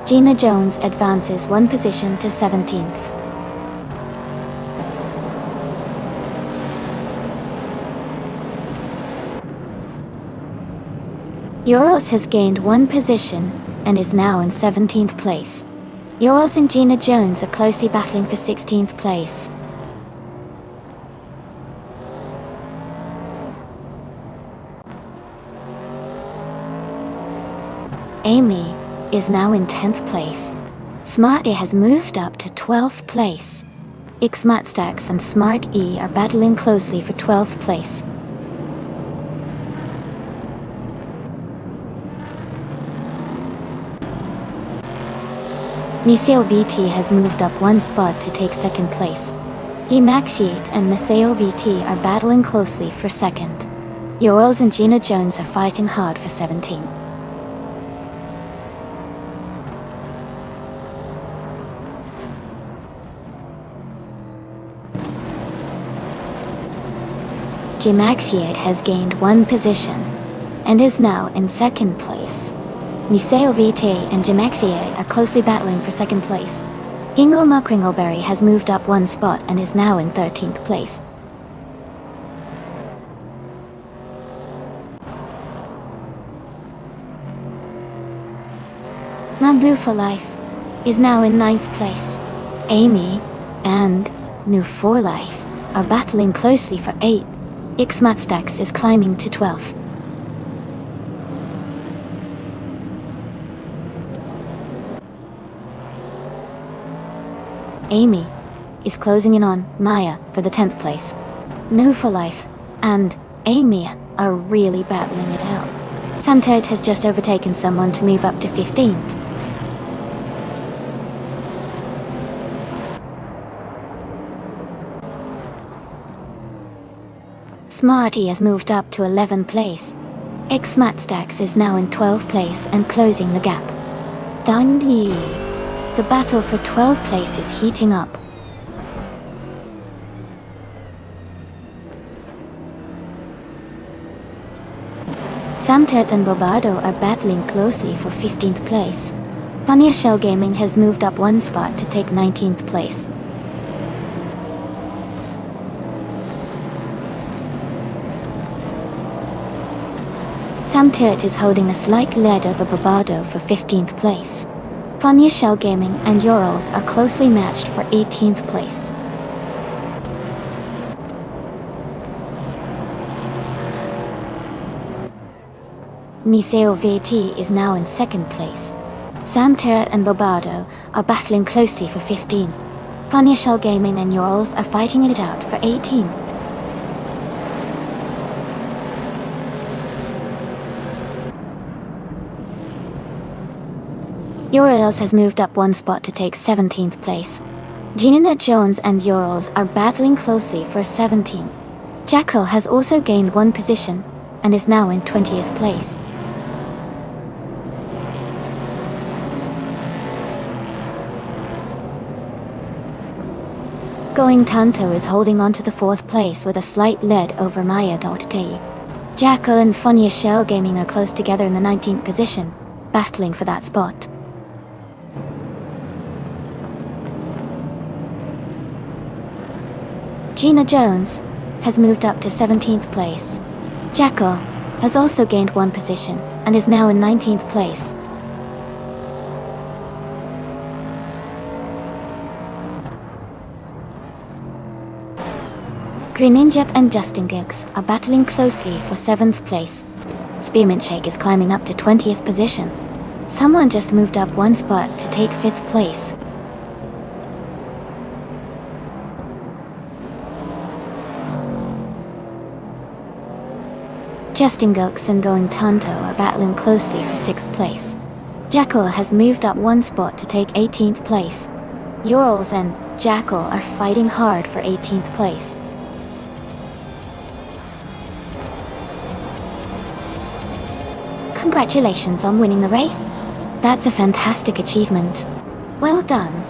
Gina Jones advances 1 position to 17th. Yoros has gained 1 position and is now in 17th place. Yoros and Gina Jones are closely battling for 16th place. Amy is now in 10th place. Smart A has moved up to 12th place. Xmatstacks and Smart E are battling closely for 12th place. Niseo VT has moved up 1 spot to take 2nd place. Emaxiate and Niseo VT are battling closely for 2nd. Yoros and Gina Jones are fighting hard for 17. Emaxiate has gained 1 position and is now in 2nd place. Niseo VT and Emaxiate are closely battling for 2nd place. Ingle McCringleberry has moved up 1 spot and is now in 13th place. Blue for Life is now in 9th place. Amy and New for Life are battling closely for 8. Xmatstacks is climbing to 12th. Amy is closing in on Maya for the 10th place. New for Life and Amy are really battling it out. Samtoad has just overtaken someone to move up to 15th. Smarty has moved up to 11th place. Xmatstacks is now in 12th place and closing the gap. Dundee. The battle for 12th place is heating up. Samtet and Bobardo are battling closely for 15th place. Funnier Shell Gaming has moved up 1 spot to take 19th place. Samtet is holding a slight lead over Bobardo for 15th place. Funnier Shell Gaming and Urals are closely matched for 18th place. Miseo VT is now in 2nd place. Samter and Bobardo are battling closely for 15. Funnier Shell Gaming and Urals are fighting it out for 18. Urals has moved up 1 spot to take 17th place. Gina Jones and Urals are battling closely for 17. Jackal has also gained 1 position and is now in 20th place. Going Tanto is holding on to the 4th place with a slight lead over Maya.K. Jackal and Funnier Shell Gaming are close together in the 19th position, battling for that spot. Gina Jones has moved up to 17th place. Jackal has also gained one position and is now in 19th place. Greninja and Justin Giggs are battling closely for 7th place. Spearmint Shake is climbing up to 20th position. Someone just moved up one spot to take 5th place. Justin Giggs and Going Tanto are battling closely for 6th place. Jackal has moved up one spot to take 18th place. Yorls and Jackal are fighting hard for 18th place. Congratulations on winning the race. That's a fantastic achievement. Well done.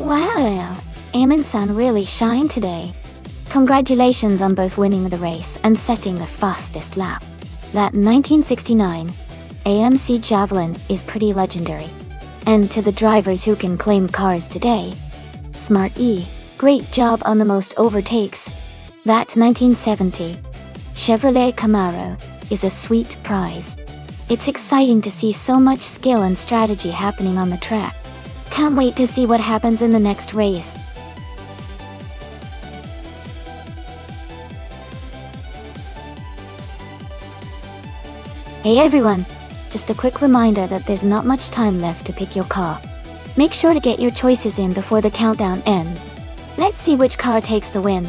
Wow, Amon-san really shined today. Congratulations on both winning the race and setting the fastest lap. That 1969 AMC Javelin is pretty legendary. And to the drivers who can claim cars today, Smart E, great job on the most overtakes. That 1970 Chevrolet Camaro is a sweet prize. It's exciting to see so much skill and strategy happening on the track. Can't wait to see what happens in the next race. Hey everyone, just a quick reminder that there's not much time left to pick your car. Make sure to get your choices in before the countdown ends. Let's see which car takes the win.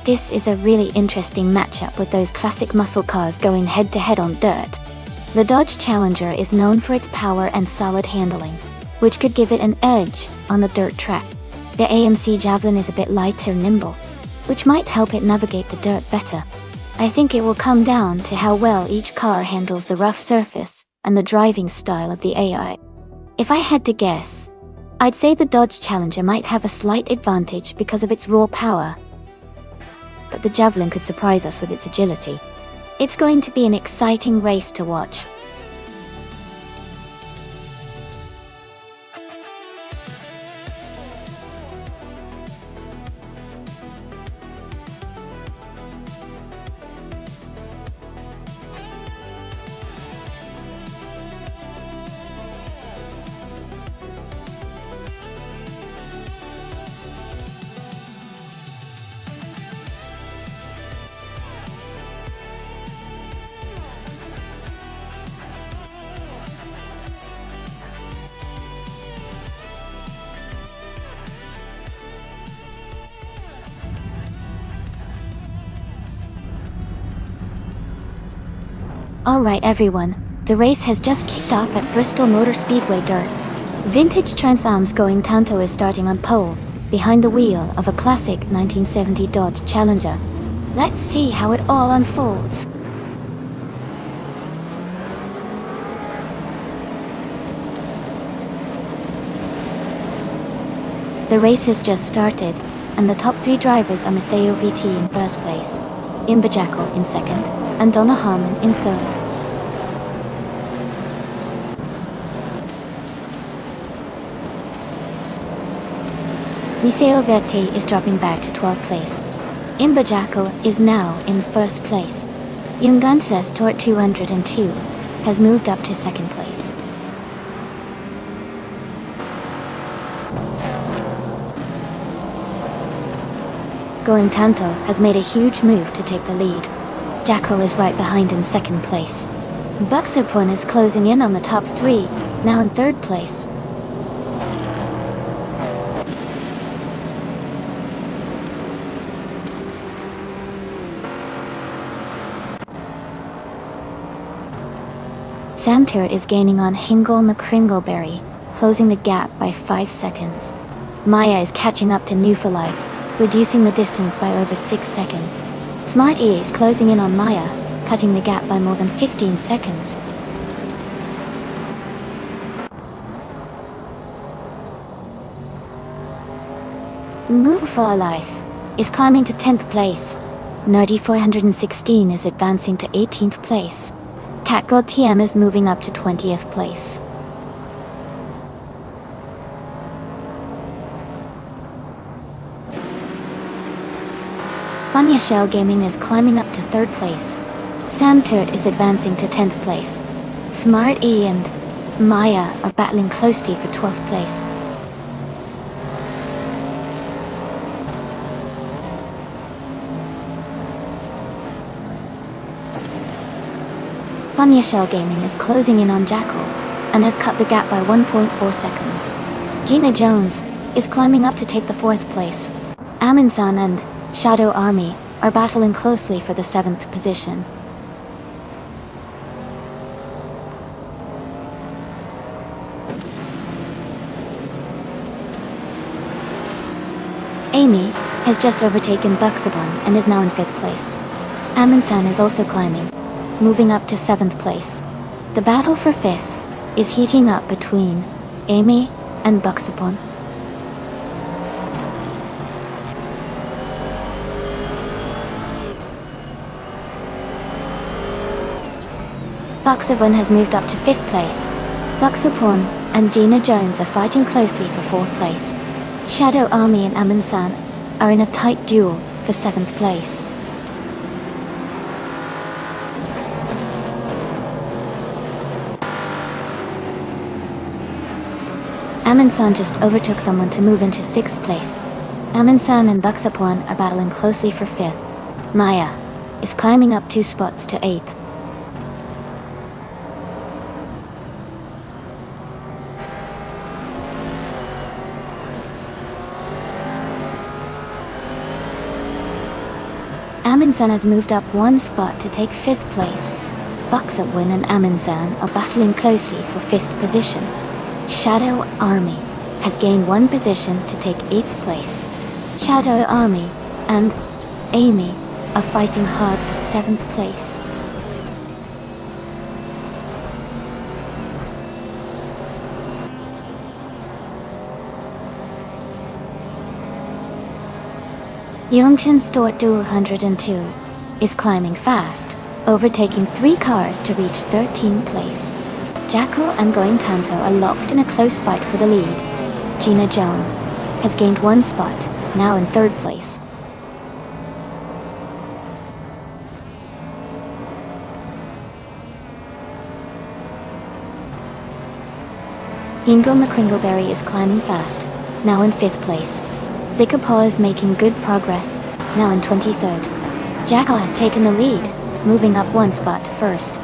This is a really interesting matchup with those classic muscle cars going head-to-head on dirt. The Dodge Challenger is known for its power and solid handling, which could give it an edge on the dirt track. The AMC Javelin is a bit lighter and nimble, which might help it navigate the dirt better. I think it will come down to how well each car handles the rough surface and the driving style of the AI. If I had to guess, I'd say the Dodge Challenger might have a slight advantage because of its raw power, but the Javelin could surprise us with its agility. It's going to be an exciting race to watch. Alright everyone, the race has just kicked off at Bristol Motor Speedway Dirt. Vintage Trans Am's Going Tanto is starting on pole, behind the wheel of a classic 1970 Dodge Challenger. Let's see how it all unfolds. The race has just started, and the top 3 drivers are Maseo VT in first place, Imba Jackal in second, and Donna Harmon in third. Maseo VT is dropping back to 12th place. Imba Jackal is now in first place. Yunganses Tort 202 has moved up to second place. Going Tanto has made a huge move to take the lead. Jackal is right behind in second place. Buxerpun is closing in on the top 3, now in third place. Samtirt is gaining on Hingle McCringleberry, closing the gap by 5 seconds. Maya is catching up to New for Life, reducing the distance by over 6 seconds. Smart E is closing in on Maya, cutting the gap by more than 15 seconds. Move for Life is climbing to 10th place. Nerdy 416 is advancing to 18th place. Catgirl TM is moving up to 20th place. Funya Shell Gaming is climbing up to 3rd place. Samtirt is advancing to 10th place. Smart E and Maya are battling closely for 12th place. Funya Shell Gaming is closing in on Jackal, and has cut the gap by 1.4 seconds. Gina Jones is climbing up to take the 4th place. Aminsan and Shadow Army are battling closely for the 7th position. Amy has just overtaken Buxabon and is now in 5th place. Aminsan is also climbing, moving up to 7th place. The battle for 5th is heating up between Amy and Buxapon. Buxapon has moved up to 5th place. Buxapon and Gina Jones are fighting closely for 4th place. Shadow Army and Aminsan are in a tight duel for 7th place. Aminsan just overtook someone to move into 6th place. Aminsan and Buxapon are battling closely for 5th. Maya is climbing up 2 spots to 8th. Aminsan has moved up 1 spot to take 5th place. Buxapon and Aminsan are battling closely for 5th position. Shadow Army has gained 1 position to take 8th place. Shadow Army and Amy are fighting hard for 7th place. Yongshin Store 202 is climbing fast, overtaking 3 cars to reach 13th place. Jackal and Going Tanto are locked in a close fight for the lead. Gina Jones has gained 1 spot, now in 3rd place. Hingle McCringleberry is climbing fast, now in 5th place. Zikapaw is making good progress, now in 23rd. Jackal has taken the lead, moving up 1 spot to 1st.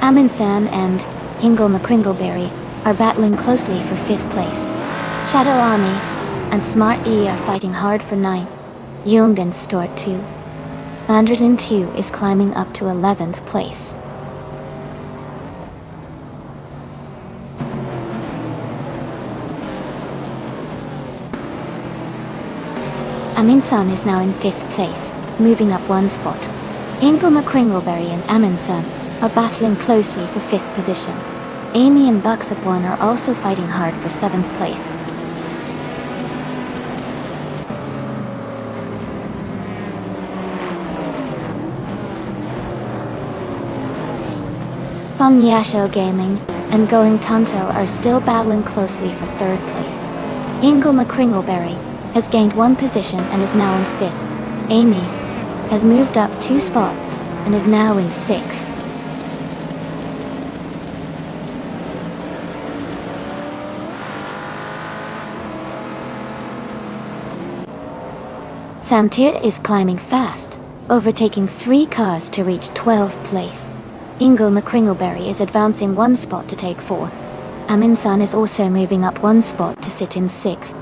Aminsan and Hingle McCringleberry are battling closely for 5th place. Shadow Army and Smart E are fighting hard for 9th. Yungan Store 202 is climbing up to 11th place. Aminsan is now in 5th place. moving up one spot. Ingo McCringleberry and Amundsen are battling closely for 5th position. Amy and Buxapone are also fighting hard for 7th place. Fun Yasho Gaming and Going Tanto are still battling closely for 3rd place. Ingo McCringleberry has gained 1 position and is now in 5th. Amy has moved up 2 spots and is now in 6th. Samtir is climbing fast, overtaking 3 cars to reach 12th place. Ingo McCringleberry is advancing 1 spot to take 4th. Amundsen is also moving up 1 spot to sit in 6th.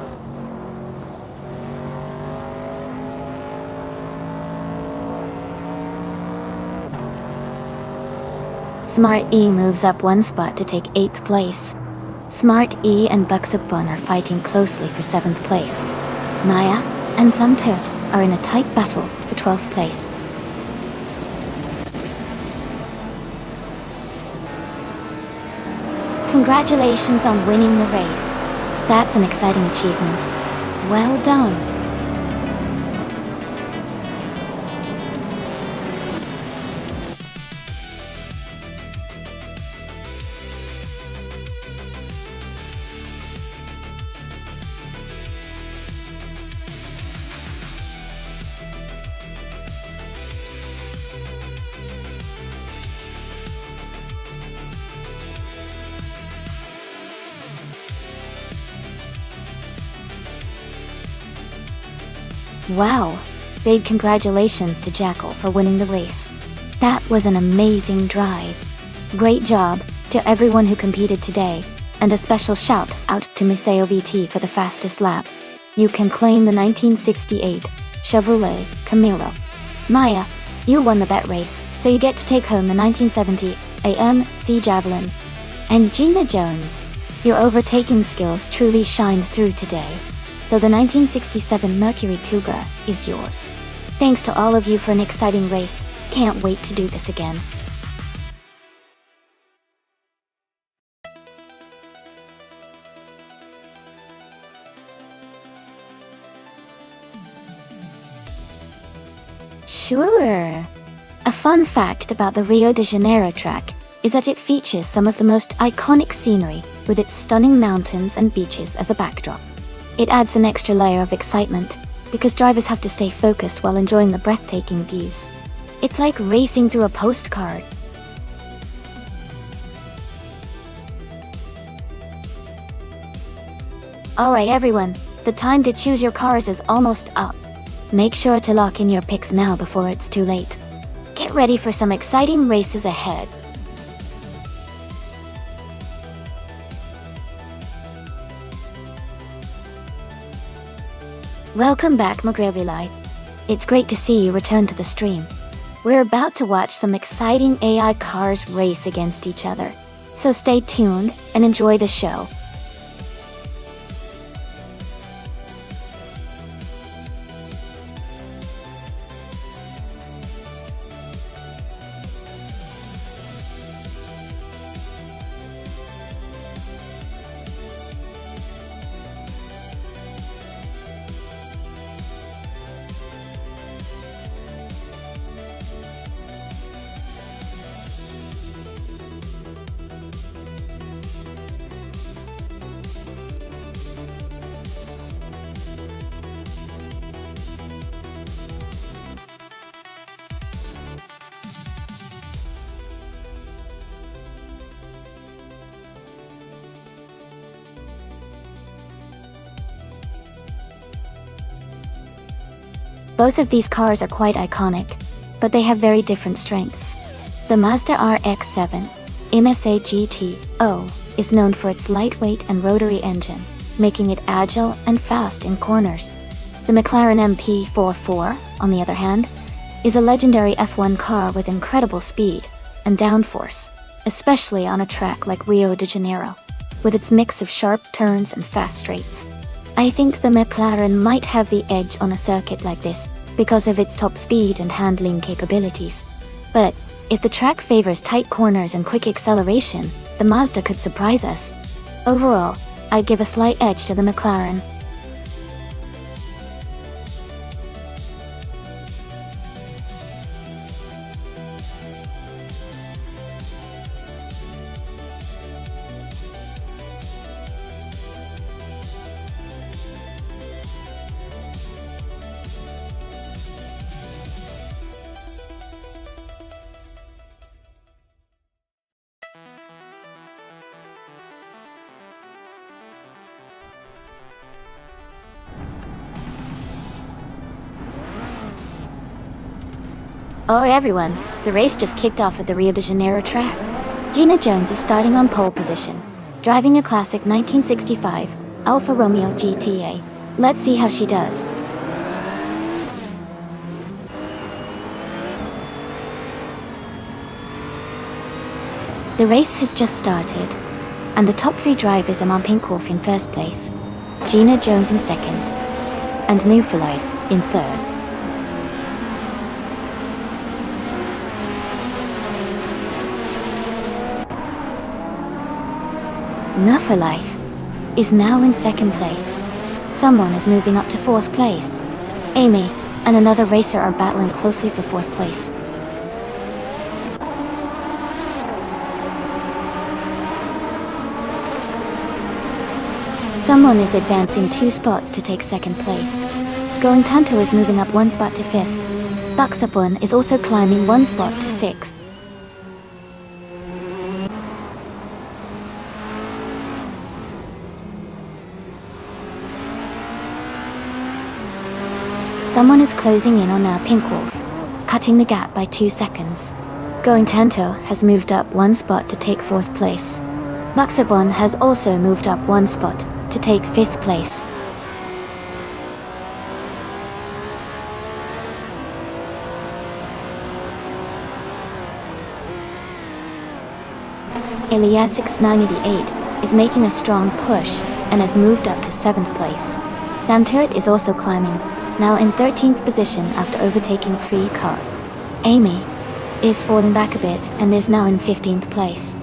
Smart E moves up 1 spot to take 8th place. Smart E and Buxapone are fighting closely for 7th place. Maya and Samtert are in a tight battle for 12th place. Congratulations on winning the race. That's an exciting achievement. Well done. Wow! Big congratulations to Jackal for winning the race. That was an amazing drive. Great job to everyone who competed today, and a special shout out to Miseo VT for the fastest lap. You can claim the 1968 Chevrolet Camaro. Maya, you won the bet race, so you get to take home the 1970 AMC Javelin. And Gina Jones, your overtaking skills truly shined through today. So the 1967 Mercury Cougar is yours. Thanks to all of you for an exciting race. Can't wait to do this again. Sure. A fun fact about the Rio de Janeiro track is that it features some of the most iconic scenery with its stunning mountains and beaches as a backdrop. It adds an extra layer of excitement because drivers have to stay focused while enjoying the breathtaking views. It's like racing through a postcard. Alright everyone, the time to choose your cars is almost up. Make sure to lock in your picks now before it's too late. Get ready for some exciting races ahead. Welcome back, Mogrevilai. It's great to see you return to the stream. We're about to watch some exciting AI cars race against each other. So stay tuned and enjoy the show. Both of these cars are quite iconic, but they have very different strengths. The Mazda RX-7 MSA GT-O is known for its lightweight and rotary engine, making it agile and fast in corners. The McLaren MP44, on the other hand, is a legendary F1 car with incredible speed and downforce, especially on a track like Rio de Janeiro, with its mix of sharp turns and fast straights. I think the McLaren might have the edge on a circuit like this, because of its top speed and handling capabilities. But if the track favors tight corners and quick acceleration, the Mazda could surprise us. Overall, I'd give a slight edge to the McLaren. Oh everyone, the race just kicked off at the Rio de Janeiro track. Gina Jones is starting on pole position, driving a classic 1965 Alfa Romeo GTA. Let's see how she does. The race has just started, and the top three drivers are Mark Pinkwolf in first place, Gina Jones in second, and New for Life in third. New for Life is now in second place. Someone is moving up to fourth place. Amy and another racer are battling closely for fourth place. Someone is advancing 2 spots to take second place. Going Tanto is moving up 1 spot to 5th. Buxapon is also climbing 1 spot to 6th. Someone is closing in on our Pinkwolf, cutting the gap by 2 seconds. Going Tanto has moved up 1 spot to take 4th place. Buxapon has also moved up 1 spot to take 5th place. Iliasix 988 is making a strong push and has moved up to 7th place. Sam Turret is also climbing, now in 13th position after overtaking 3 cars. Amy is falling back a bit and is now in 15th place.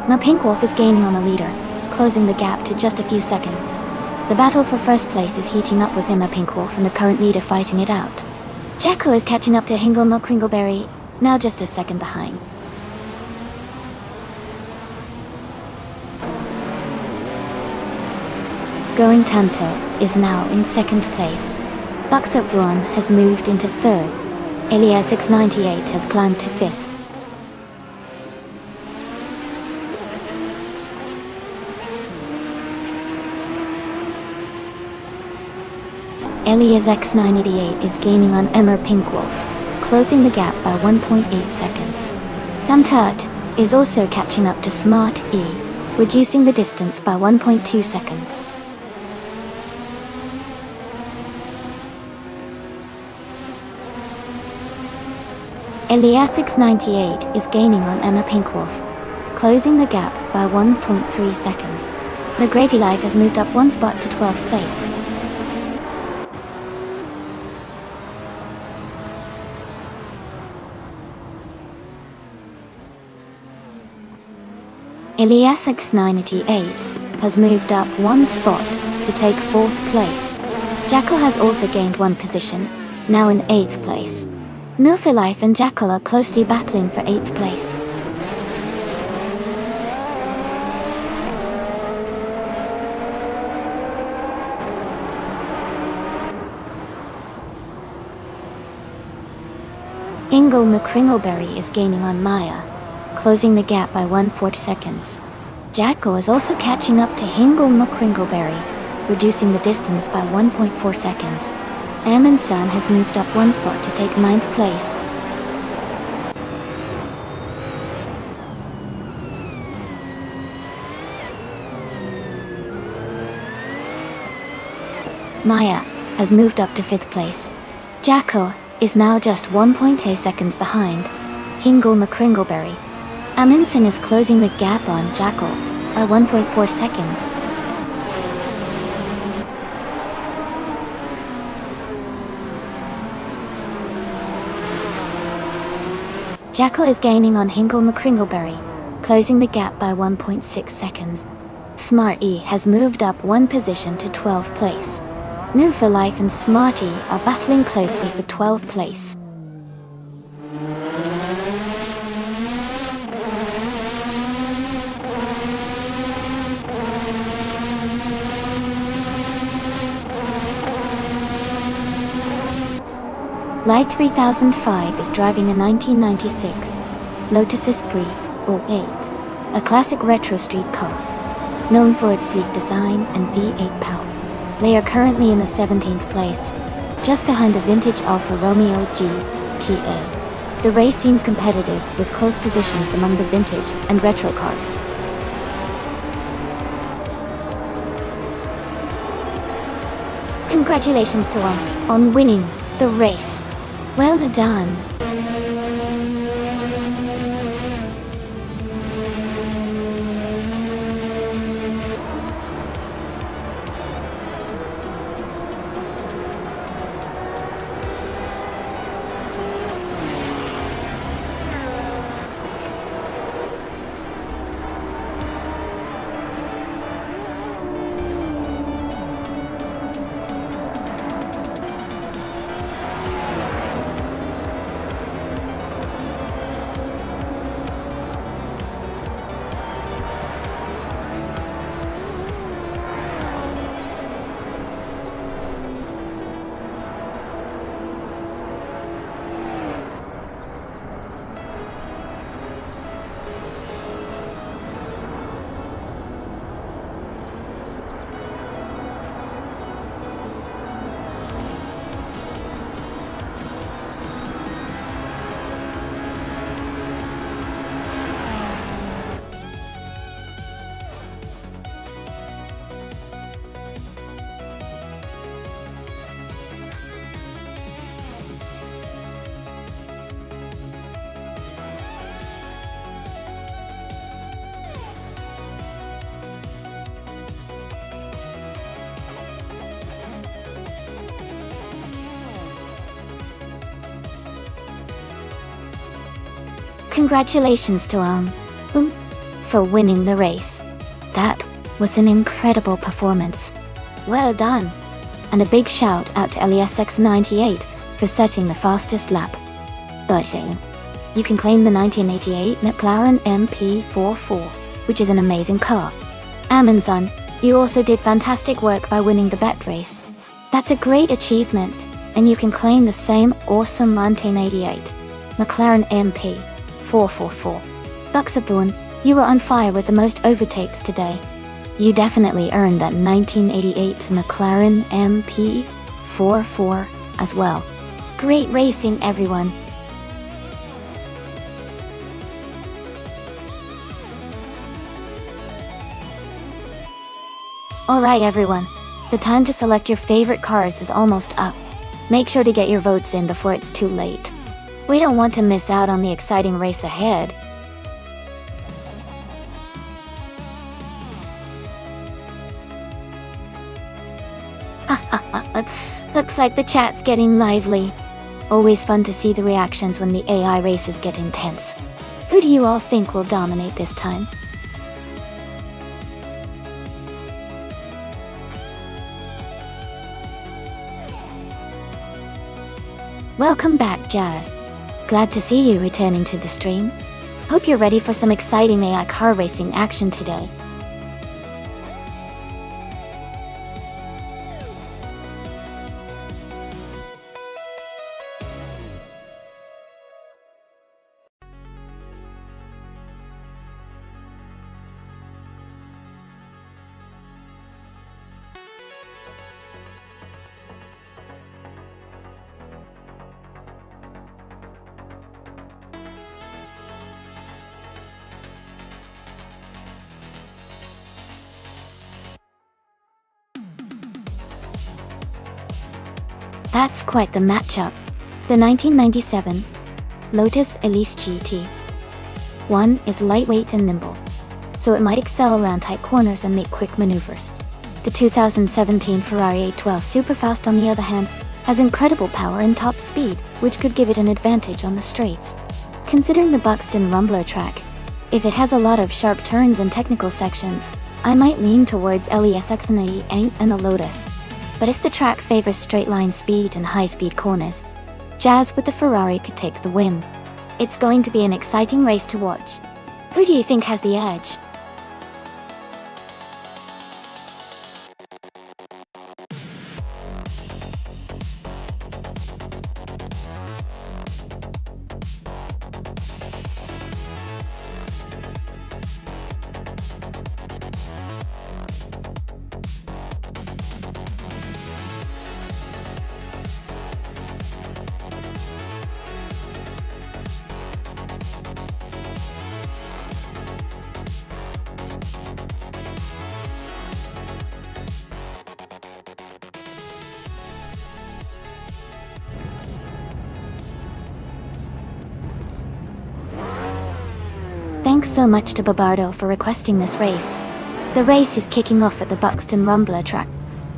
Now Pinkwolf is gaining on the leader, closing the gap to just a few seconds. The battle for first place is heating up with Emma Pinkwolf and the current leader fighting it out. Jacko is catching up to Hingle McCringleberry, now just a second behind. Going Tanto is now in 2nd place. Buxapon has moved into 3rd. Iliasix 98 has climbed to 5th. Iliasix 988 is gaining on Emma Pinkwolf, closing the gap by 1.8 seconds. Sam Turt is also catching up to Smart E, reducing the distance by 1.2 seconds. Iliasix 98 is gaining on Emma Pinkwolf, closing the gap by 1.3 seconds. The Gravy Life has moved up 1 spot to 12th place. Iliasix 988 has moved up 1 spot to take 4th place. Jackal has also gained 1 position, now in 8th place. No for Life and Jackal are closely battling for 8th place. Ingle McCringleberry is gaining on Maya, closing the gap by 1/4 seconds. Jackal is also catching up to Hingle McCringleberry, reducing the distance by 1.4 seconds. Amundsen has moved up 1 spot to take 9th place. Maya has moved up to 5th place. Jackal is now just 1.8 seconds behind Hingle McCringleberry. Amundsen is closing the gap on Jackal by 1.4 seconds. Jackal is gaining on Hinkle McCringleberry, closing the gap by 1.6 seconds. Smarty has moved up one position to 12th place. New for Life and Smarty are battling closely for 12th place. Light 3005 is driving a 1996 Lotus Esprit 08, a classic retro street car, known for its sleek design and V8 power. They are currently in the 17th place, just behind the vintage Alfa Romeo GTA. The race seems competitive with close positions among the vintage and retro cars. Congratulations to all on winning the race. Well done. Congratulations to for winning the race. That was an incredible performance. Well done. And a big shout out to LESX98 for setting the fastest lap. But you can claim the 1988 McLaren MP44, which is an amazing car. Amundsen, you also did fantastic work by winning the bet race. That's a great achievement, and you can claim the same awesome 1988 McLaren MP444. Buxabourne, you were on fire with the most overtakes today. You definitely earned that 1988 McLaren MP44 as well. Great racing, everyone. Alright everyone, the time to select your favorite cars is almost up. Make sure to get your votes in before it's too late. We don't want to miss out on the exciting race ahead. Looks like the chat's getting lively. Always fun to see the reactions when the AI races get intense. Who do you all think will dominate this time? Welcome back, Jazz. Glad to see you returning to the stream. Hope you're ready for some exciting AI car racing action today. That's quite the matchup. The 1997 Lotus Elise GT F1 is lightweight and nimble, so it might excel around tight corners and make quick maneuvers. The 2017 Ferrari 812 Superfast, on the other hand, has incredible power and top speed, which could give it an advantage on the straights. Considering the Buxton Rumbler track, if it has a lot of sharp turns and technical sections, I might lean towards LESX and the E8 and the Lotus. But if the track favors straight-line speed and high-speed corners, Jazz with the Ferrari could take the win. It's going to be an exciting race to watch. Who do you think has the edge? Thanks so much to Babardo for requesting this race. The race is kicking off at the Buxton Rumbler track.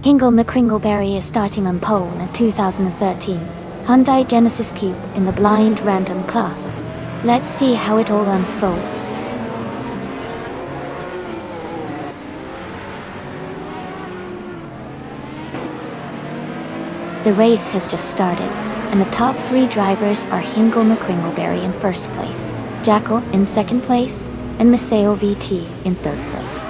Hingle McCringleberry is starting on pole in a 2013 Hyundai Genesis Coupe in the blind random class. Let's see how it all unfolds. The race has just started, and the top 3 drivers are Hingle McCringleberry in first place, Jackal in second place, and Maceo VT in third place.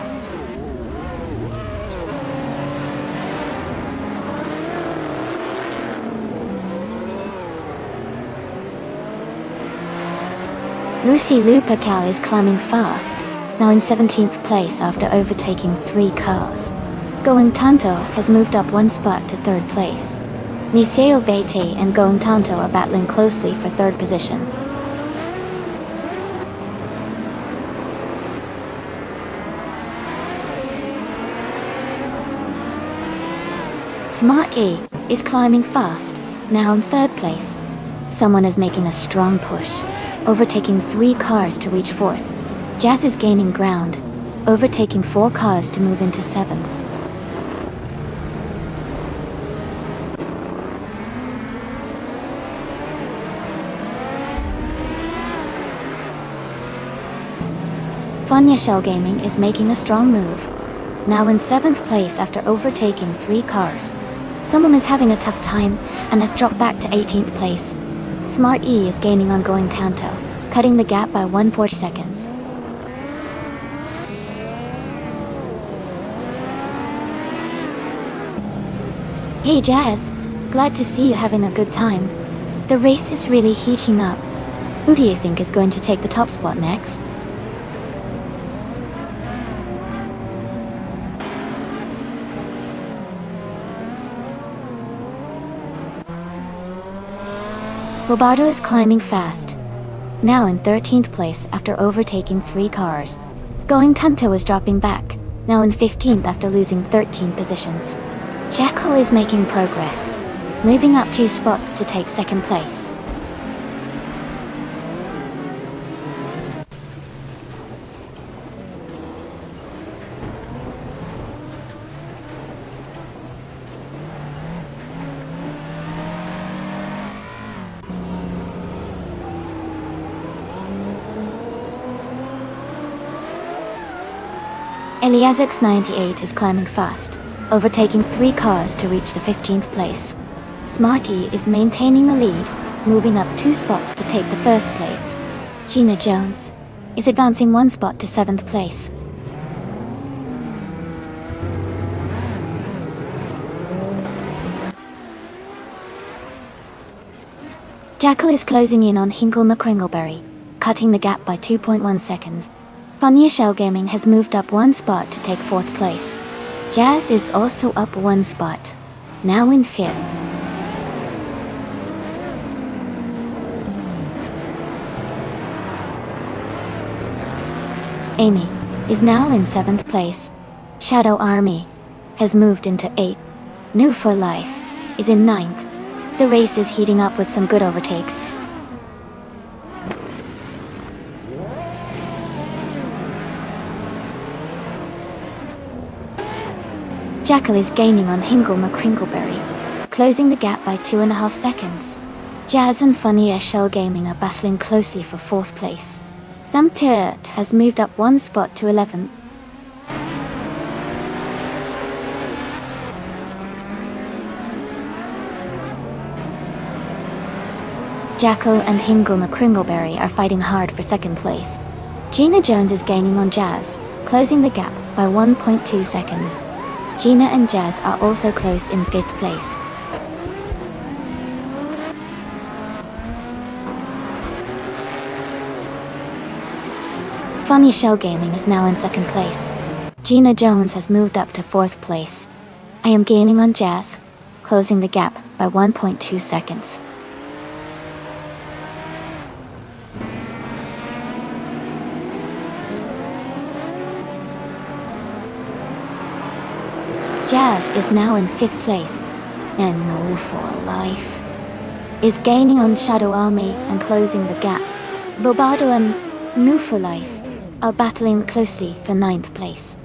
Lucy Lupercal is climbing fast, now in 17th place after overtaking 3 cars. Going Tanto has moved up 1 spot to third place. Maceo VT and Going Tanto are battling closely for third position. Smart E is climbing fast, now in third place. Someone is making a strong push, overtaking 3 cars to reach fourth. Jazz is gaining ground, overtaking 4 cars to move into seventh. Funya Shell Gaming is making a strong move, now in 7th place after overtaking 3 cars. Someone is having a tough time and has dropped back to 18th place. Smart E is gaining on Going Tanto, cutting the gap by 140 seconds. Hey Jazz, glad to see you having a good time. The race is really heating up. Who do you think is going to take the top spot next? Roberto is climbing fast, now in 13th place after overtaking 3 cars. Going Tanto is dropping back, now in 15th after losing 13 positions. Jackal is making progress, moving up 2 spots to take second place. Eliazix 98 is climbing fast, overtaking 3 cars to reach the 15th place. Smarty is maintaining the lead, moving up 2 spots to take the first place. Gina Jones is advancing 1 spot to 7th place. Jackal is closing in on Hinkle McCringleberry, cutting the gap by 2.1 seconds. Funya Shell Gaming has moved up 1 spot to take 4th place. Jazz is also up 1 spot, now in 5th. Amy is now in 7th place. Shadow Army has moved into 8th. New for Life is in 9th. The race is heating up with some good overtakes. Jackal is gaining on Hingle McCrinkleberry, closing the gap by 2.5 seconds. Jazz and Funny Shell Gaming are battling closely for 4th place. Thumbtirt has moved up 1 spot to 11th. Jackal and Hingle McCringleberry are fighting hard for 2nd place. Gina Jones is gaining on Jazz, closing the gap by 1.2 seconds. Gina and Jazz are also close in 5th place. Funny Shell Gaming is now in 2nd place. Gina Jones has moved up to 4th place. I am gaining on Jazz, closing the gap by 1.2 seconds. Jazz is now in 5th place, and No for Life is gaining on Shadow Army and closing the gap. Bobardo and No for Life are battling closely for 9th place.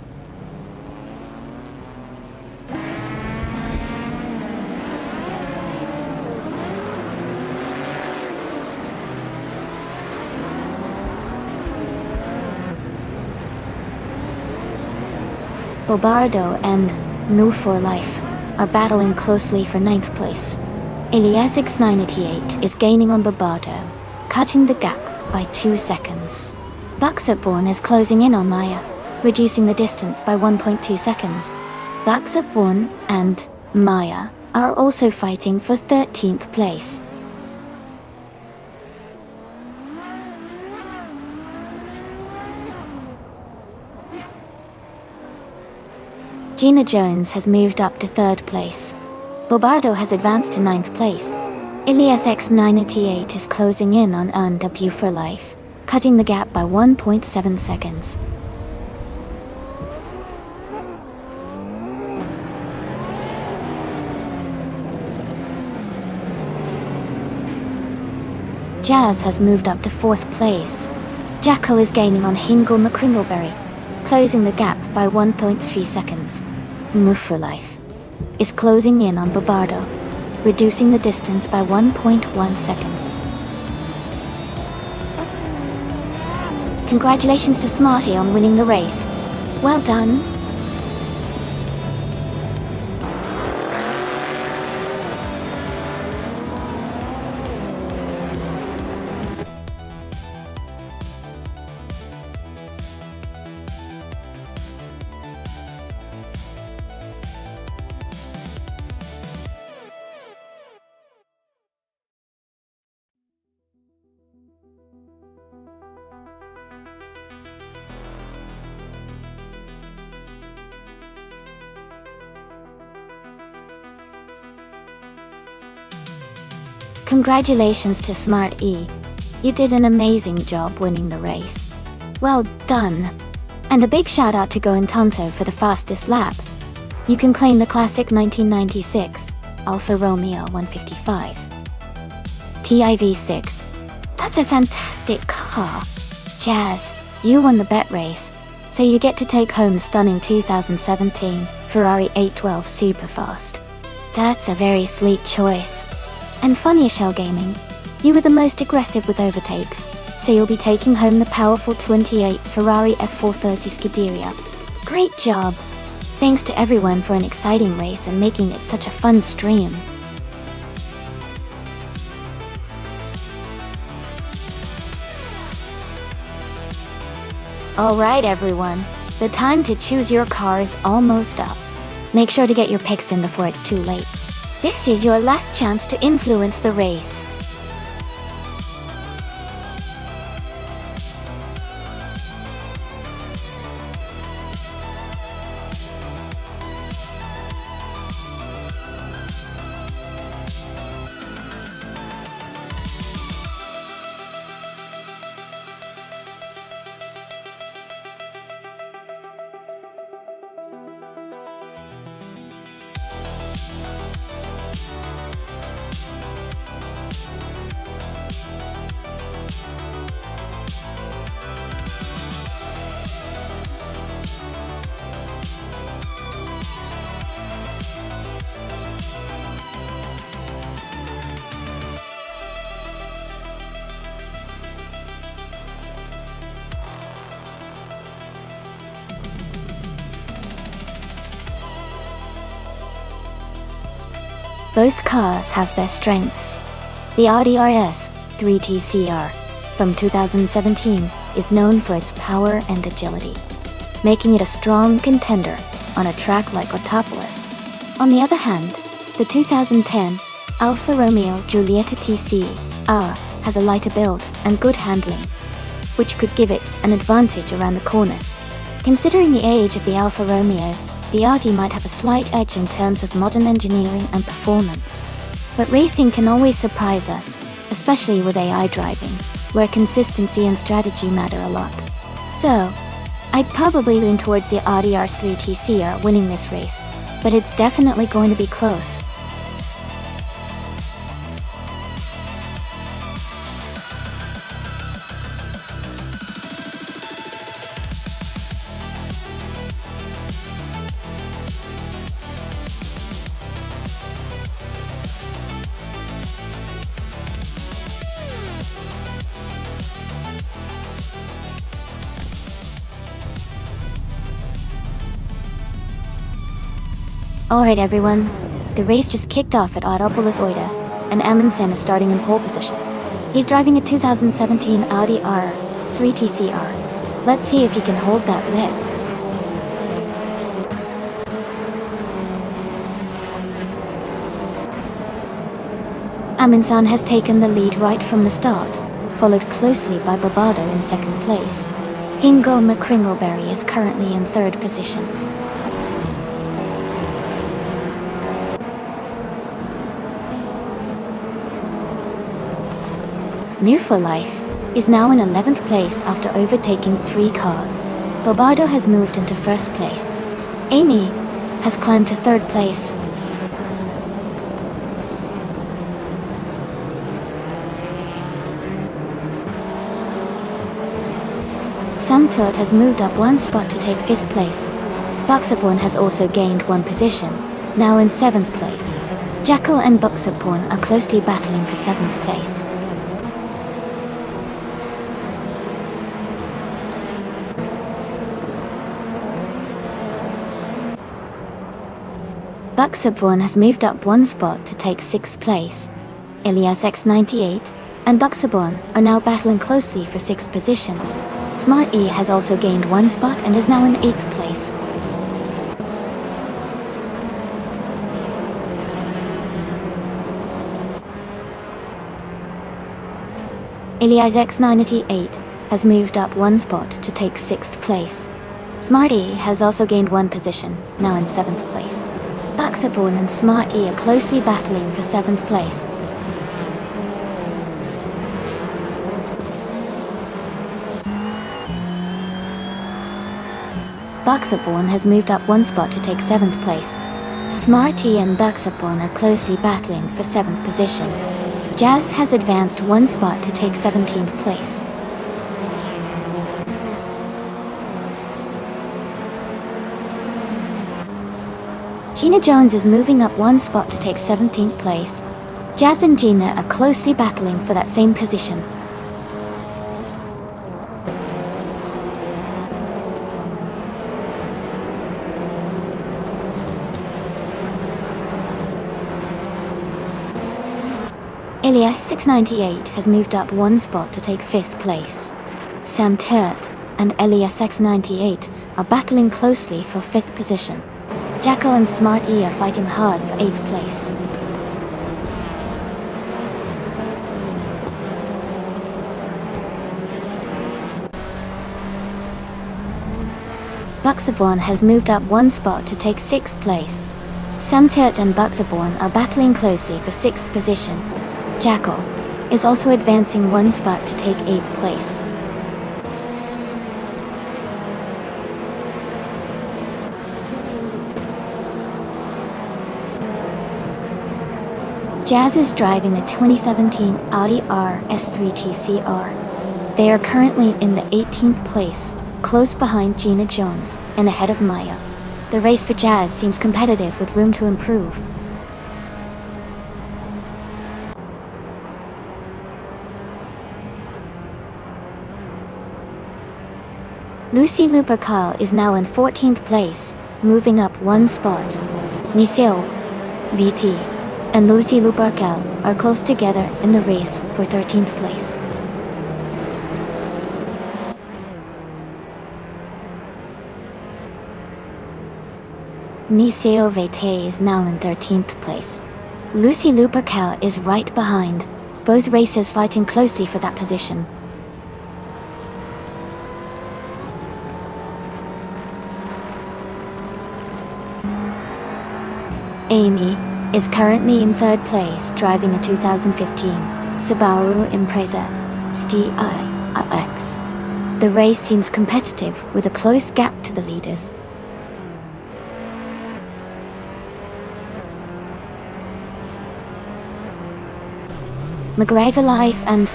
Bobardo and No for Life are battling closely for 9th place. Eliasix988 is gaining on Bobardo, cutting the gap by 2 seconds. Buxupborn is closing in on Maya, reducing the distance by 1.2 seconds. Buxupborn and Maya are also fighting for 13th place. Gina Jones has moved up to 3rd place. Bobardo has advanced to 9th place. Ilias988 is closing in on NW for Life, cutting the gap by 1.7 seconds. Jazz has moved up to 4th place. Jackal is gaining on Hingle McCringleberry, closing the gap by 1.3 seconds. Move for Life is closing in on Bobardo, reducing the distance by 1.1 seconds. Congratulations to Smarty on winning the race. Well done. Congratulations to Smart E. You did an amazing job winning the race. Well done. And a big shout out to Goentanto for the fastest lap. You can claim the classic 1996 Alfa Romeo 155 TIV6. That's a fantastic car. Jazz, you won the bet race, so you get to take home the stunning 2017 Ferrari 812 Superfast. That's a very sleek choice. And Funny Shell Gaming, you were the most aggressive with overtakes, so you'll be taking home the powerful 28 Ferrari F430 Scuderia. Great job! Thanks to everyone for an exciting race and making it such a fun stream. Alright everyone, the time to choose your car is almost up. Make sure to get your picks in before it's too late. This is your last chance to influence the race. Both cars have their strengths. The Audi RS 3TCR from 2017 is known for its power and agility, making it a strong contender on a track like Autopolis. On the other hand, the 2010 Alfa Romeo Giulietta TCR has a lighter build and good handling, which could give it an advantage around the corners. Considering the age of the Alfa Romeo, the Audi might have a slight edge in terms of modern engineering and performance. But racing can always surprise us, especially with AI driving, where consistency and strategy matter a lot. So, I'd probably lean towards the Audi R3 TCR winning this race, but it's definitely going to be close. Alright everyone, the race just kicked off at Autopolis Oida, and Amundsen is starting in pole position. He's driving a 2017 Audi R3 TCR. Let's see if he can hold that lead. Amundsen has taken the lead right from the start, followed closely by Bobado in second place. Ingo McCringleberry is currently in third position. New for Life is now in 11th place after overtaking 3 cars. Bobado has moved into first place. Amy has climbed to third place. Samturt has moved up 1 spot to take 5th place. Buxaborn has also gained 1 position, now in 7th place. Jackal and Buxaborn are closely battling for 7th place. Buxaborn has moved up 1 spot to take 6th place. Ilias X98 and Buxaborn are now battling closely for 6th position. Smart E has also gained 1 spot and is now in 8th place. Ilias X98 has moved up 1 spot to take 6th place. Smart E has also gained 1 position, now in 7th place. Buxaborn and Smart E are closely battling for 7th place. Buxaborn has moved up 1 spot to take 7th place. Smart E and Buxaborn are closely battling for 7th position. Jazz has advanced 1 spot to take 17th place. Gina Jones is moving up 1 spot to take 17th place. Jazz and Gina are closely battling for that same position. Ilias 698 has moved up 1 spot to take 5th place. Sam Turt and Ilias X98 are battling closely for 5th position. Jackal and Smart E are fighting hard for 8th place. Buxaborn has moved up 1 spot to take 6th place. Samturt and Buxaborn are battling closely for 6th position. Jackal is also advancing 1 spot to take 8th place. Jazz is driving a 2017 Audi RS3 TCR. They are currently in the 18th place, close behind Gina Jones and ahead of Maya. The race for Jazz seems competitive with room to improve. Lucy Lupercal is now in 14th place, moving up 1 spot. Niseo VT and Lucy Lupercal are close together in the race for 13th place. Niseo Vete is now in 13th place. Lucy Lupercal is right behind, both racers fighting closely for that position. Amy is currently in 3rd place, driving a 2015 Subaru Impreza STI-RX. The race seems competitive with a close gap to the leaders. McGraver Life and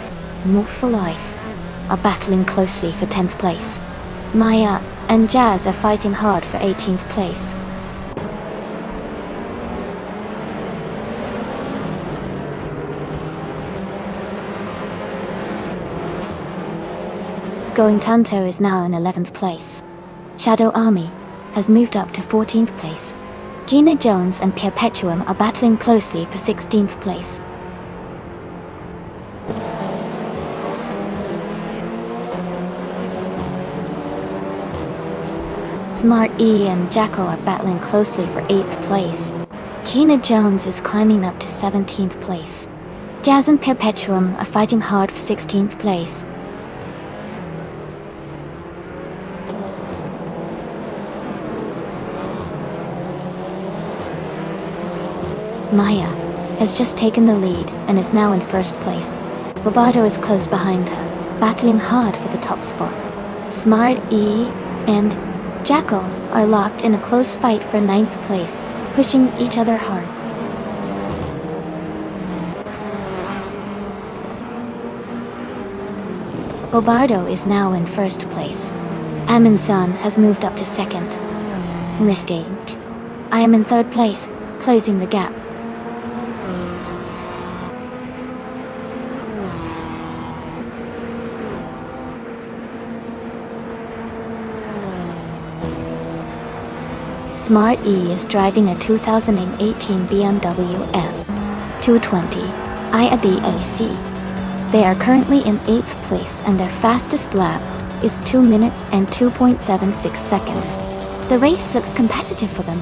More for Life are battling closely for 10th place. Maya and Jazz are fighting hard for 18th place. Going Tanto is now in 11th place. Shadow Army has moved up to 14th place. Gina Jones and Perpetuum are battling closely for 16th place. Smart E and Jackal are battling closely for 8th place. Gina Jones is climbing up to 17th place. Jazz and Perpetuum are fighting hard for 16th place. Maya has just taken the lead and is now in 1st place. Roberto is close behind her, battling hard for the top spot. Smart E and Jackal are locked in a close fight for 9th place, pushing each other hard. Roberto is now in 1st place. Aminsan has moved up to 2nd. Mistake. I am in 3rd place, closing the gap. Smart E is driving a 2018 BMW M220 IADAC. They are currently in 8th place and their fastest lap is 2 minutes and 2.76 seconds. The race looks competitive for them.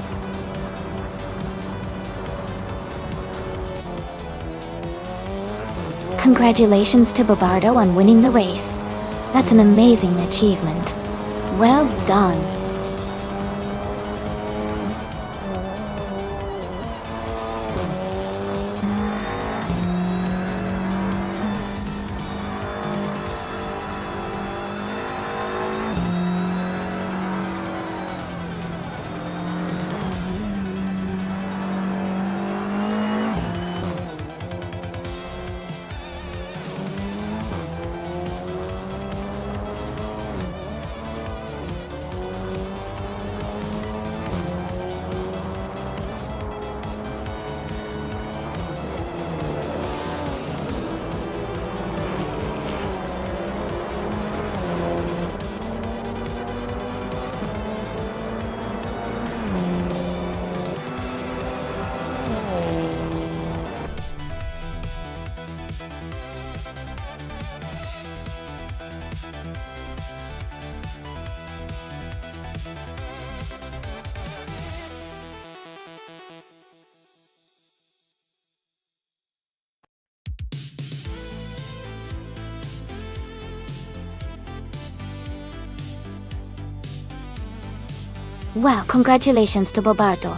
Congratulations to Bobardo on winning the race. That's an amazing achievement. Well done. Wow, congratulations to Bobardo.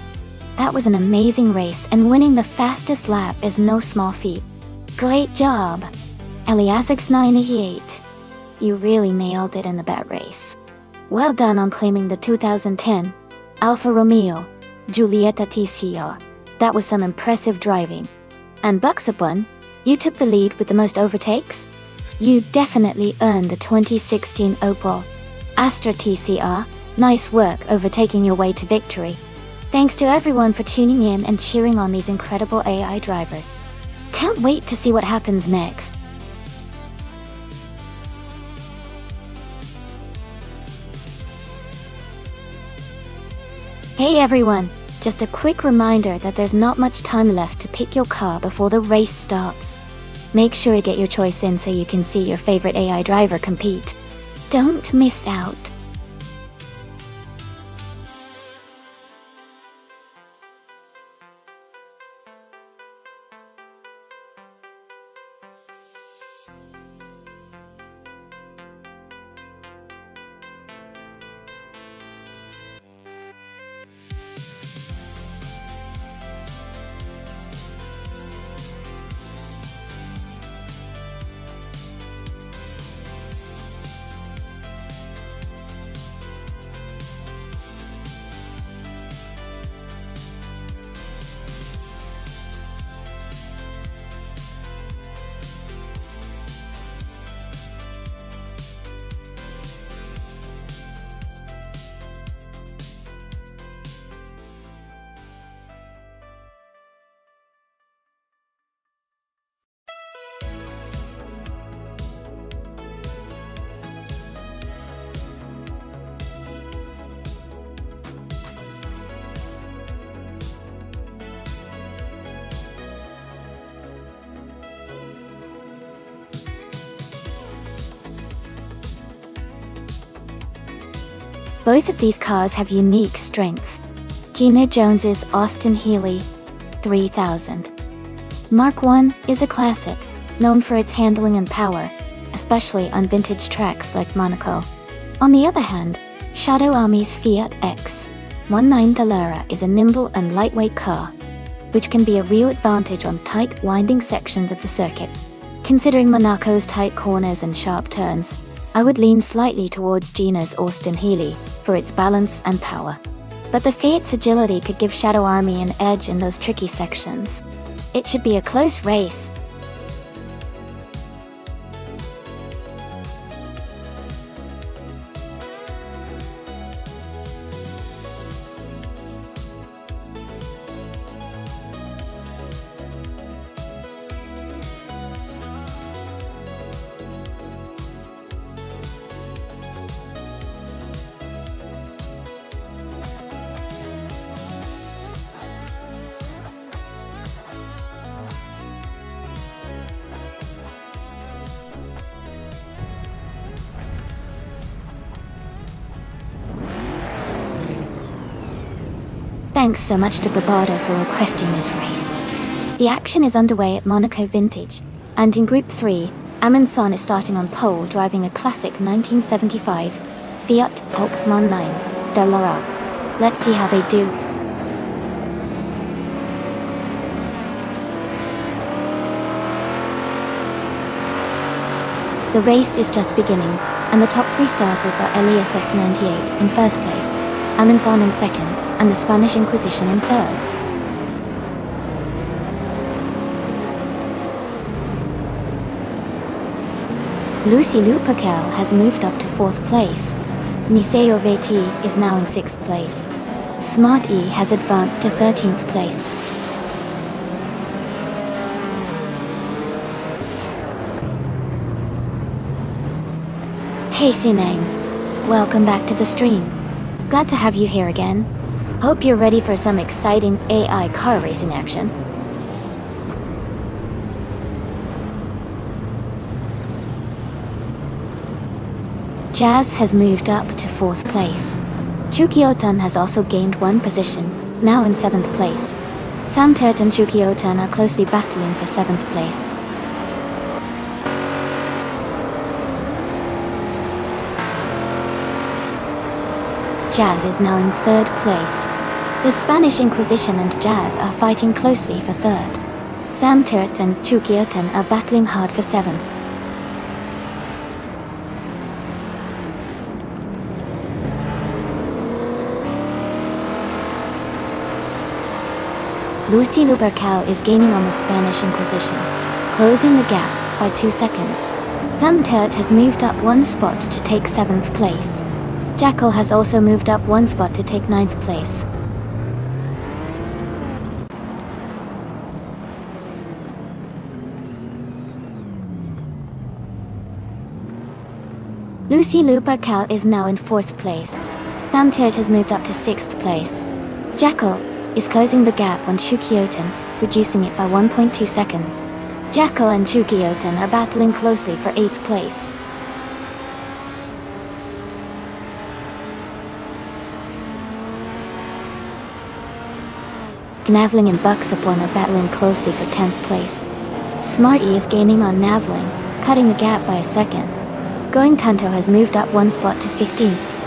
That was an amazing race, and winning the fastest lap is no small feat. Great job, Eliasix988. You really nailed it in the bat race. Well done on claiming the 2010 Alfa Romeo Giulietta TCR. That was some impressive driving. And Buxapun, you took the lead with the most overtakes? You definitely earned the 2016 Opel Astra TCR. Nice work overtaking your way to victory. Thanks to everyone for tuning in and cheering on these incredible AI drivers. Can't wait to see what happens next. Hey everyone, Just a quick reminder that there's not much time left to pick your car before the race starts. Make sure to get your choice in so you can see your favorite AI driver compete. Don't miss out. Both of these cars have unique strengths. Gina Jones's Austin Healey 3000 Mark I is a classic, known for its handling and power, especially on vintage tracks like Monaco. On the other hand, Shadow Army's Fiat X19 Dallara is a nimble and lightweight car, which can be a real advantage on tight, winding sections of the circuit. Considering Monaco's tight corners and sharp turns, I would lean slightly towards Gina's Austin Healey for its balance and power. But the Fiat's agility could give Shadow Army an edge in those tricky sections. It should be a close race. Thanks so much to Barbada for requesting this race. The action is underway at Monaco Vintage, and in Group 3, Amundsen is starting on pole driving a classic 1975 Fiat X19 Dallara. Let's see how they do. The race is just beginning, and the top 3 starters are Elias S98 in first place, Amundsen in second, and the Spanish Inquisition in third. Lucy Lupercal has moved up to 4th place. Niseo Veti is now in 6th place. Smart E has advanced to 13th place. Hey Sinang, welcome back to the stream. Glad to have you here again. Hope you're ready for some exciting AI car racing action. Jazz has moved up to 4th place. Chukiotan has also gained 1 position, now in 7th place. Samtert and Chukiotan are closely battling for 7th place. Jazz is now in 3rd place. The Spanish Inquisition and Jazz are fighting closely for 3rd. Samtert and Chukiotan are battling hard for 7th. Lucy Lupercal is gaining on the Spanish Inquisition, closing the gap by 2 seconds. Samtert has moved up 1 spot to take 7th place. Jackal has also moved up 1 spot to take 9th place. Lucy Lupercal is now in 4th place. Samtert has moved up to 6th place. Jackal is closing the gap on Chukioten, reducing it by 1.2 seconds. Jackal and Chukioten are battling closely for 8th place. Navling and Buxapon are battling closely for 10th place. Smarty is gaining on Navling, cutting the gap by a second. Going Tunto has moved up 1 spot to 15th.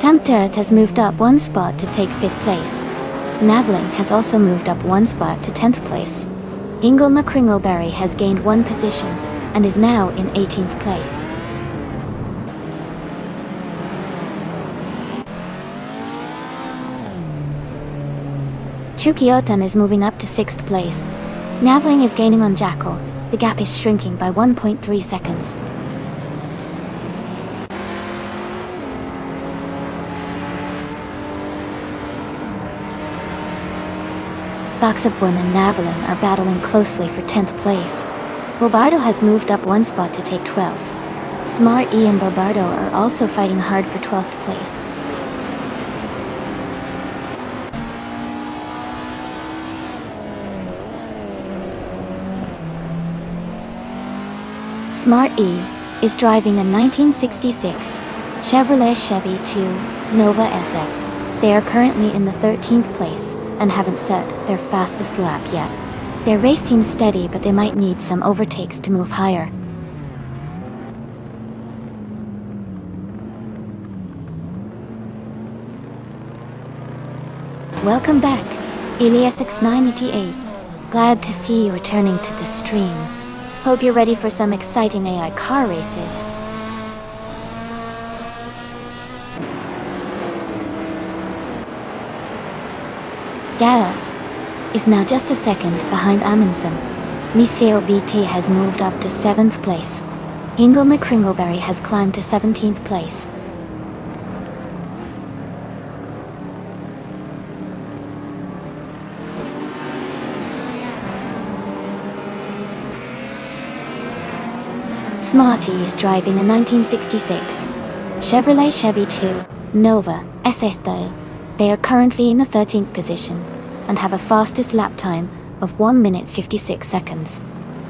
Samtert has moved up 1 spot to take 5th place. Navling has also moved up 1 spot to 10th place. Ingle McCringleberry has gained 1 position, and is now in 18th place. Chukioten is moving up to 6th place. Navling is gaining on Jackal. The gap is shrinking by 1.3 seconds. Buxapon and Navling are battling closely for 10th place. Bobardo has moved up 1 spot to take 12th. Smart E and Bobardo are also fighting hard for 12th place. Smart E is driving a 1966 Chevrolet Chevy 2 Nova SS. They are currently in the 13th place and haven't set their fastest lap yet. Their race seems steady, but they might need some overtakes to move higher. Welcome back, EliasX988. Glad to see you returning to the stream. Hope you're ready for some exciting AI car races. Dallas is now just a second behind Amundsen. Miseo VT has moved up to 7th place. Ingle McCringleberry has climbed to 17th place. Smarty is driving a 1966 Chevrolet Chevy 2 Nova SS style. They are currently in the 13th position and have a fastest lap time of 1 minute 56 seconds.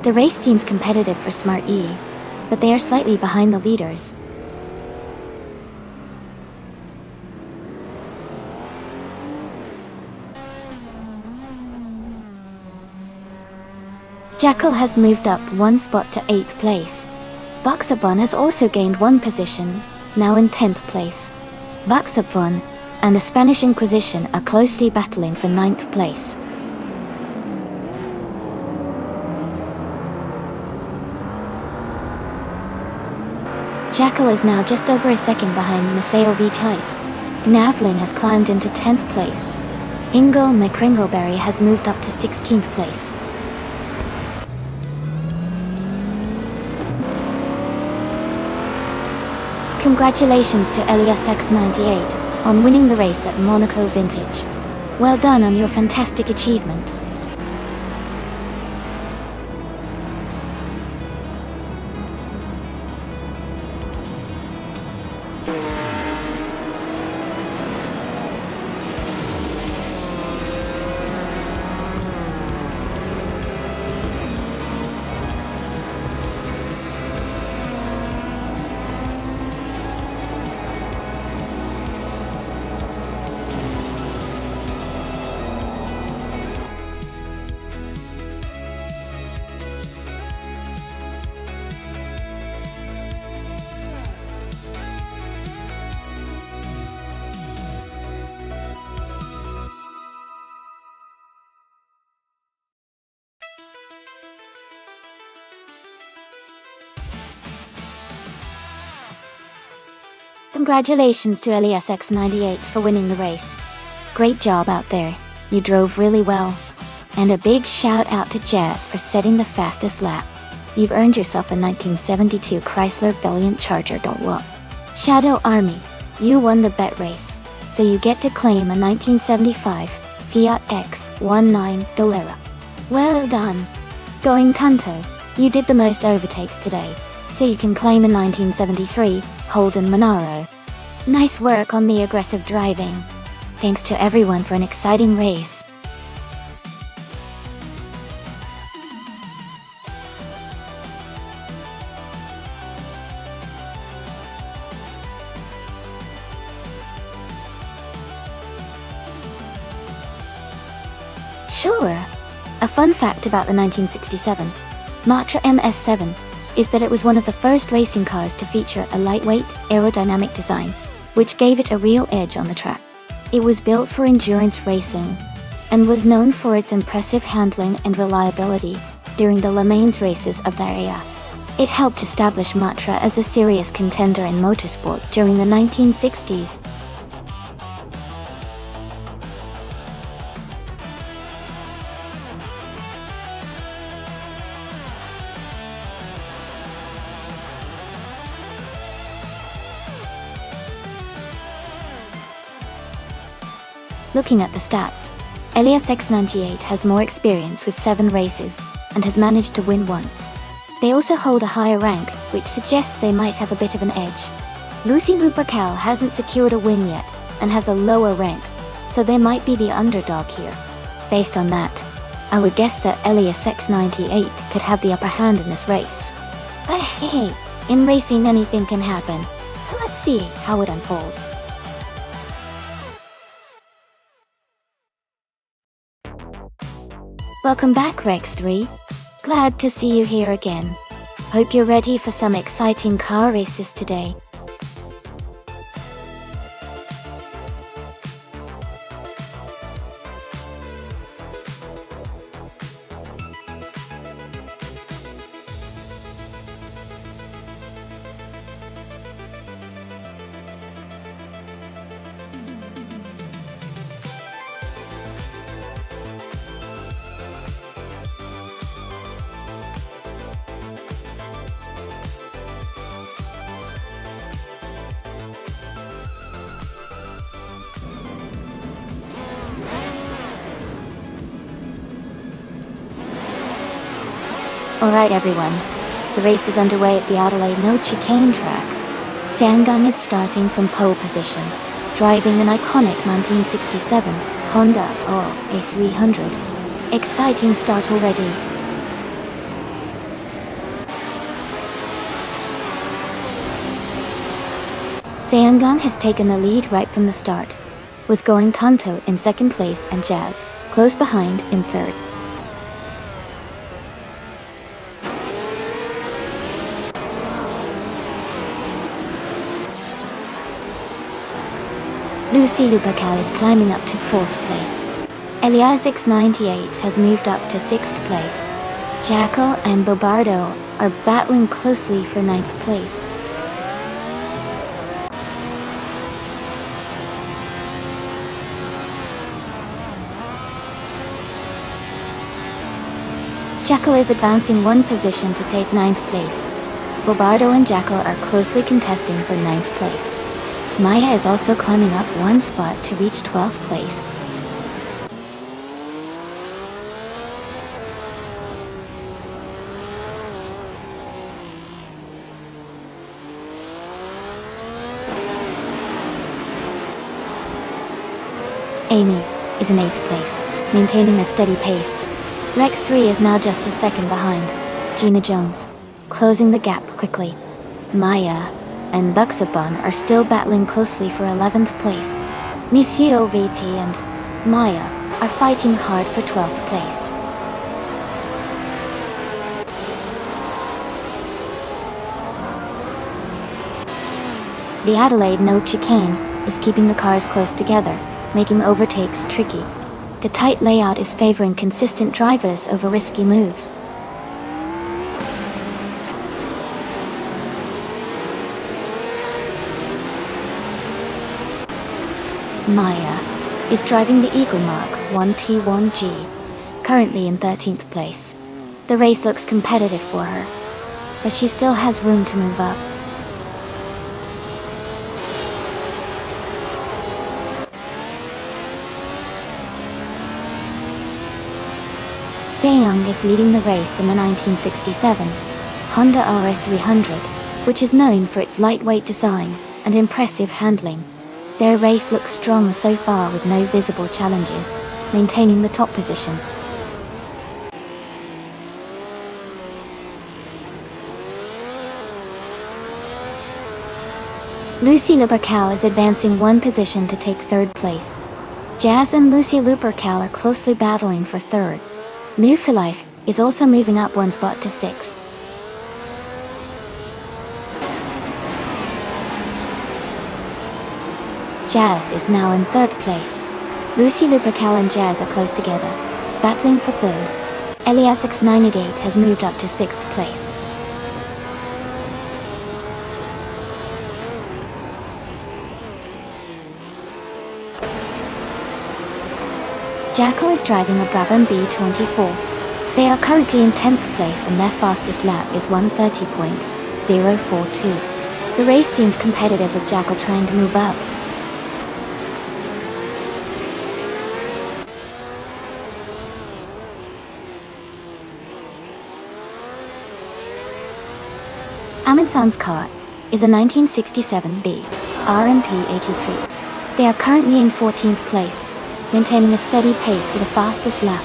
The race seems competitive for Smart E, but they are slightly behind the leaders. Jackal has moved up 1 spot to 8th place. Buxapon has also gained 1 position, now in 10th place. Buxapon and the Spanish Inquisition are closely battling for 9th place. Jackal is now just over a second behind Miseo V-Type. Gnavling has climbed into 10th place. Ingle McCringleberry has moved up to 16th place. Congratulations to EliasX98 on winning the race at Monaco Vintage. Well done on your fantastic achievement. Congratulations to EliasX98 for winning the race. Great job out there, you drove really well. And a big shout out to Jazz for setting the fastest lap. You've earned yourself a 1972 Chrysler Valiant Charger. What? Shadow Army, you won the bet race, so you get to claim a 1975 Fiat X19 Galera. Well done. Going Tunto, you did the most overtakes today. So you can claim in 1973, Holden Monaro. Nice work on the aggressive driving. Thanks to everyone for an exciting race. Sure. A fun fact about the 1967 Matra MS7 is that it was one of the first racing cars to feature a lightweight, aerodynamic design, which gave it a real edge on the track. It was built for endurance racing, and was known for its impressive handling and reliability during the Le Mans races of that era. It helped establish Matra as a serious contender in motorsport during the 1960s. Looking at the stats, Elias X98 has more experience with 7 races, and has managed to win once. They also hold a higher rank, which suggests they might have a bit of an edge. Lucy Lupercal hasn't secured a win yet, and has a lower rank, so they might be the underdog here. Based on that, I would guess that Elias X98 could have the upper hand in this race. But hey, in racing anything can happen, so let's see how it unfolds. Welcome back, Rex 3. Glad to see you here again. Hope you're ready for some exciting car races today. Alright everyone, the race is underway at the Adelaide No Chicane track. Xianggang is starting from pole position, driving an iconic 1967 Honda A300. Exciting start already. Xianggang has taken the lead right from the start, with Going Tonto in second place and Jazz close behind in third. Lucy Lupercal is climbing up to 4th place. Elias X98 has moved up to 6th place. Jackal and Bobardo are battling closely for 9th place. Jackal is advancing 1 position to take 9th place. Bobardo and Jackal are closely contesting for 9th place. Maya is also climbing up 1 spot to reach 12th place. Amy is in 8th place, maintaining a steady pace. Rex 3 is now just a second behind. Gina Jones, closing the gap quickly. Maya and Buxabon are still battling closely for 11th place. Monsieur OVT and Maya are fighting hard for 12th place. The Adelaide No Chicane is keeping the cars close together, making overtakes tricky. The tight layout is favoring consistent drivers over risky moves. Maya is driving the Eagle Mark 1T1G, currently in 13th place. The race looks competitive for her, but she still has room to move up. Seong is leading the race in the 1967 Honda RS300, which is known for its lightweight design and impressive handling. Their race looks strong so far with no visible challenges, maintaining the top position. Lucy Lupercal is advancing one position to take third place. Jazz and Lucy Lupercal are closely battling for third. New for Life is also moving up one spot to sixth. Jazz is now in third place. Lucy Lupercal and Jazz are close together, battling for third. Elias X98 has moved up to sixth place. Jackal is driving a Brabham B24. They are currently in 10th place and their fastest lap is 1:30.042. The race seems competitive with Jackal trying to move up. Amundsen's car is a 1967B RMP83. They are currently in 14th place, maintaining a steady pace with a fastest lap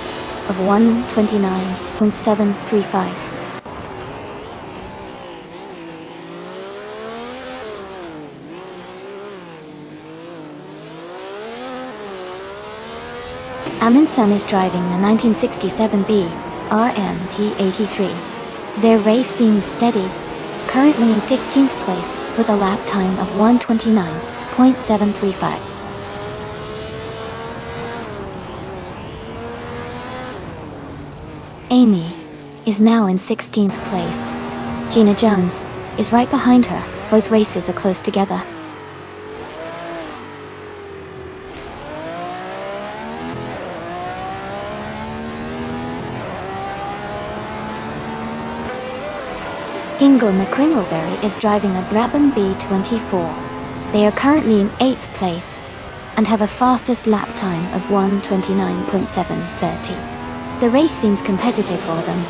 of 1:29.735. Amundsen is driving the 1967B RMP83. Their race seems steady, currently in 15th place with a lap time of 1:29.735. Amy is now in 16th place. Gina Jones is right behind her. Both races are close together. Ingo McCringleberry is driving a Brabham B24. They are currently in 8th place and have a fastest lap time of 1:29.730. The race seems competitive for them.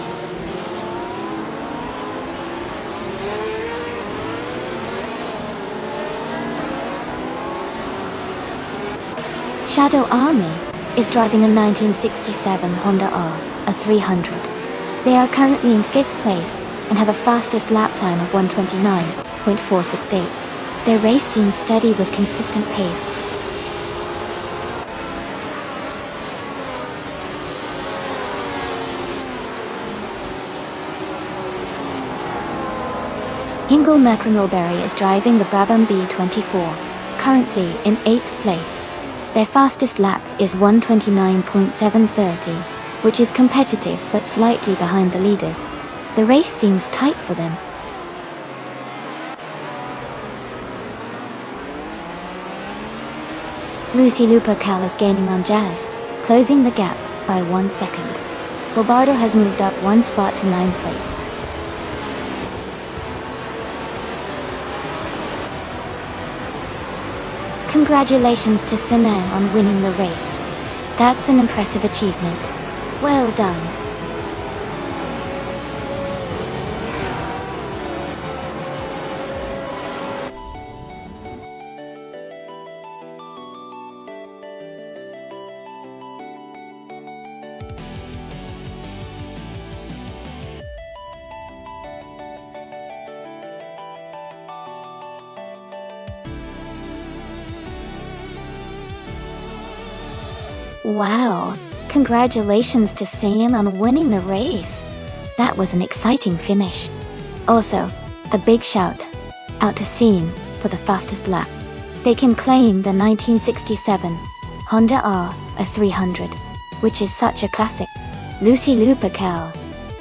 Shadow Army is driving a 1967 Honda R, a 300. They are currently in 5th place and have a fastest lap time of 1:29.468. Their race seems steady with consistent pace. Ingo McCringleberry is driving the Brabham B24, currently in 8th place. Their fastest lap is 1:29.730, which is competitive but slightly behind the leaders. The race seems tight for them. Lucy Lupercal is gaining on Jazz, closing the gap by 1 second. Robardo has moved up one spot to 9th place. Congratulations to Sinan on winning the race. That's an impressive achievement. Well done. Wow, congratulations to Sam on winning the race. That was an exciting finish. Also, a big shout out to Sean for the fastest lap. They can claim the 1967 Honda R, a 300, which is such a classic. Lucy Lupercal,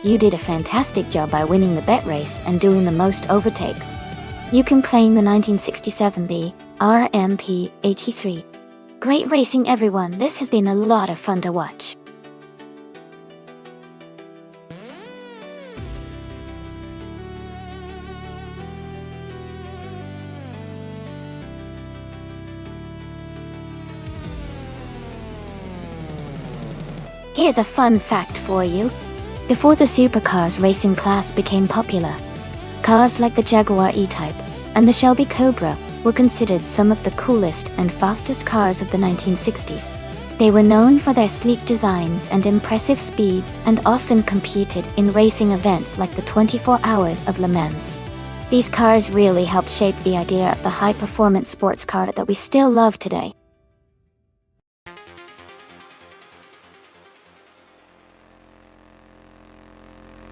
you did a fantastic job by winning the bet race and doing the most overtakes. You can claim the 1967B RMP 83. Great racing, everyone. This has been a lot of fun to watch. Here's a fun fact for you. Before the supercars racing class became popular, Cars like the Jaguar E-Type and the Shelby Cobra were considered some of the coolest and fastest cars of the 1960s. They were known for their sleek designs and impressive speeds and often competed in racing events like the 24 Hours of Le Mans. These cars really helped shape the idea of the high-performance sports car that we still love today.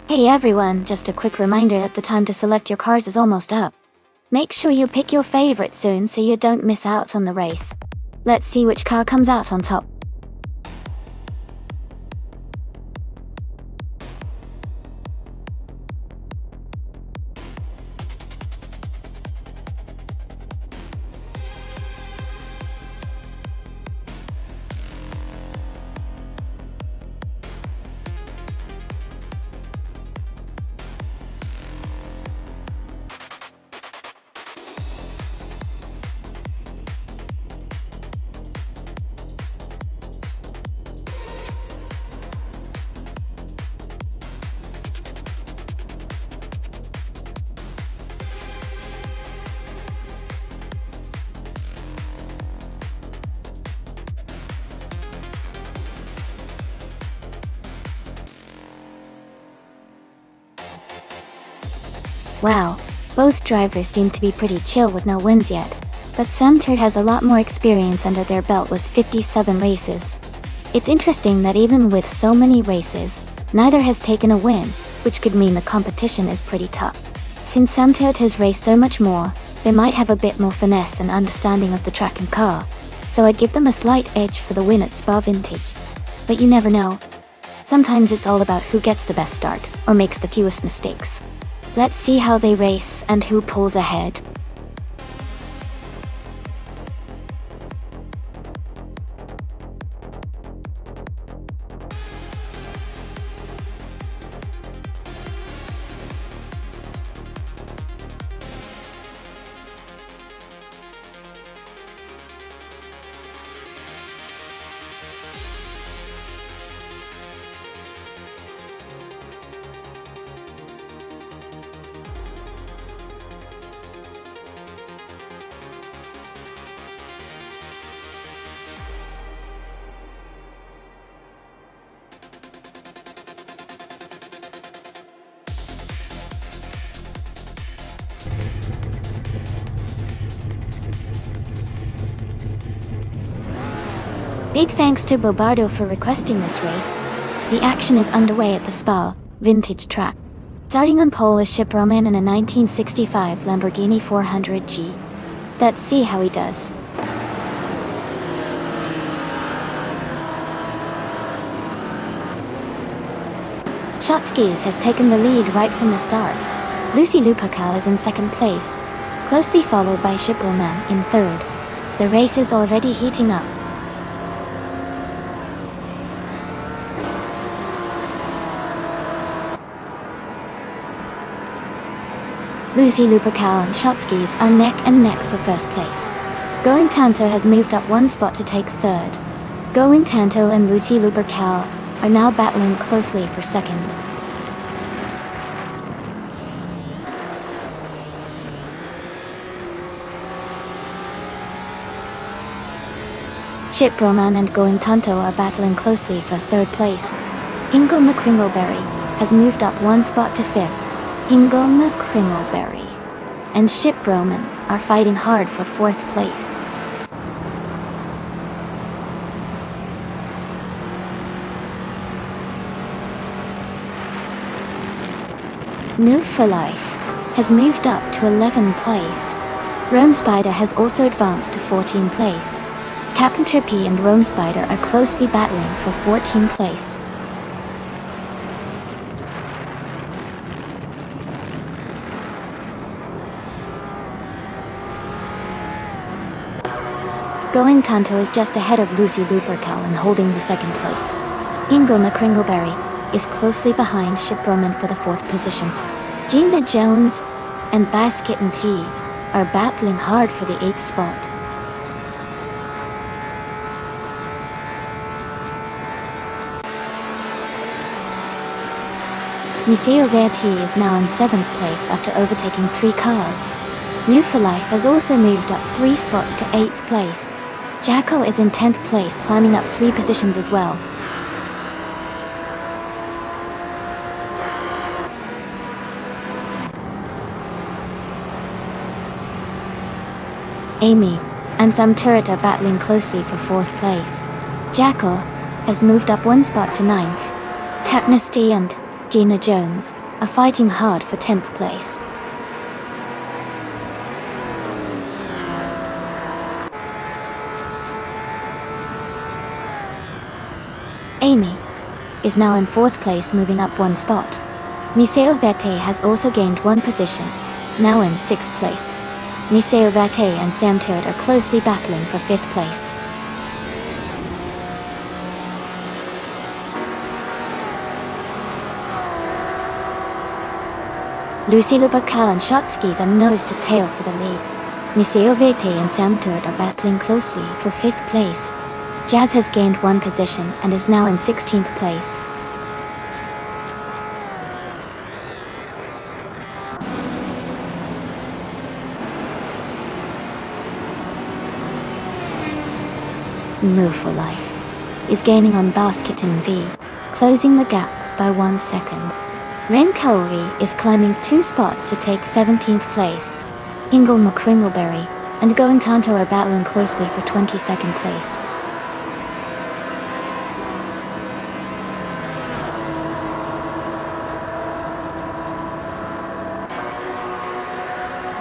Hey everyone, just a quick reminder that the time to select your cars is almost up. Make sure you pick your favorite soon so you don't miss out on the race. Let's see which car comes out on top. Wow, both drivers seem to be pretty chill with no wins yet, but Sam Turd has a lot more experience under their belt with 57 races. It's interesting that even with so many races, neither has taken a win, which could mean the competition is pretty tough. Since Sam Turd has raced so much more, they might have a bit more finesse and understanding of the track and car, so I'd give them a slight edge for the win at Spa Vintage. But you never know. Sometimes it's all about who gets the best start, or makes the fewest mistakes. Let's see how they race and who pulls ahead. Big thanks to Bobardo for requesting this race. The action is underway at the Spa Vintage track. Starting on pole is Chip Roman in a 1965 Lamborghini 400G. Let's see how he does. Shotskis has taken the lead right from the start. Lucy Lupercal is in second place, closely followed by Chip Roman in third. The race is already heating up. Lucy Lupercal and Shotskis are neck and neck for first place. Going Tanto has moved up one spot to take third. Going Tanto and Lucy Lupercal are now battling closely for second. Chip Roman and Going Tanto are battling closely for third place. Ingo McCringleberry has moved up one spot to fifth. Ingo McCringleberry and Chip Roman are fighting hard for fourth place. New for Life has moved up to 11th place. Rome Spider has also advanced to 14th place. Captain Trippy and Rome Spider are closely battling for 14th place. Going Tanto is just ahead of Lucy Lupercal and holding the second place. Ingo McCringleberry is closely behind Chip Roman for the fourth position. Gina Jones and Basket and T are battling hard for the 8th spot. Museo Verde is now in 7th place after overtaking 3 cars. New for Life has also moved up 3 spots to 8th place. Jacko is in 10th place, climbing up 3 positions as well. Amy and Sam Turret are battling closely for 4th place. Jacko has moved up 1 spot to 9th. Tapnesty and Gina Jones are fighting hard for 10th place. Amy is now in 4th place, moving up 1 spot. Museo Verde has also gained 1 position, now in 6th place. Museo Verde and Sam Turret are closely battling for 5th place. Lucy Lubakal and Shotskis are nose to tail for the lead. Museo Verde and Sam Turret are battling closely for 5th place. Jazz has gained 1 position and is now in 16th place. Move for Life is gaining on Basket and V, closing the gap by 1 second. Ren Kaori is climbing 2 spots to take 17th place. Ingle McCringleberry and Going Tanto are battling closely for 22nd place.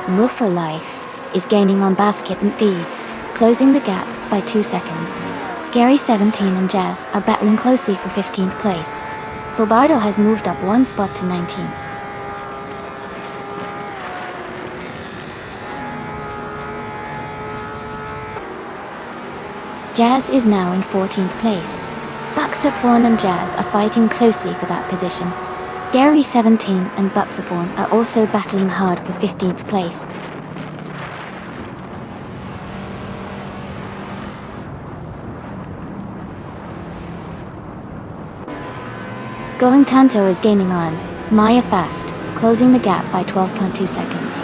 Move for Life is gaining on Basket and V, closing the gap by 2 seconds. Gary 17 and Jazz are battling closely for 15th place. Bobardo has moved up 1 spot to 19. Jazz is now in 14th place. Buxaporn and Jazz are fighting closely for that position. Gary 17 and Buxaporn are also battling hard for 15th place. Going Tanto is gaining on Maya fast, closing the gap by 12.2 seconds.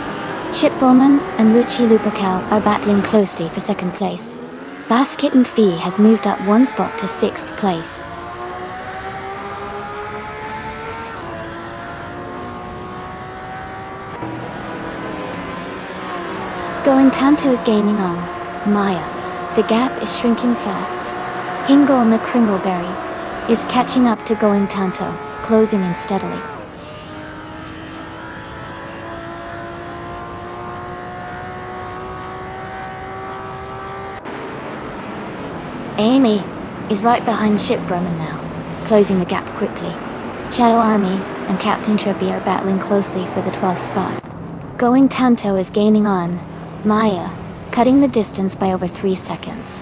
Chip Roman and Luchi Lupakal are battling closely for 2nd place. Basket and Fee has moved up 1 spot to 6th place. Going Tanto is gaining on Maya. The gap is shrinking fast. Hingle McCringleberry is catching up to Going Tanto, closing in steadily. Amy is right behind Ship Roman now, closing the gap quickly. Shadow Army and Captain Trippy are battling closely for the 12th spot. Going Tanto is gaining on Maya, cutting the distance by over 3 seconds.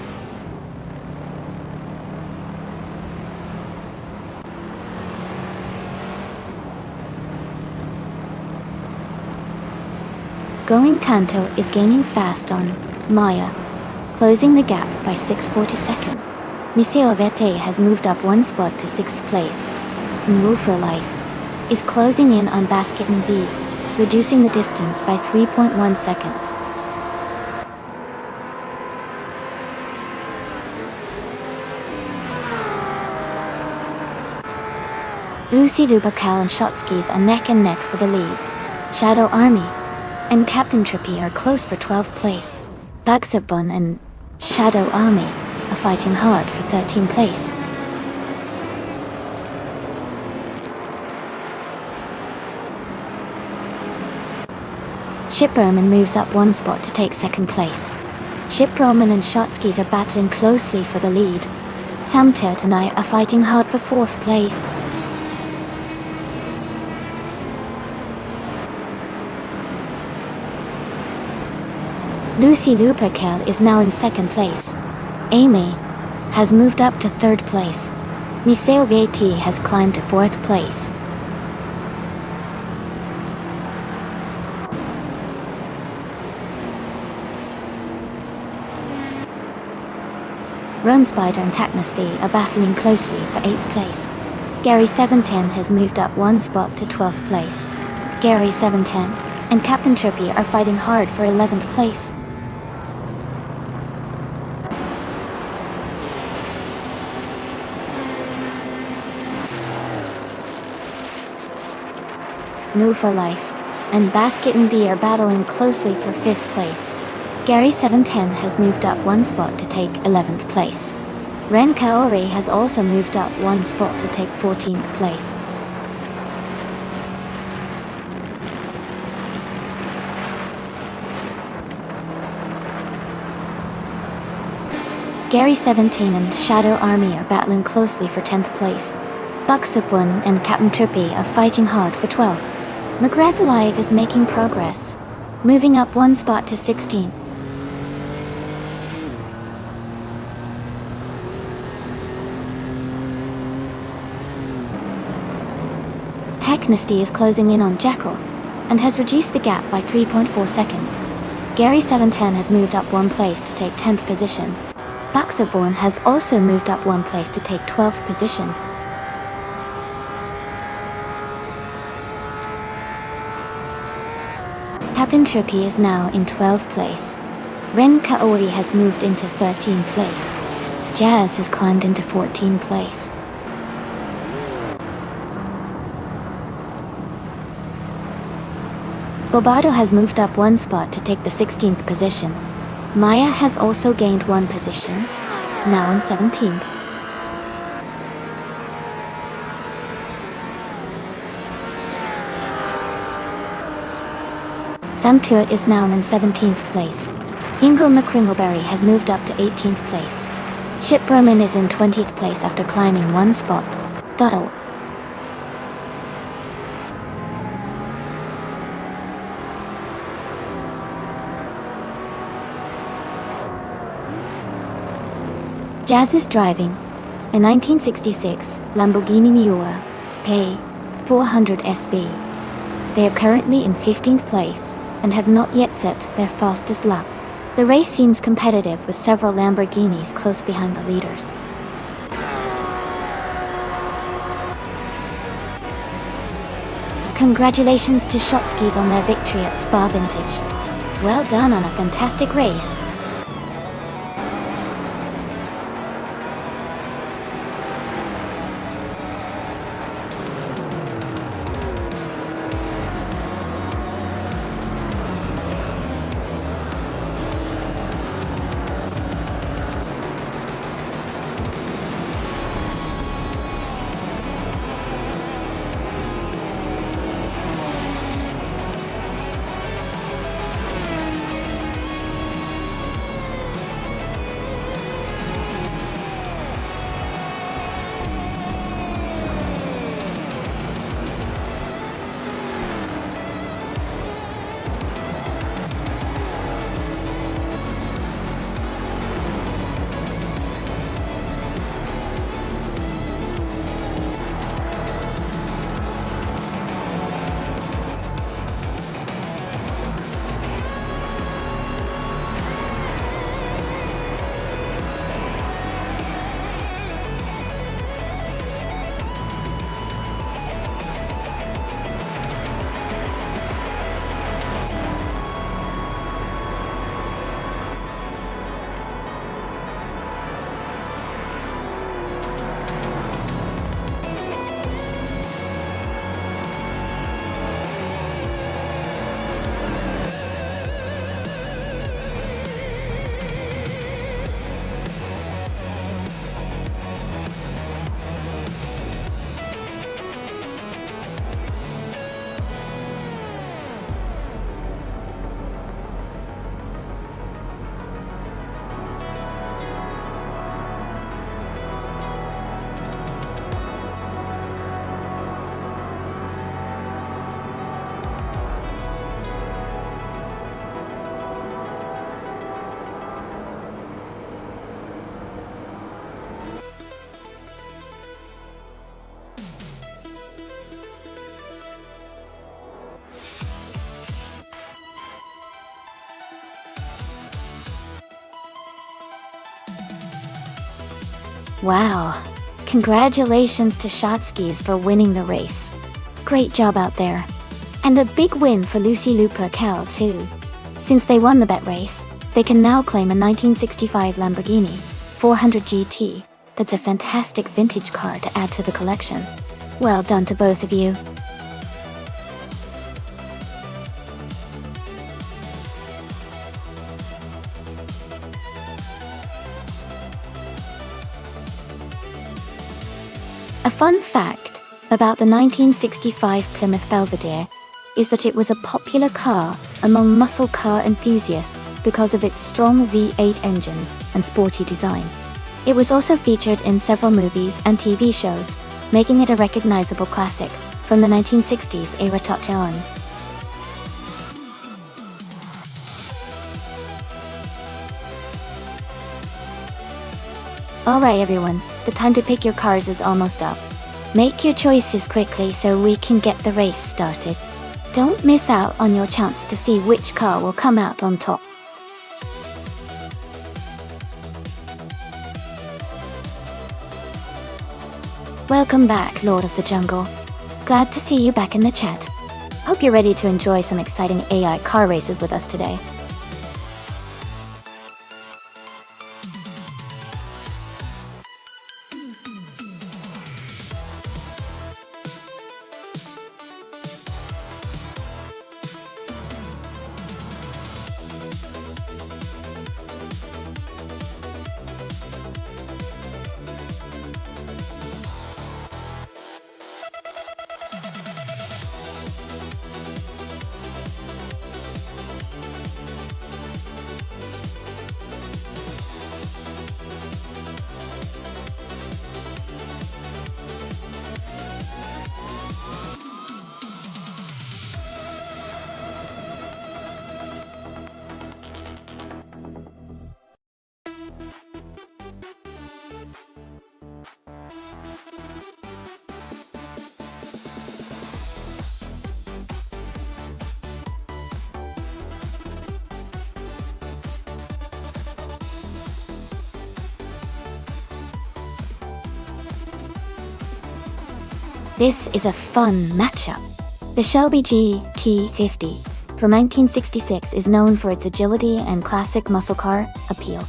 Going Tanto is gaining fast on Maya, closing the gap by 6/42. Museo Verde has moved up 1 spot to 6th place. Move for Life is closing in on Basket and V, reducing the distance by 3.1 seconds. Lucy Dubakal and Shotskis are neck and neck for the lead. Shadow Army and Captain Trippy are close for 12th place. Bugsabun and Shadow Army are fighting hard for 13th place. Ship Roman moves up 1 spot to take 2nd place. Ship Roman and Shotskis are battling closely for the lead. Sam Tert and I are fighting hard for 4th place. Lucy Luperkel is now in 2nd place. Amy has moved up to 3rd place. Museo Vt has climbed to 4th place. Rome Spider and Tacnesty are battling closely for 8th place. Gary 710 has moved up one spot to 12th place. Gary 710 and Captain Trippy are fighting hard for 11th place. No for Life and Basket and D are battling closely for 5th place. Gary 710 has moved up one spot to take 11th place. Ren Kaori has also moved up one spot to take 14th place. Gary 17 and Shadow Army are battling closely for 10th place. Buxupwon and Captain Trippy are fighting hard for 12th. McGrath Alive is making progress, moving up one spot to 16. Technesty is closing in on Jekyll and has reduced the gap by 3.4 seconds. Gary 710 has moved up one place to take 10th position. Buxaborn has also moved up one place to take 12th position. Captain Trippy is now in 12th place. Ren Kaori has moved into 13th place. Jazz has climbed into 14th place. Bobardo has moved up one spot to take the 16th position. Maya has also gained one position, now in 17th. Samtuit is now in 17th place. Ingo McCringleberry has moved up to 18th place. Chip Berman is in 20th place after climbing one spot. Dotto. Jazz is driving a 1966 Lamborghini Miura Pay 400 SB. They are currently in 15th place and have not yet set their fastest lap. The race seems competitive with several Lamborghinis close behind the leaders. Congratulations to Shotskis on their victory at Spa Vintage. Well done on a fantastic race. Wow, Congratulations to Shotskis for winning the race. Great job out there. And a big win for Lucy Luper Cal too. Since they won the bet race, they can now claim a 1965 Lamborghini 400 GT. That's a fantastic vintage car to add to the collection. Well done to both of you. A fun fact about the 1965 Plymouth Belvedere is that it was a popular car among muscle car enthusiasts because of its strong V8 engines and sporty design. It was also featured in several movies and TV shows, making it a recognizable classic from the 1960s era top on. Alright everyone, the time to pick your cars is almost up. Make your choices quickly so we can get the race started. Don't miss out on your chance to see which car will come out on top. Welcome back, Lord of the Jungle. Glad to see you back in the chat. Hope you're ready to enjoy some exciting AI car races with us today. This is a fun matchup. The Shelby GT50 from 1966 is known for its agility and classic muscle car appeal.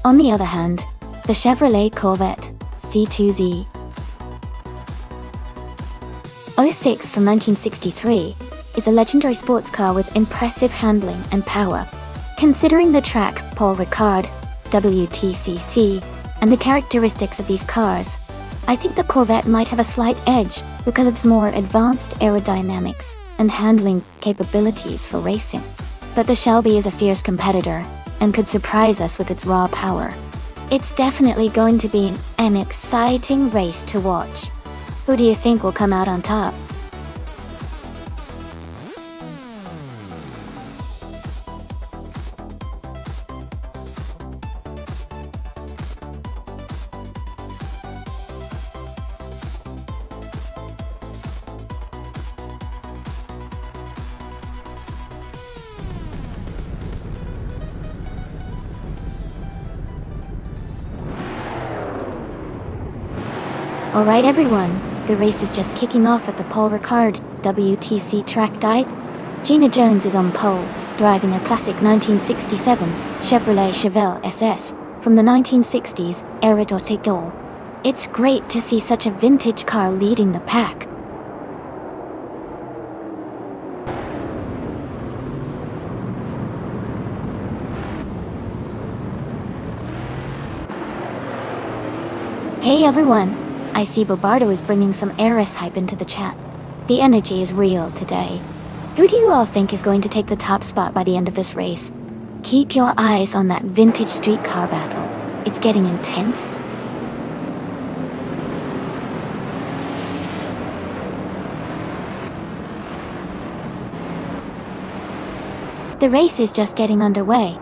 On the other hand, the Chevrolet Corvette C2Z 06 from 1963 is a legendary sports car with impressive handling and power. Considering the track Paul Ricard, WTCC, and the characteristics of these cars, I think the Corvette might have a slight edge because of its more advanced aerodynamics and handling capabilities for racing. But the Shelby is a fierce competitor and could surprise us with its raw power. It's definitely going to be an exciting race to watch. Who do you think will come out on top? Alright everyone, the race is just kicking off at the Paul Ricard WTC track dive. Gina Jones is on pole, driving a classic 1967 Chevrolet Chevelle SS from the 1960s era. It's great to see such a vintage car leading the pack. Hey everyone! I see Bobardo is bringing some Eris hype into the chat. The energy is real today. Who do you all think is going to take the top spot by the end of this race? Keep your eyes on that vintage street car battle. It's getting intense. The race is just getting underway.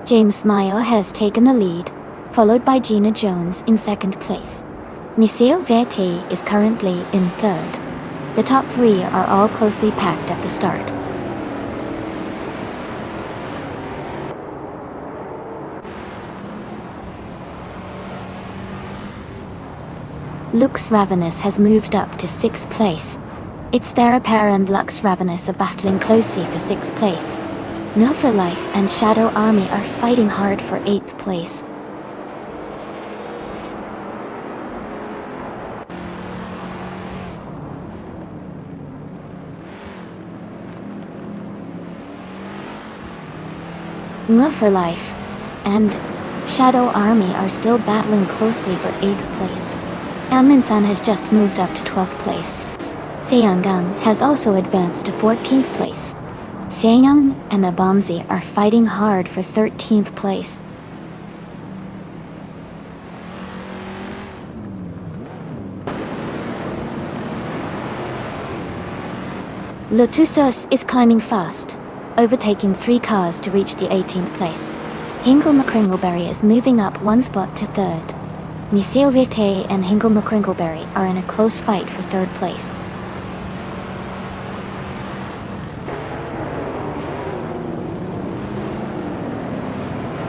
James Smile has taken the lead, followed by Gina Jones in second place. Niceo Verte is currently in third. The top three are all closely packed at the start. Lux Ravenous has moved up to 6th place. It's Therapara and Lux Ravenous are battling closely for 6th place. No for Life and Shadow Army are fighting hard for 8th place. No for Life and Shadow Army are still battling closely for 8th place. Aminsan has just moved up to 12th place. Seongang has also advanced to 14th place. Seongang and Abomzi are fighting hard for 13th place. Lotusos is climbing fast, overtaking 3 cars to reach the 18th place. Hingle McCringleberry is moving up 1 spot to 3rd. Niseo Vite and Hingle McCringleberry are in a close fight for 3rd place.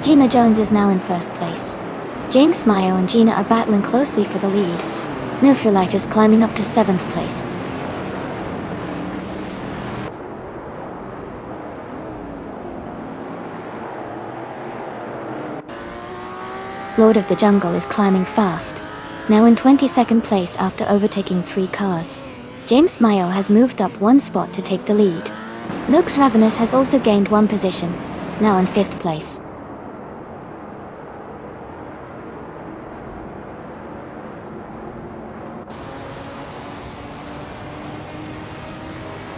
Gina Jones is now in 1st place. James Mayo and Gina are battling closely for the lead. No for Life is climbing up to 7th place. Lord of the Jungle is climbing fast, now in 22nd place after overtaking 3 cars. James Mayo has moved up 1 spot to take the lead. Lux Ravenous has also gained 1 position, now in 5th place.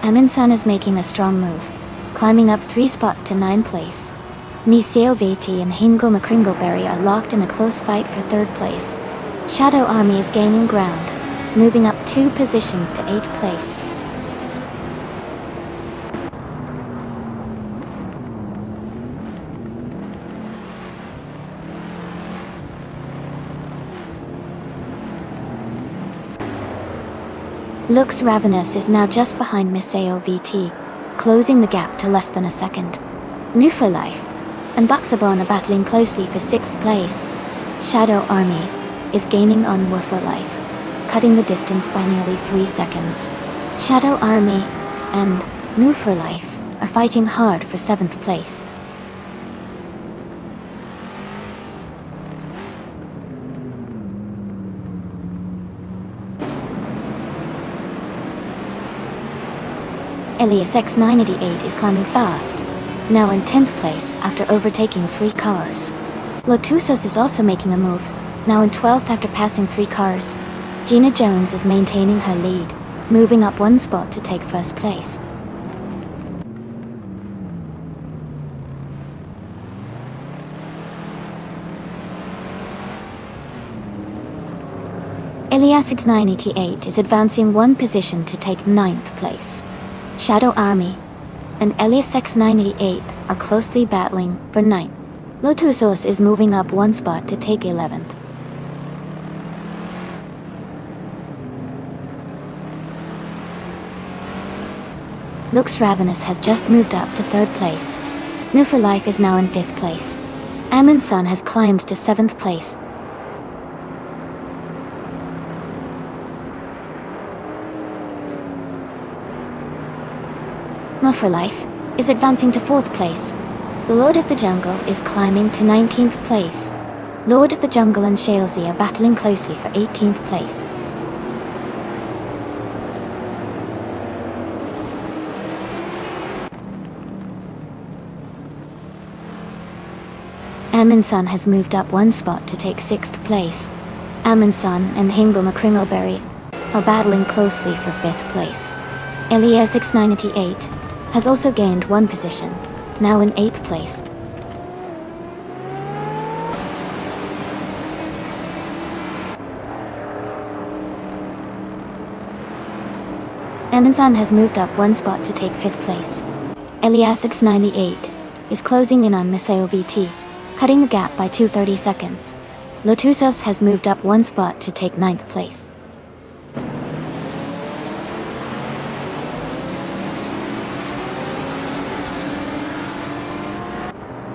Aminsan is making a strong move, climbing up 3 spots to 9th place. Niseo Viti and Hingle McCringleberry are locked in a close fight for 3rd place. Shadow Army is gaining ground, moving up 2 positions to 8th place. Lux Ravenous is now just behind Miseo VT, closing the gap to less than a second. New for Life and Buxabon are battling closely for 6th place. Shadow Army is gaining on Wu for Life, cutting the distance by nearly 3 seconds. Shadow Army and New for Life are fighting hard for 7th place. Elias X988 is climbing fast, now in 10th place after overtaking 3 cars. Lotusos is also making a move, now in 12th after passing 3 cars. Gina Jones is maintaining her lead, moving up 1 spot to take 1st place. Elias X988 is advancing 1 position to take 9th place. Shadow Army and Elias X988 are closely battling for 9th. Lotusos is moving up 1 spot to take 11th. Lux Ravenous has just moved up to 3rd place. New for Life is now in 5th place. Amon's Son has climbed to 7th place. More for Life is advancing to 4th place. The Lord of the Jungle is climbing to 19th place. Lord of the Jungle and Shalesy are battling closely for 18th place. Amonson has moved up 1 spot to take 6th place. Amonson and Hingle McCringleberry are battling closely for 5th place. Elias 698 has also gained 1 position, now in 8th place. Amonson has moved up 1 spot to take 5th place. Elias 698 is closing in on Miseo VT, cutting the gap by 230 seconds. Lotusos has moved up 1 spot to take 9th place.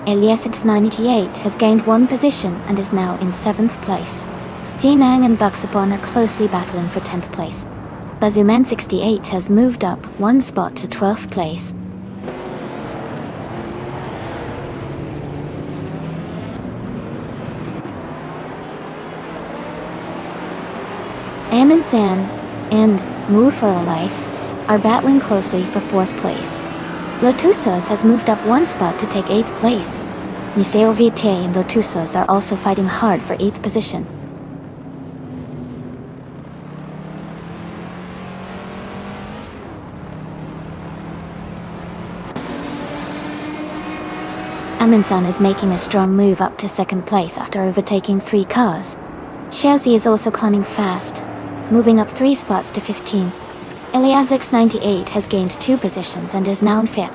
Elias 698 has gained 1 position and is now in 7th place. Tianang and Buxapon are closely battling for 10th place. Bazuman 68 has moved up one spot to 12th place. Amin San and Move for a Life are battling closely for 4th place. Lotusos has moved up one spot to take 8th place. Niseo Vite and Lotusos are also fighting hard for 8th position. Aminsan is making a strong move up to 2nd place after overtaking 3 cars. Shazi is also climbing fast, moving up 3 spots to 15. Eliasix 98 has gained 2 positions and is now in 5th.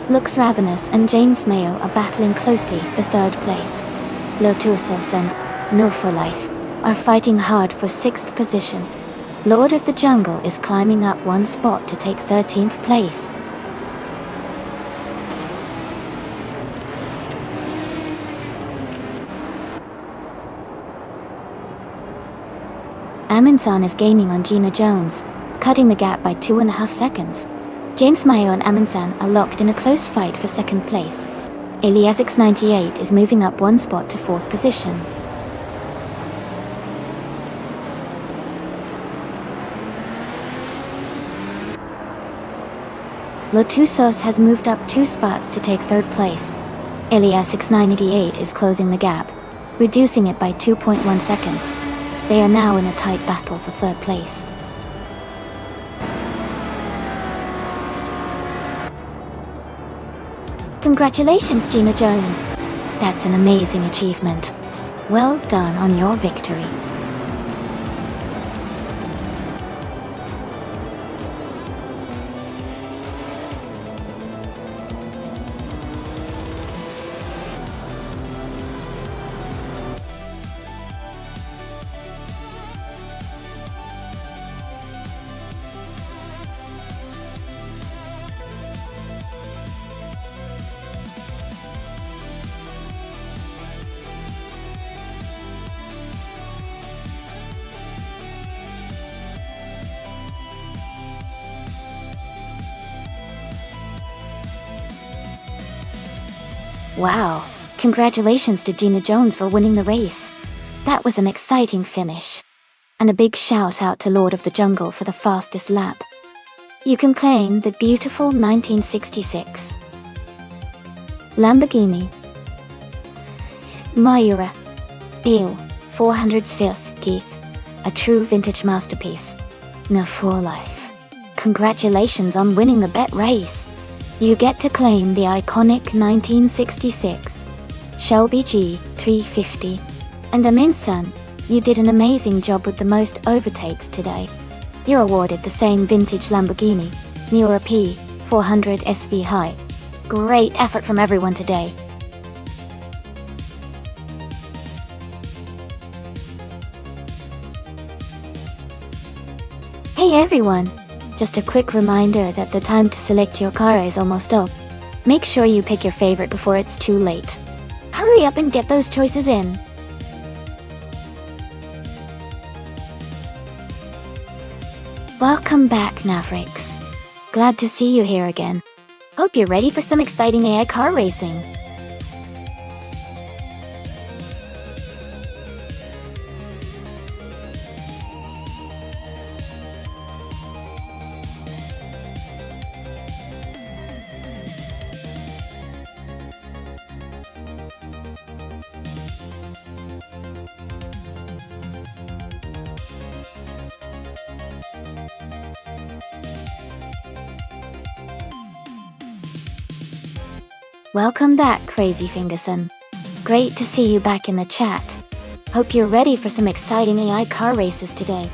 Lux Ravenous and James Mayo are battling closely for 3rd place. Lotusos and No for Life are fighting hard for 6th position. Lord of the Jungle is climbing up one spot to take 13th place. Aminsan is gaining on Gina Jones, cutting the gap by 2.5 seconds. James Mayo and Aminsan are locked in a close fight for 2nd place. Eliasix 98 is moving up one spot to 4th position. Lotusos has moved up 2 spots to take 3rd place. Eliasix 988 is closing the gap, reducing it by 2.1 seconds. They are now in a tight battle for 3rd place. Congratulations, Gina Jones. That's an amazing achievement. Well done on your victory. Wow, congratulations to Gina Jones for winning the race. That was an exciting finish. And a big shout out to Lord of the Jungle for the fastest lap. You can claim the beautiful 1966 Lamborghini Miura Beale 405th Keith, a true vintage masterpiece. No for life. Congratulations on winning the bet race. You get to claim the iconic 1966 Shelby G350. And Aminsan, you did an amazing job with the most overtakes today. You're awarded the same vintage Lamborghini Miura P400 SV High. Great effort from everyone today. Hey everyone! Just a quick reminder that the time to select your car is almost up. Make sure you pick your favorite before it's too late. Hurry up and get those choices in. Welcome back, Mavericks. Glad to see you here again. Hope you're ready for some exciting AI car racing. Welcome back, Crazy Fingerson. Great to see you back in the chat. Hope you're ready for some exciting AI car races today.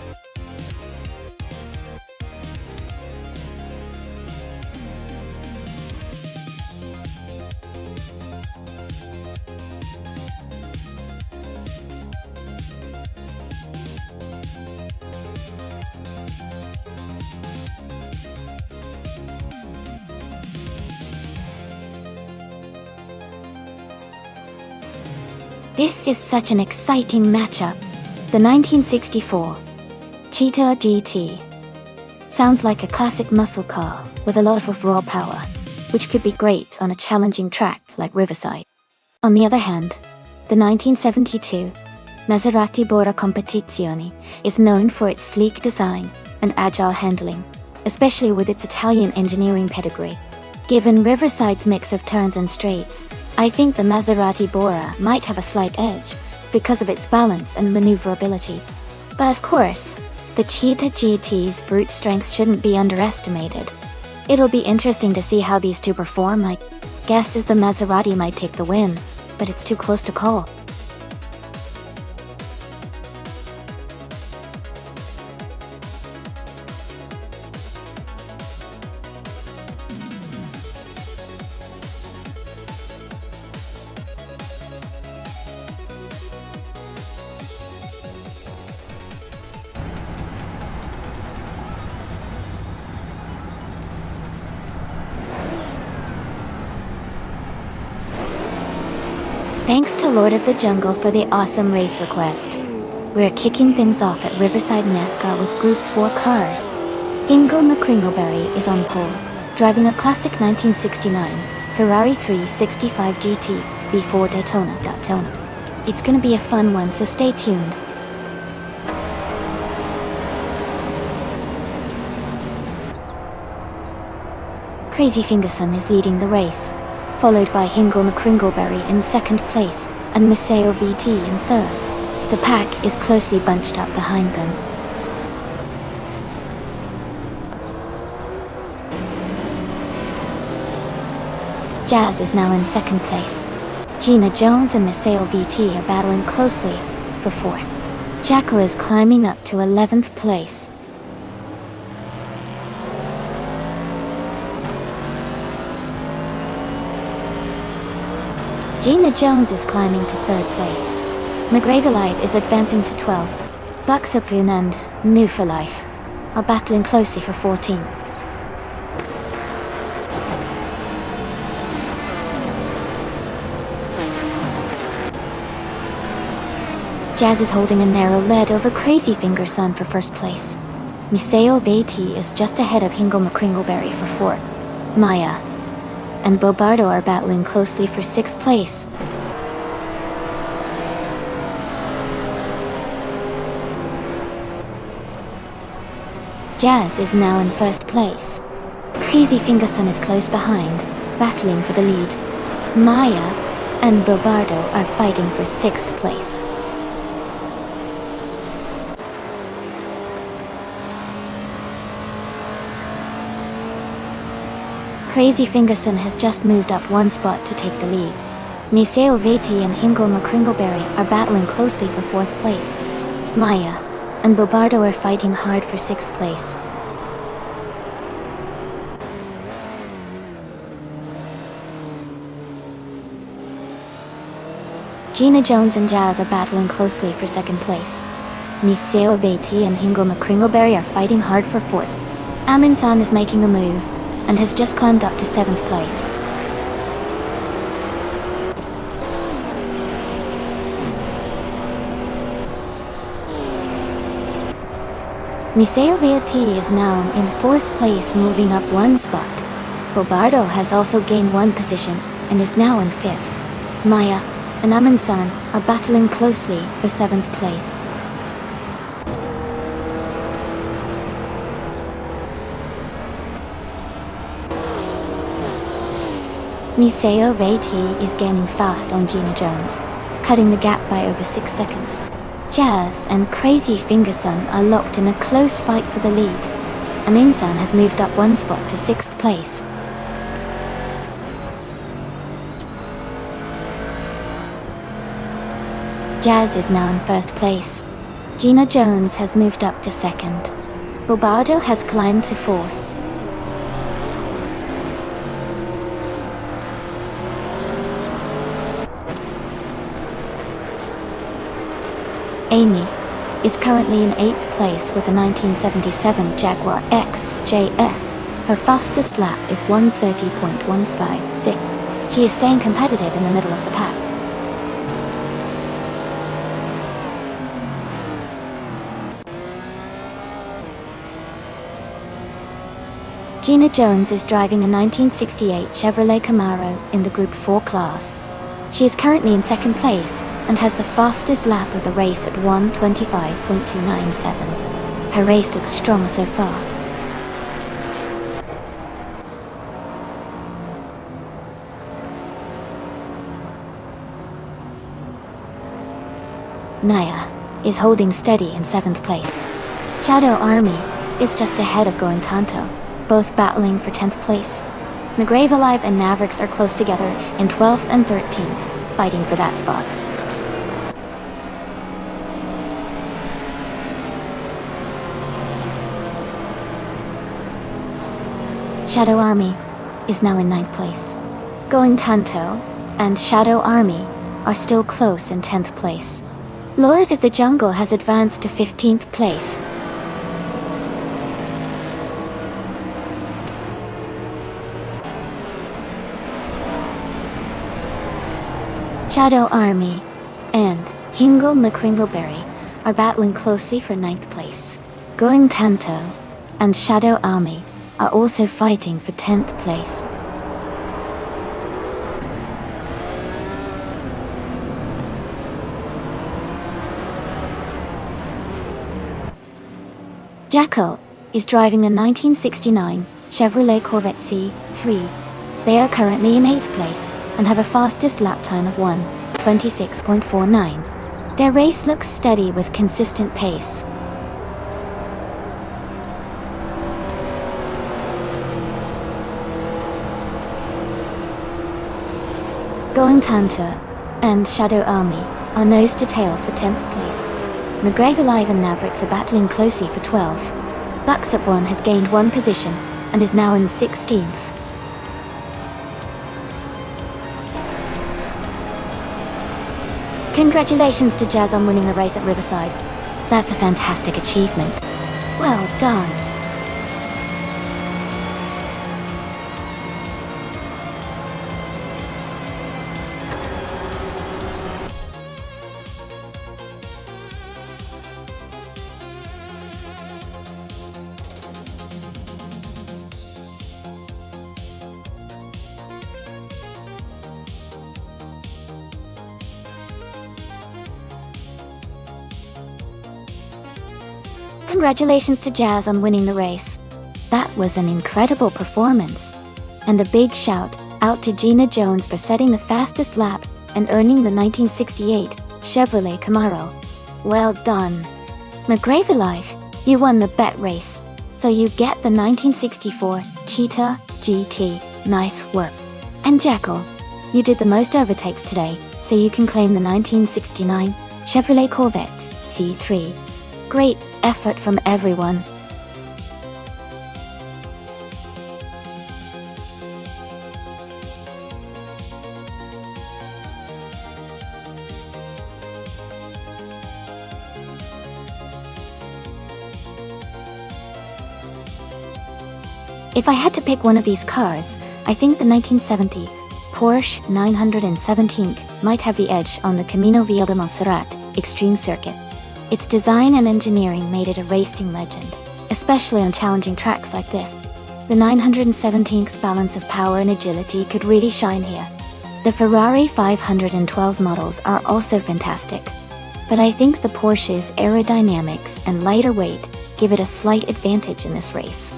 This is such an exciting matchup. The 1964 Cheetah GT sounds like a classic muscle car with a lot of raw power, which could be great on a challenging track like Riverside. On the other hand, the 1972 Maserati Bora Competizione is known for its sleek design and agile handling, especially with its Italian engineering pedigree. Given Riverside's mix of turns and straights, I think the Maserati Bora might have a slight edge because of its balance and maneuverability. But of course, the Cheetah GT's brute strength shouldn't be underestimated. It'll be interesting to see how these two perform. My guess is the Maserati might take the win, but it's too close to call. Thanks to Lord of the Jungle for the awesome race request. We're kicking things off at Riverside NASCAR with Group 4 cars. Ingo McCringleberry is on pole, driving a classic 1969 Ferrari 365 GT before Daytona. It's gonna be a fun one, so stay tuned. Crazy Fingerson is leading the race, followed by Hingle McCringleberry in second place and Miseo VT in third. The pack is closely bunched up behind them. Jazz is now in second place. Gina Jones and Miseo VT are battling closely for fourth. Jacko is climbing up to 11th place. Gina Jones is climbing to third place. McGrave Alive is advancing to 12th. Buxapun and New for Life are battling closely for 14. Jazz is holding a narrow lead over Crazy Fingerson for first place. Miseo VT is just ahead of Hingle McCringleberry for fourth. Maya and Bobardo are battling closely for 6th place. Jazz is now in first place. Crazy Fingerson is close behind, battling for the lead. Maya and Bobardo are fighting for 6th place. Crazy Fingerson has just moved up one spot to take the lead. Miseo VT and Hingle McCringleberry are battling closely for 4th place. Maya and Bobardo are fighting hard for 6th place. Gina Jones and Jazz are battling closely for 2nd place. Miseo VT and Hingle McCringleberry are fighting hard for 4th. Amin-san is making a move and has just climbed up to 7th place. Miseo VT is now in 4th place, moving up one spot. Bobardo has also gained one position and is now in 5th. Maya and Amin-san are battling closely for 7th place. Miseo VT is gaining fast on Gina Jones, cutting the gap by over 6 seconds. Jazz and Crazy Fingerson are locked in a close fight for the lead. Amin-san has moved up one spot to 6th place. Jazz is now in 1st place. Gina Jones has moved up to 2nd. Bobardo has climbed to 4th. Amy is currently in 8th place with a 1977 Jaguar XJS. Her fastest lap is 1:30.156. She is staying competitive in the middle of the pack. Gina Jones is driving a 1968 Chevrolet Camaro in the Group 4 class. She is currently in second place and has the fastest lap of the race at 1:25.297. Her race looks strong so far. Naya is holding steady in 7th place. Shadow Army is just ahead of Going Tanto, both battling for 10th place. McGrave Alive and Mavericks are close together in 12th and 13th, fighting for that spot. Shadow Army is now in 9th place. Going Tanto and Shadow Army are still close in 10th place. Lord of the Jungle has advanced to 15th place. Shadow Army and Hingle McCringleberry are battling closely for 9th place. Going Tanto and Shadow Army are also fighting for 10th place. Jackal is driving a 1969 Chevrolet Corvette C3. They are currently in 8th place and have a fastest lap time of 1:26.49. Their race looks steady with consistent pace. Going Tanto and Shadow Army are nose to tail for 10th place. McGrave Alive and Mavericks are battling closely for 12th. Bucks Up One has gained 1 position and is now in 16th. Congratulations to Jazz on winning the race at Riverside. That's a fantastic achievement. Well done. Congratulations to Jazz on winning the race. That was an incredible performance. And a big shout out to Gina Jones for setting the fastest lap and earning the 1968 Chevrolet Camaro. Well done. McGrave Alive, you won the bet race, so you get the 1964 Cheetah GT. Nice work. And Jackal, you did the most overtakes today, so you can claim the 1969 Chevrolet Corvette C3. Great effort from everyone. If I had to pick one of these cars, I think the 1970 Porsche 917 might have the edge on the Camino Viejo de Montserrat Extreme Circuit. Its design and engineering made it a racing legend, especially on challenging tracks like this. The 917's balance of power and agility could really shine here. The Ferrari 512 models are also fantastic, but I think the Porsche's aerodynamics and lighter weight give it a slight advantage in this race.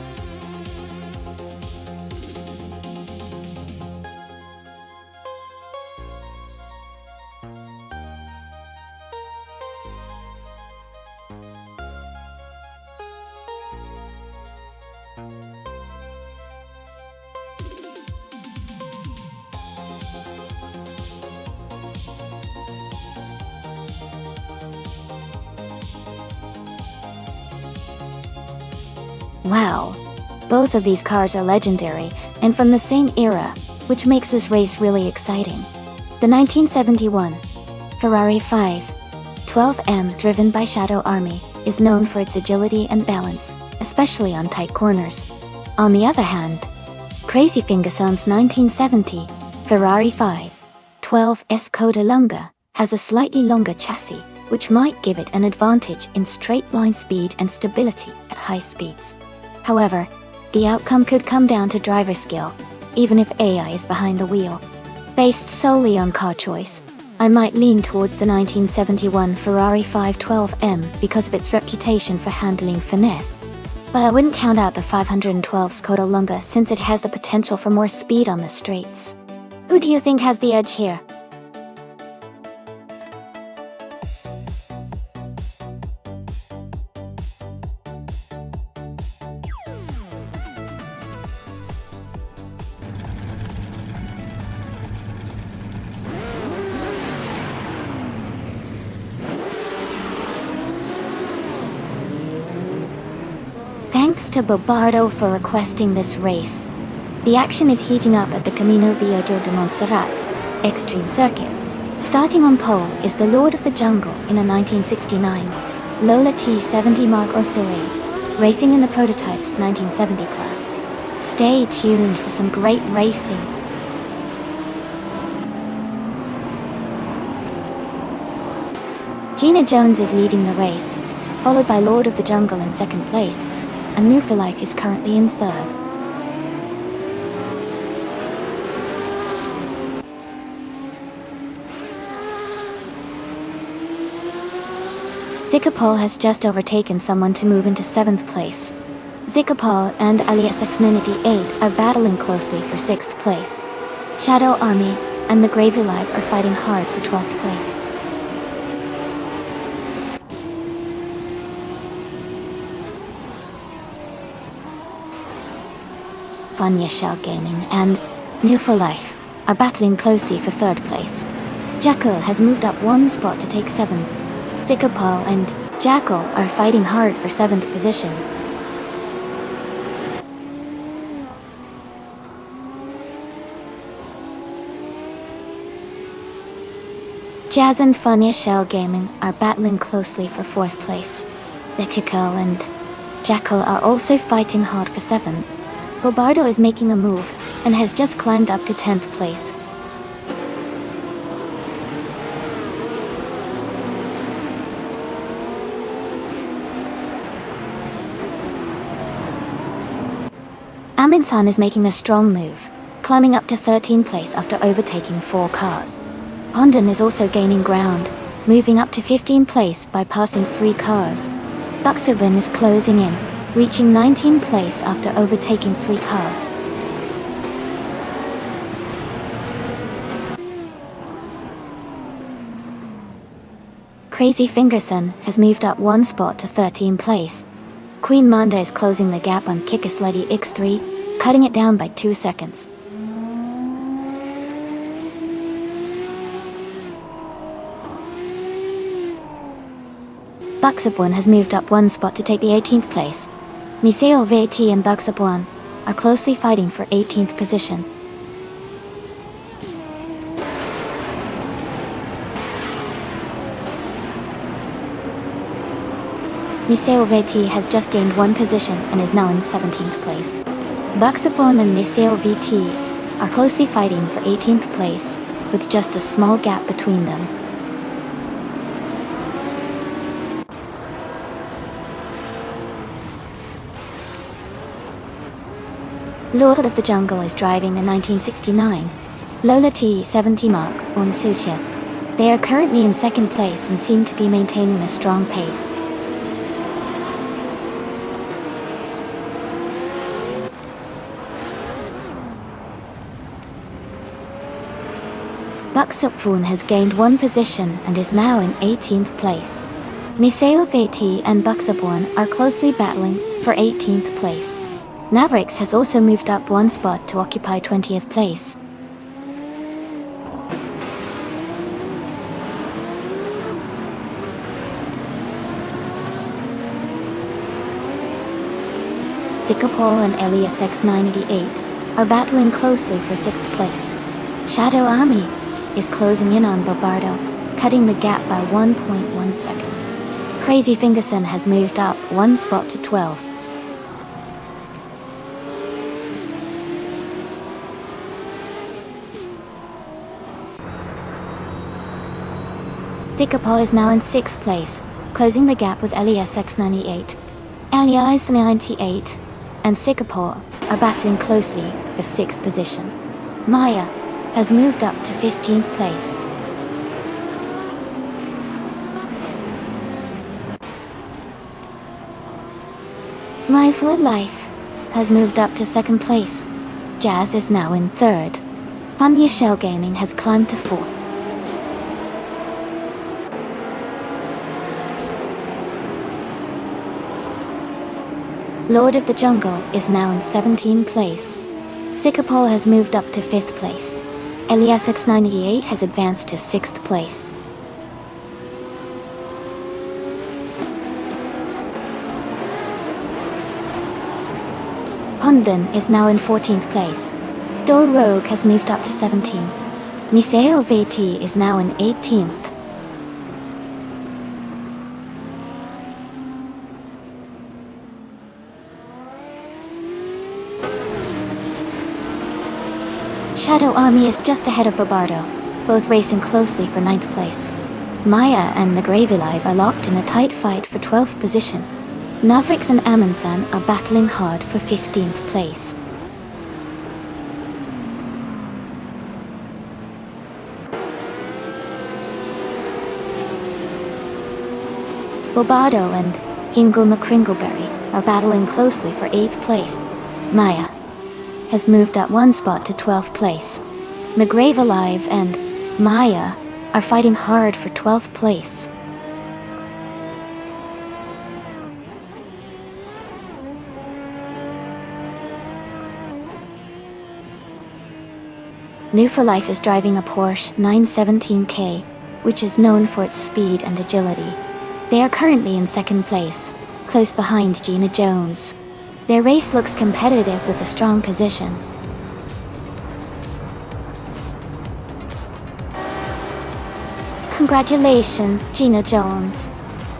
Wow, both of these cars are legendary and from the same era, which makes this race really exciting. The 1971 Ferrari 512M, driven by Shadow Army, is known for its agility and balance, especially on tight corners. On the other hand, Crazy Fingerson's 1970 Ferrari 512S Coda Lunga has a slightly longer chassis, which might give it an advantage in straight line speed and stability at high speeds. However, The outcome could come down to driver skill, even if AI is behind the wheel. Based solely on car choice, I might lean towards the 1971 Ferrari 512M because of its reputation for handling finesse. But I wouldn't count out the 512 Skoda Lunga since it has the potential for more speed on the straights. Who do you think has the edge here? Thanks to Bobardo for requesting this race. The action is heating up at the Camino Viejo de Montserrat Extreme Circuit. Starting on pole is the Lord of the Jungle in a 1969 Lola T70 Mark Osile, racing in the prototype's 1970 class. Stay tuned for some great racing. Gina Jones is leading the race, followed by Lord of the Jungle in second place, and New for Life is currently in third. Zikapol has just overtaken someone to move into 7th place. Zikapol and Alias X98 are battling closely for 6th place. Shadow Army and McGravy Live are fighting hard for 12th place. Vanya Shell Gaming and New for Life are battling closely for 3rd place. Jackal has moved up 1 spot to take 7th. Zikapol and Jackal are fighting hard for 7th position. Jazz and Vanya Shell Gaming are battling closely for 4th place. Zikapol and Jackal are also fighting hard for 7th. Bobardo is making a move and has just climbed up to 10th place. Aminsan is making a strong move, climbing up to 13th place after overtaking 4 cars. Pondon is also gaining ground, moving up to 15th place by passing 3 cars. Buxurban is closing in, reaching 19th place after overtaking 3 cars. Crazy Fingerson has moved up 1 spot to 13th place. Queen Manda is closing the gap on Kikisleddy X3, cutting it down by 2 seconds. Buxurban has moved up 1 spot to take the 18th place. Miseo VT and Buxurban are closely fighting for 18th position. Miseo VT has just gained 1 position and is now in 17th place. Buxurban and Miseo VT are closely fighting for 18th place, with just a small gap between them. Lord of the Jungle is driving a 1969 Lola T70 Mark on Sucha. They are currently in 2nd place and seem to be maintaining a strong pace. Buxurban has gained 1 position and is now in 18th place. Miseo VT and Buxurban are closely battling for 18th place. Navrix has also moved up 1 spot to occupy 20th place. Zikapol and Elias X98 are battling closely for 6th place. Shadow Army is closing in on Bobardo, cutting the gap by 1.1 seconds. Crazy Fingerson has moved up 1 spot to 12. Zikapol is now in 6th place, closing the gap with Elias X98. Elias 98 and Singapore are battling closely for 6th position. Maya has moved up to 15th place. My Full Life has moved up to 2nd place. Jazz is now in 3rd. Funya Shell Gaming has climbed to 4th. Lord of the Jungle is now in 17th place. Singapore has moved up to 5th place. LESX98 has advanced to 6th place. London is now in 14th place. Dor Rogue has moved up to 17. Miseo VT is now in 18th. Shadow Army is just ahead of Barbardo, both racing closely for 9th place. Maya and the Grave Alive are locked in a tight fight for 12th position. Navrix and Amundsen are battling hard for 15th place. Bobardo and Hingle McCringleberry are battling closely for 8th place. Maya has moved up 1 spot to 12th place. McGrave Alive and Maya are fighting hard for 12th place. New for Life is driving a Porsche 917K, which is known for its speed and agility. They are currently in 2nd place, close behind Gina Jones. Their race looks competitive with a strong position. Congratulations, Gina Jones.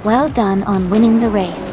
Well done on winning the race.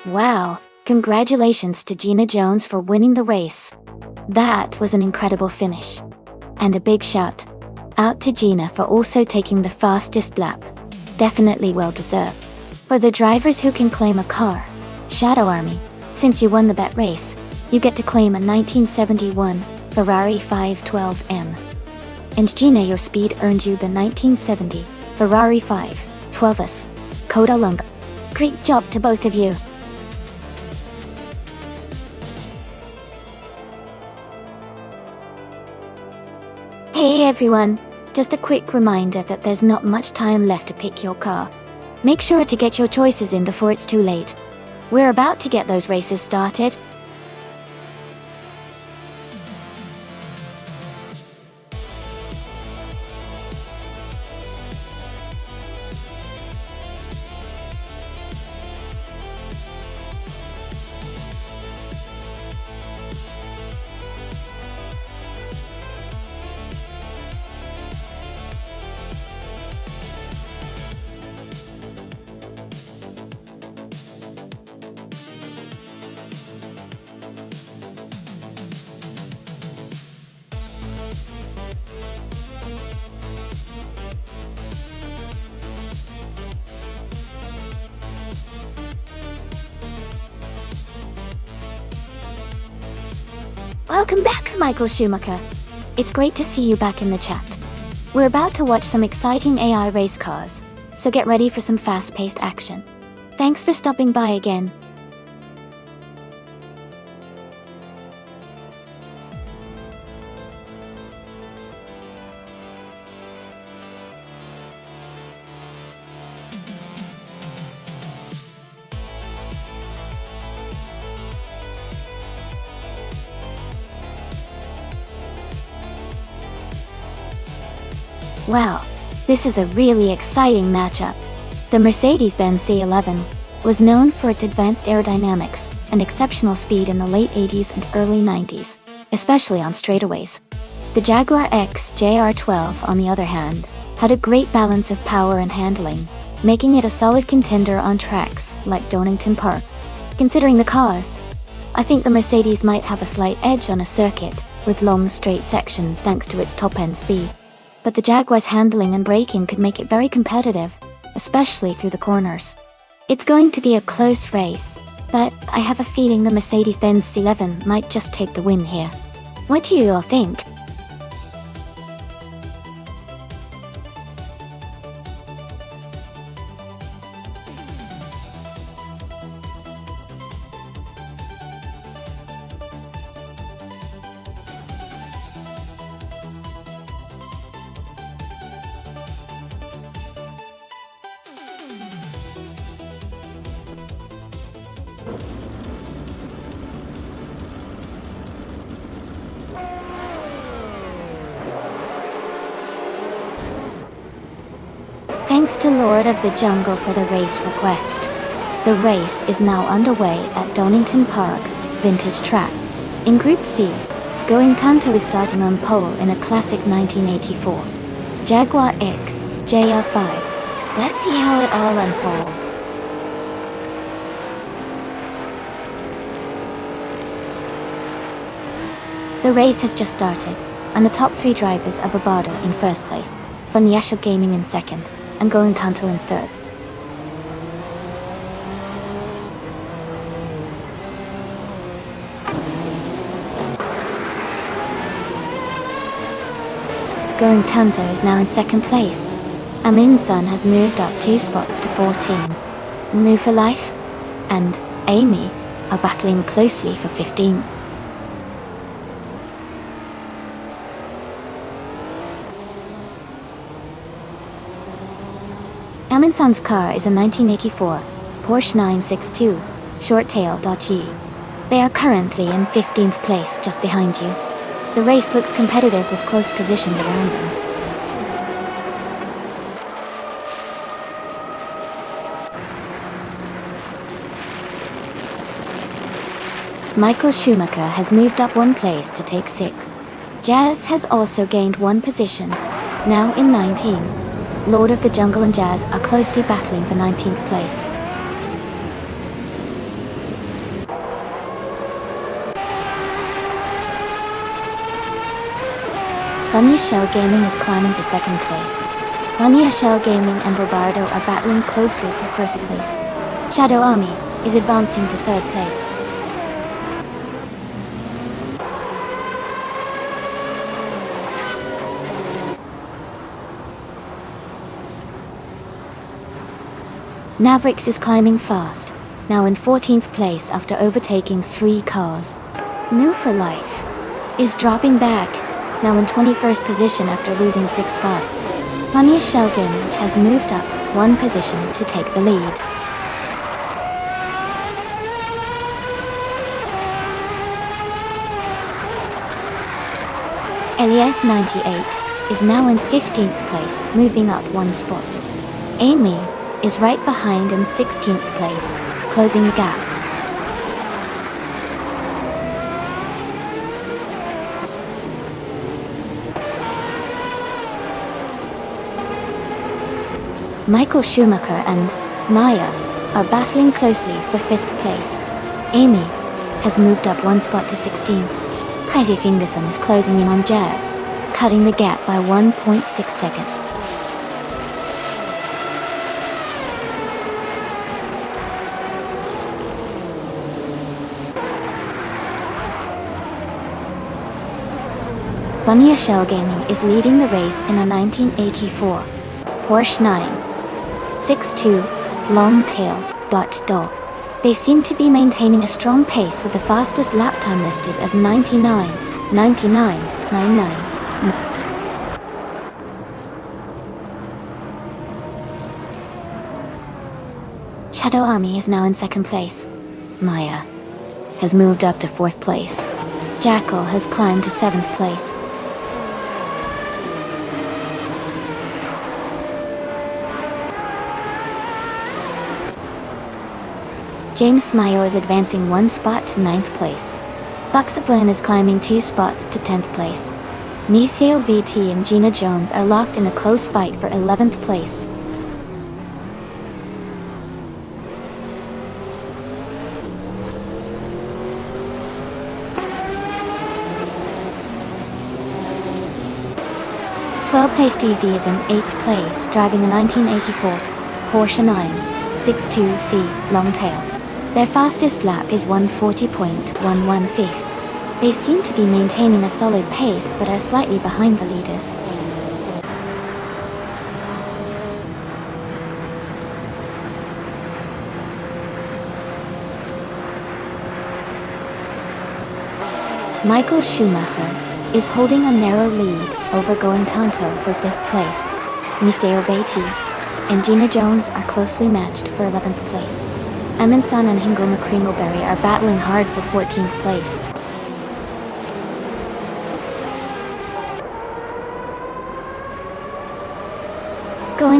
Wow, congratulations to Gina Jones for winning the race. That was an incredible finish. And a big shout out to Gina for also taking the fastest lap. Definitely well deserved. For the drivers who can claim a car, Shadow Army, since you won the bet race, you get to claim a 1971 Ferrari 512M. And Gina, your speed earned you the 1970 Ferrari 512S Coda Lunga. Great job to both of you. Hey everyone, just a quick reminder that there's not much time left to pick your car. Make sure to get your choices in before it's too late. We're about to get those races started. Welcome back, Michael Schumacher. It's great to see you back in the chat. We're about to watch some exciting AI race cars, so get ready for some fast-paced action. Thanks for stopping by again. Wow, this is a really exciting matchup. The Mercedes-Benz C11 was known for its advanced aerodynamics and exceptional speed in the late 80s and early 90s, especially on straightaways. The Jaguar XJR12, on the other hand, had a great balance of power and handling, making it a solid contender on tracks like Donington Park. Considering the cars, I think the Mercedes might have a slight edge on a circuit with long straight sections thanks to its top-end speed. But the Jaguar's handling and braking could make it very competitive, especially through the corners. It's going to be a close race, but I have a feeling the Mercedes-Benz C11 might just take the win here. What do you all think? Thanks to Lord of the Jungle for the race request. The race is now underway at Donington Park, Vintage Track. In Group C, Going Tanto is starting on pole in a classic 1984 Jaguar X JR5. Let's see how it all unfolds. The race has just started, and the top three drivers are Barbado in first place, Von Yashel Gaming in second, and Going Tanto in third. Going Tanto is now in second place. Amin Sun has moved up 2 spots to 14. New for Life and Amy are battling closely for 15. Amin Sun's car is a 1984 Porsche 962 Short-Tail Dodge. They are currently in 15th place just behind you. The race looks competitive with close positions around them. Michael Schumacher has moved up 1 place to take 6th. Jazz has also gained 1 position, now in 19. Lord of the Jungle and Jazz are closely battling for 19th place. Von Yashel Gaming is climbing to 2nd place. Von Yashel Gaming and Barbado are battling closely for 1st place. Shadow Army is advancing to 3rd place. Mavericks is climbing fast, now in 14th place after overtaking 3 cars. New for Life is dropping back, now in 21st position after losing 6 spots. Von Yashel Gaming has moved up 1 position to take the lead. Elias 98 is now in 15th place, moving up 1 spot. Amy is right behind in 16th place, closing the gap. Michael Schumacher and Maya are battling closely for 5th place. Amy has moved up 1 spot to 16. Crazy Fingerson is closing in on Jazz, cutting the gap by 1.6 seconds. Funnier Shell Gaming is leading the race in a 1984 Porsche 962 Longtail Dodge. They seem to be maintaining a strong pace with the fastest lap time listed as 99.9999. Shadow Army is now in second place. Maya has moved up to fourth place. Jackal has climbed to seventh place. James Mayo is advancing one spot to ninth place. Buxaplan is climbing 2 spots to 10th place. Miseo VT and Gina Jones are locked in a close fight for 11th place. Swell-placed EV is in 8th place, driving a 1984 Porsche 962C Longtail. Their fastest lap is 140.115. They seem to be maintaining a solid pace, but are slightly behind the leaders. Michael Schumacher is holding a narrow lead over Tanto for 5th place. Miseo Veti and Gina Jones are closely matched for 11th place. Amin-san and Hingoma Kringleberry are battling hard for 14th place.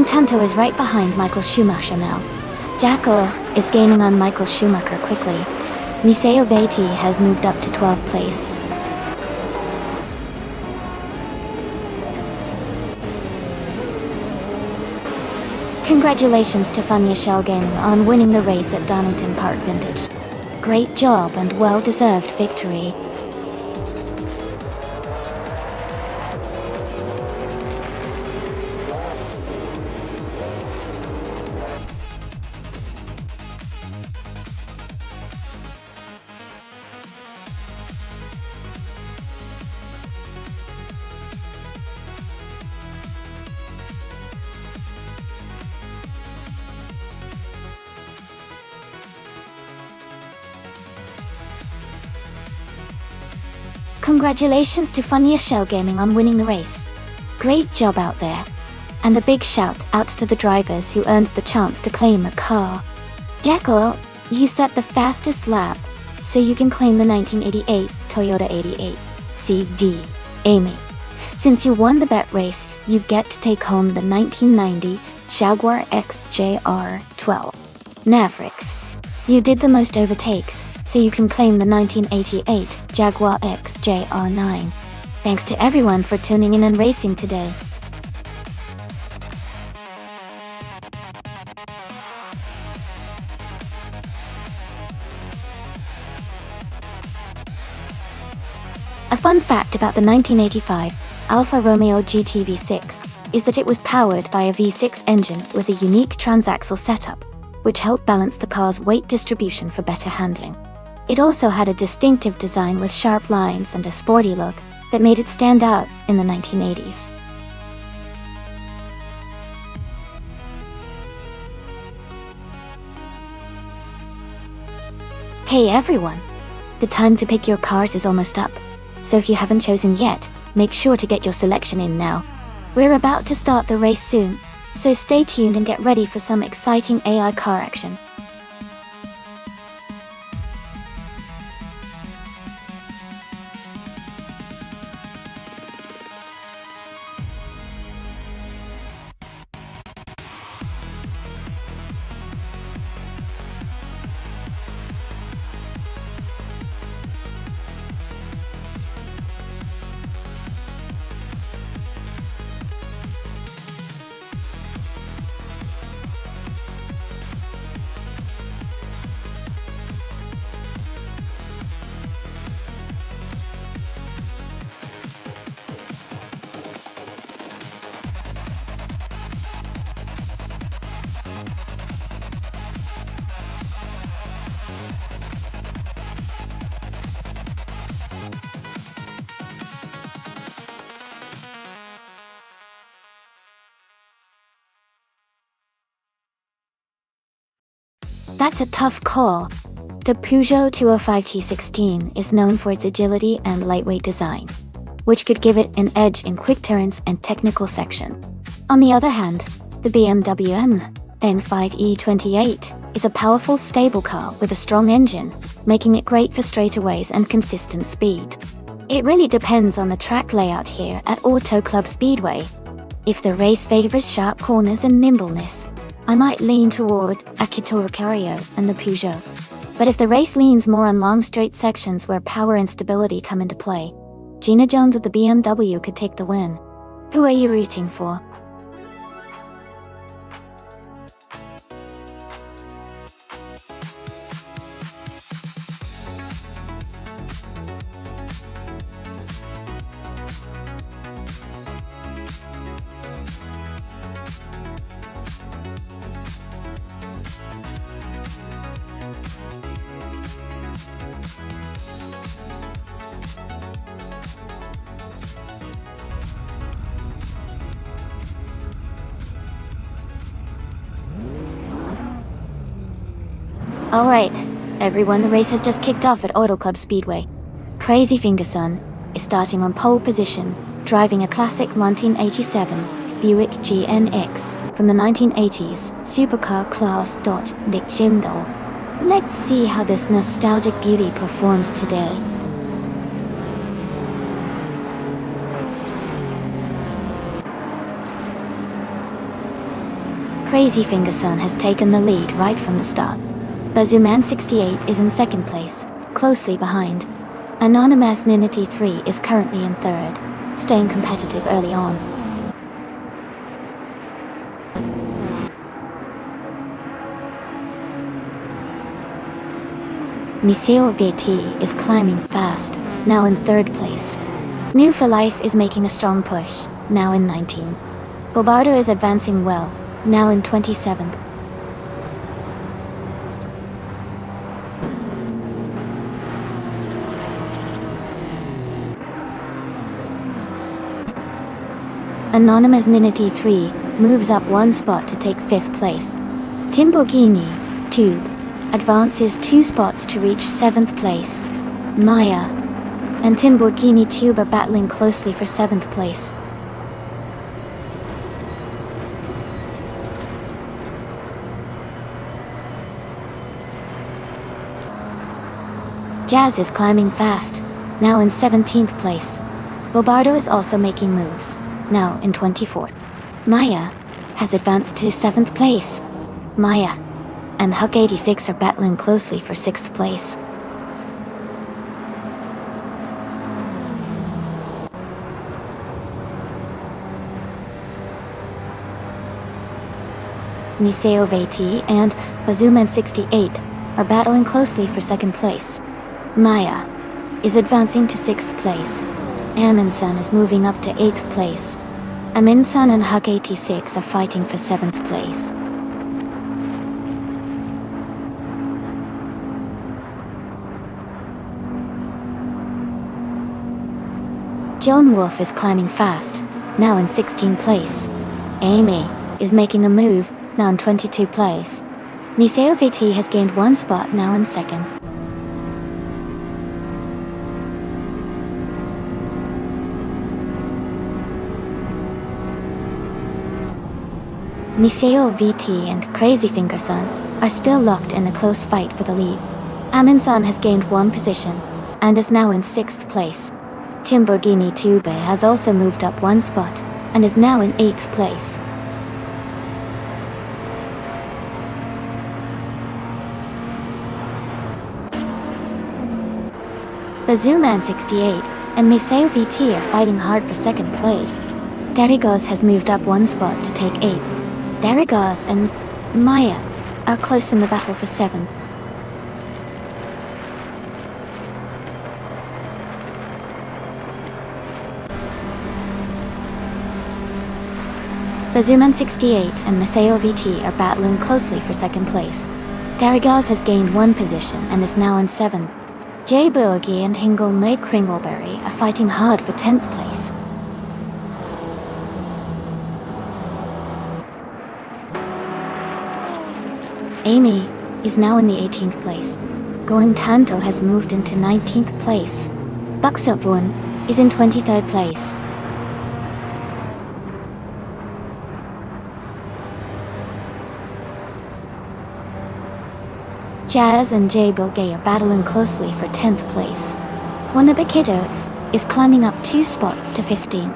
Tanto is right behind Michael Schumacher now. Jackal is gaining on Michael Schumacher quickly. Miseo Veti has moved up to 12th place. Congratulations to Funnier Shell Gaming on winning the race at Donington Park Vintage. Great job and well-deserved victory. Congratulations to Funnier Shell Gaming on winning the race. Great job out there. And a big shout out to the drivers who earned the chance to claim a car. Jackal, you set the fastest lap, so you can claim the 1988 Toyota 88 CV. Amy, since you won the bet race, you get to take home the 1990 Jaguar XJR 12. Mavericks, you did the most overtakes, so you can claim the 1988 Jaguar XJR 9. Thanks to everyone for tuning in and racing today. A fun fact about the 1985 Alfa Romeo GT V6 is that it was powered by a V6 engine with a unique transaxle setup, which helped balance the car's weight distribution for better handling. It also had a distinctive design with sharp lines and a sporty look that made it stand out in the 1980s. Hey everyone! The time to pick your cars is almost up, so if you haven't chosen yet, make sure to get your selection in now. We're about to start the race soon, so stay tuned and get ready for some exciting AI car action. That's a tough call. The Peugeot 205 T16 is known for its agility and lightweight design, which could give it an edge in quick turns and technical section. On the other hand, the BMW M5 E28 is a powerful, stable car with a strong engine, making it great for straightaways and consistent speed. It really depends on the track layout here at Auto Club Speedway. If the race favors sharp corners and nimbleness, I might lean toward Akitoro Cario and the Peugeot. But if the race leans more on long straight sections where power and stability come into play, Gina Jones with the BMW could take the win. Who are you rooting for? Alright, everyone, the race has just kicked off at Auto Club Speedway. Crazy Fingerson is starting on pole position, driving a classic 1987 Buick GNX from the 1980s supercar class. Dick Jimdo. Let's see how this nostalgic beauty performs today. Crazy Fingerson has taken the lead right from the start. Bazuman68 is in second place, closely behind. Anonymous Ninity 3 is currently in third, staying competitive early on. Miseo VT is climbing fast, now in third place. New for Life is making a strong push, now in 19. Bobardo is advancing well, now in 27th. Anonymous Ninity 3 moves up one spot to take 5th place. Timborghini Tube advances 2 spots to reach 7th place. Maya and Timborghini Tube are battling closely for 7th place. Jazz is climbing fast, now in 17th place. Bobardo is also making moves, now in 24th. Maya has advanced to 7th place. Maya and Huck 86 are battling closely for 6th place. Miseo VT and Bazuman68 are battling closely for 2nd place. Maya is advancing to 6th place. Aminsan is moving up to 8th place. Aminsan and Huck 86 are fighting for 7th place. Joan Wolf is climbing fast, now in 16th place. Amy is making a move, now in 22nd place. Niseo VT has gained 1 spot, now in 2nd. Miseo VT and Crazy Fingerson are still locked in a close fight for the lead. Aminsan has gained 1 position, and is now in 6th place. Timborghini Tube has also moved up 1 spot, and is now in 8th place. Bazuman68 and Miseo VT are fighting hard for 2nd place. Darigos has moved up 1 spot to take 8th. Darigos and Maya are close in the battle for 7th. Bazuman68 and Miseo VT are battling closely for 2nd place. Darigos has gained 1 position and is now in 7th. Jay Boogie and Hingle May Kringleberry are fighting hard for 10th place. Amy is now in the 18th place. Going Tanto has moved into 19th place. Buksopun is in 23rd place. Jazz and Jay Bogey are battling closely for 10th place. Wanabakido is climbing up 2 spots to 15.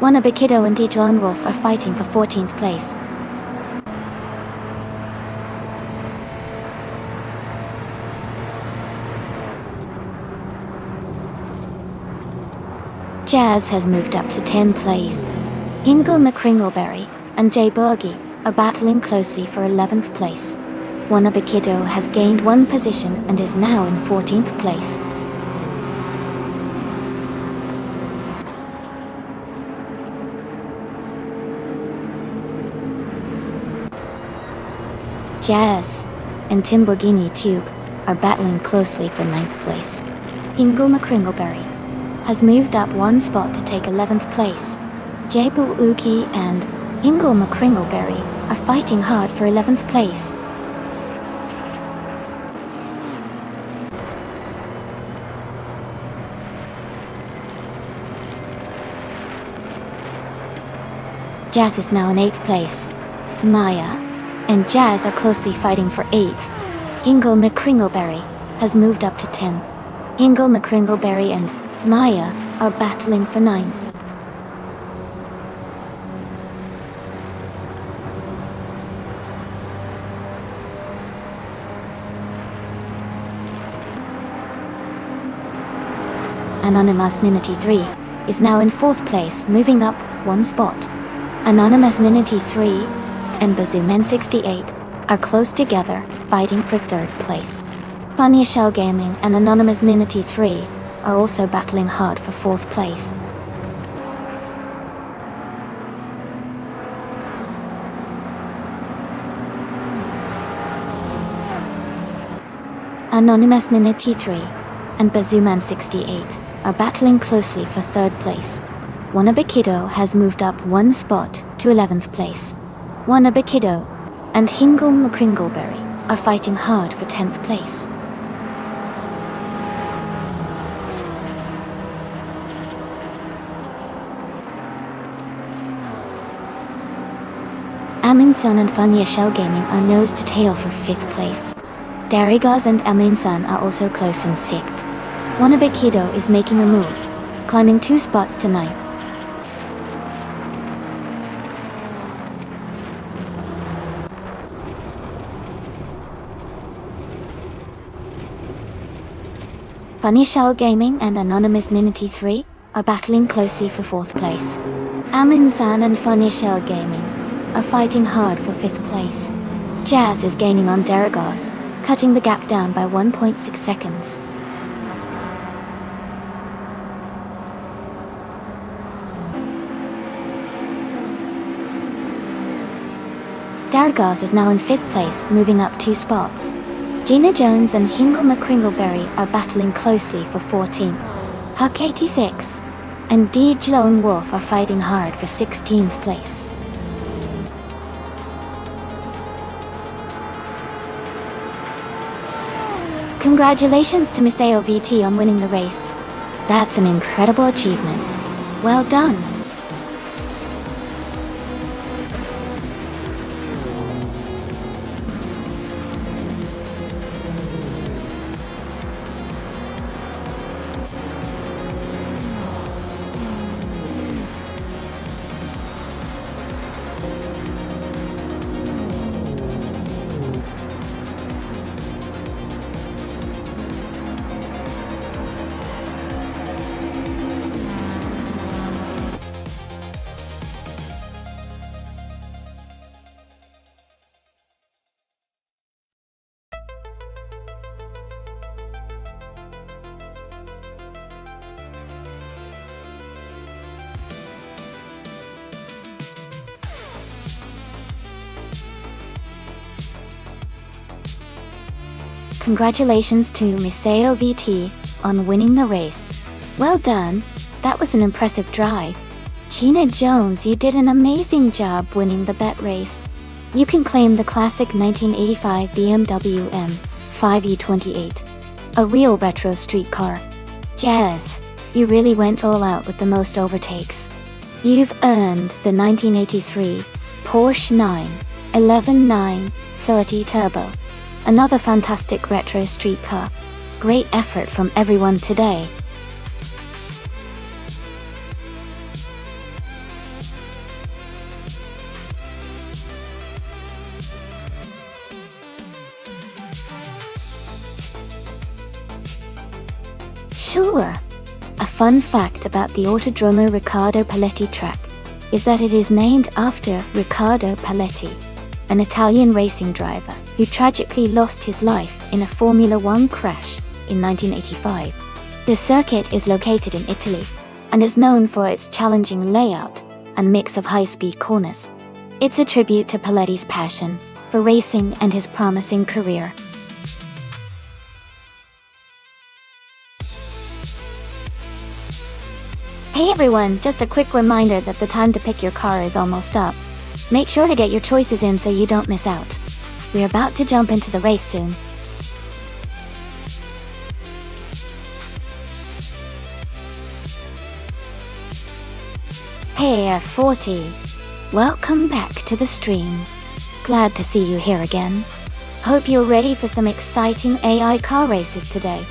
Wanabakido and Dijon Wolf are fighting for 14th place. Jazz has moved up to 10th place. Ingle McCringleberry and Jay Bogey are battling closely for 11th place. Wanabakido has gained 1 position and is now in 14th place. Jazz and Timborghini Tube are battling closely for 9th place. Ingle McCringleberry has moved up 1 spot to take 11th place. Jabu Uki and Ingle McCringleberry are fighting hard for 11th place. Jazz is now in 8th place. Maya and Jazz are closely fighting for 8th. Ingle McCringleberry has moved up to 10. Ingle McCringleberry and Maya are battling for 9. Anonymous Ninity 3 is now in 4th place, moving up 1 spot. Anonymous Ninity 3 and Bazooman 68 are close together, fighting for 3rd place. Funny Shell Gaming and Anonymous Ninity 3 are also battling hard for 4th place. Anonymous Ninity 3 and Bazooman 68 are battling closely for 3rd place. Wanabakido has moved up 1 spot to 11th place. Wanabakido and Ingle McCringleberry are fighting hard for 10th place. Aminsun and Funya Shell Gaming are nose to tail for 5th place. Darigaz and Aminsun are also close in 6th. Wanabakido is making a move, climbing 2 spots to 9th. Funny Shell Gaming and Anonymous Ninity 3 are battling closely for 4th place. Aminsun and Funny Shell Gaming are fighting hard for 5th place. Jazz is gaining on Darigaz, cutting the gap down by 1.6 seconds. Darigaz is now in 5th place, moving up 2 spots. Gina Jones and Ingle McCringleberry are battling closely for 14th. Huck 86 and Dijon Wolf are fighting hard for 16th place. Congratulations to Miss AOVT on winning the race. That's an incredible achievement. Well done. Congratulations to Miseo VT on winning the race. Well done, that was an impressive drive. Gina Jones, you did an amazing job winning the bet race. You can claim the classic 1985 BMW M5E28, a real retro street car. Jazz, you really went all out with the most overtakes. You've earned the 1983 Porsche 911 930 Turbo, another fantastic retro street car. Great effort from everyone today. Sure. A fun fact about the Autodromo Riccardo Paletti track is that it is named after Riccardo Paletti, an Italian racing driver who tragically lost his life in a Formula One crash in 1985. The circuit is located in Italy and is known for its challenging layout and mix of high-speed corners. It's a tribute to Paletti's passion for racing and his promising career. Hey everyone, just a quick reminder that the time to pick your car is almost up. Make sure to get your choices in so you don't miss out. We're about to jump into the race soon. Hey F40, welcome back to the stream. Glad to see you here again. Hope you're ready for some exciting AI car races today.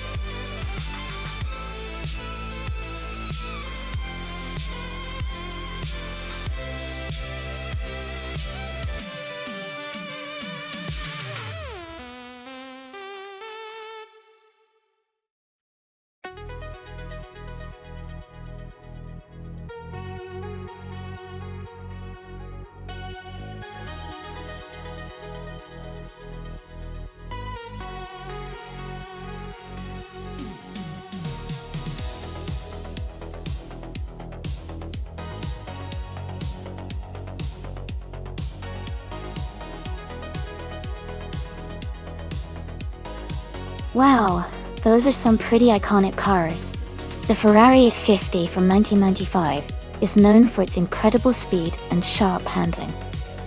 Wow, those are some pretty iconic cars. The Ferrari F50 from 1995 is known for its incredible speed and sharp handling.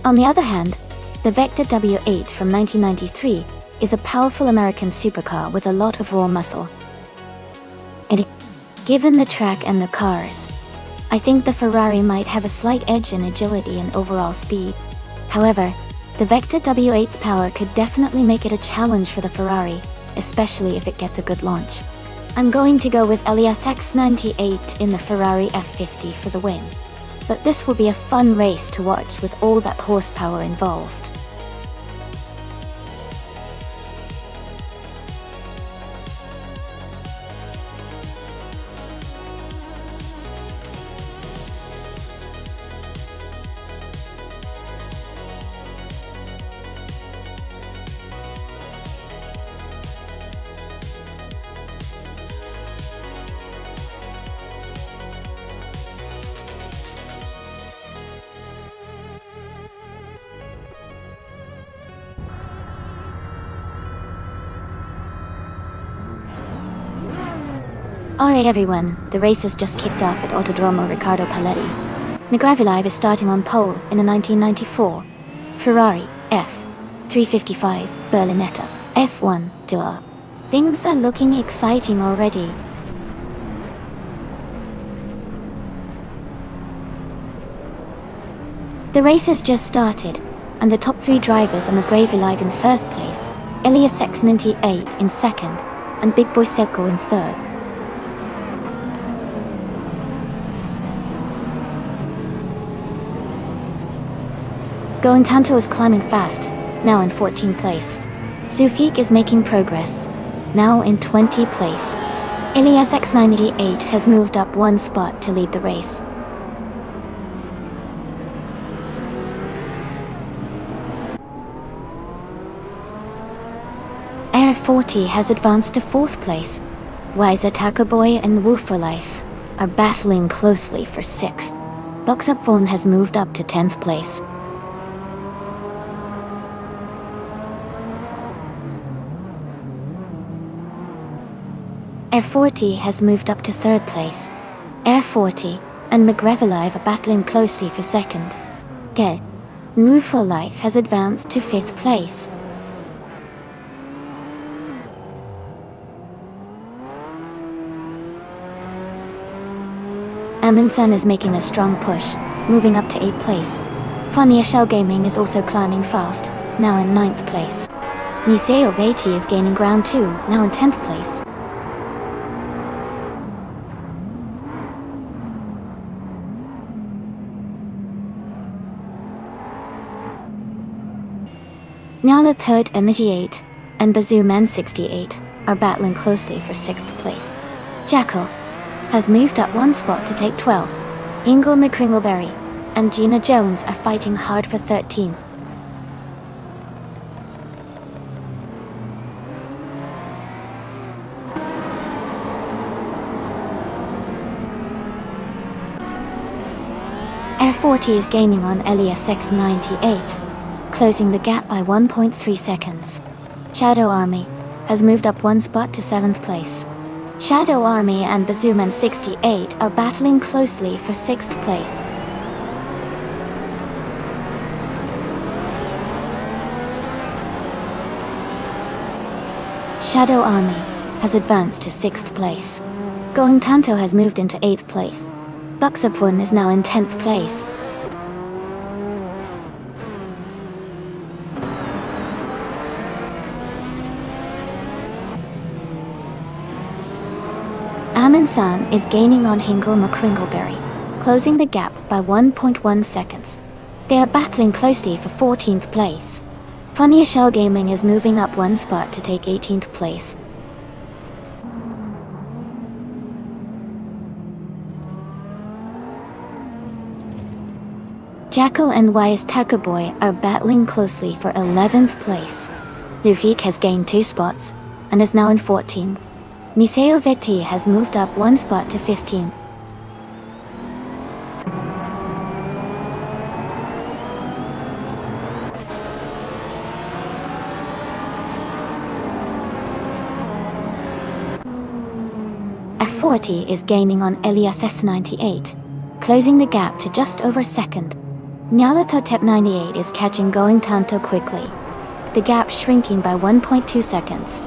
On the other hand, the Vector W8 from 1993 is a powerful American supercar with a lot of raw muscle. And given the track and the cars, I think the Ferrari might have a slight edge in agility and overall speed. However, the Vector W8's power could definitely make it a challenge for the Ferrari, especially if it gets a good launch. I'm going to go with Elias X98 in the Ferrari F50 for the win. But this will be a fun race to watch with all that horsepower involved. Alright everyone, the race has just kicked off at Autodromo Riccardo Paletti. McGraviLive is starting on pole in a 1994 Ferrari F355 Berlinetta F1 Duo. Things are looking exciting already. The race has just started, and the top three drivers are McGraviLive in first place, Elias X98 in second, and Big Boy Seco in third. Going Tanto is climbing fast, now in 14th place. Sufik is making progress, now in 20th place. Elias X98 has moved up one spot to lead the race. Air 40 has advanced to 4th place. Wiser Taco Boy and Woofer Life are battling closely for 6th. Box Up Phone has moved up to 10th place. Air 40 has moved up to 3rd place. Air 40 and McGraviLive are battling closely for 2nd. New for Life has advanced to 5th place. Amundsen is making a strong push, moving up to 8th place. Funny Shell Gaming is also climbing fast, now in 9th place. Museo Vati is gaining ground too, now in 10th place. Now the third Energy 8 and Bazooman 68 are battling closely for 6th place. Jackal has moved up 1 spot to take 12. Ingle McCringleberry and Gina Jones are fighting hard for 13. Air 40 is gaining on Elias X98, closing the gap by 1.3 seconds. Shadow Army has moved up 1 spot to 7th place. Shadow Army and Bazooman 68 are battling closely for 6th place. Shadow Army has advanced to 6th place. Going Tanto has moved into 8th place. Buxapun is now in 10th place. Amundsen is gaining on Hingle McCringleberry, closing the gap by 1.1 seconds. They are battling closely for 14th place. Funny Shell Gaming is moving up 1 spot to take 18th place. Jackal and Wise Takaboy are battling closely for 11th place. Zufik has gained 2 spots and is now in 14th. Museo Vati has moved up 1 spot to 15. F40 is gaining on Elias S98, closing the gap to just over 2nd. Nyalathotep 98 is catching Going Tanto quickly, the gap shrinking by 1.2 seconds.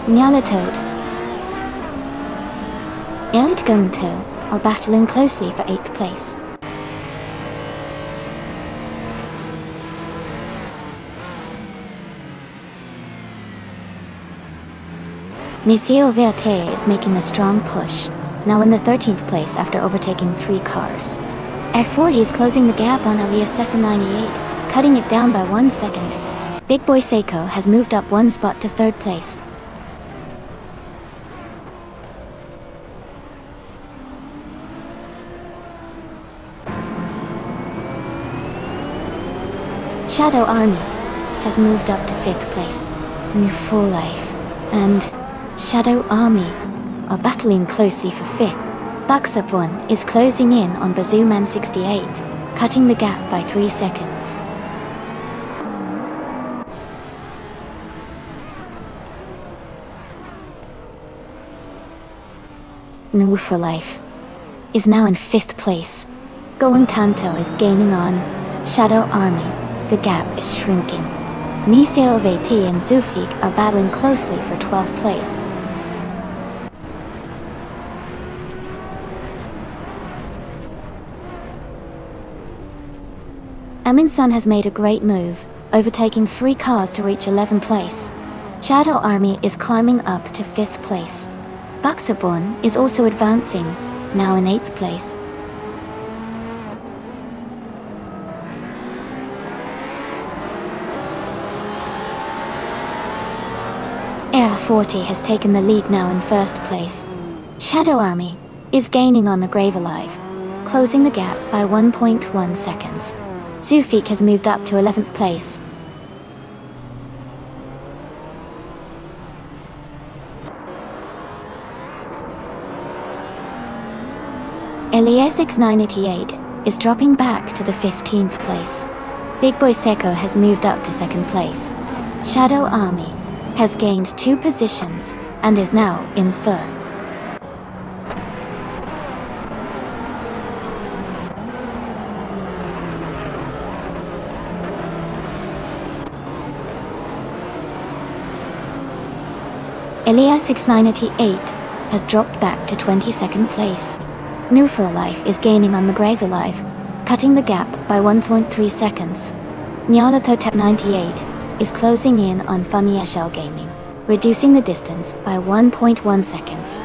Nyalathot and Gunto are battling closely for 8th place. Museo Verte is making a strong push, now in the 13th place after overtaking 3 cars. F40 is closing the gap on Elias S98, cutting it down by 1 second. Big Boy Seiko has moved up 1 spot to 3rd place. Shadow Army has moved up to 5th place. New for Life and Shadow Army are battling closely for 5th. Buxapun is closing in on Bazooman 68, cutting the gap by 3 seconds. New for Life is now in 5th place. Going Tanto is gaining on Shadow Army. The gap is shrinking. Museo Vati and Zufik are battling closely for 12th place. Amundsen has made a great move, overtaking 3 cars to reach 11th place. Shadow Army is climbing up to 5th place. Buxapun is also advancing, now in 8th place. Air 40 has taken the lead now in 1st place. Shadow Army is gaining on the Grave Alive, closing the gap by 1.1 seconds. Zufik has moved up to 11th place. Elias X988 is dropping back to the 15th place. Big Boy Seiko has moved up to 2nd place. Shadow Army has gained 2 positions and is now in 3rd. Elia6988 has dropped back to 22nd place. New for Life is gaining on McGrave Alive, cutting the gap by 1.3 seconds. Nyalathotep98 is closing in on Funny SL Gaming, reducing the distance by 1.1 seconds.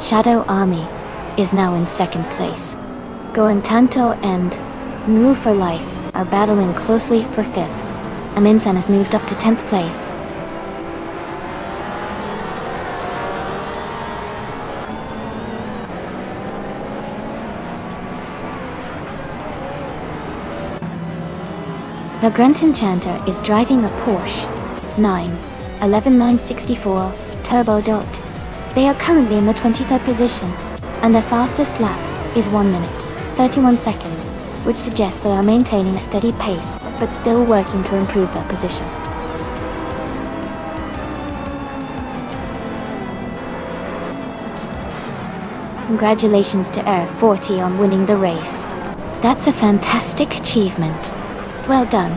Shadow Army is now in 2nd place. Going Tanto and Move for Life are battling closely for 5th. Aminsan has moved up to 10th place. The Grunt Enchanter is driving a Porsche 964 Turbo Dot. They are currently in the 23rd position, and their fastest lap is 1 minute, 31 seconds, which suggests they are maintaining a steady pace, but still working to improve their position. Congratulations to Air 40 on winning the race. That's a fantastic achievement. Well done.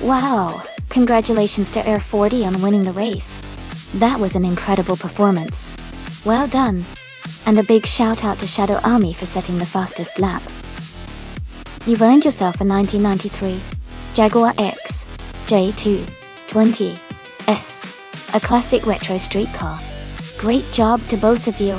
Wow! Congratulations to Air 40 on winning the race. That was an incredible performance. Well done! And a big shout out to Shadow Army for setting the fastest lap. You've earned yourself a 1993 Jaguar X J220S, a classic retro street car. Great job to both of you.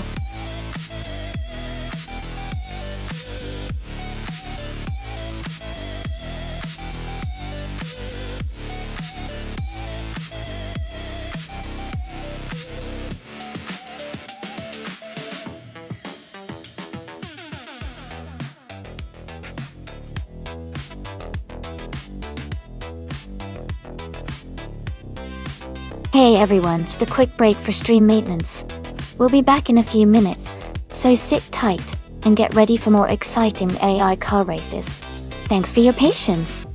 Hey everyone, just a quick break for stream maintenance. We'll be back in a few minutes, so sit tight and get ready for more exciting AI car races. Thanks for your patience.